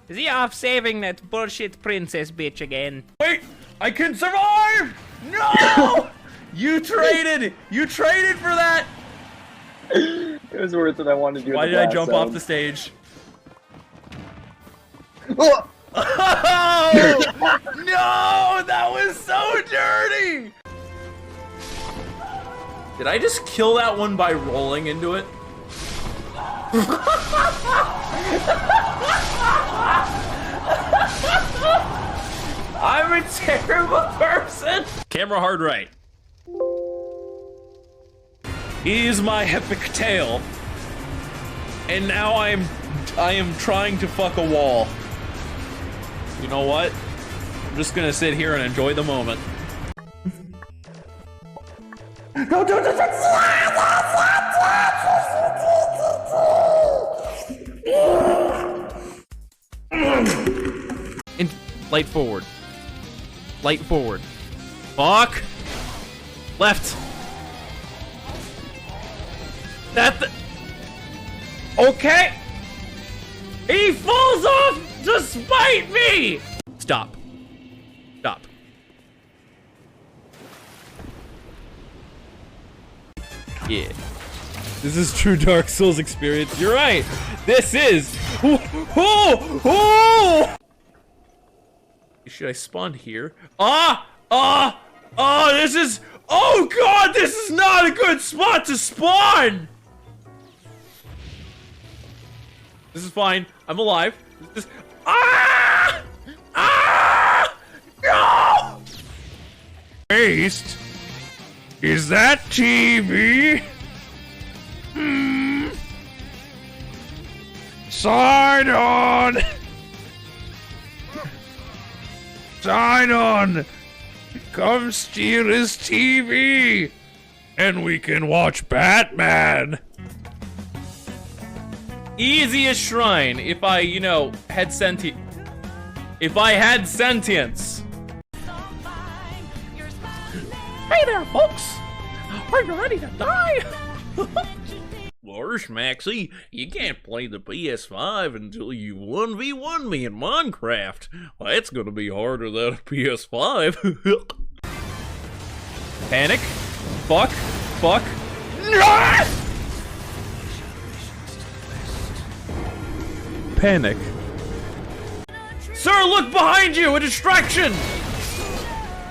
Is he off saving that bullshit princess bitch again? Wait, I can survive! No! You traded for that! It was worth it. I wanted to do it. Why did I jump off the stage? Oh! Oh! No! That was so dirty! Did I just kill that one by rolling into it? I'm a terrible person! Camera hard right. Is my epic tale. And now I am trying to fuck a wall. You know what? I'm just gonna sit here and enjoy the moment. And light forward. Light forward. Fuck. Left. Okay. He falls off to spite me. Stop. Stop. Yeah. This is true Dark Souls experience. You're right. This is. Should I spawn here? This is. Oh god, this is not a good spot to spawn. This is fine. I'm alive. This is. No! Waste. Is that TV? Sign on! Sign on! Come steal his TV! And we can watch Batman! Easiest shrine if I, you know, had sentient. If I had sentience. Hey there, folks! Are you ready to die? Lars, Maxie, you can't play the PS5 until you 1v1 me in Minecraft. Well, that's gonna be harder than a PS5. Panic. Fuck. Fuck. Panic. Sir, look behind you! A distraction!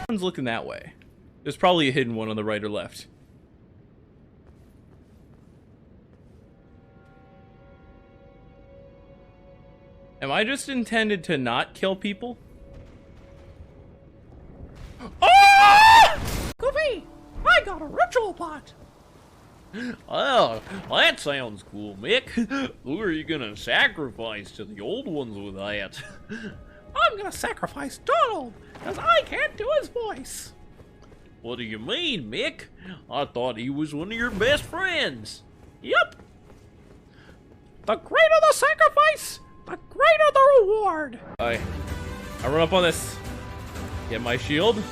One's looking that way. There's probably a hidden one on the right or left. Am I just intended to not kill people? Ah! Goofy, I got a ritual pot. Oh, that sounds cool, Mick. Who are you gonna sacrifice to the old ones with that? I'm gonna sacrifice Donald, because I can't do his voice. What do you mean, Mick? I thought he was one of your best friends. Yep. The greater the sacrifice, the greater the reward. I run up on this. Get my shield.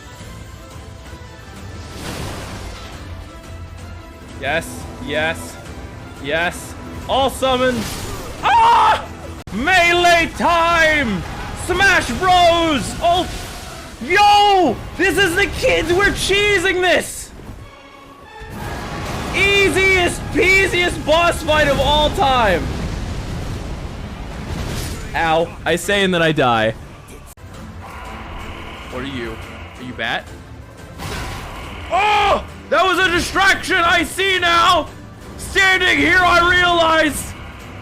Yes, yes, yes. All summoned. Ah! Melee time! Smash Bros! Oh, yo! This is the kids. We're cheesing this. Easiest, peasiest boss fight of all time. Ow! I say and then I die. What are you? Are you Bat? Oh! That was a distraction! I see now! Standing here, I realize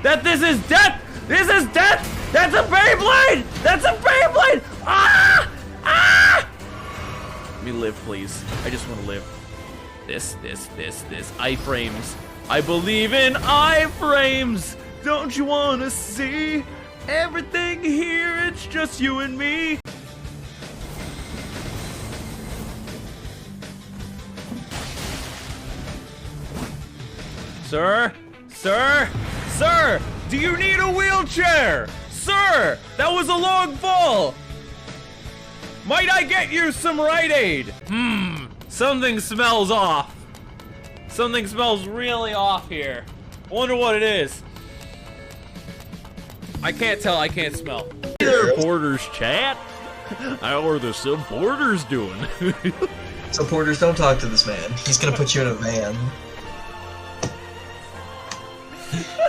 that this is death! This is death! That's a Beyblade! That's a Beyblade! Ah! Ah! Let me live, please. I just want to live. This. Iframes. I believe in iframes! Don't you want to see everything here? It's just you and me. Sir? Sir? Sir! Do you need a wheelchair? Sir! That was a long fall! Might I get you some Rite Aid? Something smells off. Something smells really off here. I wonder what it is. I can't tell, I can't smell. Hey there, Porters chat. How are the supporters doing? Supporters, don't talk to this man. He's gonna put you in a van.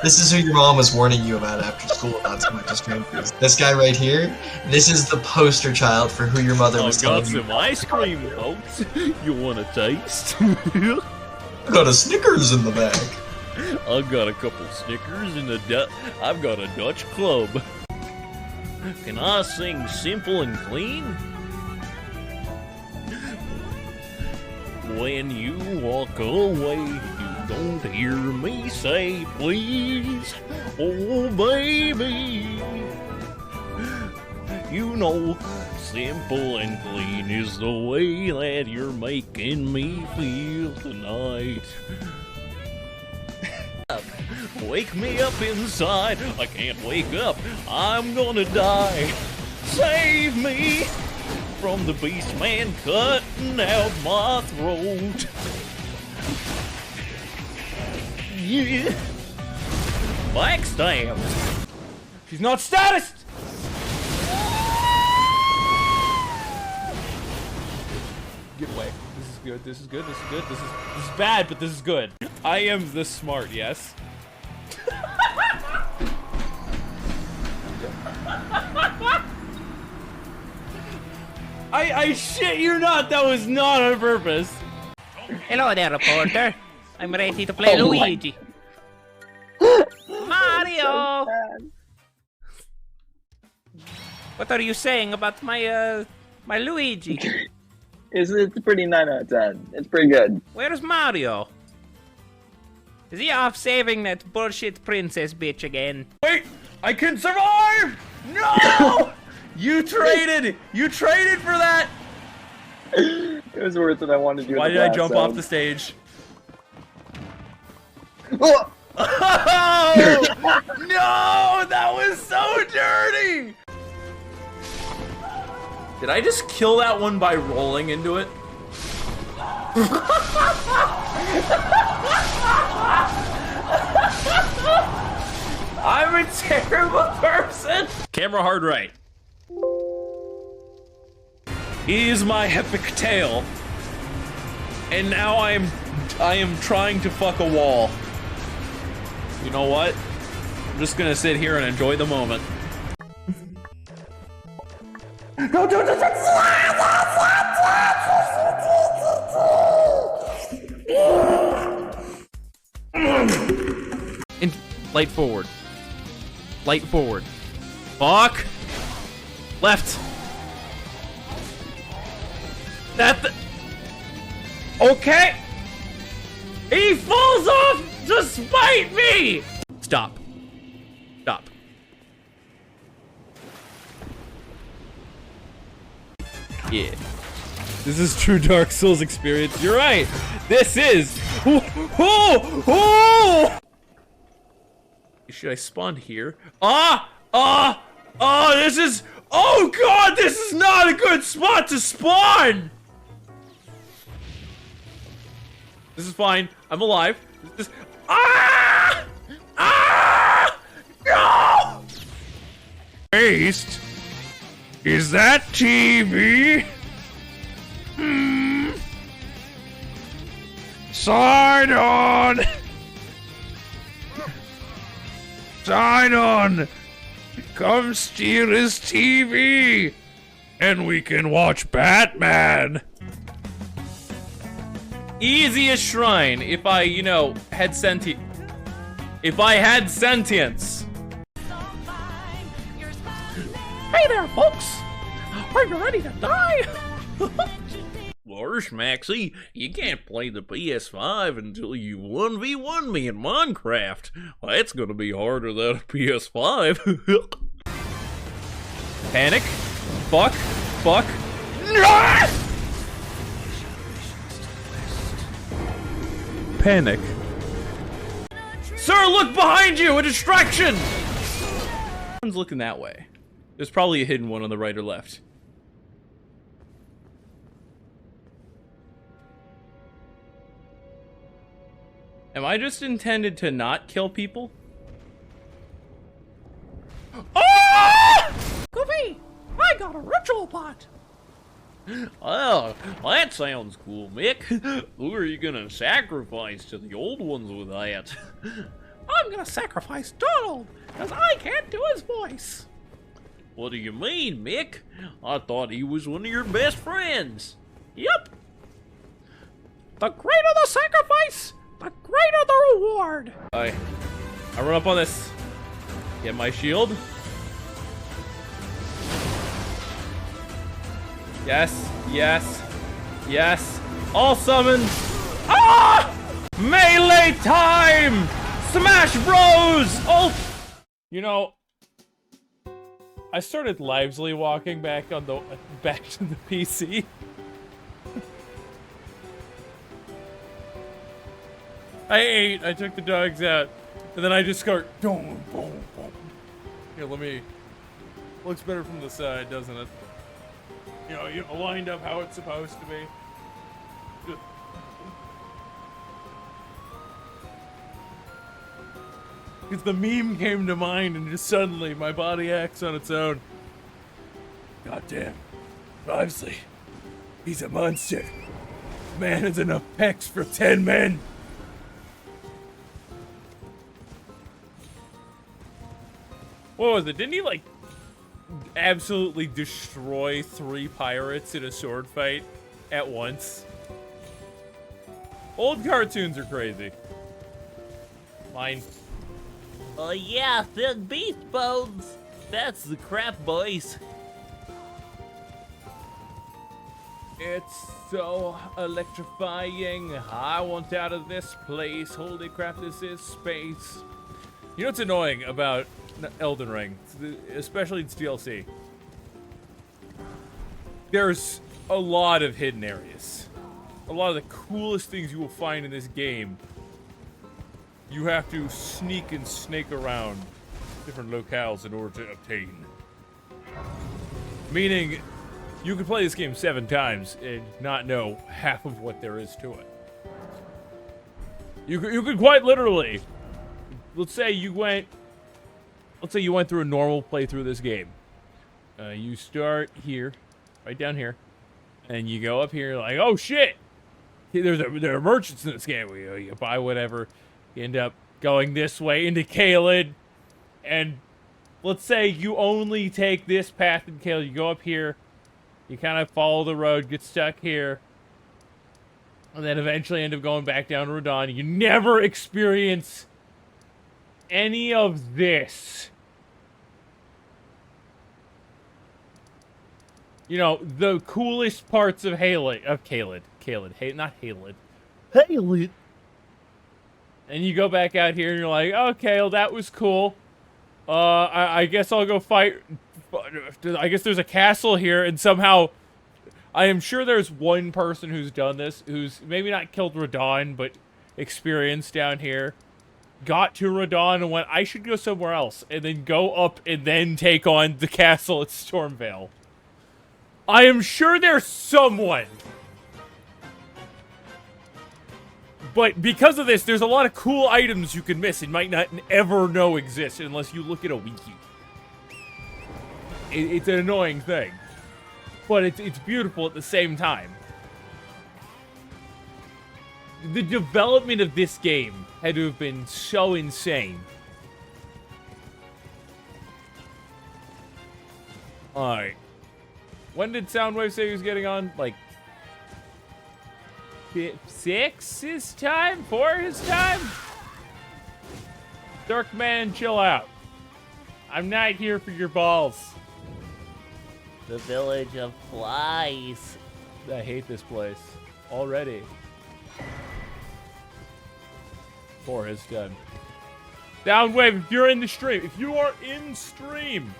This is who your mom was warning you about after school about so much strangers. This guy right here, this is the poster child for who your mother was telling you. I've got some ice cream, folks. You want a taste? I got a Snickers in the back. I've got a couple Snickers in the I've got a Dutch club. Can I sing simple and clean? When you walk away, you don't hear me say please. Oh baby, you know simple and clean is the way that you're making me feel tonight. Wake me up inside, I can't wake up, I'm gonna die. Save me from the beast man cutting out my throat. Yeah. Backstab. She's not status! Get away. This is good, this is good, this is good, this is bad, but this is good. I am the smart, yes? I shit you not, that was not on purpose. Hello there, reporter. I'm ready to play Luigi. Mario! What are you saying about my my Luigi? It's pretty 9 out of 10. It's pretty good. Where's Mario? Is he off saving that bullshit princess bitch again? Wait! I can survive! No! You traded for that! It was worth it, I wanted to do it. Why did I jump off the stage? Oh! Oh! No! That was so dirty! Did I just kill that one by rolling into it? I'm a terrible person! Camera hard right. Is my epic tale. And now I am trying to fuck a wall. You know what? I'm just gonna sit here and enjoy the moment. Go do the light forward. Light forward. Fuck. Left. Okay. He falls off to spite me. Stop. Stop. Yeah. This is true Dark Souls experience. You're right. This is. Should I spawn here? This is. Oh god, this is not a good spot to spawn. This is fine. I'm alive. This is. No! Paste. Is that TV? Sign on! Sign on! Come steal his TV! And we can watch Batman! Easiest shrine if I, had sentience. If I had sentience. Hey there, folks! Are you ready to die? Lars, Maxie, you can't play the PS5 until you 1v1 me in Minecraft. That's gonna be harder than a PS5. Panic. Fuck. Fuck. Panic. Sir, look behind you! A distraction! One's looking that way. There's probably a hidden one on the right or left. Am I just intended to not kill people? Oh! Goofy! I got a ritual pot! Oh, that sounds cool, Mick. Who are you gonna sacrifice to the old ones with that? I'm gonna sacrifice Donald, because I can't do his voice. What do you mean, Mick? I thought he was one of your best friends. Yep. The greater the sacrifice, the greater the reward. I run up on this. Get my shield. Yes, yes, yes. All summons. Ah! Melee time! Smash Bros! Oh! I started lively walking back to the PC. I ate, I took the dogs out, and then I just start boom, boom, boom. Here, let me. Looks better from the side, doesn't it? Lined up how it's supposed to be. Because the meme came to mind, and just suddenly my body acts on its own. Goddamn. Lively. He's a monster. Man has enough pecs for 10 men. What was it? Didn't he, absolutely destroy 3 pirates in a sword fight at once? Old cartoons are crazy. Mine. Oh yeah, thin beast bones. That's the crap, boys. It's so electrifying. I want out of this place. Holy crap, this is space. You know what's annoying about Elden Ring, especially its DLC? There's a lot of hidden areas. A lot of the coolest things you will find in this game, you have to sneak and snake around different locales in order to obtain. Meaning, you could play this game 7 times and not know half of what there is to it. You could quite literally, let's say you went through a normal playthrough of this game. You start here, right down here, and you go up here like, oh shit! There are merchants in this game. You buy whatever. You end up going this way into Caelid, and let's say you only take this path in Caelid. You go up here, you kind of follow the road, get stuck here, and then eventually end up going back down to Radon. You never experience any of this. you know, the coolest parts of Caelid. Not Halid. Halid. And you go back out here and you're like, okay, well, that was cool. I guess I'll go fight. I guess there's a castle here, and somehow, I am sure there's one person who's done this, who's maybe not killed Radon, but experienced down here. Got to Radon and went, I should go somewhere else, and then go up and then take on the castle at Stormvale. I am sure there's someone. But because of this, there's a lot of cool items you can miss and might not ever know exist unless you look at a wiki. It's an annoying thing. But it's beautiful at the same time. The development of this game had to have been so insane. Alright. When did Soundwave say he was getting on? Like, 6 his time? 4 his time? Dark man, chill out. I'm not here for your balls. The village of flies. I hate this place. Already. 4 is done. Downwave, if you're in the stream, if you are in stream,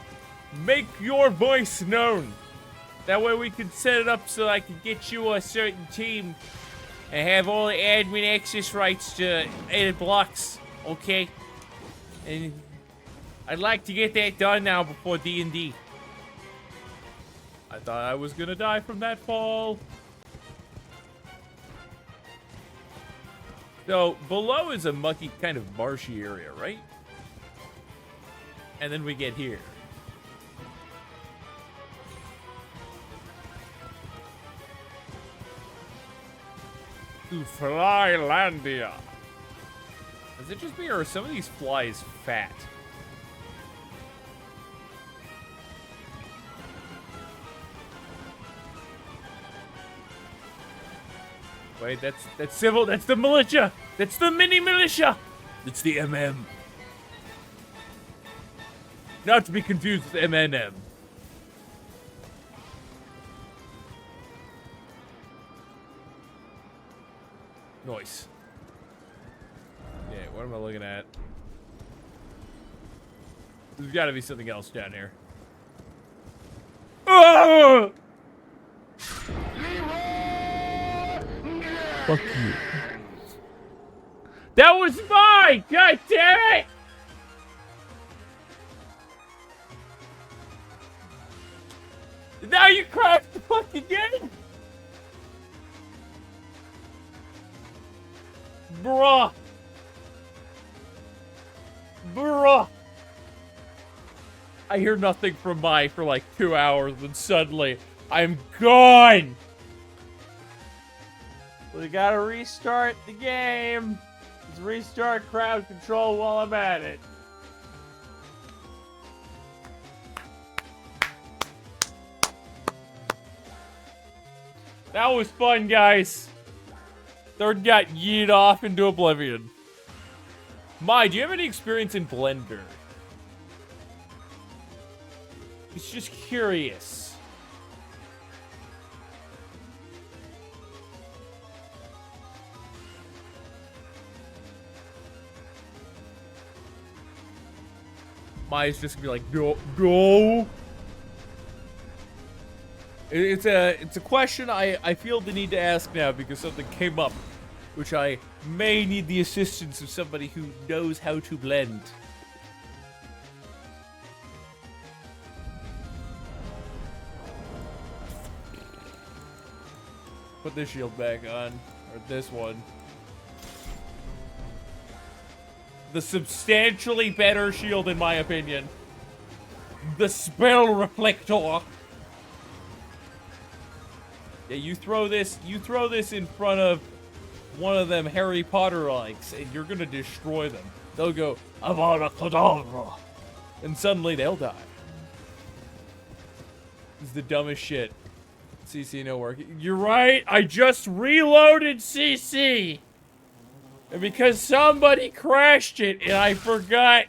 make your voice known. That way we can set it up so I can get you a certain team and have all the admin access rights to edit blocks, okay? And I'd like to get that done now before D&D. I thought I was gonna die from that fall. So, below is a mucky, kind of marshy area, right? And then we get here. To Flylandia. Is it just me, or are some of these flies fat? Wait, that's civil. That's the militia. That's the mini militia. It's the MM. Not to be confused with MNM. Noise. Yeah, what am I looking at? There's got to be something else down here. Oh! Fuck you. That was mine! God damn it! Now you crashed the fucking game! Bruh. Bruh. I hear nothing from Mai for like 2 hours, and suddenly, I'm gone! We gotta restart the game. Let's restart crowd control while I'm at it. That was fun, guys. Third got yeeted off into oblivion. Mai, do you have any experience in Blender? It's just curious. Mai's just gonna be like, no, no. It's a question I feel the need to ask now because something came up, which I may need the assistance of somebody who knows how to blend. Put this shield back on, or this one. The substantially better shield, in my opinion. The spell reflector. Yeah, you throw this in front of one of them Harry Potter likes, and you're gonna destroy them. They'll go, Avada Kedavra, and suddenly they'll die. This is the dumbest shit. CC no work. You're right, I just reloaded CC! And because somebody crashed it and I forgot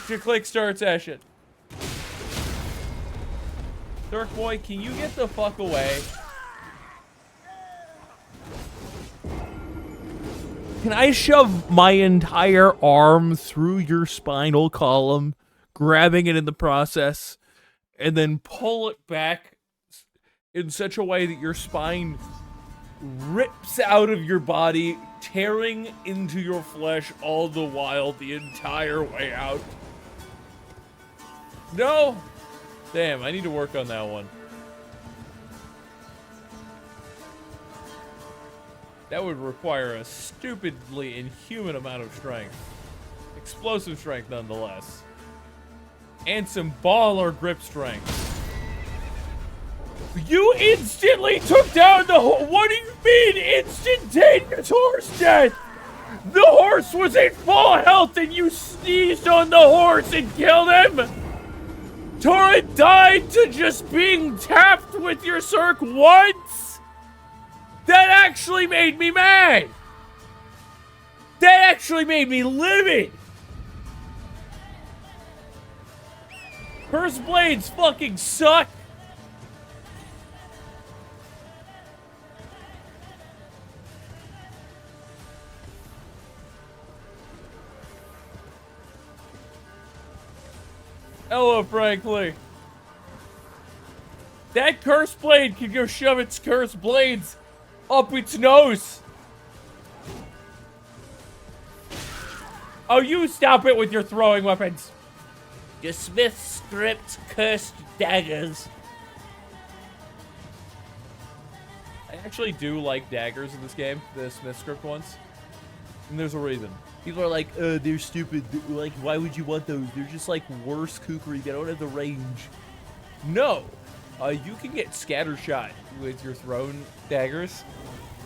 to click start session. Dirk boy, can you get the fuck away? Can I shove my entire arm through your spinal column, grabbing it in the process, and then pull it back in such a way that your spine rips out of your body, tearing into your flesh all the while the entire way out? No? Damn, I need to work on that one. That would require a stupidly inhuman amount of strength. Explosive strength, nonetheless. And some baller grip strength. You instantly took down the horse! What do you mean, instantaneous horse death? The horse was in full health and you sneezed on the horse and killed him? Torrent died to just being tapped with your circ once? That actually made me mad! That actually made me livid! Cursed blades fucking suck! Hello, Frankly. That cursed blade can go shove its cursed blades up its nose. Oh, you stop it with your throwing weapons. Your Smith script cursed daggers. I actually do like daggers in this game, the Smith script ones. And there's a reason. People are like, they're stupid. Like, why would you want those? They're just like worse kookery. They don't have the range. No. You can get scattershot with your thrown daggers.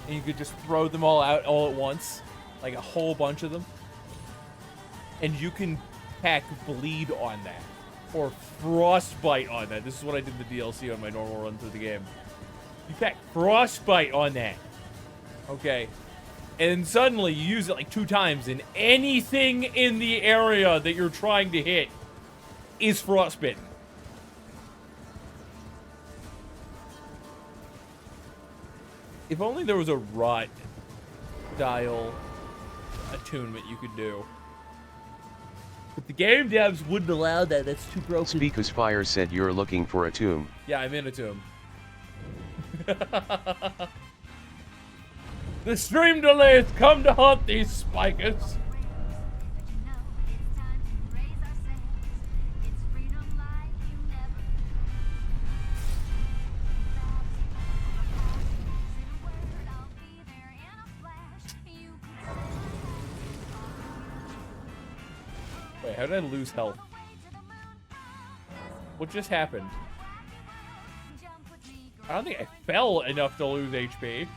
And you could just throw them all out all at once. Like a whole bunch of them. And you can pack bleed on that. Or frostbite on that. This is what I did in the DLC on my normal run through the game. You pack frostbite on that. Okay. And suddenly you use it like 2 times and anything in the area that you're trying to hit is frostbitten. If only there was a rot dial attunement you could do. But the game devs wouldn't allow that. That's too broken. Speakus Fire said you're looking for a tomb. Yeah, I'm in a tomb. The stream delays come to haunt these spikers. Wait, how did I lose health? What just happened? I don't think I fell enough to lose HP.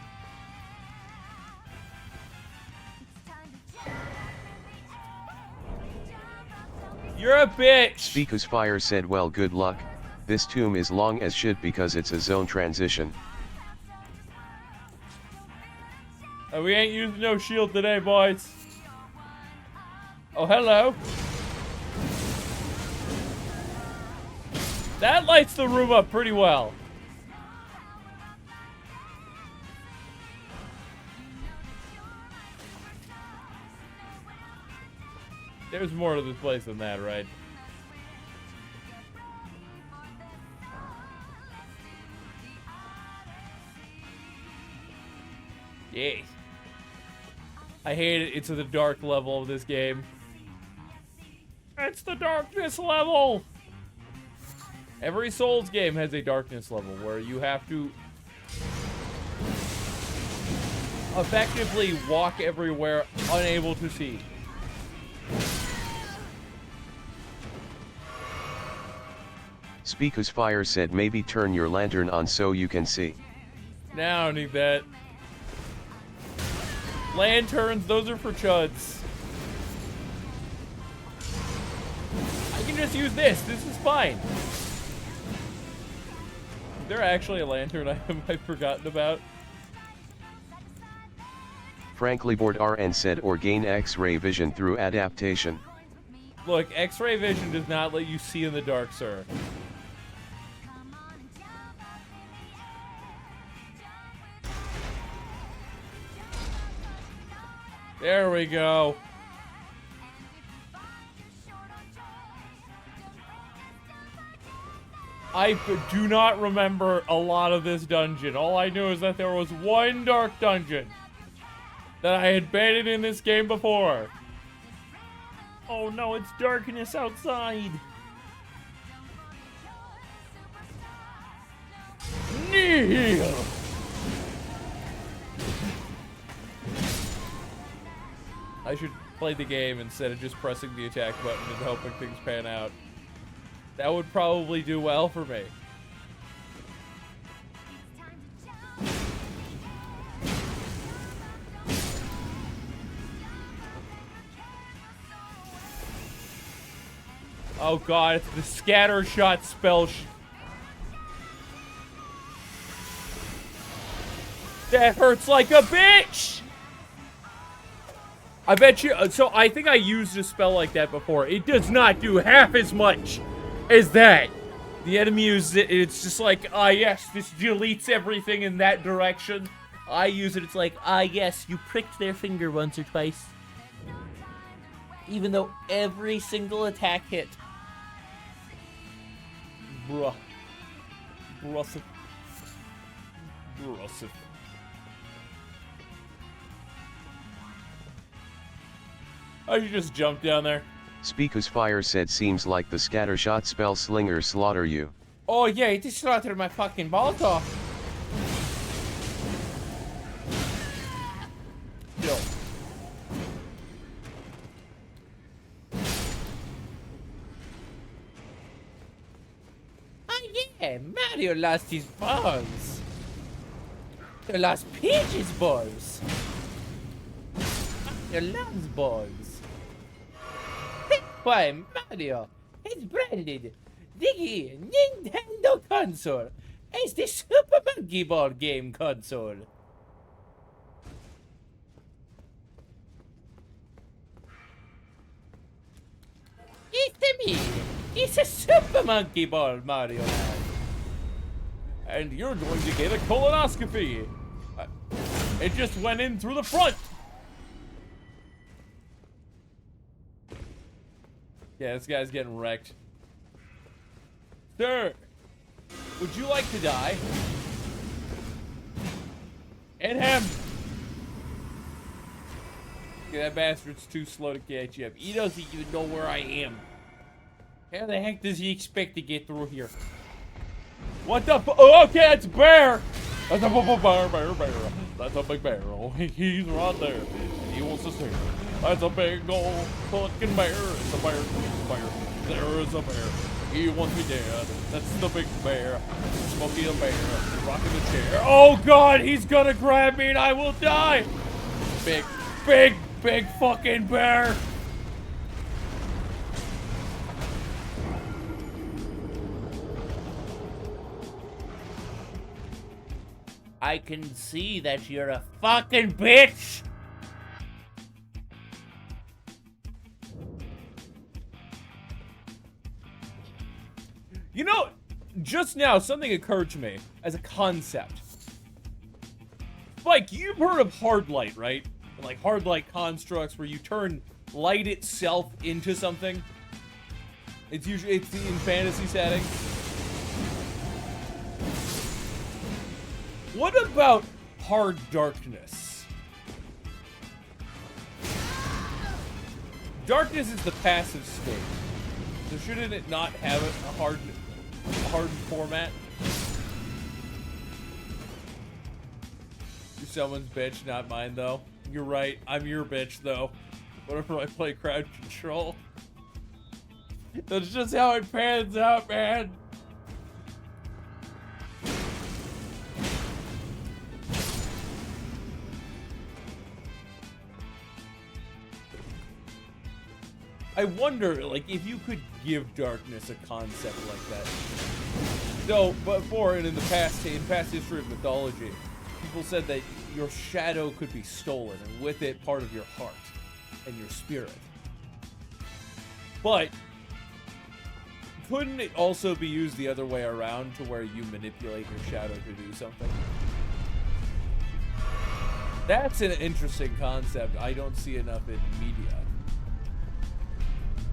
You're a bitch! Speakus Fire said well good luck, this tomb is long as shit because it's a zone transition. We ain't using no shield today, boys. Oh, hello. That lights the room up pretty well. There's more to this place than that, right? Yes. I hate it. It's the dark level of this game. It's the darkness level! Every Souls game has a darkness level where you have to effectively walk everywhere unable to see. Speakus Fire said maybe turn your lantern on so you can see. Now I don't need that. Lanterns, those are for chuds. I can just use this. This is fine. Is there actually a lantern item I've forgotten about? Frankly board RN said or gain X-ray vision through adaptation. Look, X-ray vision does not let you see in the dark, sir. There we go. I do not remember a lot of this dungeon. All I knew is that there was one dark dungeon that I had been in this game before. Oh no, it's darkness outside. Kneel. I should play the game instead of just pressing the attack button and hoping things pan out. That would probably do well for me. Oh god, it's the scatter shot spell. That hurts like a bitch! I bet you, so I think I used a spell like that before. It does not do half as much as that. The enemy uses it, it's just like, ah yes, this deletes everything in that direction. I use it, it's like, ah yes, you pricked their finger once or twice. Even though every single attack hit. Bruh. Brussif. Brussif. I should just jump down there. Speakus Fire said seems like the scattershot spell slinger slaughter you. Oh yeah, it just slaughtered my fucking balls off. Yo. Oh yeah, Mario lost his balls. He lost Peach's balls. Mario loves balls. Why, Mario has branded the Nintendo console as the Super Monkey Ball game console. It's me. It's a Super Monkey Ball, Mario Man. And you're going to get a colonoscopy. It just went in through the front. Yeah, this guy's getting wrecked. Sir, would you like to die? And him! Yeah, that bastard's too slow to catch up. He doesn't even know where I am. How the heck does he expect to get through here? What the oh, okay, it's bear! That's a bear. That's a big bear. Oh, he's right there. And he wants to see. That's a big old fucking bear. It's a bear. There is a bear. He wants me dead. That's the big bear. Smokey the bear. Rocking the chair. Oh god, he's gonna grab me and I will die. Big fucking bear. I can see that you're a fucking bitch. You know, just now, something occurred to me as a concept. Like, you've heard of hard light, right? Like, hard light constructs where you turn light itself into something. It's usually, it's in fantasy settings. What about hard darkness? Darkness is the passive state. So shouldn't it not have a hard format? You're someone's bitch, not mine, though. You're right. I'm your bitch, though. Whenever I play crowd control. That's just how it pans out, man. I wonder, like, if you could give darkness a concept like that. So, before and in past history of mythology, people said that your shadow could be stolen, and with it, part of your heart and your spirit. But couldn't it also be used the other way around, to where you manipulate your shadow to do something? That's an interesting concept. I don't see enough in media.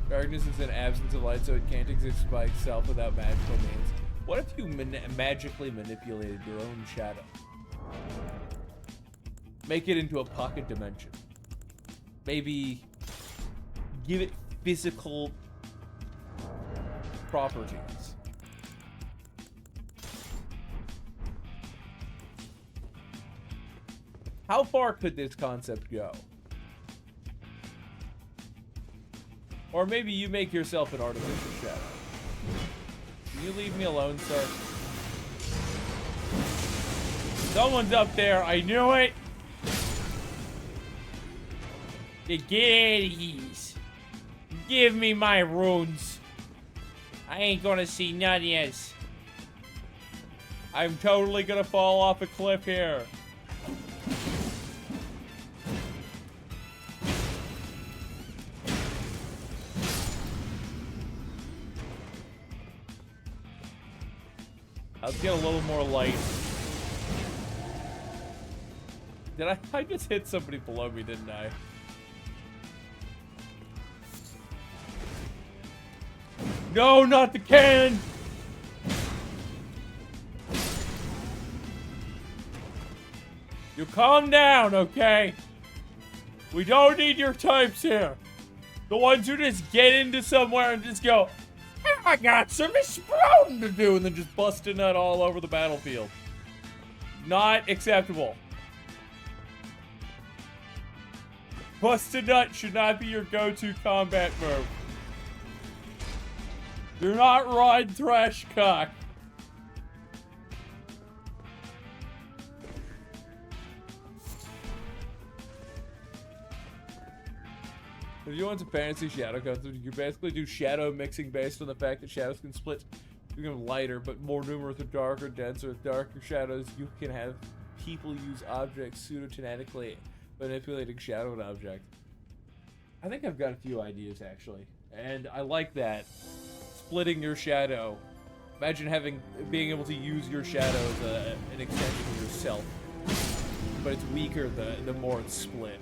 Darkness is an absence of light, so it can't exist by itself without magical means. What if you magically manipulated your own shadow? Make it into a pocket dimension. Maybe give it physical properties. How far could this concept go? Or maybe you make yourself an artificial shadow. Can you leave me alone, sir? Someone's up there. I knew it. Get out of here. Give me my runes. I ain't gonna see none yet. I'm totally gonna fall off a cliff here. Let's get a little more light. Did I just hit somebody below me, didn't I? No, not the cannon! You calm down, okay? We don't need your types here. The ones who just get into somewhere and just go, I got some exploding to do, and then just bust a nut all over the battlefield. Not acceptable. Bust a nut should not be your go-to combat move. Do not ride Thrashcock. If you want to fantasy shadow concept, you basically do shadow mixing based on the fact that shadows can split, become lighter, but more numerous or darker, denser. With darker shadows, you can have people use objects pseudo-kinetically, manipulating shadow and object. I think I've got a few ideas, actually. And I like that. Splitting your shadow. Imagine being able to use your shadow as an extension of yourself. But it's weaker the more it's split.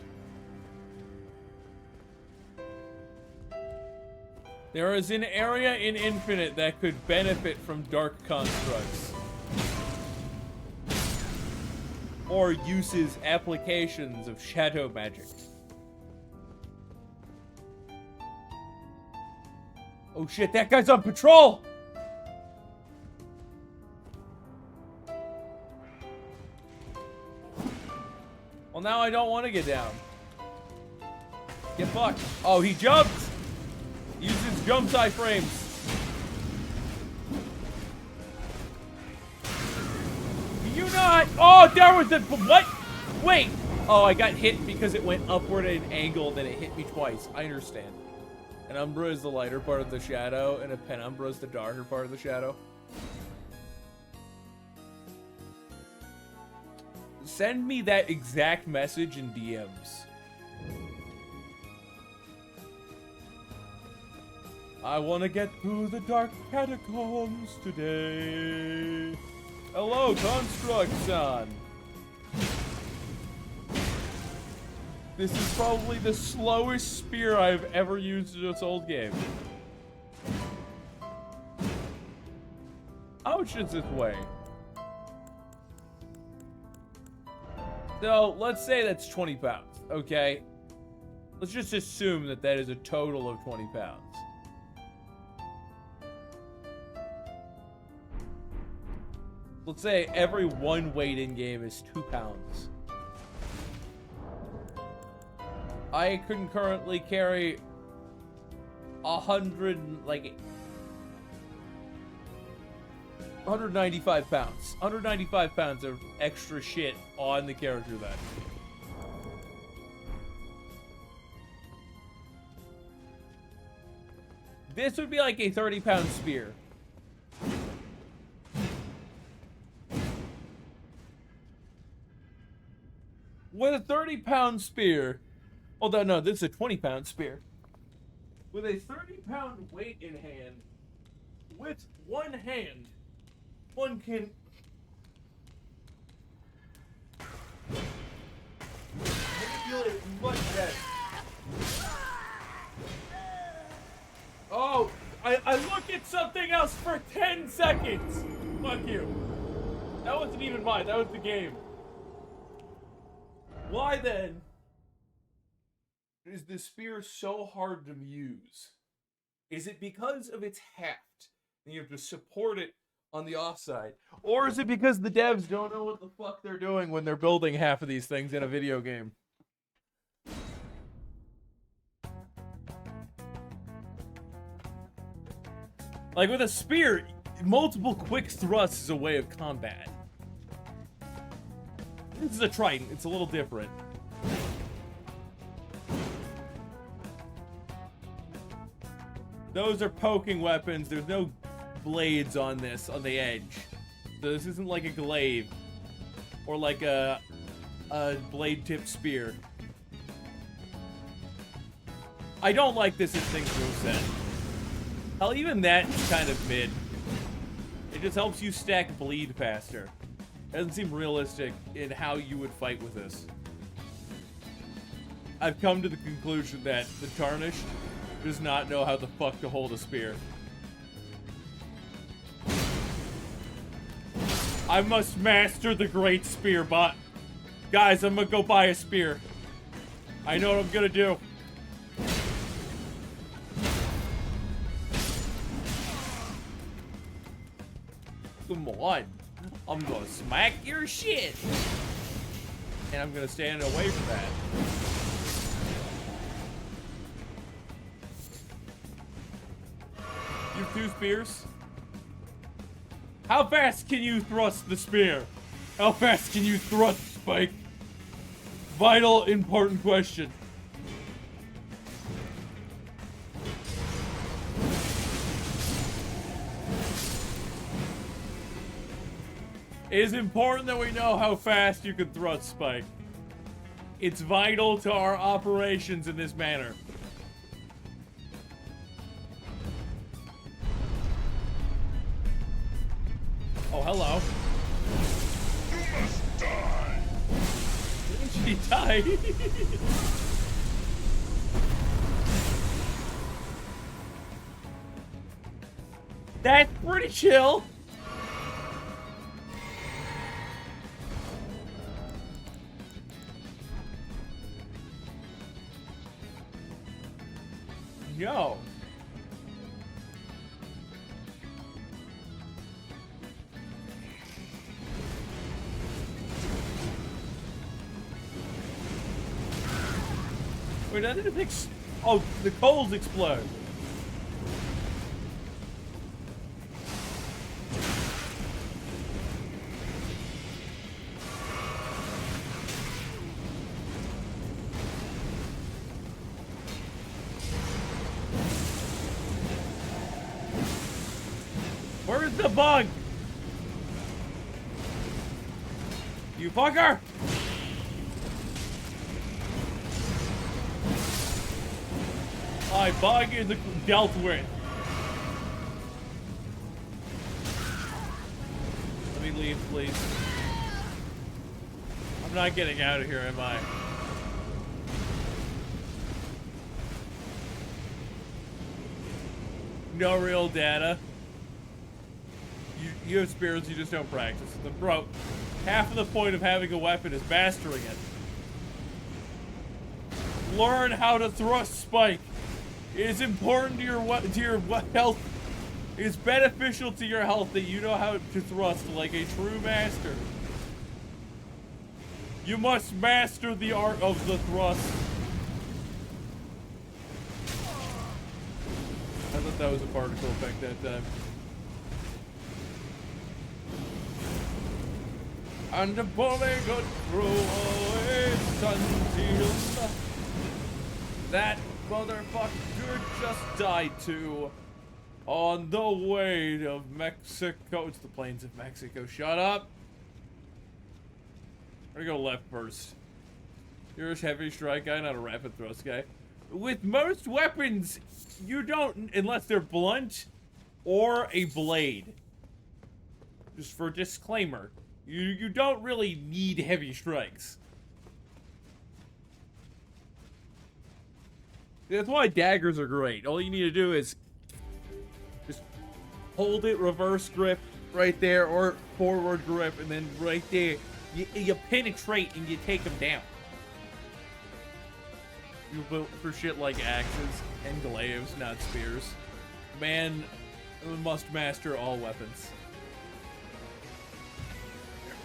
There is an area in Infinite that could benefit from dark constructs. Or uses, applications of shadow magic. Oh shit, that guy's on patrol! Well, now I don't want to get down. Get fucked. Oh, he jumped! Uses jump iframes. You not? Oh, there was the what? Wait. Oh, I got hit because it went upward at an angle, then it hit me twice. I understand. An umbra is the lighter part of the shadow, and a penumbra is the darker part of the shadow. Send me that exact message in DMs. I want to get through the dark catacombs today. Hello, Construct-san. This is probably the slowest spear I've ever used in this old game. How much is this weigh? So, let's say that's 20 pounds, okay? Let's just assume that that is a total of 20 pounds. Let's say every one weight in game is 2 pounds. I can currently carry 195 pounds. 195 pounds of extra shit on the character then. This would be like a 30-pound spear. With a 30-pound spear... Although, no, this is a 20-pound spear. With a 30-pound weight in hand, with one hand, one can... Spike dead. Oh, I look at something else for 10 seconds. Fuck you. That wasn't even mine. That was the game. Why then is the spear so hard to use? Is it because of its heft and you have to support it on the offside? Or is it because the devs don't know what the fuck they're doing when they're building half of these things in a video game? Like with a spear, multiple quick thrusts is a way of combat. This is a trident, it's a little different. Those are poking weapons, there's no blades on this, on the edge. So this isn't like a glaive. Or like a blade-tipped spear. I don't like this Instinct moveset. Hell, even that's kind of mid. It just helps you stack bleed faster. It doesn't seem realistic in how you would fight with this. I've come to the conclusion that the Tarnished does not know how the fuck to hold a spear. I must master the great spear bot. Guys, I'm gonna go buy a spear. I know what I'm gonna do. Come on. I'm gonna smack your shit. And I'm gonna stand away from that. You have 2 spears? How fast can you thrust the spear? How fast can you thrust, Spike? Vital, important question. It is important that we know how fast you can thrust, Spike. It's vital to our operations in this manner. Oh, hello. You must die. Didn't she die? That's pretty chill. Yo. Wait, I didn't think. Oh, the coals explode. Where's the bug? You fucker! My bug is dealt with. Let me leave, please. I'm not getting out of here, am I? No real data. You have spears, you just don't practice. Bro, half of the point of having a weapon is mastering it. Learn how to thrust, Spike. It is important to your health. It is beneficial to your health that you know how to thrust like a true master. You must master the art of the thrust. I thought that was a particle effect that time. And the bully got through always until that motherfucker just died too. On the way to Mexico. It's the plains of Mexico. Shut up. We're gonna go left first. You're a heavy strike guy, not a rapid thrust guy. With most weapons, you don't, unless they're blunt or a blade. Just for disclaimer. You don't really need heavy strikes. That's why daggers are great. All you need to do is just hold it, reverse grip right there, or forward grip, and then right there, you penetrate and you take them down. You vote for shit like axes and glaives, not spears. Man must master all weapons.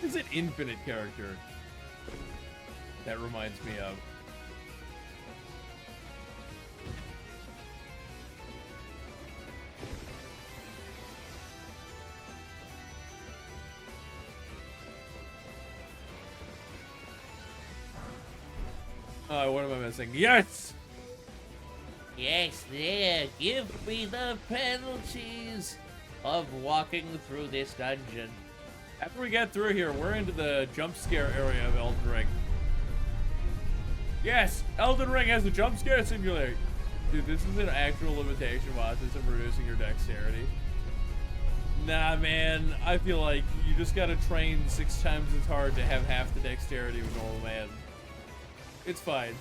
There is an infinite character that reminds me of. What am I missing? Yes! Yes, there. Give me the penalties of walking through this dungeon. After we get through here, we're into the jump scare area of Elden Ring. Yes, Elden Ring has a jump scare simulator. Dude, this is an actual limitation watch of reducing your dexterity. Nah, man, I feel like you just gotta train 6 times as hard to have half the dexterity of a normal man. It's fine.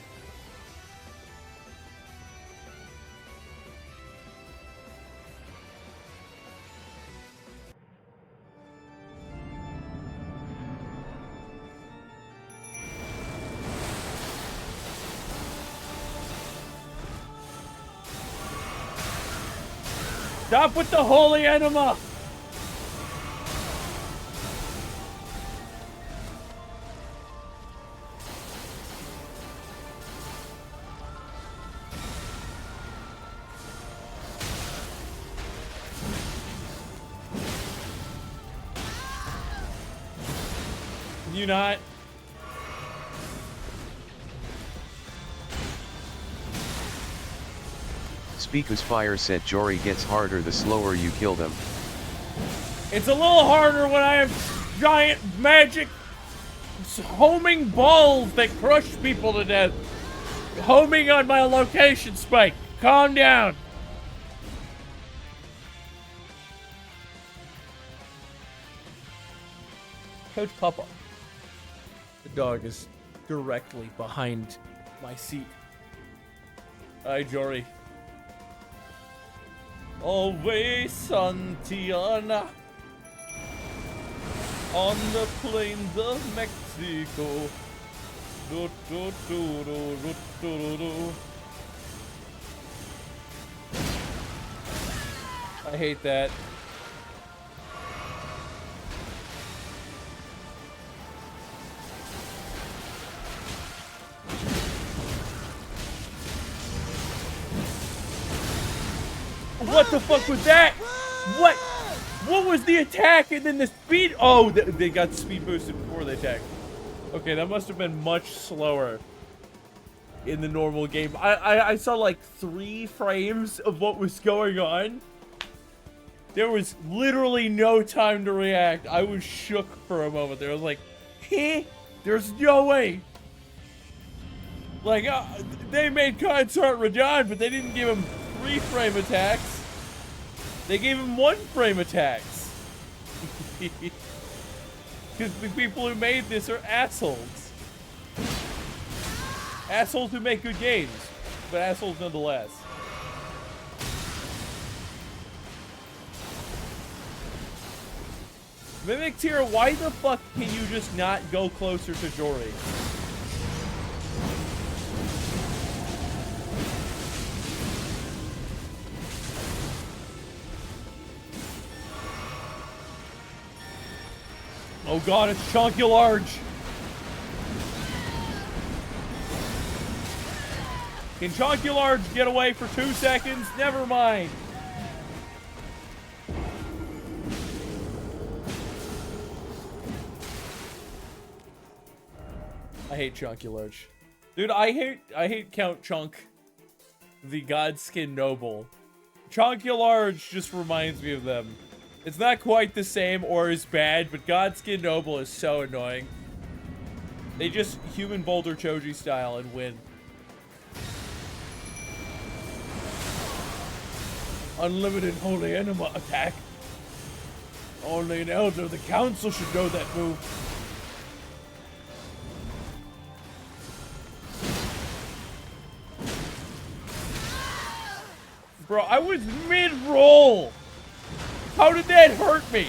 Stop with the holy enema! Can you not? Speakus Fire said Jory gets harder the slower you kill them. It's a little harder when I have giant magic homing balls that crush people to death. Homing on my location spike. Calm down. Coach Papa. The dog is directly behind my seat. Hi, Jory. Always Santiana on the plains of Mexico. Do, do, do, do, do, do, do. I hate that. What the fuck was that? What? What was the attack and then the speed? Oh, they got speed boosted before they attacked. Okay, that must have been much slower in the normal game. I saw like 3 frames of what was going on. There was literally no time to react. I was shook for a moment. There was like, hey, there's no way. Like, they made Consort Radon, but they didn't give him 3-frame attacks. They gave him 1-frame attacks. Because the people who made this are assholes. Assholes who make good games, but assholes nonetheless. Mimic Tier, why the fuck can you just not go closer to Jory? Oh god, it's Chunky Large. Can Chunky Large get away for 2 seconds? Never mind. I hate Chunky Large. Dude, I hate Count Chunk, the Godskin Noble. Chunky Large just reminds me of them. It's not quite the same or as bad, but Godskin Noble is so annoying. They just human Boulder Choji style and win. Unlimited Holy Enema attack. Only an elder of the council should know that move. Bro, I was mid-roll. How did that hurt me?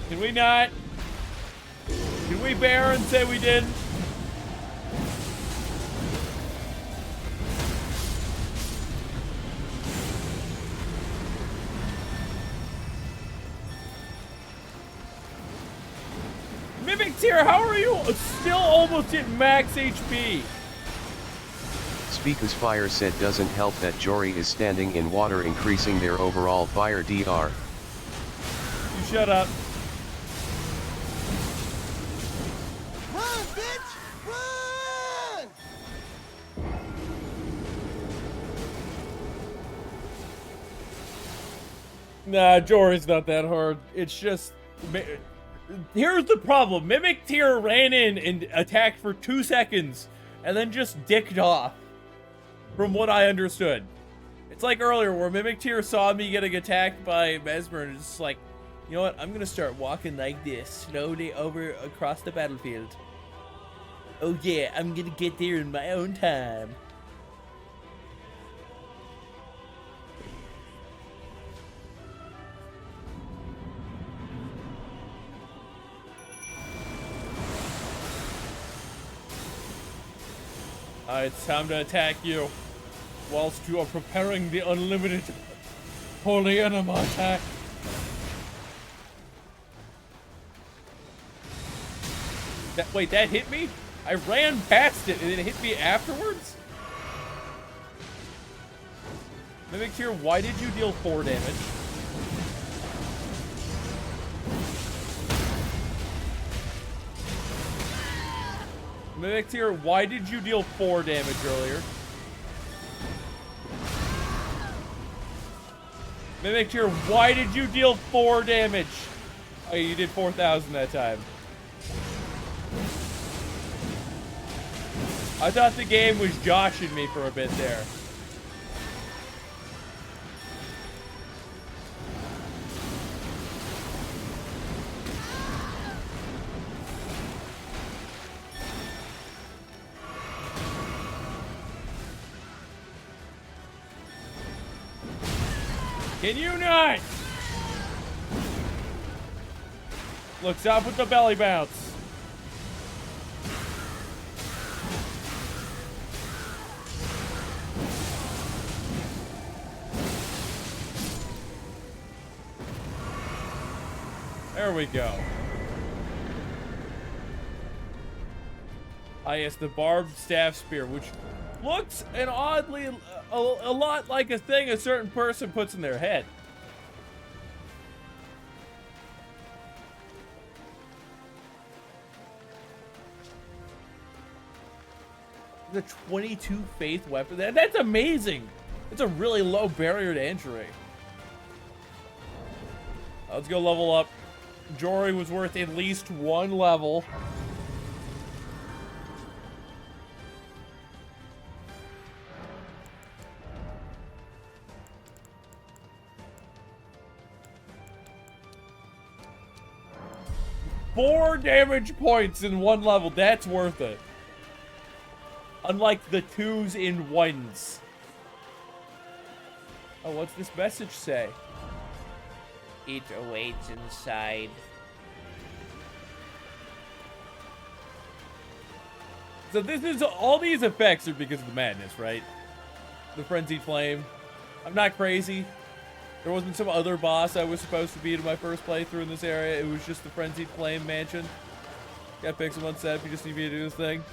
Can we not? Can we bear and say we didn't? Mimic Tier, how are you still almost at max HP? Speakus Fire said doesn't help that Jory is standing in water, increasing their overall fire DR. You shut up. Run, bitch! Run! Nah, Jory's not that hard. It's just... Here's the problem. Mimic Tier ran in and attacked for 2 seconds and then just dicked off. From what I understood. It's like earlier where Mimic Tier saw me getting attacked by Mesmer and it's just like, you know what? I'm gonna start walking like this, slowly over across the battlefield. Oh yeah, I'm gonna get there in my own time. It's time to attack you whilst you are preparing the unlimited holy enema attack. Wait, that hit me? I ran past it and it hit me afterwards? Mimic Tier, why did you deal 4 damage? Mimic Tier, why did you deal 4 damage earlier? Mimic Tier, why did you deal 4 damage? Oh, you did 4,000 that time. I thought the game was joshing me for a bit there. Can you not? Look, stop with the belly bounce. There we go. Ah, yes, the barbed staff spear, which looks an oddly, a lot like a thing a certain person puts in their head. The 22 faith weapon, that's amazing. It's a really low barrier to entry. Let's go level up. Jory was worth at least 1 level. Four damage points in 1 level. That's worth it. Unlike the 2s in 1s. Oh, what's this message say? It awaits inside. So this is, all these effects are because of the madness, right? The Frenzied Flame. I'm not crazy. There wasn't some other boss I was supposed to beat in my first playthrough in this area. It was just the Frenzied Flame mansion. Got Pixelmon set up. You just need me to do this thing.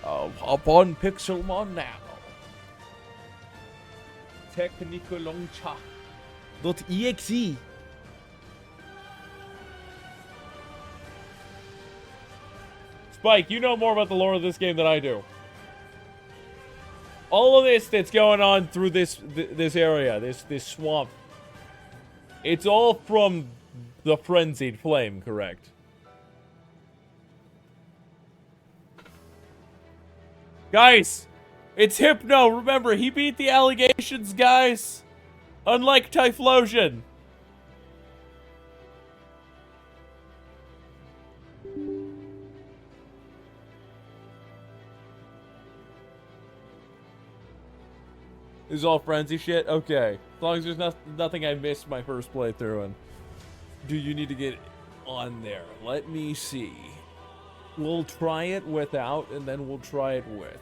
Oh, hop on Pixelmon now. Technicolongcha.exe. Spike, you know more about the lore of this game than I do. All of this that's going on through this area, this swamp, it's all from the Frenzied Flame, correct? Guys, it's Hypno. Remember, he beat the allegations, guys. Unlike Typhlosion. This is all frenzy shit? Okay. As long as there's nothing I missed my first playthrough on. Do you need to get on there? Let me see. We'll try it without, and then we'll try it with.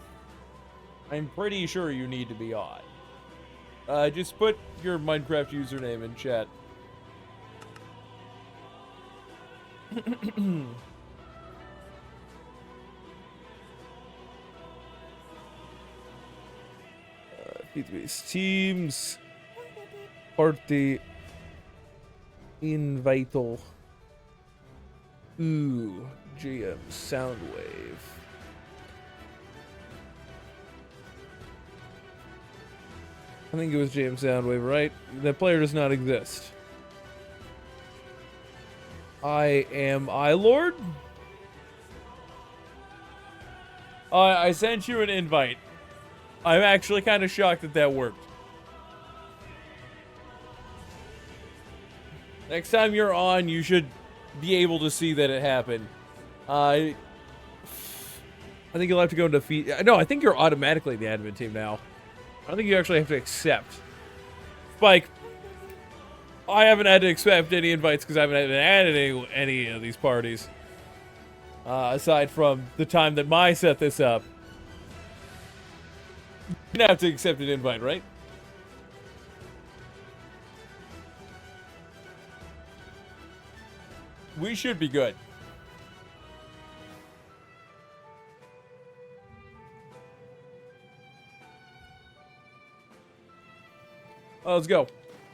I'm pretty sure you need to be on. Just put your Minecraft username in chat. Teams. Party. Invito. Ooh. GM Soundwave. I think it was GM Soundwave, right? That player does not exist. I am iLord. I sent you an invite. I'm actually kind of shocked that that worked. Next time you're on, you should be able to see that it happened. I think you'll have to go into feed. No, I think you're automatically the admin team now. I don't think you actually have to accept. Spike, I haven't had to accept any invites because I haven't added any of these parties. Aside from the time that Mai set this up. You didn't have to accept an invite, right? We should be good. Let's go.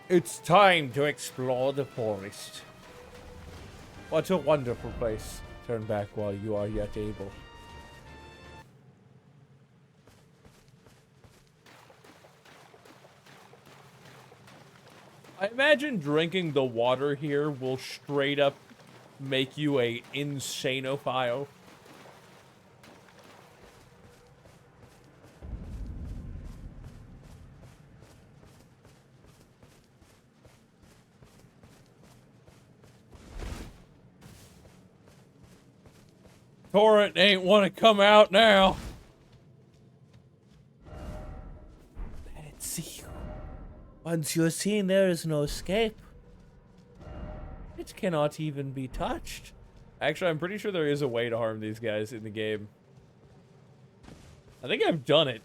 It's time to explore the forest. What a wonderful place. Turn back while you are yet able. I imagine drinking the water here will straight up make you a insanophile. Torrent ain't want to come out now. Let it see you. Once you're seen, there is no escape. It cannot even be touched. Actually, I'm pretty sure there is a way to harm these guys in the game. I think I've done it.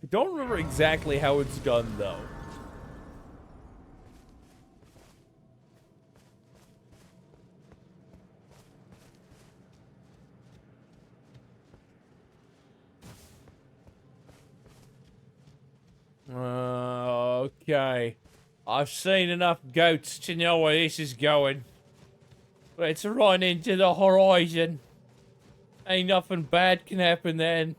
I don't remember exactly how it's done, though. Okay. I've seen enough goats to know where this is going. Let's run into the horizon. Ain't nothing bad can happen then.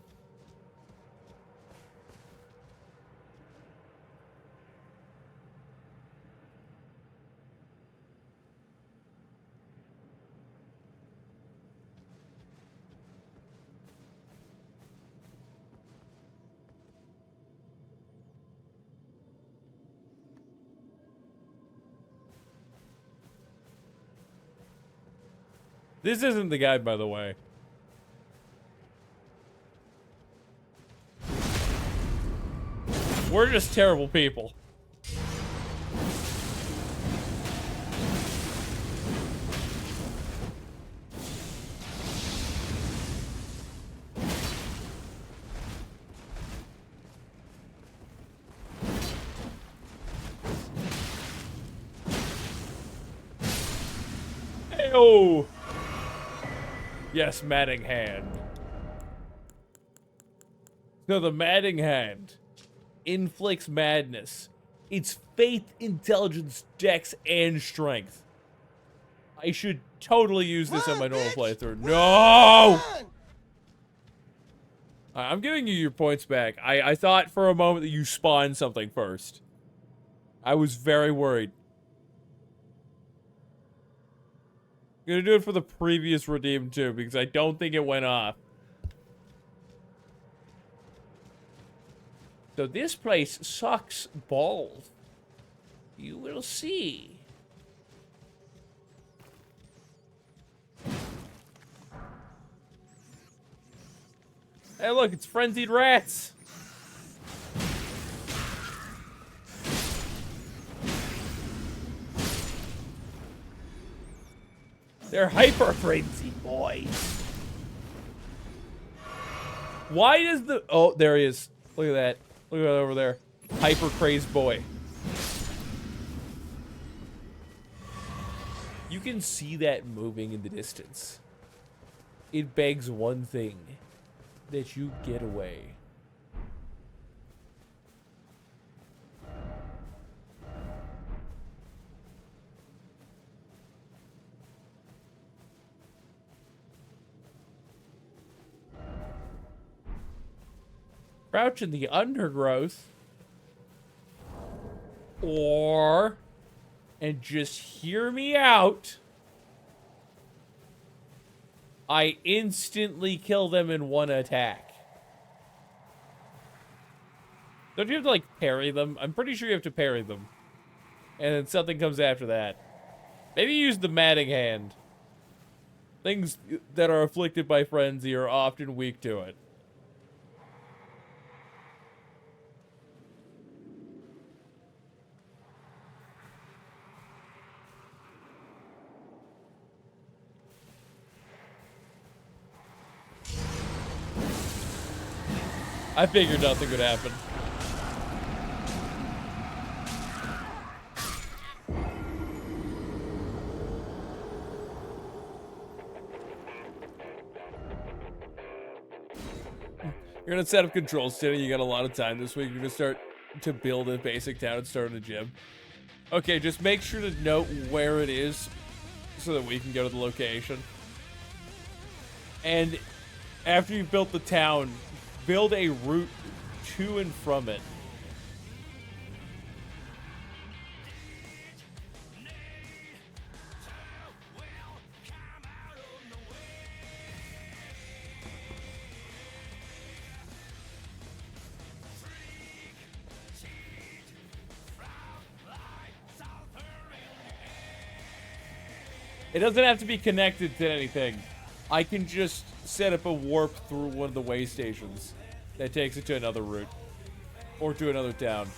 This isn't the guide, by the way. We're just terrible people. Hey-oh! Yes, Matting Hand. So the Matting Hand inflicts madness. It's faith, intelligence, dex, and strength. I should totally use this on my normal playthrough. No! I'm giving you your points back. I thought for a moment that you spawned something first. I was very worried. I'm gonna do it for the previous redeem too, because I don't think it went off. So this place sucks balls. You will see. Hey look, it's frenzied rats. They're hyper frenzy boys. Why does the... Oh, there he is. Look at that. Look at that over there. Hyper crazed boy. You can see that moving in the distance. It begs one thing. That you get away. Crouch in the undergrowth. Or, and just hear me out, I instantly kill them in one attack. Don't you have to, like, parry them? I'm pretty sure you have to parry them. And then something comes after that. Maybe use the matting hand. Things that are afflicted by frenzy are often weak to it. I figured nothing would happen. You're gonna set up control city. You got a lot of time this week. You're gonna start to build a basic town and start a gym. Okay, just make sure to note where it is so that we can go to the location. And after you've built the town, build a route to and from it. It doesn't have to be connected to anything. I can just set up a warp through one of the way stations that takes it to another route. Or to another town.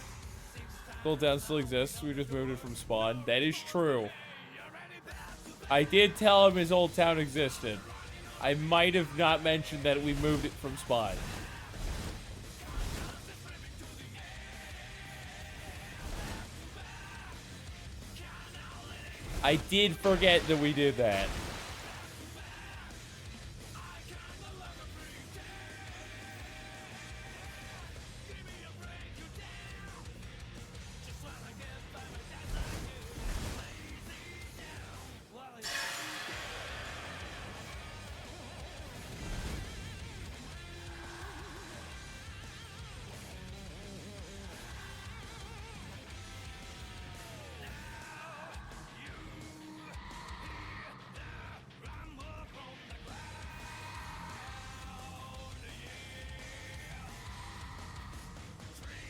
The old town still exists. We just moved it from spawn. That is true. I did tell him his old town existed. I might have not mentioned that we moved it from spawn. I did forget that we did that.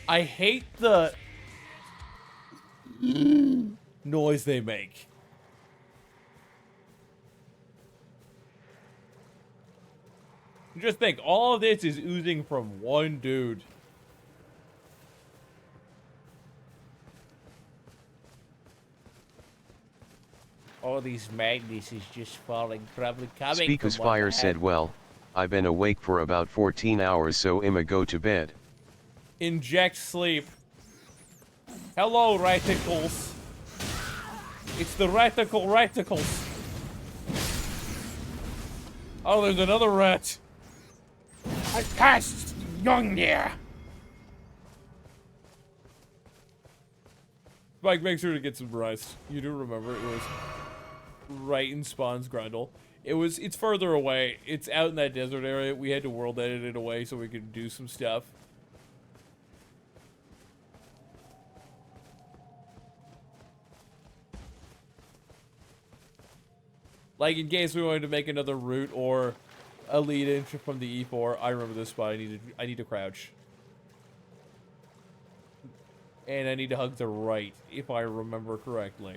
I hate the noise they make. Just think, all of this is oozing from one dude. All these magnets is just falling, probably coming Speaker's from what Fire I said, have. well, I've been awake for about 14 hours, so I'ma go to bed. Inject sleep. Hello, reticles. It's the reticles. Oh, there's another rat. I cast young there. Spike, make sure to get some rest. You do remember it was right in Spawn's Grundle. It's further away. It's out in that desert area. We had to world edit it away so we could do some stuff. Like, in case we wanted to make another route or a lead in from the E4, I remember this spot. I need to crouch. And I need to hug the right, if I remember correctly.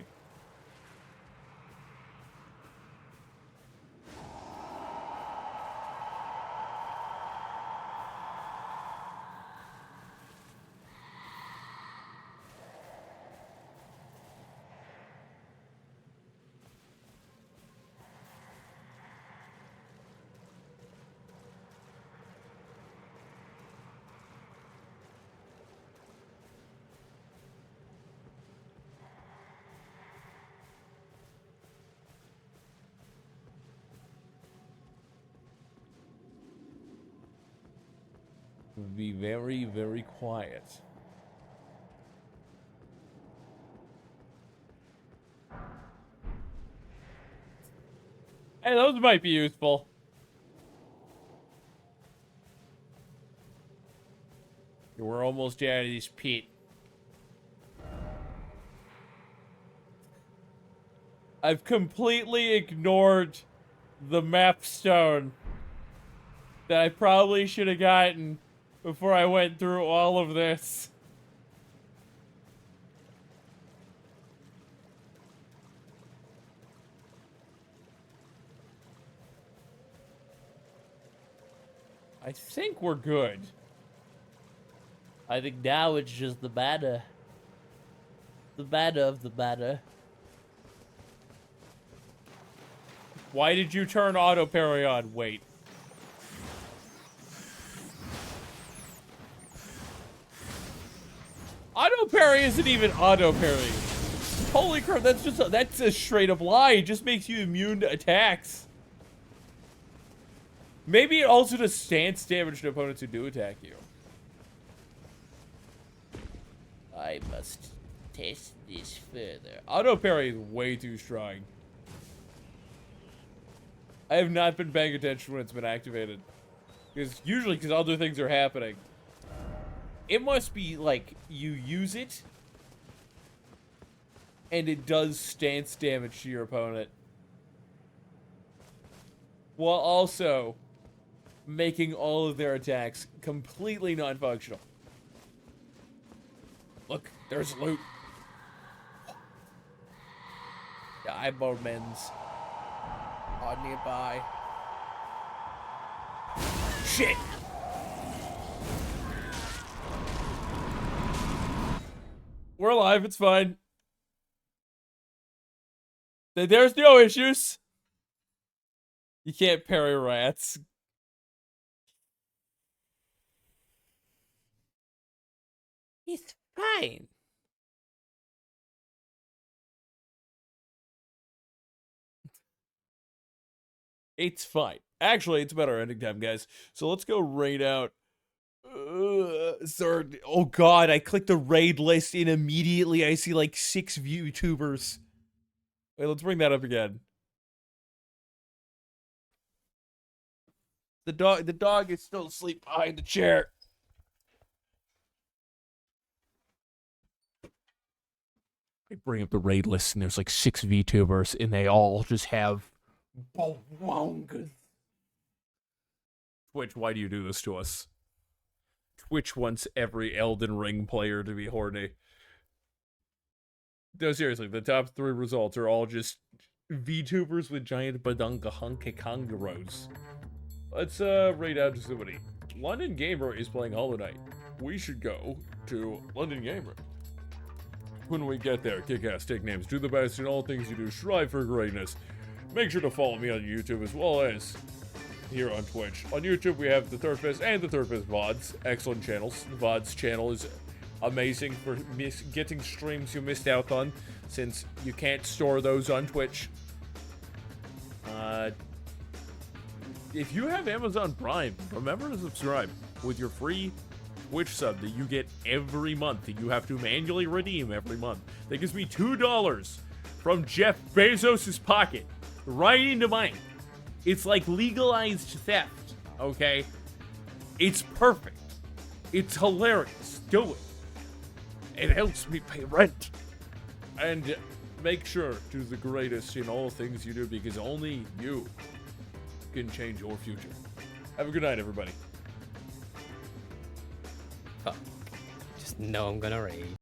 would be very, very quiet. Hey, those might be useful. We're almost out of this pit. I've completely ignored the map stone that I probably should have gotten before I went through all of this. I think we're good. I think now it's just the matter. The matter of the matter. Why did you turn auto parry on? Wait. Auto parry isn't even auto parry. Holy crap, that's a straight up lie. It just makes you immune to attacks. Maybe it also does stance damage to opponents who do attack you. I must test this further. Auto parry is way too strong. I have not been paying attention when it's been activated. Because other things are happening. It must be like you use it and it does stance damage to your opponent, while also making all of their attacks completely non-functional. Look, there's loot. The eyeball men's are nearby. Shit! We're alive, it's fine. There's no issues. You can't parry rats. It's fine. It's fine. Actually, it's about our ending time, guys. So let's go raid out. Third. Oh god, I clicked the raid list and immediately I see like 6 VTubers. Wait, let's bring that up again. The dog is still asleep behind the chair. I bring up the raid list and there's like 6 VTubers and they all just have bongas. Twitch, why do you do this to us? Twitch wants every Elden Ring player to be horny. No, seriously, the top 3 results are all just VTubers with giant badunga hunky kangaroos. Let's raid out to somebody. London Gamer is playing Hollow Knight. We should go to London Gamer. When we get there, kick ass, take names, do the best in all things you do, strive for greatness. Make sure to follow me on YouTube as well as here on Twitch. On YouTube, we have the Third Fist and the Third Fist VODs. Excellent channels. The VODs channel is amazing for getting streams you missed out on, since you can't store those on Twitch. If you have Amazon Prime, remember to subscribe with your free Twitch sub that you get every month, that you have to manually redeem every month. That gives me $2 from Jeff Bezos' pocket right into mine. It's like legalized theft, okay? It's perfect. It's hilarious. Do it. It helps me pay rent. And make sure to do the greatest in all things you do, because only you can change your future. Have a good night, everybody. Just know I'm gonna raid.